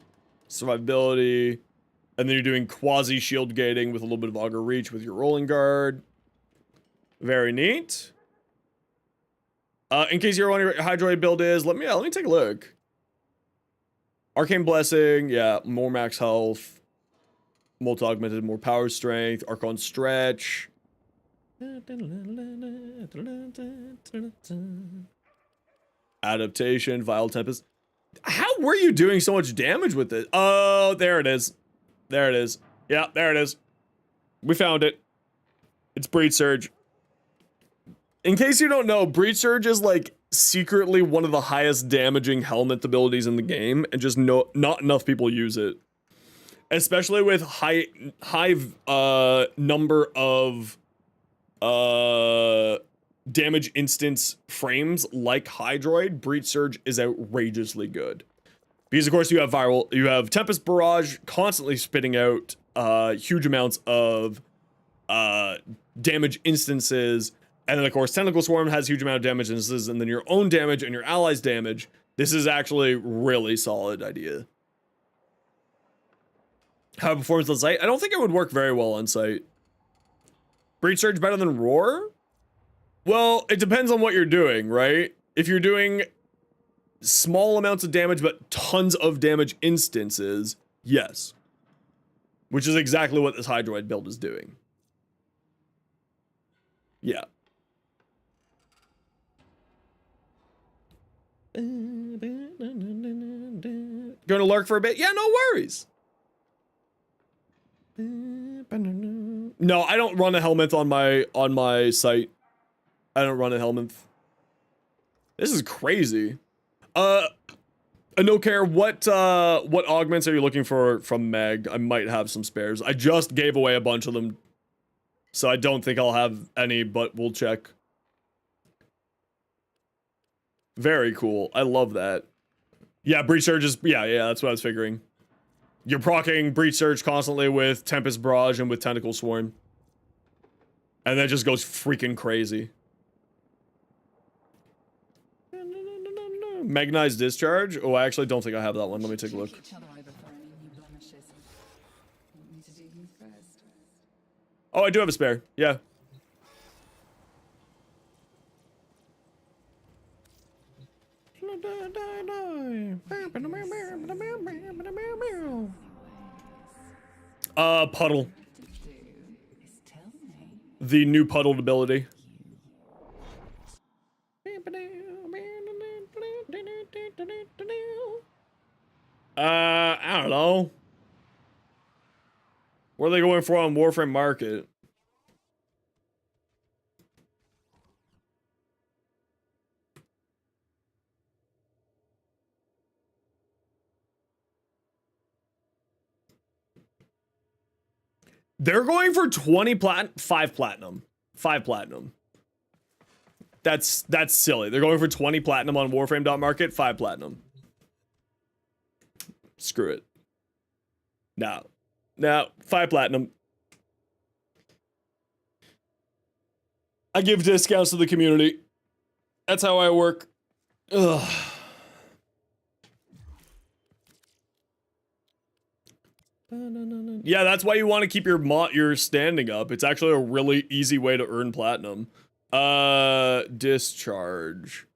survivability. And then you're doing quasi shield gating with a little bit of auger reach with your rolling guard. Very neat. In case you're wondering what your Hydroid build is, let me take a look. Arcane Blessing, yeah, more max health. Multi-augmented, more power strength. Archon Stretch. Adaptation, Vile Tempest. How were you doing so much damage with it? Oh, there it is. There it is. Yeah, there it is. We found it. It's Breach Surge. In case you don't know, Breach Surge is like secretly one of the highest damaging helmet abilities in the game, and just not enough people use it. Especially with high number of damage instance frames like Hydroid, Breach Surge is outrageously good. Because of course you have Tempest Barrage constantly spitting out huge amounts of damage instances, and then of course Tentacle Swarm has huge amount of damage instances, and then your own damage and your allies' damage. This is actually really solid idea. How it performs on site? I don't think it would work very well on site. Breach Surge better than Roar? Well, it depends on what you're doing, right? If you're doing small amounts of damage but tons of damage instances, yes. Which is exactly what this Hydroid build is doing. Yeah. Going to lurk for a bit? Yeah, no worries. No, I don't run a helmet on my site. I don't run a helmet. This is crazy. No care, what augments are you looking for from Meg? I might have some spares. I just gave away a bunch of them, so I don't think I'll have any, but we'll check. Very cool. I love that. Yeah, Breach Surge is, yeah, that's what I was figuring. You're proccing Breach Surge constantly with Tempest Barrage and with Tentacle Swarm. And that just goes freaking crazy. Magnized Discharge? Oh, I actually don't think I have that one. Let me take a look. Oh, I do have a spare. Yeah. Puddle. The new puddled ability. I don't know. What are they going for on Warframe Market? They're going for 5 platinum. 5 platinum. That's silly. They're going for 20 platinum on Warframe.market, 5 platinum. Screw it. No. 5 platinum. I give discounts to the community. That's how I work. Ugh. Yeah, that's why you want to keep your standing up. It's actually a really easy way to earn platinum. Discharge.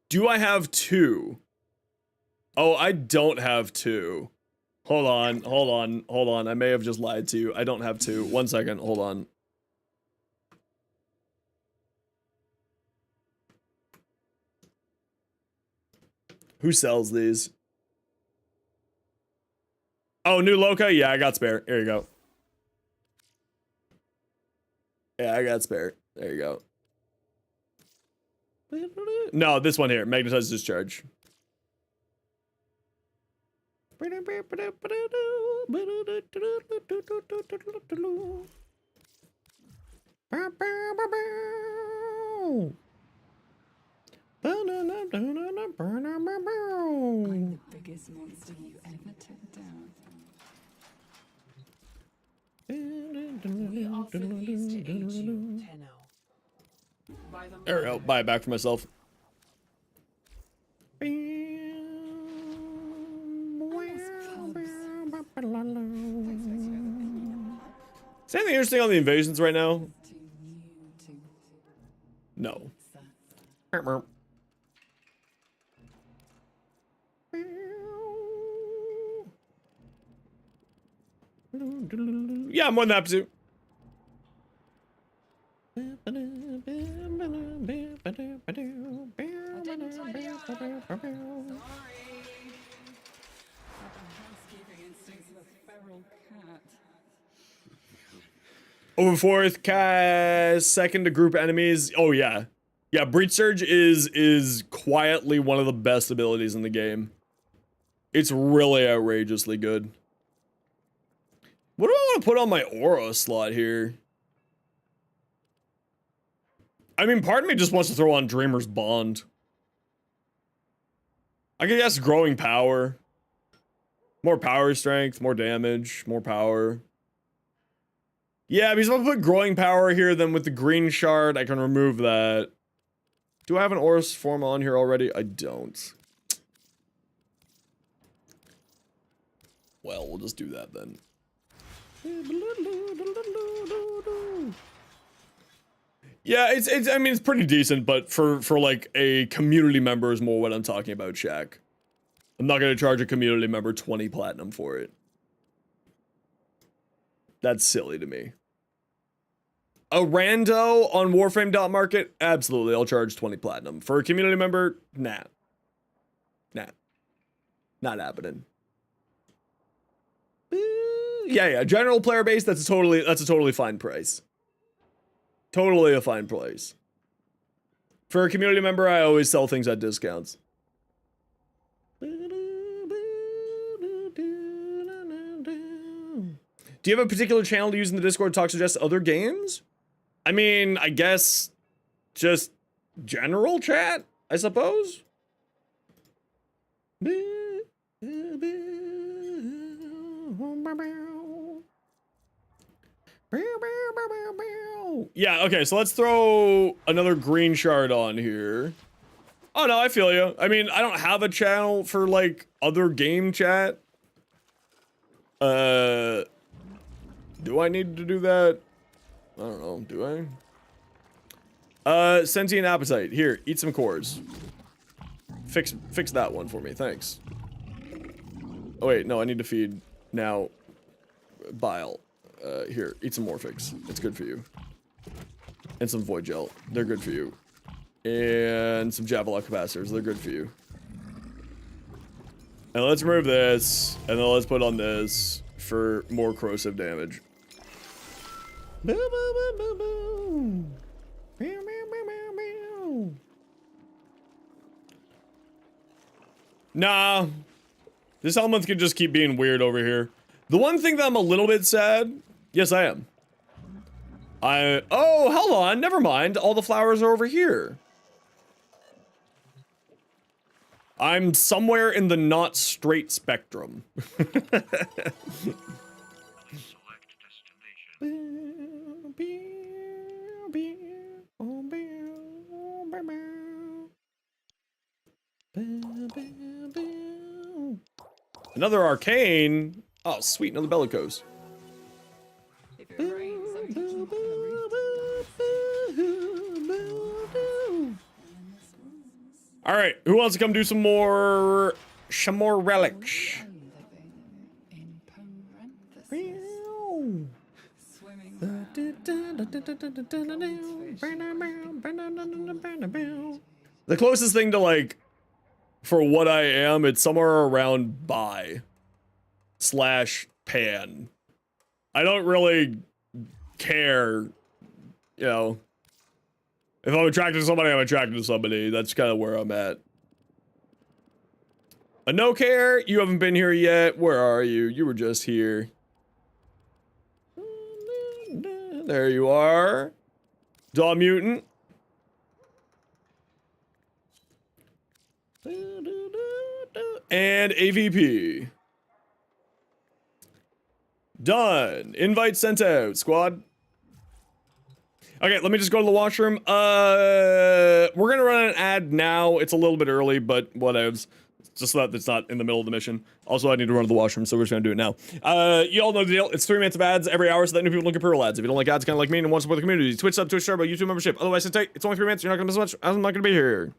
Do I have 2? Oh, I don't have 2. Hold on. I may have just lied to you. I don't have 2. 1 second, hold on. Who sells these? Oh, new Loca? Yeah, I got spare. Here you go. Yeah, I got spare. There you go. No, this one here. Magnetized Discharge. I'm the biggest monster you ever took down. We offer these to aid you, Tenno. There we go. Buy it back for myself. Is anything interesting on the invasions right now? Too new to No. that. Yeah, I'm more than happy to. Housekeeping instincts of a feral cat. Over fourth, cast second to group enemies. Oh yeah. Yeah, Breach Surge is quietly one of the best abilities in the game. It's really outrageously good. What do I want to put on my aura slot here? I mean, part of me just wants to throw on Dreamer's Bond. I guess growing power. More power strength, more damage, more power. Yeah, because if I put growing power here, then with the green shard, I can remove that. Do I have an Aurus form on here already? I don't. Well, we'll just do that then. Yeah, it's I mean, it's pretty decent, but for like a community member is more what I'm talking about, Shaq. I'm not gonna charge a community member 20 platinum for it. That's silly to me. A rando on Warframe.market? Absolutely, I'll charge 20 platinum. For a community member, nah. Nah. Not happening. Yeah, general player base, that's a totally fine price. Totally a fine price. For a community member, I always sell things at discounts. Do you have a particular channel to use in the Discord to talk suggest other games? I mean, I guess just general chat, I suppose. Yeah, okay, so let's throw another green shard on here. Oh no, I feel you. I mean, I don't have a channel for like other game chat. Do I need to do that? I don't know, do I? Sentient Appetite. Here, eat some cores. Fix that one for me, thanks. Oh wait, no, I need to feed now bile. Here, eat some Morphix. It's good for you. And some Void Gel. They're good for you. And some Javelot capacitors. They're good for you. And let's remove this. And then let's put on this for more corrosive damage. Nah. This element can just keep being weird over here. The one thing that I'm a little bit sad... Yes, I am. Oh, hold on. Never mind. All the flowers are over here. I'm somewhere in the not straight spectrum. Another arcane. Oh, sweet. Another bellicose. All right, who wants to come do some more relics? The closest thing to like, for what I am, it's somewhere around bi / pan. I don't really care, you know. If I'm attracted to somebody, I'm attracted to somebody. That's kind of where I'm at. A no care? You haven't been here yet. Where are you? You were just here. There you are. Daw Mutant. And AVP. Done. Invite sent out, squad. Okay, let me just go to the washroom. We're gonna run an ad now. It's a little bit early, but whatevs. Just so that it's not in the middle of the mission. Also, I need to run to the washroom, so we're just gonna do it now. You all know the deal. It's 3 minutes of ads every hour so that new people don't get pre-roll ads. If you don't like ads, kind of like me and want to support the community, Twitch sub, Twitch turbo, YouTube membership. Otherwise, sit tight. It's only 3 minutes. You're not gonna miss much. I'm not gonna be here.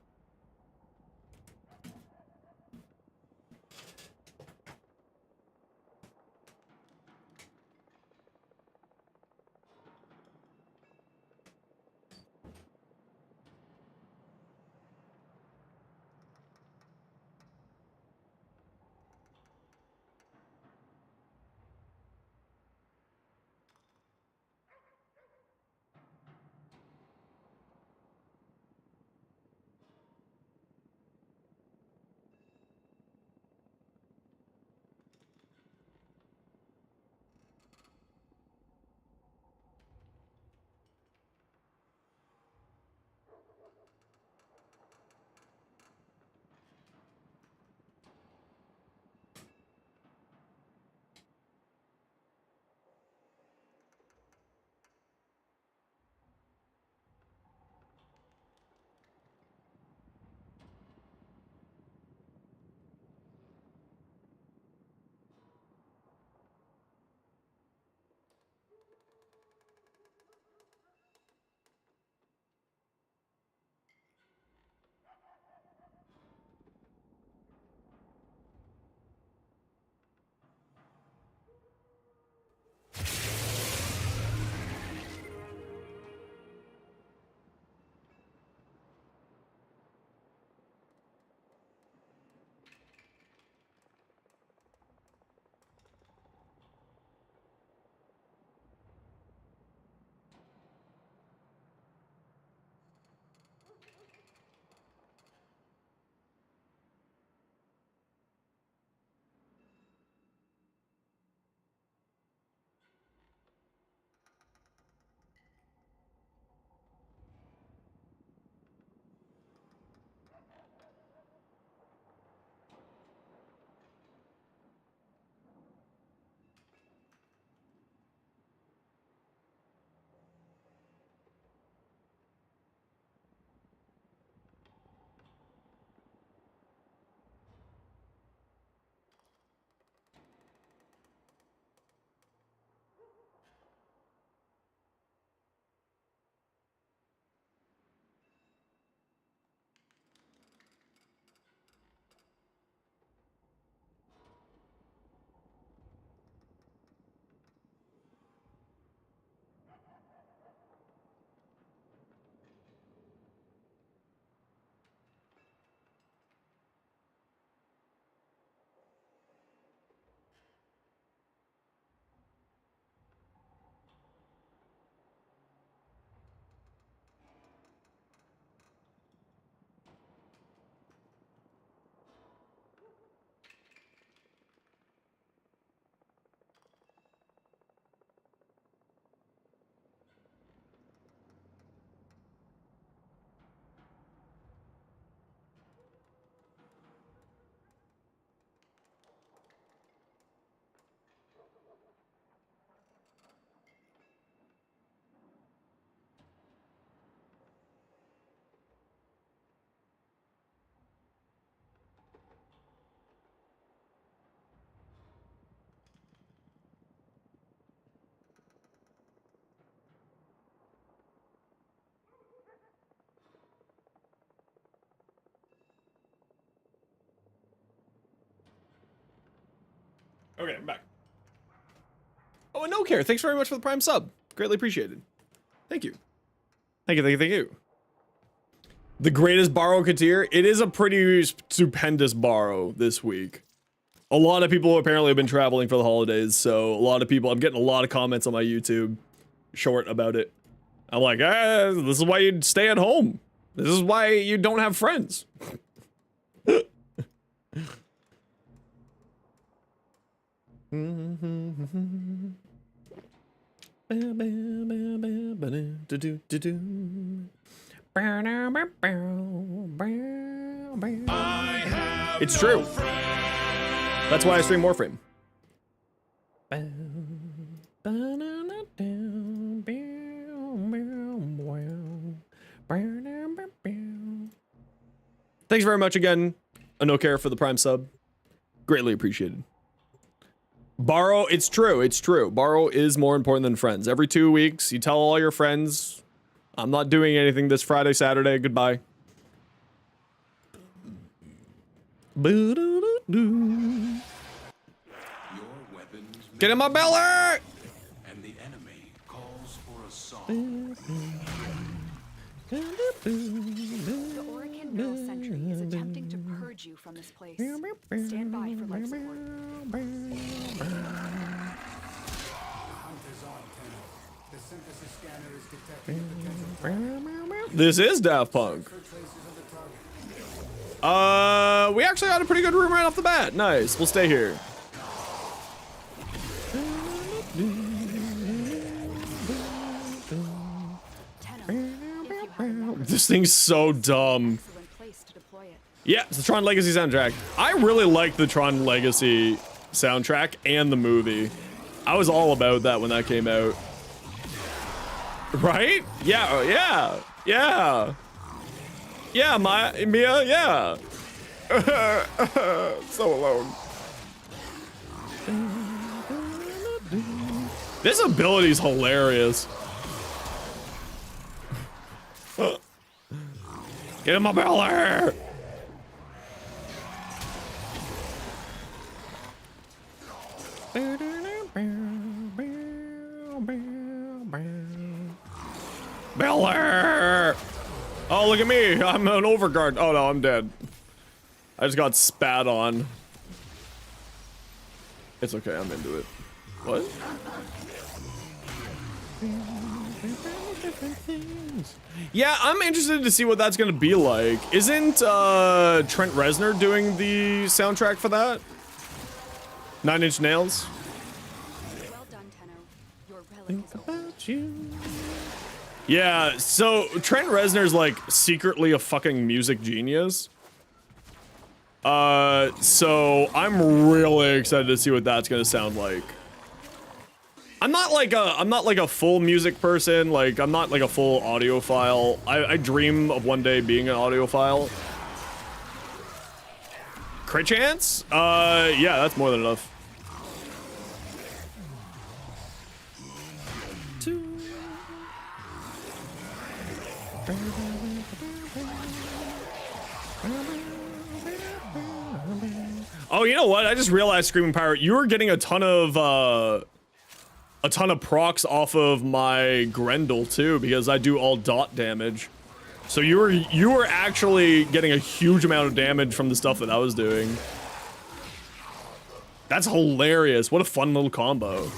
Okay, I'm back. Oh, and no care. Thanks very much for the Prime sub. Greatly appreciated. Thank you. Thank you, thank you, thank you. The greatest BARO Katir. It is a pretty stupendous BARO this week. A lot of people apparently have been traveling for the holidays, so a lot of people, I'm getting a lot of comments on my YouTube short about it. I'm like, this is why you'd stay at home. This is why you don't have friends. It's true. That's why I stream Warframe. Thanks very much again, Anokare, for the Prime sub. Greatly appreciated. BARO, it's true, it's true. BARO is more important than friends. Every 2 weeks, you tell all your friends, I'm not doing anything this Friday, Saturday, goodbye. Get in my belly! And the enemy calls for a song. The Orakin Mill Sentry is attempting to purge you from this place. Stand by for life support. This is Daft Punk. We actually got a pretty good room right off the bat. Nice. We'll stay here. This thing's so dumb. Yeah, it's the Tron Legacy soundtrack. I really like the Tron Legacy soundtrack and the movie. I was all about that when that came out. Right? Yeah, yeah, yeah. Yeah, Mia, yeah. So alone. This ability's hilarious. Get in my belly! Belly! Oh, look at me! I'm an overguard. Oh no, I'm dead. I just got spat on. It's okay, I'm into it. What? Yeah, I'm interested to see what that's gonna be like. Isn't Trent Reznor doing the soundtrack for that? 9 Inch Nails? Well done, Tenno. Your relic is about you. Yeah, so Trent Reznor's like secretly a fucking music genius. So I'm really excited to see what that's gonna sound like. I'm not like a full music person. Like I'm not like a full audiophile. I dream of one day being an audiophile. Crit chance? Yeah, that's more than enough. Oh, you know what? I just realized, Screaming Pirate, you were getting a ton of procs off of my Grendel too, because I do all dot damage. So you were actually getting a huge amount of damage from the stuff that I was doing. That's hilarious. What a fun little combo.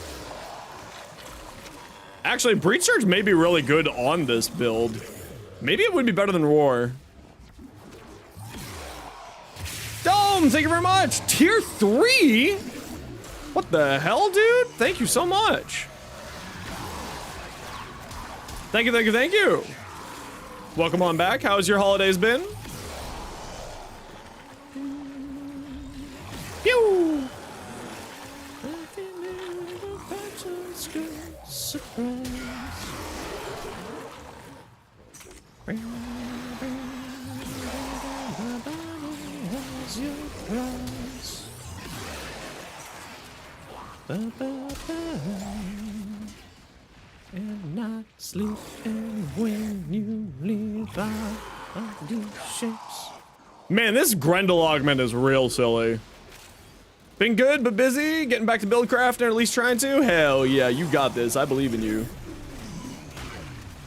Actually, Breach Surge may be really good on this build. Maybe it would be better than Roar. Dome, thank you very much. Tier 3? What the hell, dude? Thank you so much. Thank you, thank you, thank you. Welcome on back. How's your holidays been? Pew! And not sleeping when you leave out these shapes. Man, this Grendel augment is real silly. Been good, but busy. Getting back to buildcraft, or at least trying to. Hell yeah, you got this. I believe in you.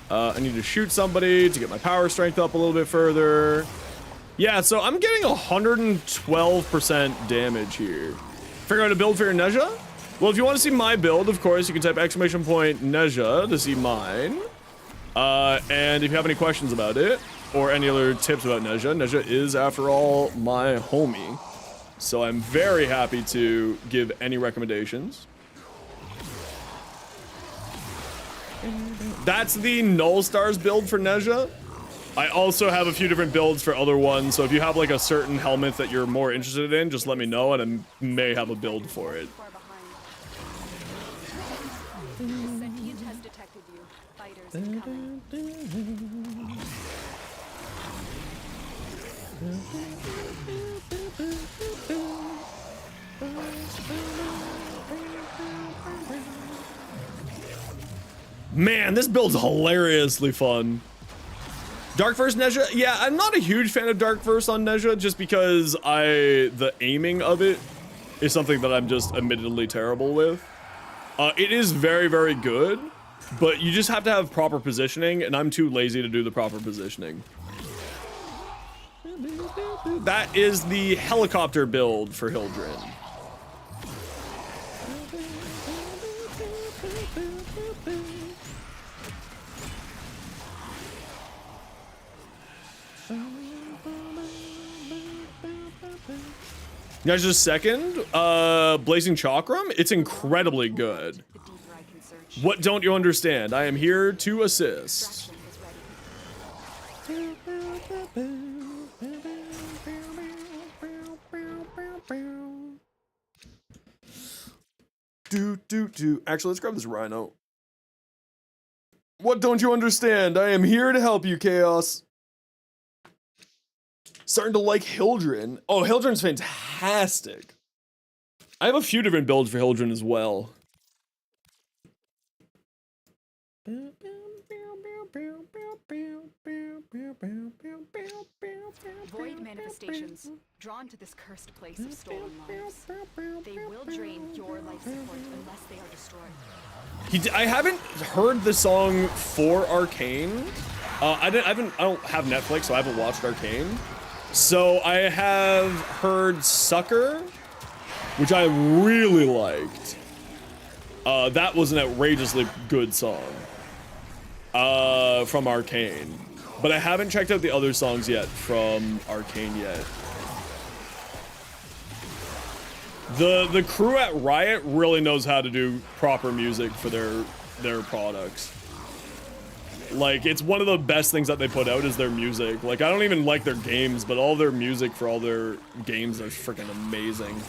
I need to shoot somebody to get my power strength up a little bit further. Yeah, so I'm getting 112% damage here. Figure out a build for your Nezha? Well, if you want to see my build, of course, you can type !Nezha to see mine. And if you have any questions about it, or any other tips about Nezha is, after all, my homie. So I'm very happy to give any recommendations. That's the Null Stars build for Nezha. I also have a few different builds for other ones, so if you have like a certain helmet that you're more interested in, just let me know and I may have a build for it. Sentient has detected you. Fighters incoming. Man, this build's hilariously fun. Dark Verse Nezha? Yeah, I'm not a huge fan of Dark Verse on Nezha just because the aiming of it is something that I'm just admittedly terrible with. It is very, very good, but you just have to have proper positioning, and I'm too lazy to do the proper positioning. That is the helicopter build for Hildren. Guys, just second, Blazing Chakram, it's incredibly good. What don't you understand? I am here to assist. Actually, let's grab this rhino. What don't you understand? I am here to help you, Chaos. Starting to like Hildren. Oh, Hildren's fantastic. I have a few different builds for Hildren as well. Void manifestations, drawn to this cursed place of stolen lives. They will drain your life support unless they are destroyed. I haven't heard the song for Arcane. I don't have Netflix, so I haven't watched Arcane. So I have heard Sucker, which I really liked. That was an outrageously good song from Arcane. But I haven't checked out the other songs yet from Arcane yet. The crew at Riot really knows how to do proper music for their products. Like, it's one of the best things that they put out is their music. Like, I don't even like their games, but all their music for all their games are freaking amazing.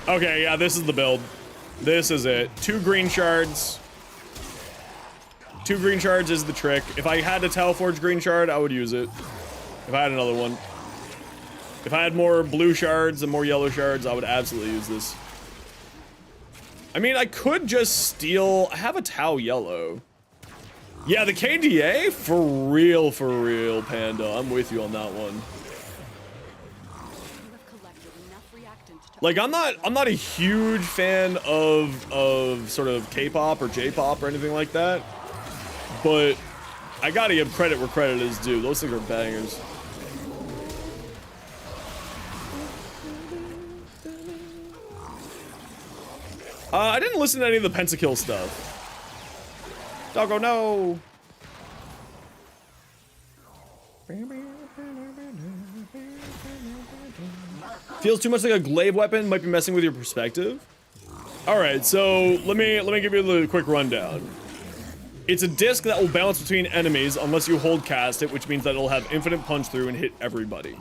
Okay, yeah, this is the build. This is it. 2 green shards. 2 green shards is the trick. If I had a Talforge green shard, I would use it. If I had another one. If I had more blue shards and more yellow shards, I would absolutely use this. I mean, I could just steal... I have a Tau yellow. Yeah, the KDA? For real, Panda. I'm with you on that one. Like, I'm not a huge fan of sort of K-pop or J-pop or anything like that. But I gotta give credit where credit is due. Those things are bangers. I didn't listen to any of the pentakill stuff. Doggo, no! Feels too much like a glaive weapon, might be messing with your perspective. Alright, so let me give you the quick rundown. It's a disc that will bounce between enemies unless you hold cast it, which means that it'll have infinite punch through and hit everybody.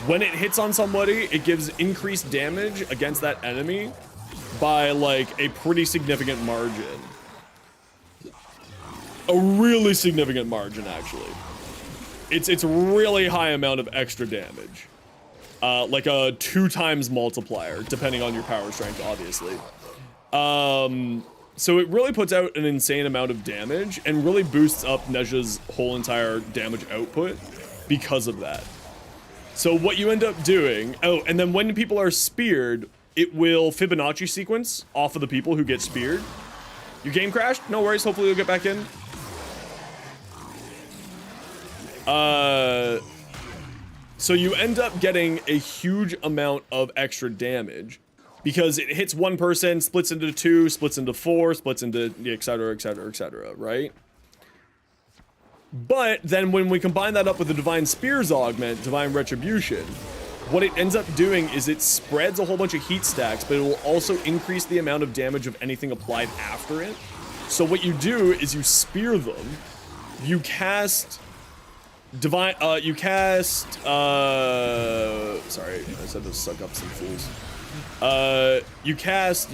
When it hits on somebody, it gives increased damage against that enemy by like a pretty significant margin. A really significant margin, actually. It's a really high amount of extra damage. Like a 2 times multiplier, depending on your power strength, obviously. So it really puts out an insane amount of damage and really boosts up Nezha's whole entire damage output because of that. So what you end up doing, oh, and then when people are speared, it will Fibonacci sequence off of the people who get speared. Your game crashed? No worries, hopefully you'll get back in. So you end up getting a huge amount of extra damage because it hits one person, splits into 2, splits into 4, splits into etc, etc, etc, right? But then when we combine that up with the Divine Spears augment, Divine Retribution, what it ends up doing is it spreads a whole bunch of heat stacks, but it will also increase the amount of damage of anything applied after it. So what you do is you spear them, you cast sorry, I said to suck up some fools. You cast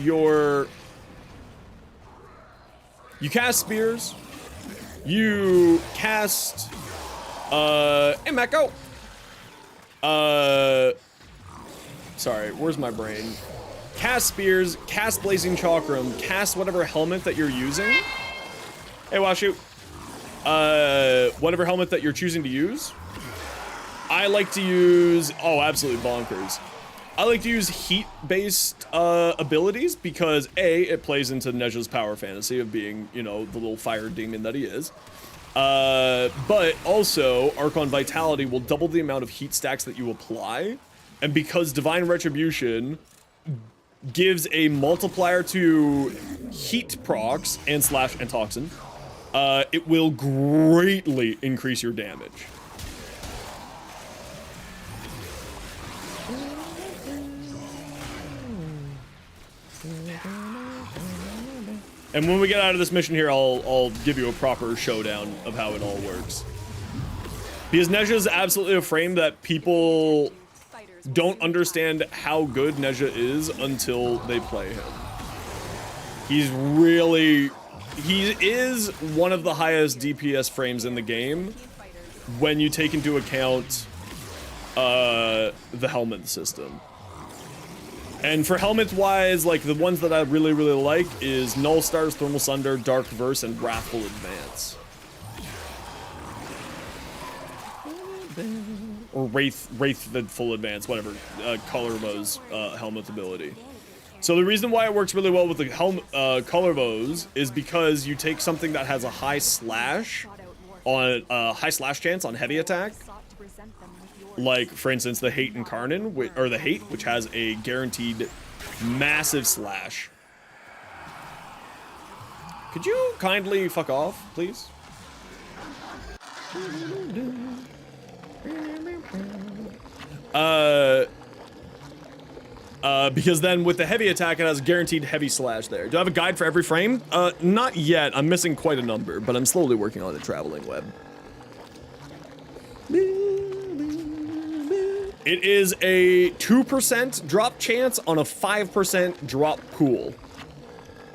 spears, you cast, hey Mecco! Sorry, where's my brain? Cast spears, cast blazing chakram, cast whatever helmet that you're using. Hey, Washu. Whatever helmet that you're choosing to use. I like to use, oh, absolutely bonkers. I like to use heat-based abilities because A, it plays into Nezha's power fantasy of being, you know, the little fire demon that he is. But also, Archon Vitality will double the amount of heat stacks that you apply. And because Divine Retribution gives a multiplier to heat procs and slash and toxin, it will greatly increase your damage. And when we get out of this mission here, I'll give you a proper showdown of how it all works. Because Nezha is absolutely a frame that people don't understand how good Nezha is until they play him. He is one of the highest DPS frames in the game when you take into account the helmet system. And for helmets wise, like the ones that I really like is Null Stars, Thermal Sunder, Dark Verse, and Wrathful Advance. Or Wraith the Full Advance, whatever, Colorbo's helmet ability. So the reason why it works really well with the Colorbo's is because you take something that has a high slash on high slash chance on heavy attack. Like, for instance, the Hate Incarnate, or the Hate, which has a guaranteed massive slash. Could you kindly fuck off, please? Because then with the heavy attack, it has guaranteed heavy slash there. Do I have a guide for every frame? Not yet. I'm missing quite a number, but I'm slowly working on a traveling web. It is a 2% drop chance on a 5% drop pool.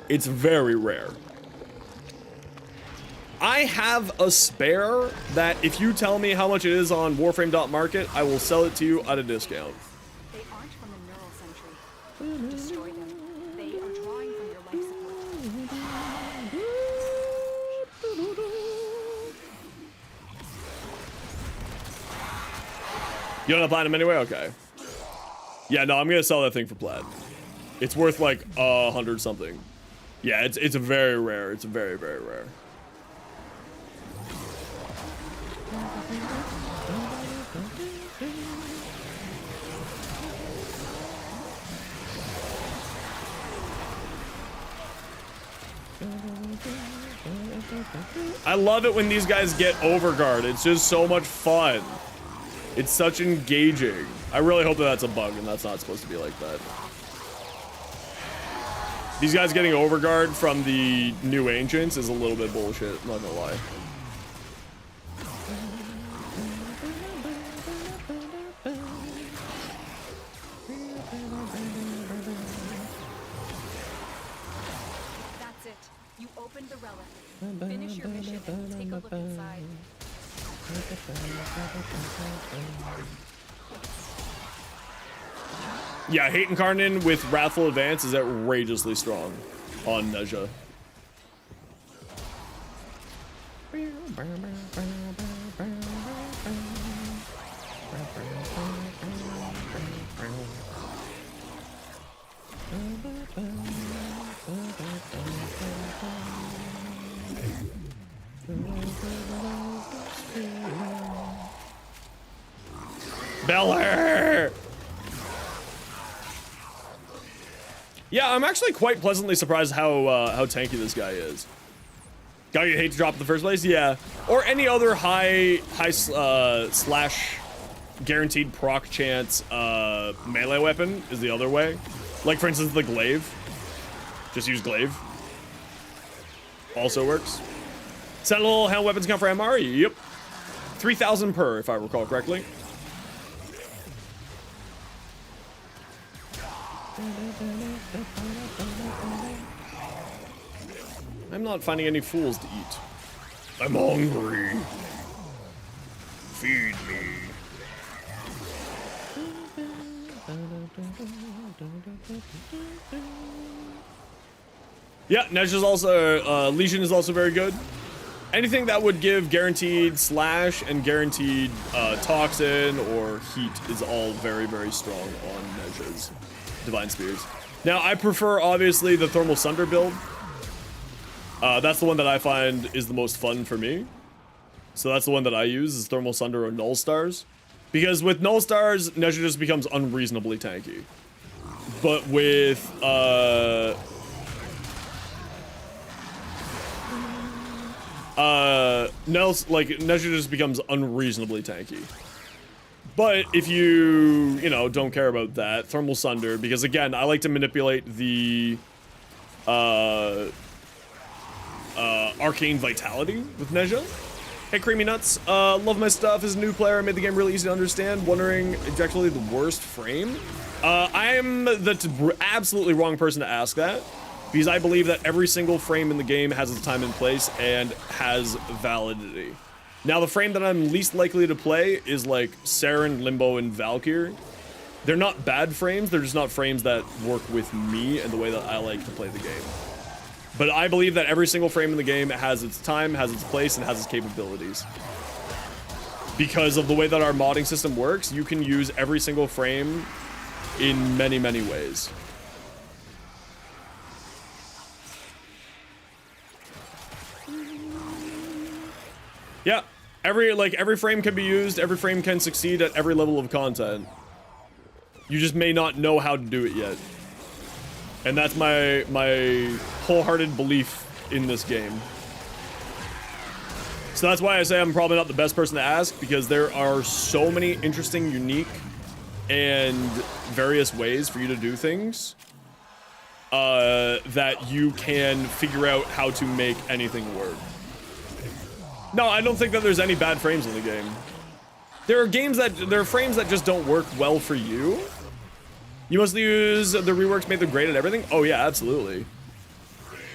It's very rare. I have a spare that if you tell me how much it is on Warframe.market, I will sell it to you at a discount. They aren't from the neural sentry. Destroy them. They are drawing from your life support. You don't have platinum anyway? Okay. Yeah, no, I'm gonna sell that thing for plat. It's worth like 100 something. Yeah, it's a very rare. It's a very rare. I love it when these guys get overguard. It's just so much fun. It's such engaging. I really hope that that's a bug and that's not supposed to be like that. These guys getting overguard from the new ancients is a little bit bullshit, I'm not gonna lie. That's it. You opened the relic. Finish your mission and take a look inside. Yeah, Hate Incarnate with Wrathful Advance is outrageously strong on Nezha. Beller! Yeah, I'm actually quite pleasantly surprised how tanky this guy is. Guy you hate to drop in the first place? Yeah. Or any other high slash guaranteed proc chance melee weapon is the other way. Like, for instance, the glaive. Just use glaive. Also works. Sentinel hand weapons count for MR? Yep. 3,000 per, if I recall correctly. I'm not finding any fools to eat. I'm hungry. Feed me. Yeah, Nesh is also, Legion is also very good. Anything that would give guaranteed slash and guaranteed toxin or heat is all very, very strong on Nesh's Divine Spears. Now, I prefer, obviously, the Thermal Sunder build. That's the one that I find is the most fun for me. So that's the one that I use, is Thermal Sunder or Null Stars. Because with Null Stars, Nesha just becomes unreasonably tanky. But with, Nesha just becomes unreasonably tanky. But if you know, don't care about that, Thermal Sunder, because again, I like to manipulate the, Arcane Vitality with Nesha. Hey, Creamy Nuts. Love my stuff. As a new player, I made the game really easy to understand. Wondering exactly the worst frame? I am the absolutely wrong person to ask that, because I believe that every single frame in the game has its time and place and has validity. Now, the frame that I'm least likely to play is like Saren, Limbo, and Valkyr. They're not bad frames, they're just not frames that work with me and the way that I like to play the game. But I believe that every single frame in the game has its time, has its place, and has its capabilities. Because of the way that our modding system works, you can use every single frame in many, many ways. Yeah, every frame can be used, every frame can succeed at every level of content. You just may not know how to do it yet. And that's my wholehearted belief in this game. So that's why I say I'm probably not the best person to ask, because there are so many interesting, unique, and various ways for you to do things that you can figure out how to make anything work. No, I don't think that there's any bad frames in the game. There are frames that just don't work well for you. You mostly use the reworks made them great at everything? Oh yeah, absolutely.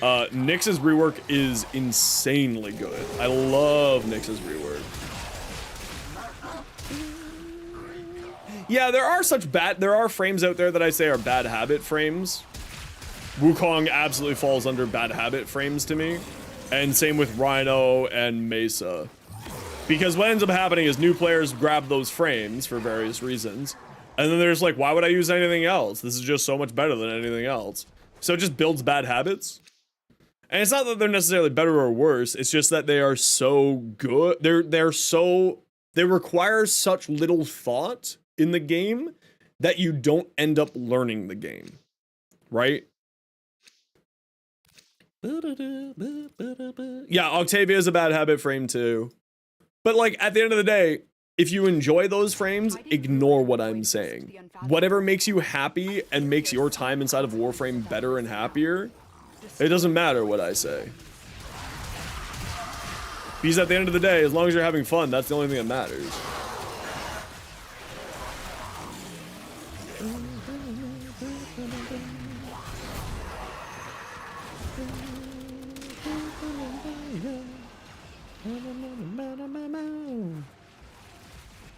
Nyx's rework is insanely good. I love Nyx's rework. Yeah, there are frames out there that I say are bad habit frames. Wukong absolutely falls under bad habit frames to me. And same with Rhino and Mesa. Because what ends up happening is new players grab those frames for various reasons. And then there's like, why would I use anything else? This is just so much better than anything else. So it just builds bad habits. And it's not that they're necessarily better or worse. It's just that they are so good. They require such little thought in the game that you don't end up learning the game. Right? Yeah, Octavia is a bad habit frame too. But like, at the end of the day, if you enjoy those frames, ignore what I'm saying. Whatever makes you happy and makes your time inside of Warframe better and happier, it doesn't matter what I say. Because at the end of the day, as long as you're having fun, that's the only thing that matters.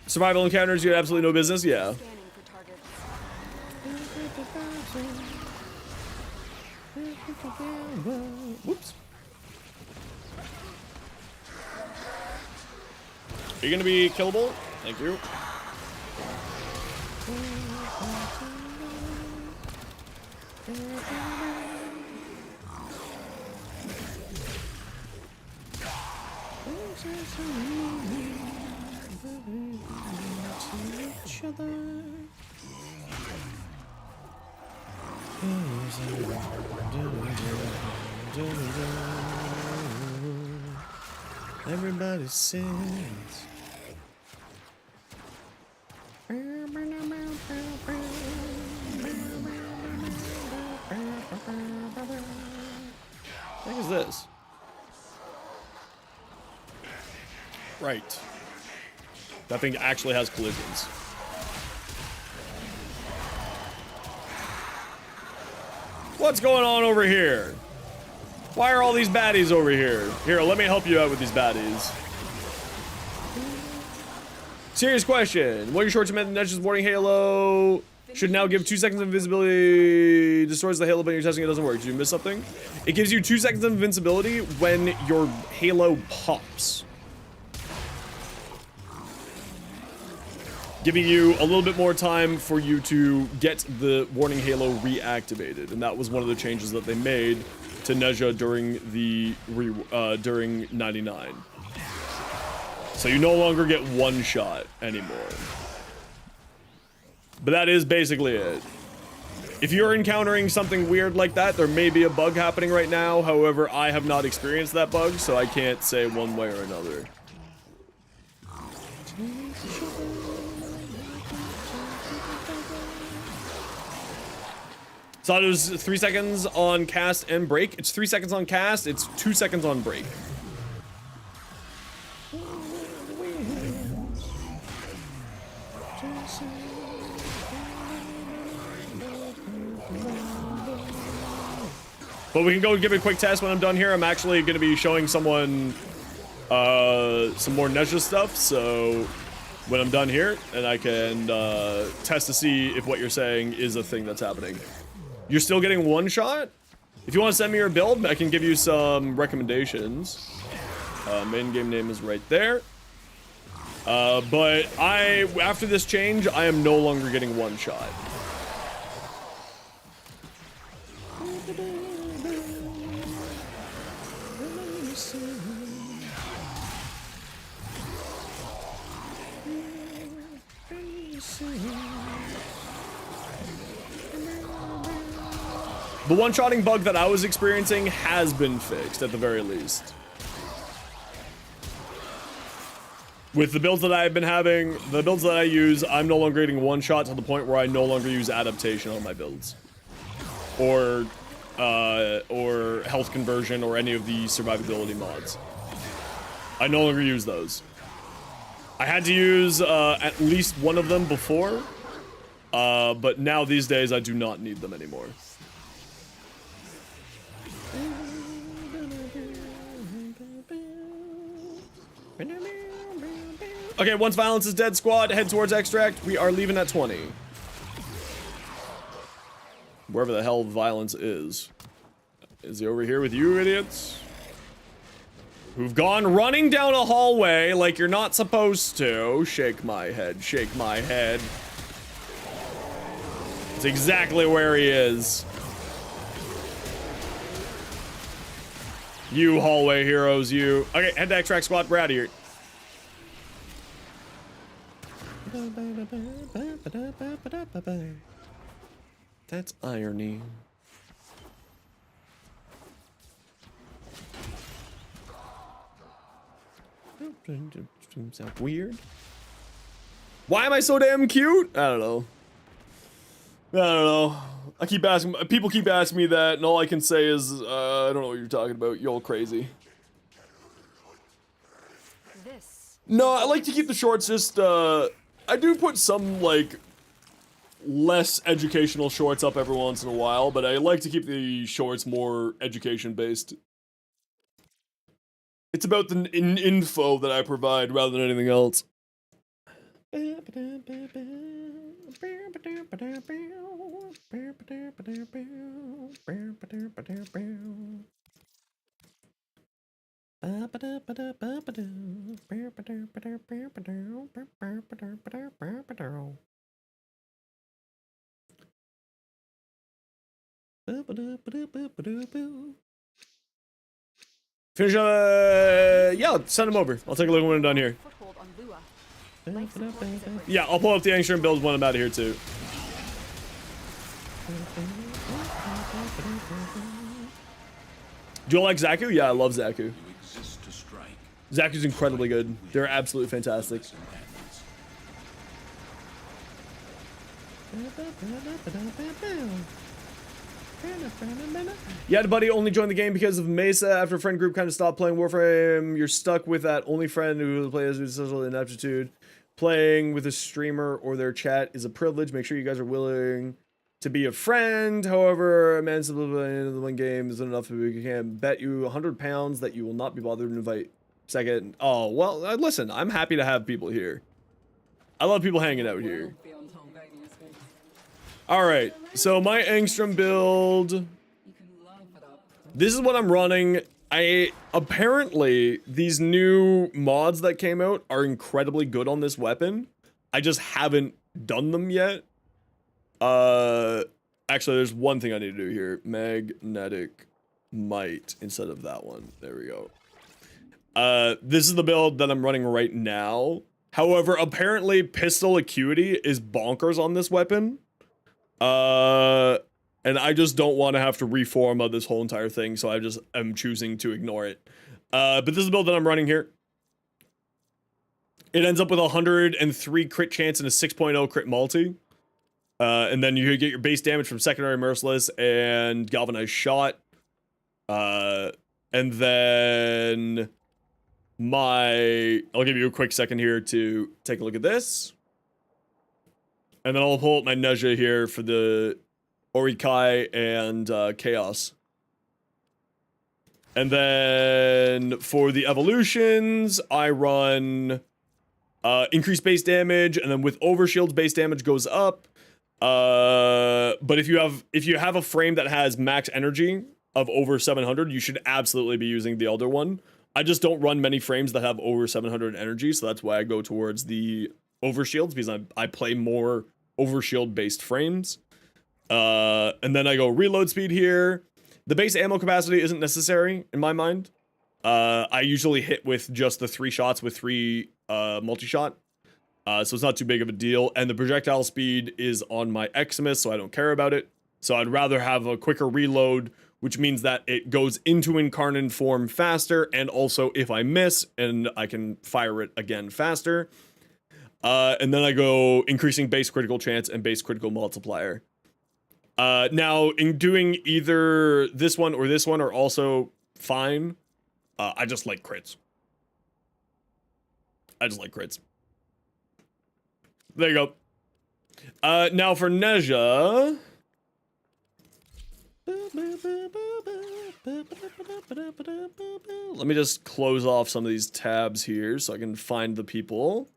Survival encounters, you had absolutely no business? Yeah. Whoops. Are you gonna be killable? Thank you. Each other. Everybody sings. What is this? Right. That thing actually has collisions. What's going on over here? Why are all these baddies over here? Here, let me help you out with these baddies. Serious question. What are your shorts meant in Nesh's Warning Halo should now give 2 seconds of invisibility. Destroys the halo, but you're testing it doesn't work. Did you miss something? It gives you 2 seconds of invincibility when your halo pops, giving you a little bit more time for you to get the warning halo reactivated, and that was one of the changes that they made to Nezha during the during 99. So you no longer get one shot anymore. But that is basically it. If you're encountering something weird like that, there may be a bug happening right now. However, I have not experienced that bug, so I can't say one way or another. So it was 3 seconds on cast and break. It's 3 seconds on cast, it's 2 seconds on break. But we can go give it a quick test when I'm done here. I'm actually going to be showing someone some more Nezha stuff, so when I'm done here, and I can test to see if what you're saying is a thing that's happening. You're still getting one shot? If you want to send me your build, I can give you some recommendations. Main game name is right there. But after this change, I am no longer getting one shot. The one-shotting bug that I was experiencing has been fixed, at the very least. With the builds that I've been having, the builds that I use, I'm no longer getting one shot to the point where I no longer use adaptation on my builds. Or health conversion or any of the survivability mods. I no longer use those. I had to use at least one of them before, but now these days I do not need them anymore. Okay, once violence is dead, squad, head towards extract. We are leaving at 20. Wherever the hell violence is. Is he over here with you, idiots? Who've gone running down a hallway like you're not supposed to. Shake my head, shake my head. That's exactly where he is. You hallway heroes, you. Okay, head to extract squad, we're out of here. That's irony. Sound weird. Why am I so damn cute? I don't know. I don't know. I keep asking. People keep asking me that, and all I can say is, I don't know what you're talking about. You're all crazy. No, I like to keep the shorts just, I do put some, like, less educational shorts up every once in a while, but I like to keep the shorts more education-based. It's about the info that I provide rather than anything else. Finish, yeah, send them over. I'll take a look when I'm done here. Yeah, I'll pull up the Angstrom build when I'm out of here too. Do you like Zaku? Yeah, I love Zaku. Zaku's incredibly good. They're absolutely fantastic. Yeah, buddy only joined the game because of Mesa. After a friend group kind of stopped playing Warframe, you're stuck with that only friend who plays with social ineptitude. Playing with a streamer or their chat is a privilege. Make sure you guys are willing to be a friend. However, a man's into the one game isn't enough. We can bet you £100 that you will not be bothered to invite second. Oh, well, listen, I'm happy to have people here. I love people hanging out here. All right, so my Angstrom build. You can laugh it up. This is what I'm running. Apparently these new mods that came out are incredibly good on this weapon. I just haven't done them yet. Actually, there's one thing I need to do here. Magnetic might instead of that one. There we go. This is the build that I'm running right now. However, apparently pistol acuity is bonkers on this weapon. And I just don't want to have to reform this whole entire thing, so I just am choosing to ignore it. But this is the build that I'm running here. It ends up with 103 crit chance and a 6.0 crit multi. And then you get your base damage from secondary merciless and galvanized shot. And then I'll give you a quick second here to take a look at this. And then I'll pull up my Nezha here for the Orikai and Chaos. And then for the evolutions, I run increased base damage, and then with overshields, base damage goes up. But if you have a frame that has max energy of over 700, you should absolutely be using the Elder one. I just don't run many frames that have over 700 energy, so that's why I go towards the overshields, because I play more overshield based frames. And then I go reload speed here. The base ammo capacity isn't necessary in my mind. I usually hit with just the 3 shots with 3 multi-shot. So it's not too big of a deal. And the projectile speed is on my eximus, so I don't care about it. So I'd rather have a quicker reload, which means that it goes into incarnate form faster, and also if I miss, and I can fire it again faster. And then I go increasing base critical chance and base critical multiplier. Now, in doing either this one are also fine. I just like crits. There you go. Now for Nezha. Let me just close off some of these tabs here so I can find the people.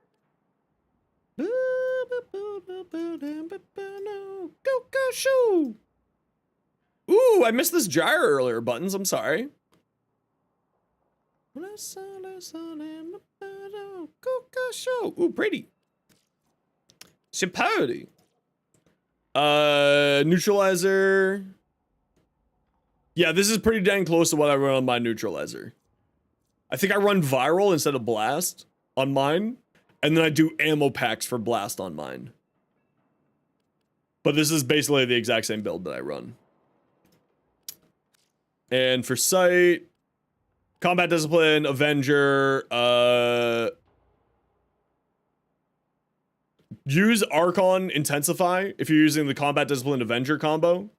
Go, go, shoo! Ooh, I missed this gyre earlier, Buttons. I'm sorry. Ooh, pretty. Simpody. Neutralizer. Yeah, this is pretty dang close to what I run on my neutralizer. I think I run viral instead of blast on mine. And then I do ammo packs for blast on mine. But this is basically the exact same build that I run. And for sight, combat discipline, Avenger, use Archon Intensify if you're using the combat discipline Avenger combo.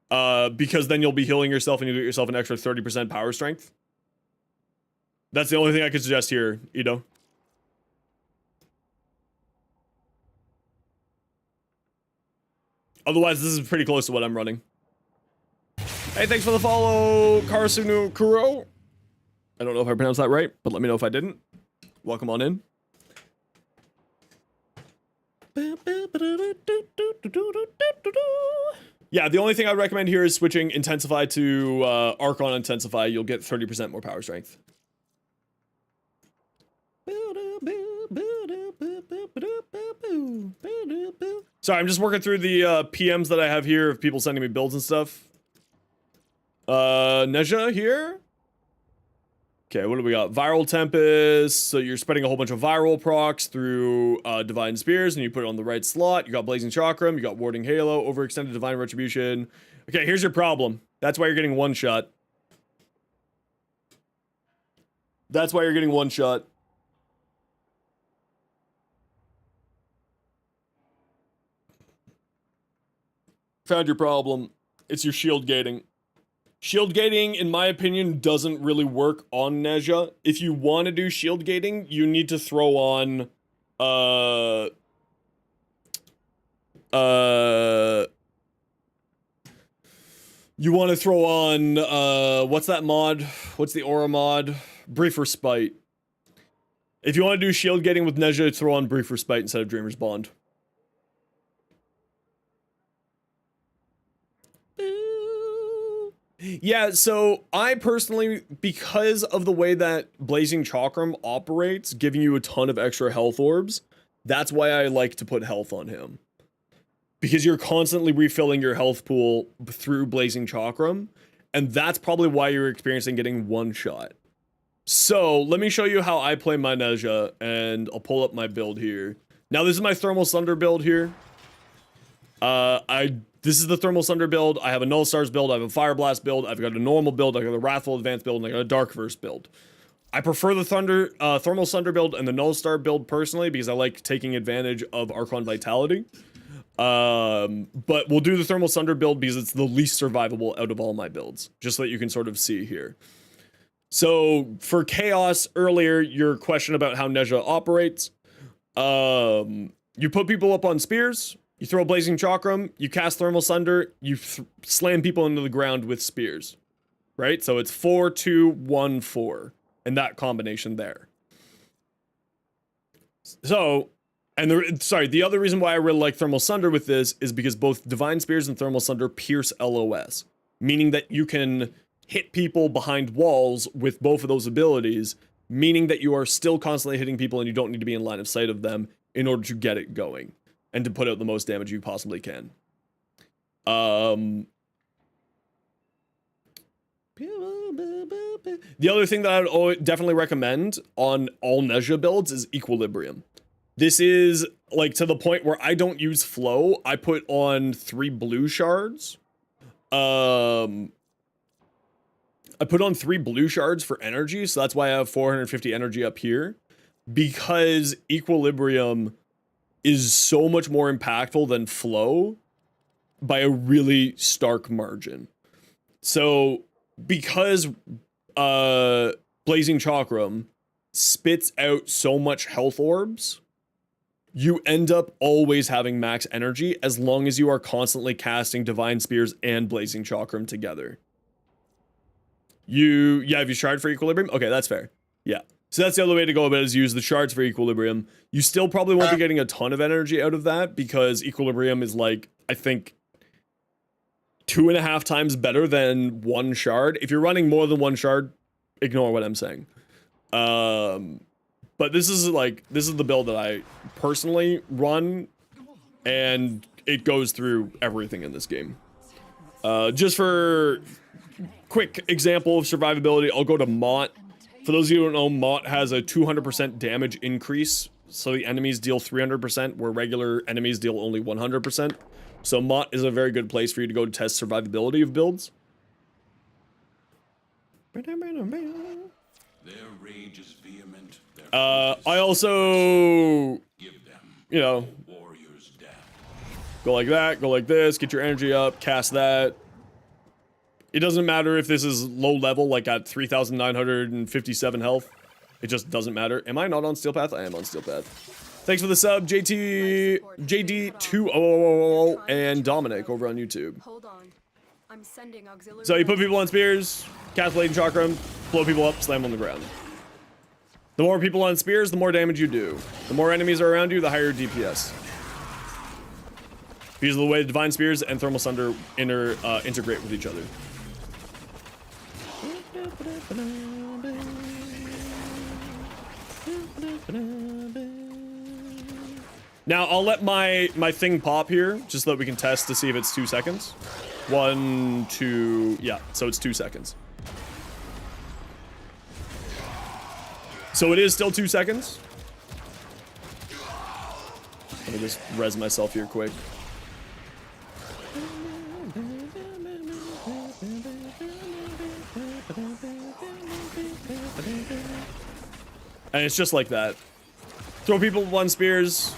Because then you'll be healing yourself and you get yourself an extra 30% power strength. That's the only thing I could suggest here, Ido. Otherwise, this is pretty close to what I'm running. Hey, thanks for the follow, Karasunu Kuro. I don't know if I pronounced that right, but let me know if I didn't. Welcome on in. Yeah, the only thing I recommend here is switching Intensify to Archon Intensify. You'll get 30% more power strength. Sorry, I'm just working through the PMs that I have here of people sending me builds and stuff. Nezha here. Okay, what do we got? Viral Tempest. So you're spreading a whole bunch of viral procs through Divine Spears, and you put it on the right slot. You got Blazing Chakram, you got Warding Halo, Overextended Divine Retribution. Okay, here's your problem. That's why you're getting one shot. That's why you're getting one shot. Found your problem. It's your shield gating. Shield gating, in my opinion, doesn't really work on Nezha. If you want to do shield gating, you need to throw on, you want to throw on, what's that mod? What's the aura mod? Brief Respite. If you want to do shield gating with Nezha, throw on Brief Respite instead of Dreamer's Bond. Yeah, so I personally, because of the way that Blazing Chakram operates, giving you a ton of extra health orbs, that's why I like to put health on him. Because you're constantly refilling your health pool through Blazing Chakram, and that's probably why you're experiencing getting one shot. So, let me show you how I play my Nezha, and I'll pull up my build here. Now, this is my Thermal Sunder build here. This is the Thermal Sunder build. I have a Null Stars build, I have a Fire Blast build, I've got a normal build, I got a Wrathful Advanced build, and I got a Darkverse build. I prefer the Thermal Sunder build and the Null Star build personally because I like taking advantage of Archon Vitality. But we'll do the Thermal Sunder build because it's the least survivable out of all my builds, just so that you can sort of see here. So for Chaos earlier, your question about how Nezha operates, you put people up on spears, you throw Blazing Chakram, you cast Thermal Sunder, you slam people into the ground with spears, right? So it's 4, 2, 1, 4, and that combination there. So, and the other reason why I really like Thermal Sunder with this is because both Divine Spears and Thermal Sunder pierce LOS, meaning that you can hit people behind walls with both of those abilities, meaning that you are still constantly hitting people and you don't need to be in line of sight of them in order to get it going and to put out the most damage you possibly can. The other thing that I would definitely recommend on all Nezha builds is Equilibrium. This is like to the point where I don't use flow. I put on 3 blue shards. I put on 3 blue shards for energy, so that's why I have 450 energy up here. Because Equilibrium is so much more impactful than flow by a really stark margin. So, because Blazing Chakram spits out so much health orbs, you end up always having max energy as long as you are constantly casting Divine Spears and Blazing Chakram together. Have you shard for Equilibrium? Okay, that's fair. Yeah. So that's the other way to go about it, is use the shards for Equilibrium. You still probably won't be getting a ton of energy out of that because Equilibrium is like, I think, 2.5 times better than 1 shard. If you're running more than 1 shard, ignore what I'm saying. But this is the build that I personally run, and it goes through everything in this game. Just for quick example of survivability, I'll go to Mott. For those of you who don't know, Mott has a 200% damage increase, so the enemies deal 300%, where regular enemies deal only 100%. So Mott is a very good place for you to go to test survivability of builds. Their rage is vehement. I also, you know, Warriors down. go like that, go like this, get your energy up, cast that. It doesn't matter if this is low level, like at 3,957 health. It just doesn't matter. Am I not on Steel Path? I am on Steel Path. Thanks for the sub, JD2000 and Dominic over on YouTube. Hold on. I'm sending auxiliary. So you put people on spears, cast Blazing Chakram, blow people up, slam on the ground. The more people on spears, the more damage you do. The more enemies are around you, the higher DPS. Because of the way the Divine Spears and Thermal Sunder integrate with each other. Now, I'll let my thing pop here, just so that we can test to see if it's 2 seconds. 1, 2, yeah, so it's 2 seconds. So it is still 2 seconds. Let me just res myself here quick. And it's just like that. Throw people with 1 spears,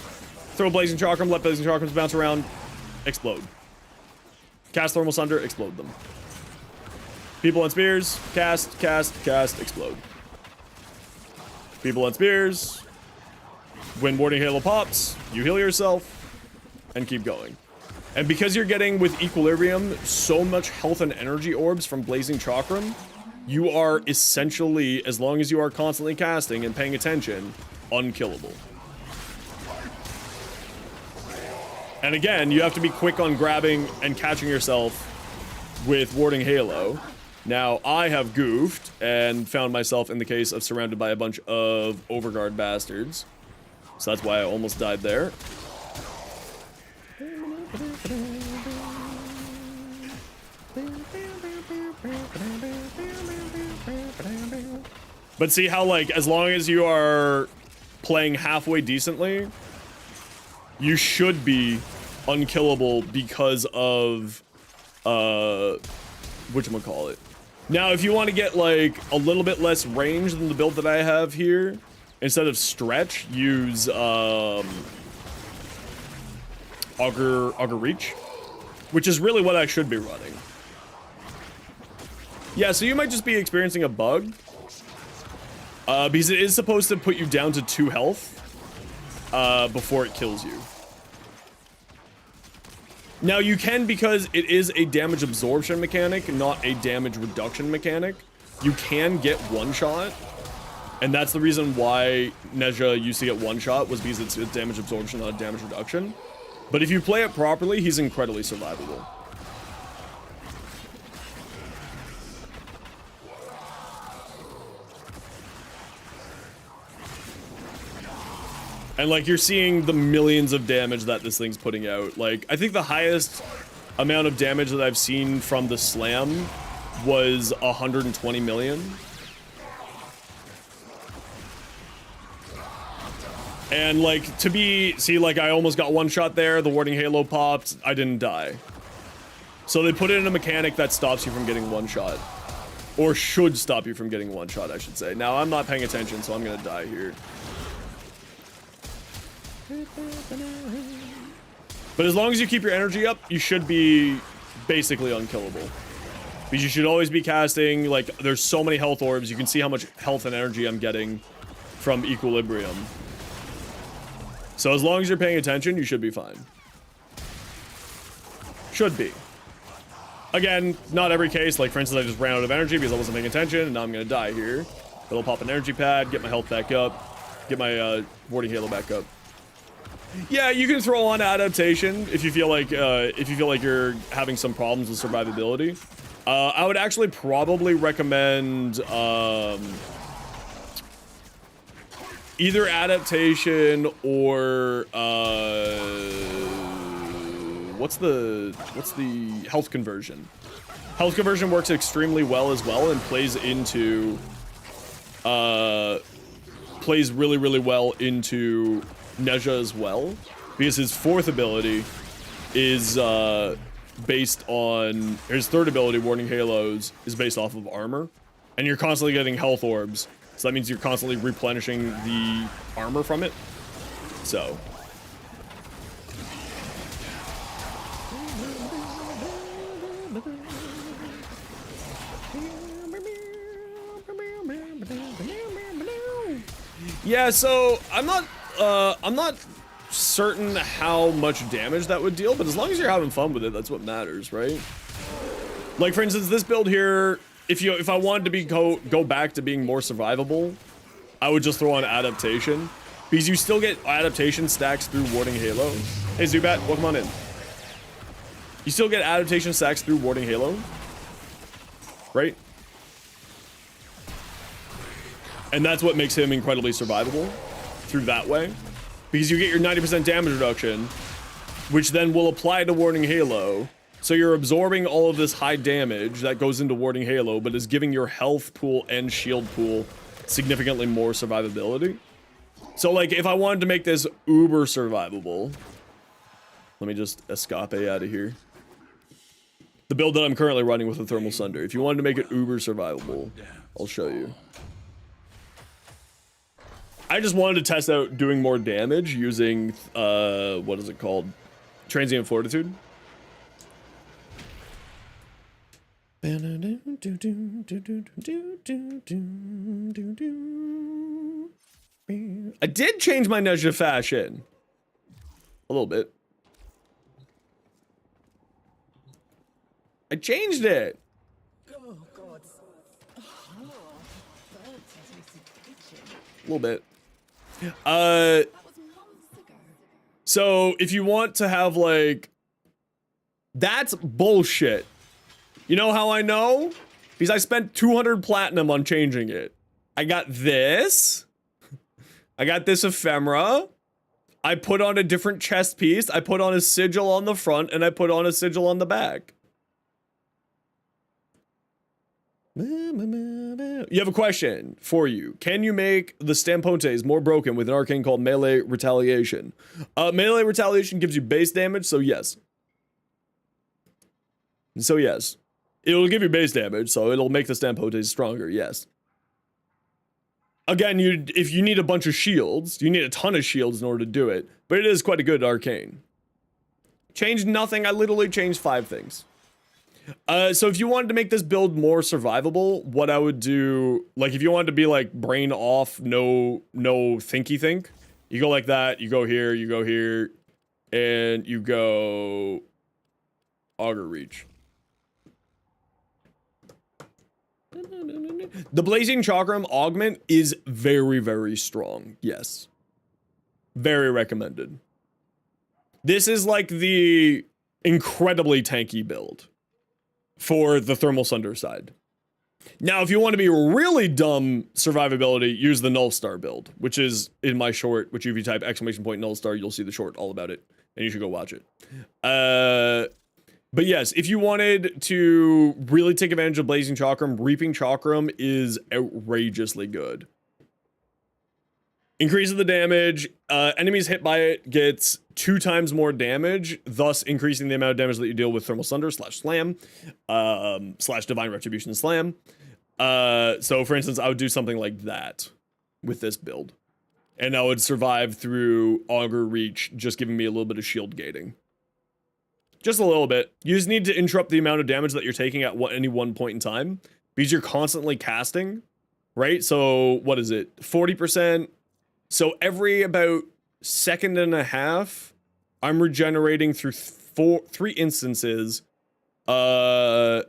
throw Blazing Chakram, let Blazing Chakrams bounce around, explode. Cast Thermal Sunder, explode them. People on spears, cast, explode. People on spears. When Warding Halo pops, you heal yourself, and keep going. And because you're getting, with Equilibrium, so much health and energy orbs from Blazing Chakram, you are essentially, as long as you are constantly casting and paying attention, unkillable. And again, you have to be quick on grabbing and catching yourself with Warding Halo, Now, I have goofed and found myself in the case of surrounded by a bunch of overguard bastards. So that's why I almost died there. But see how, like, as long as you are playing halfway decently, you should be unkillable because of, whatchamacallit. Now, if you want to get, like, a little bit less range than the build that I have here, instead of stretch, use, auger reach, which is really what I should be running. Yeah, so you might just be experiencing a bug, because it is supposed to put you down to 2 health, before it kills you. Now you can, because it is a damage absorption mechanic, not a damage reduction mechanic, you can get one shot. And that's the reason why Nezha used to get one shot, was because it's a damage absorption, not a damage reduction. But if you play it properly, he's incredibly survivable. And, like, you're seeing the millions of damage that this thing's putting out. Like, I think the highest amount of damage that I've seen from the slam was 120 million. And, like, see, like, I almost got one shot there, the warding halo popped, I didn't die. So they put in a mechanic that stops you from getting one shot. Or should stop you from getting one shot, I should say. Now, I'm not paying attention, so I'm gonna die here. But as long as you keep your energy up, you should be basically unkillable. Because you should always be casting, like, there's so many health orbs, you can see how much health and energy I'm getting from equilibrium. So as long as you're paying attention, you should be fine. Should be. Again, not every case, like for instance, I just ran out of energy because I wasn't paying attention, and now I'm gonna die here. But I'll pop an energy pad, get my health back up, get my warding halo back up. Yeah, you can throw on adaptation if you feel like you're having some problems with survivability. I would actually probably recommend either adaptation or what's the health conversion? Health conversion works extremely well as well and plays really well into Nezha as well, because his fourth ability is based on his third ability, Warding Halos, is based off of armor, and you're constantly getting health orbs, so that means you're constantly replenishing the armor from it. So yeah, so I'm not certain how much damage that would deal, but as long as you're having fun with it, that's what matters, right? Like for instance, this build here, if I wanted to go back to being more survivable, I would just throw on adaptation, because you still get adaptation stacks through Warding Halo. Hey Zubat, welcome on in. You still get adaptation stacks through Warding Halo, right? And that's what makes him incredibly survivable through that way, because you get your 90% damage reduction, which then will apply to Warding Halo. So you're absorbing all of this high damage that goes into Warding Halo, but is giving your health pool and shield pool significantly more survivability. So like if I wanted to make this uber survivable, let me just escape out of here. The build that I'm currently running with the Thermal Sunder, if you wanted to make it uber survivable, I'll show you. I just wanted to test out doing more damage using, what is it called? Transient Fortitude. I did change my Nezha fashion. A little bit. I changed it. Oh, God. A little bit. So if you want to have like, that's bullshit. You know how I know? because I spent 200 platinum on changing it. I got this. I got this ephemera. I put on a different chest piece. I put on a sigil on the front, and I put on a sigil on the back. You have a question for you. Can you make the Stampontes more broken with an arcane called Melee Retaliation? Melee Retaliation gives you base damage, so yes. So yes. It'll give you base damage, so it'll make the Stampontes stronger, yes. Again, if you need a bunch of shields, you need a ton of shields in order to do it, but it is quite a good arcane. Changed nothing, I literally changed 5 things. So if you wanted to make this build more survivable, what I would do, like if you wanted to be like brain off, no thinky think, you go like that, you go here, and you go Augur Reach. The Blazing Chakram augment is very, very strong. Yes. Very recommended. This is like the incredibly tanky build for the Thermal Sunder side. Now, if you want to be really dumb survivability, use the Null Star build, which is in my short, which if you type _Null Star, you'll see the short all about it, and you should go watch it. But yes, if you wanted to really take advantage of Blazing Chakram, Reaping Chakram is outrageously good. Increases the damage, enemies hit by it gets 2 times more damage, thus increasing the amount of damage that you deal with Thermal Sunder /Slam, / Divine Retribution Slam. So for instance, I would do something like that with this build. And I would survive through Augur Reach, just giving me a little bit of shield gating. Just a little bit. You just need to interrupt the amount of damage that you're taking at any one point in time, because you're constantly casting, right? So what is it? 40%. So every about 1.5 seconds, I'm regenerating through 3 instances. About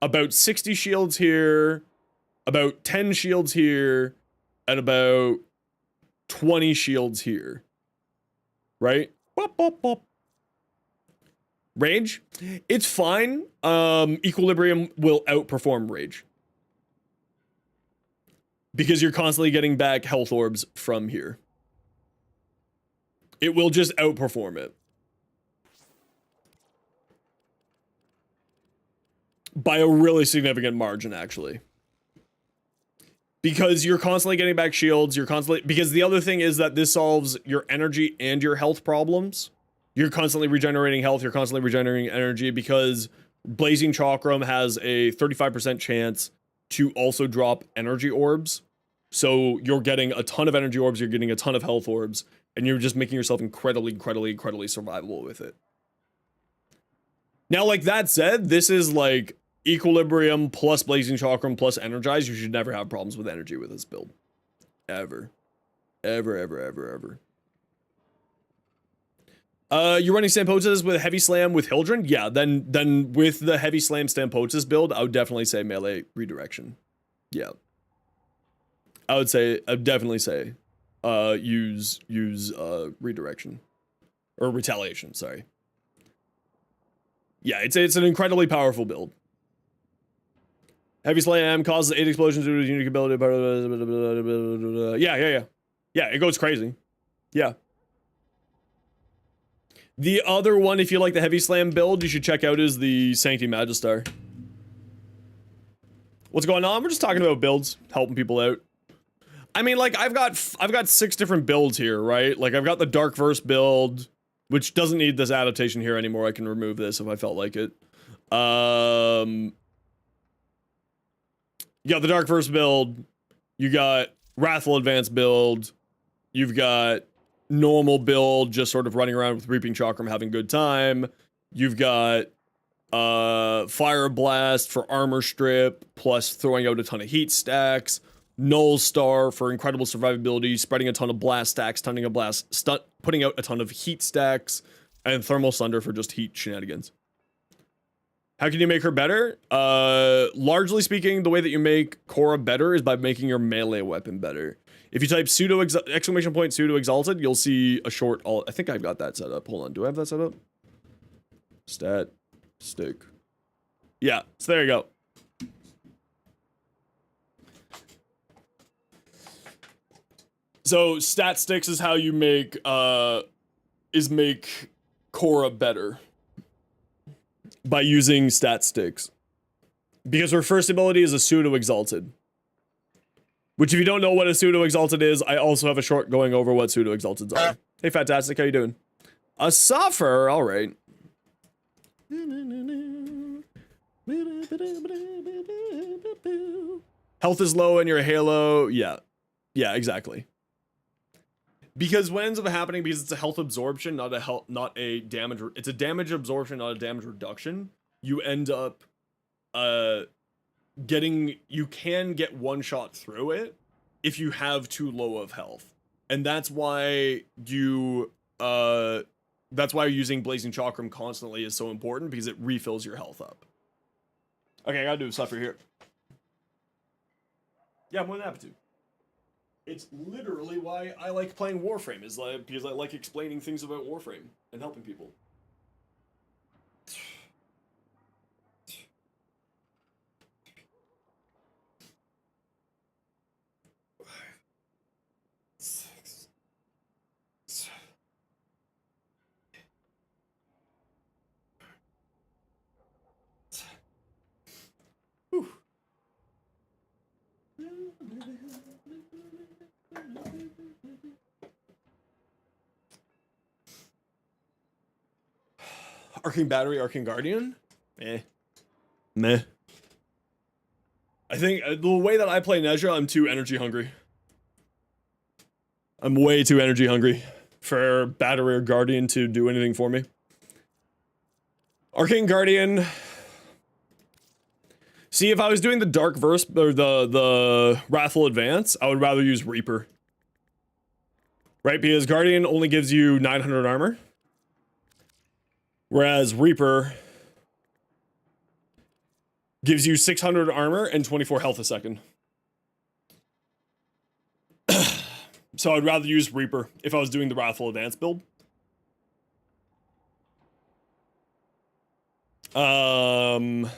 60 shields here, about 10 shields here, and about 20 shields here. Right? Bop, bop, bop. Rage? It's fine. Equilibrium will outperform Rage. Because you're constantly getting back health orbs from here. It will just outperform it. By a really significant margin, actually. Because you're constantly getting back shields, because the other thing is that this solves your energy and your health problems. You're constantly regenerating health, you're constantly regenerating energy, because Blazing Chakram has a 35% chance to also drop energy orbs. So you're getting a ton of energy orbs, you're getting a ton of health orbs, and you're just making yourself incredibly survivable with it. Now, like that said, this is like Equilibrium plus Blazing Chakram plus Energize. You should never have problems with energy with this build. Ever. Ever. You're running Stampotas with Heavy Slam with Hildren? Yeah, then with the Heavy Slam Stampotas build, I would definitely say Melee Redirection. Yeah. I'd definitely say use Redirection. Or Retaliation, sorry. Yeah, it's an incredibly powerful build. Heavy Slam causes 8 explosions due to unique ability. Yeah. Yeah, it goes crazy. Yeah. The other one, if you like the Heavy Slam build, you should check out is the Sancti Magistar. What's going on? We're just talking about builds, helping people out. I mean, like, I've got 6 different builds here, right? Like, I've got the Dark Verse build, which doesn't need this adaptation here anymore. I can remove this if I felt like it. You got the Dark Verse build. You got Wrathful Advance build. You've got normal build, just sort of running around with Reaping Chakram, having a good time. You've got Fire Blast for armor strip, plus throwing out a ton of heat stacks. Null Star for incredible survivability, spreading a ton of blast stacks, putting out a ton of heat stacks, and Thermal Sunder for just heat shenanigans. How can you make her better? Largely speaking, the way that you make Korra better is by making your melee weapon better. If you type pseudo exalted, you'll see a short. I think I've got that set up. Hold on, do I have that set up? Stat stick. Yeah, so there you go. So stat sticks is how you make Korra better. By using stat sticks. Because her first ability is a pseudo exalted. Which if you don't know what a pseudo exalted is, I also have a short going over what pseudo exalteds are. Hey Fantastic, how you doing? A suffer, alright. Health is low and your halo, yeah. Yeah, exactly. Because what ends up happening, because it's a health absorption, not a damage, it's a damage absorption, not a damage reduction, you end up you can get one shot through it if you have too low of health. And that's why using Blazing Chakram constantly is so important, because it refills your health up. Okay, I gotta do a suffer here. Yeah, I'm more than happy to. It's literally why I like playing Warframe, is like because I like explaining things about Warframe and helping people. Arcane Battery, Arcane Guardian? Eh. Meh. I think the way that I play Nezha, I'm too energy hungry. I'm way too energy hungry for Battery or Guardian to do anything for me. Arcane Guardian. See, if I was doing the Dark Verse or the Wrathful Advance, I would rather use Reaper. Right? Because Guardian only gives you 900 armor. Whereas Reaper gives you 600 armor and 24 health a second. So I'd rather use Reaper if I was doing the Wrathful Advance build. And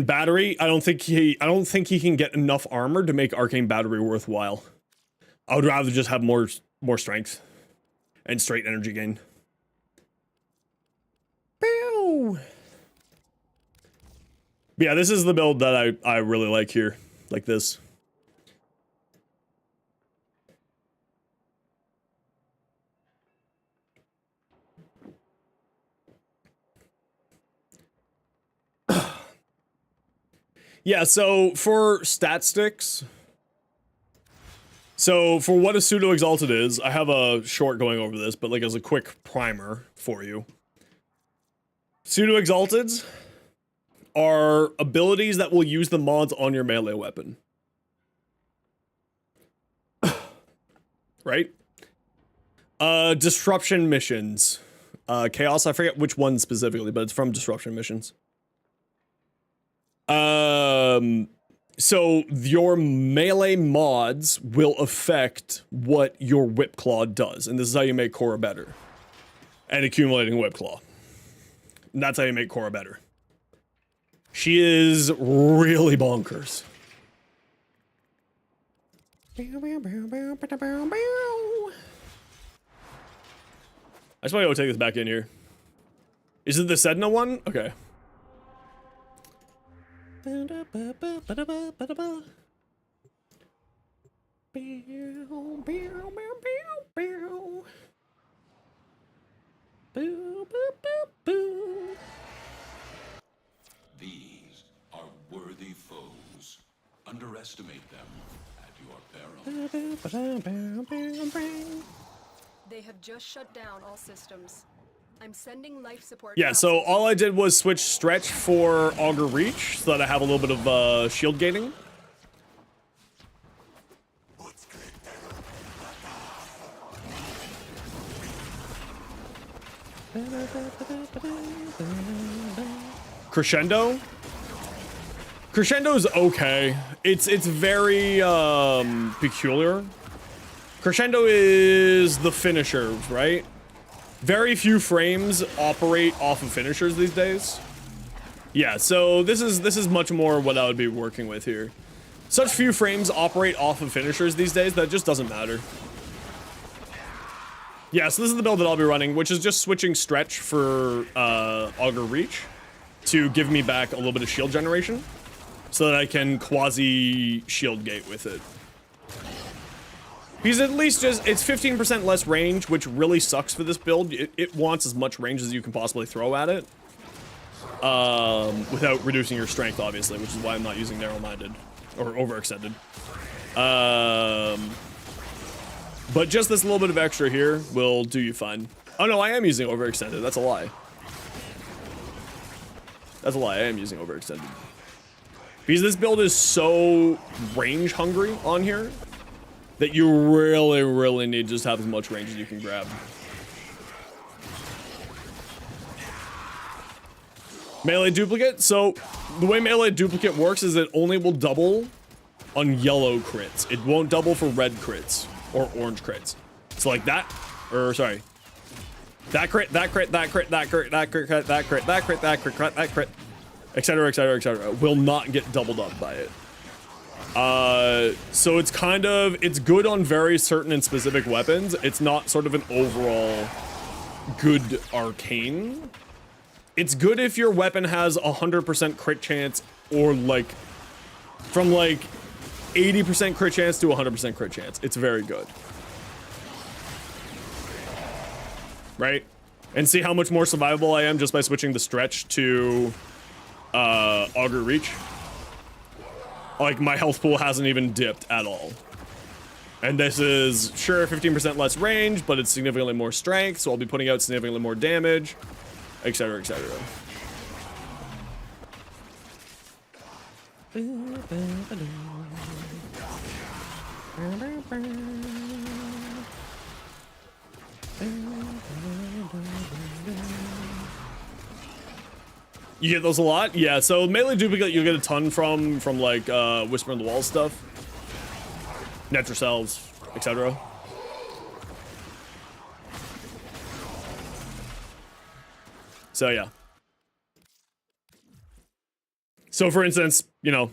Battery, I don't think he can get enough armor to make Arcane Battery worthwhile. I would rather just have more strength and straight energy gain. Pew! Yeah, this is the build that I really like here. Like this. Yeah, so for stat sticks, so for what a pseudo exalted is, I have a short going over this, but like as a quick primer for you. Pseudo exalteds are abilities that will use the mods on your melee weapon. Right? Disruption missions. Chaos, I forget which one specifically, but it's from disruption missions. So your melee mods will affect what your Whip Claw does, and this is how you make Korra better. And accumulating Whip Claw. And that's how you make Korra better. She is really bonkers. I just want to go take this back in here. Is it the Sedna one? Okay. These are worthy foes. Underestimate them at your peril. They have just shut down all systems. I'm sending life support. Yeah, so all I did was switch stretch for auger reach so that I have a little bit of shield gaining. Crescendo? Crescendo's okay. It's very peculiar. Crescendo is the finisher, right? Very few frames operate off of finishers these days. Yeah, so this is much more what I would be working with here. Such few frames operate off of finishers these days that it just doesn't matter. Yeah, so this is the build that I'll be running, which is just switching stretch for auger reach to give me back a little bit of shield generation so that I can quasi shield gate with it. Because at least just, it's 15% less range, which really sucks for this build. It wants as much range as you can possibly throw at it. Without reducing your strength, obviously, which is why I'm not using narrow-minded or overextended. But just this little bit of extra here will do you fine. Oh no, I am using overextended. That's a lie. That's a lie. I am using overextended. Because this build is so range hungry on here that you really, really need to just have as much range as you can grab. Melee duplicate. So the way melee duplicate works is it only will double on yellow crits. It won't double for red crits or orange crits. So like that, or sorry, that crit, that crit, that crit, that crit, that crit, that crit, that crit, that crit, that crit, etc., etc., etc., will not get doubled up by it. So it's kind of, it's good on very certain and specific weapons. It's not sort of an overall good arcane. It's good if your weapon has 100% crit chance, or like from like 80% crit chance to 100% crit chance. It's very good. Right? And see how much more survivable I am just by switching the stretch to auger reach. Like my health pool hasn't even dipped at all. And this is sure 15% less range, but it's significantly more strength, so I'll be putting out significantly more damage, etc., etc. You get those a lot? Yeah, so melee duplicate you'll get a ton from like Whisper in the Wall stuff. Net yourselves, etc. So yeah. So for instance, you know,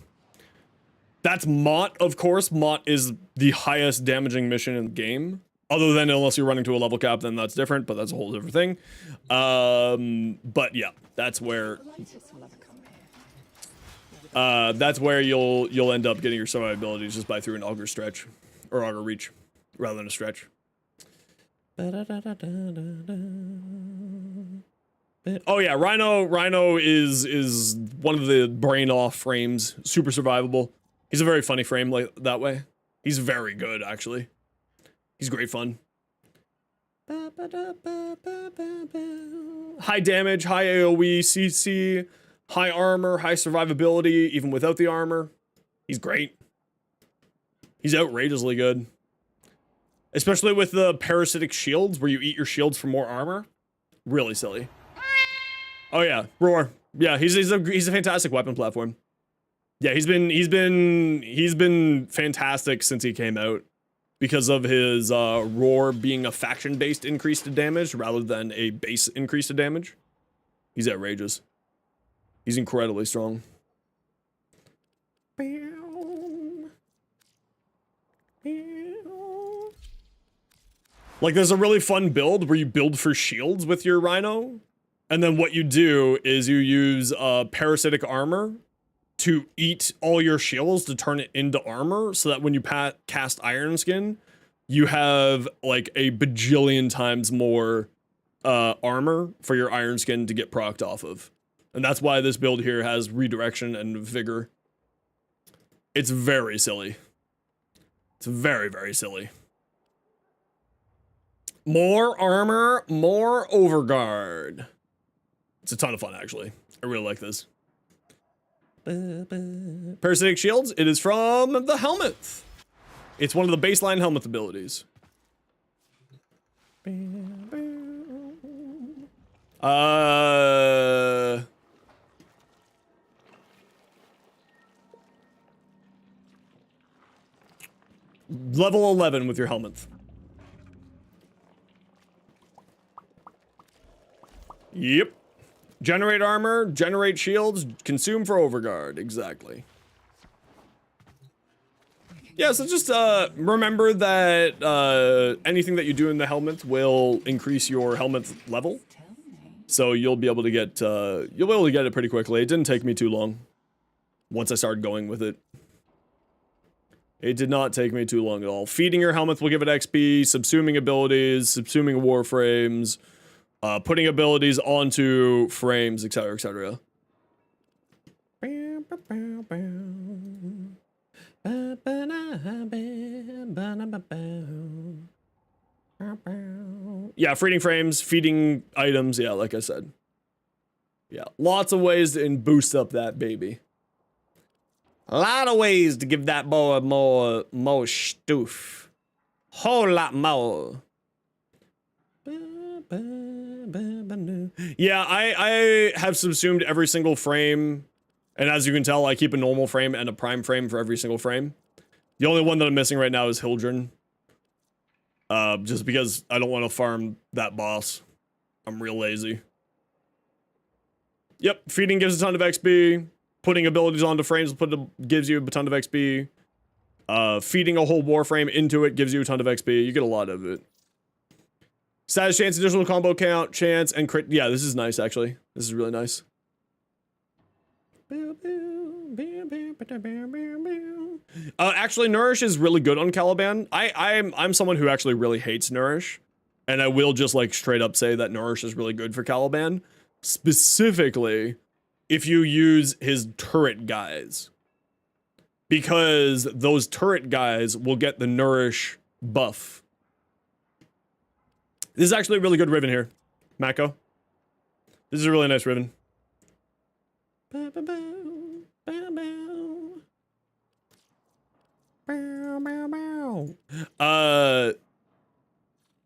that's Mott, of course. Mott is the highest damaging mission in the game. Other than unless you're running to a level cap, then that's different, but that's a whole different thing. But yeah, that's where you'll end up getting your survivability just by through an auger stretch or auger reach rather than a stretch. Oh yeah, Rhino is one of the brain off frames, super survivable. He's a very funny frame like that way. He's very good actually. He's great fun. High damage, high AoE, CC, high armor, high survivability, even without the armor. He's great. He's outrageously good. Especially with the parasitic shields, where you eat your shields for more armor. Really silly. Oh yeah, Roar. Yeah, he's a fantastic weapon platform. Yeah, he's been fantastic since he came out. Because of his Roar being a faction-based increase to damage rather than a base increase to damage. He's outrageous. He's incredibly strong. Like, there's a really fun build where you build for shields with your Rhino. And then what you do is you use parasitic armor to eat all your shields to turn it into armor so that when you cast Iron Skin, you have like a bajillion times more armor for your Iron Skin to get procced off of. And that's why this build here has redirection and vigor. It's very silly. It's very, very silly. More armor, more overguard. It's a ton of fun, actually. I really like this. Parasitic shields. It is from the helmet. It's one of the baseline helmet abilities. Level 11 with your helmet. Yep. Generate armor, generate shields, consume for overguard. Exactly. Yeah, so just remember that anything that you do in the helmet will increase your helmet level. So you'll be able to get it pretty quickly. It didn't take me too long once I started going with it. It did not take me too long at all. Feeding your helmets will give it XP, subsuming abilities, subsuming warframes, putting abilities onto frames, etc., etc. Yeah, feeding frames, feeding items, yeah, like I said. Yeah, lots of ways to boost up that baby. A lot of ways to give that boy more stuff. Whole lot more. Yeah, I have subsumed every single frame, and as you can tell, I keep a normal frame and a prime frame for every single frame. The only one that I'm missing right now is Hildren. Just because I don't want to farm that boss. I'm real lazy. Yep, feeding gives a ton of XP. Putting abilities onto frames gives you a ton of XP. Feeding a whole warframe into it gives you a ton of XP. You get a lot of it. Status chance, additional combo count, chance, and crit. Yeah, this is nice, actually. This is really nice. Actually, Nourish is really good on Caliban. I'm someone who actually really hates Nourish. And I will just, like, straight up say that Nourish is really good for Caliban. Specifically, if you use his turret guys. Because those turret guys will get the Nourish buff. This is actually a really good Riven here, Mako. This is a really nice Riven.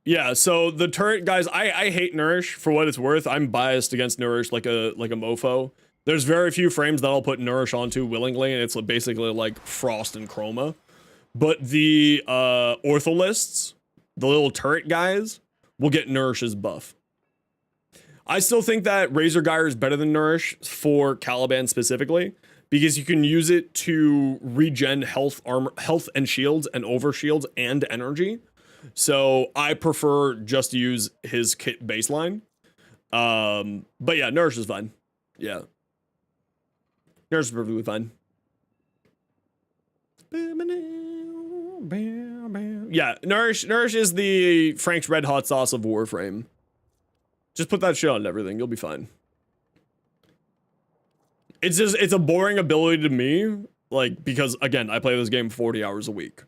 Yeah, so the turret guys, I hate Nourish for what it's worth. I'm biased against Nourish like a mofo. There's very few frames that I'll put Nourish onto willingly, and it's basically like Frost and Chroma. But the Ortholists, the little turret guys, will get Nourish's buff. I still think that Razor Gyre is better than Nourish for Caliban specifically, because you can use it to regen health, armor, health and shields, and overshields and energy. So I prefer just to use his kit baseline. But yeah, Nourish is fine. Yeah. Nourish is perfectly fine. Yeah, Nourish is the Frank's Red Hot Sauce of Warframe. Just put that shit on everything, you'll be fine. It's a boring ability to me, like, because, again, I play this game 40 hours a week.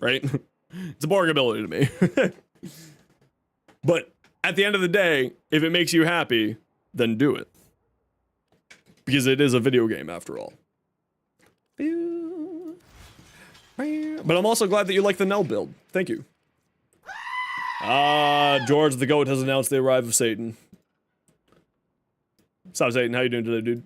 Right? It's a boring ability to me. But at the end of the day, if it makes you happy, then do it. Because it is a video game, after all. But I'm also glad that you like the Nell build. Thank you. George the Goat has announced the arrival of Satan. Stop, Satan. How you doing today, dude?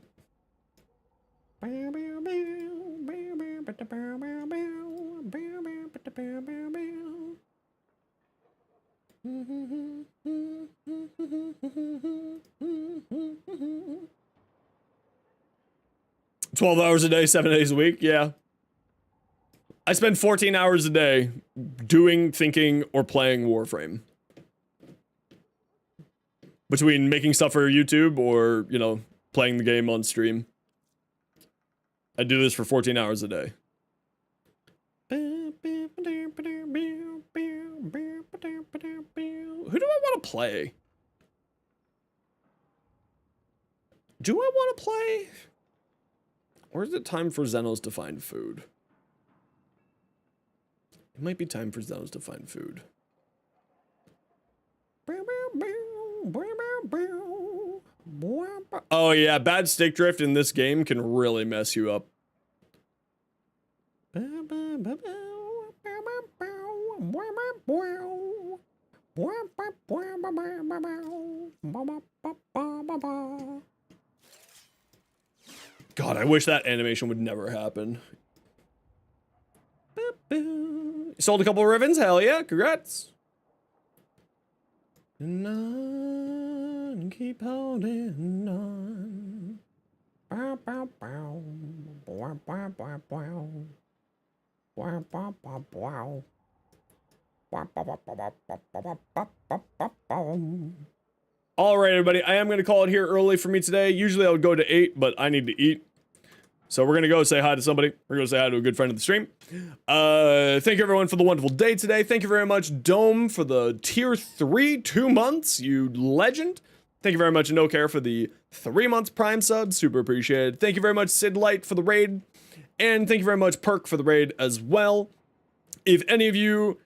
12 hours a day, 7 days a week, yeah. I spend 14 hours a day doing, thinking, or playing Warframe. Between making stuff for YouTube or, you know, playing the game on stream. I do this for 14 hours a day. Who do I want to play? Do I want to play? Or is it time for Xenos to find food? It might be time for Xenos to find food. Oh yeah, bad stick drift in this game can really mess you up. God, I wish that animation would never happen. Sold a couple of Rivens, hell yeah, congrats. on, keep holding on. Bow, bow, bow. Bow, bow, bow, bow. Bow, bow, bow, bow. Bow, bow, bow, bow, bow, bow, bow, bow, bow, bow. All right, everybody, I am going to call it here early for me today. Usually I would go to 8, but I need to eat. So we're going to go say hi to somebody. We're going to say hi to a good friend of the stream. Thank you, everyone, for the wonderful day today. Thank you very much, Dome, for the tier 3, 2 months. You legend. Thank you very much, No Care, for the 3 months Prime sub. Super appreciated. Thank you very much, Sid Light, for the raid. And thank you very much, Perk, for the raid as well. If any of you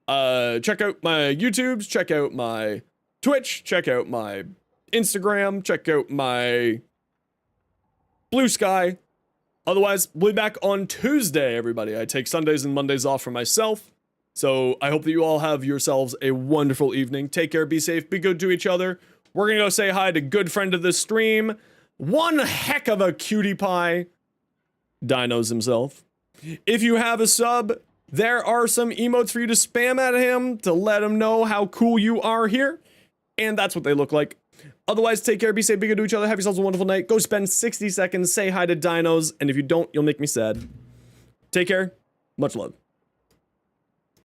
check out my YouTubes, check out my Twitch, check out my Instagram, check out my Blue Sky. Otherwise, we'll be back on Tuesday, everybody. I take Sundays and Mondays off for myself. So I hope that you all have yourselves a wonderful evening. Take care, be safe, be good to each other. We're gonna go say hi to good friend of the stream. One heck of a cutie pie. Dinos himself. If you have a sub, there are some emotes for you to spam at him to let him know how cool you are here. And that's what they look like. Otherwise, take care, be safe, be good to each other, have yourselves a wonderful night. Go spend 60 seconds, say hi to dinos, and if you don't, you'll make me sad. Take care, much love.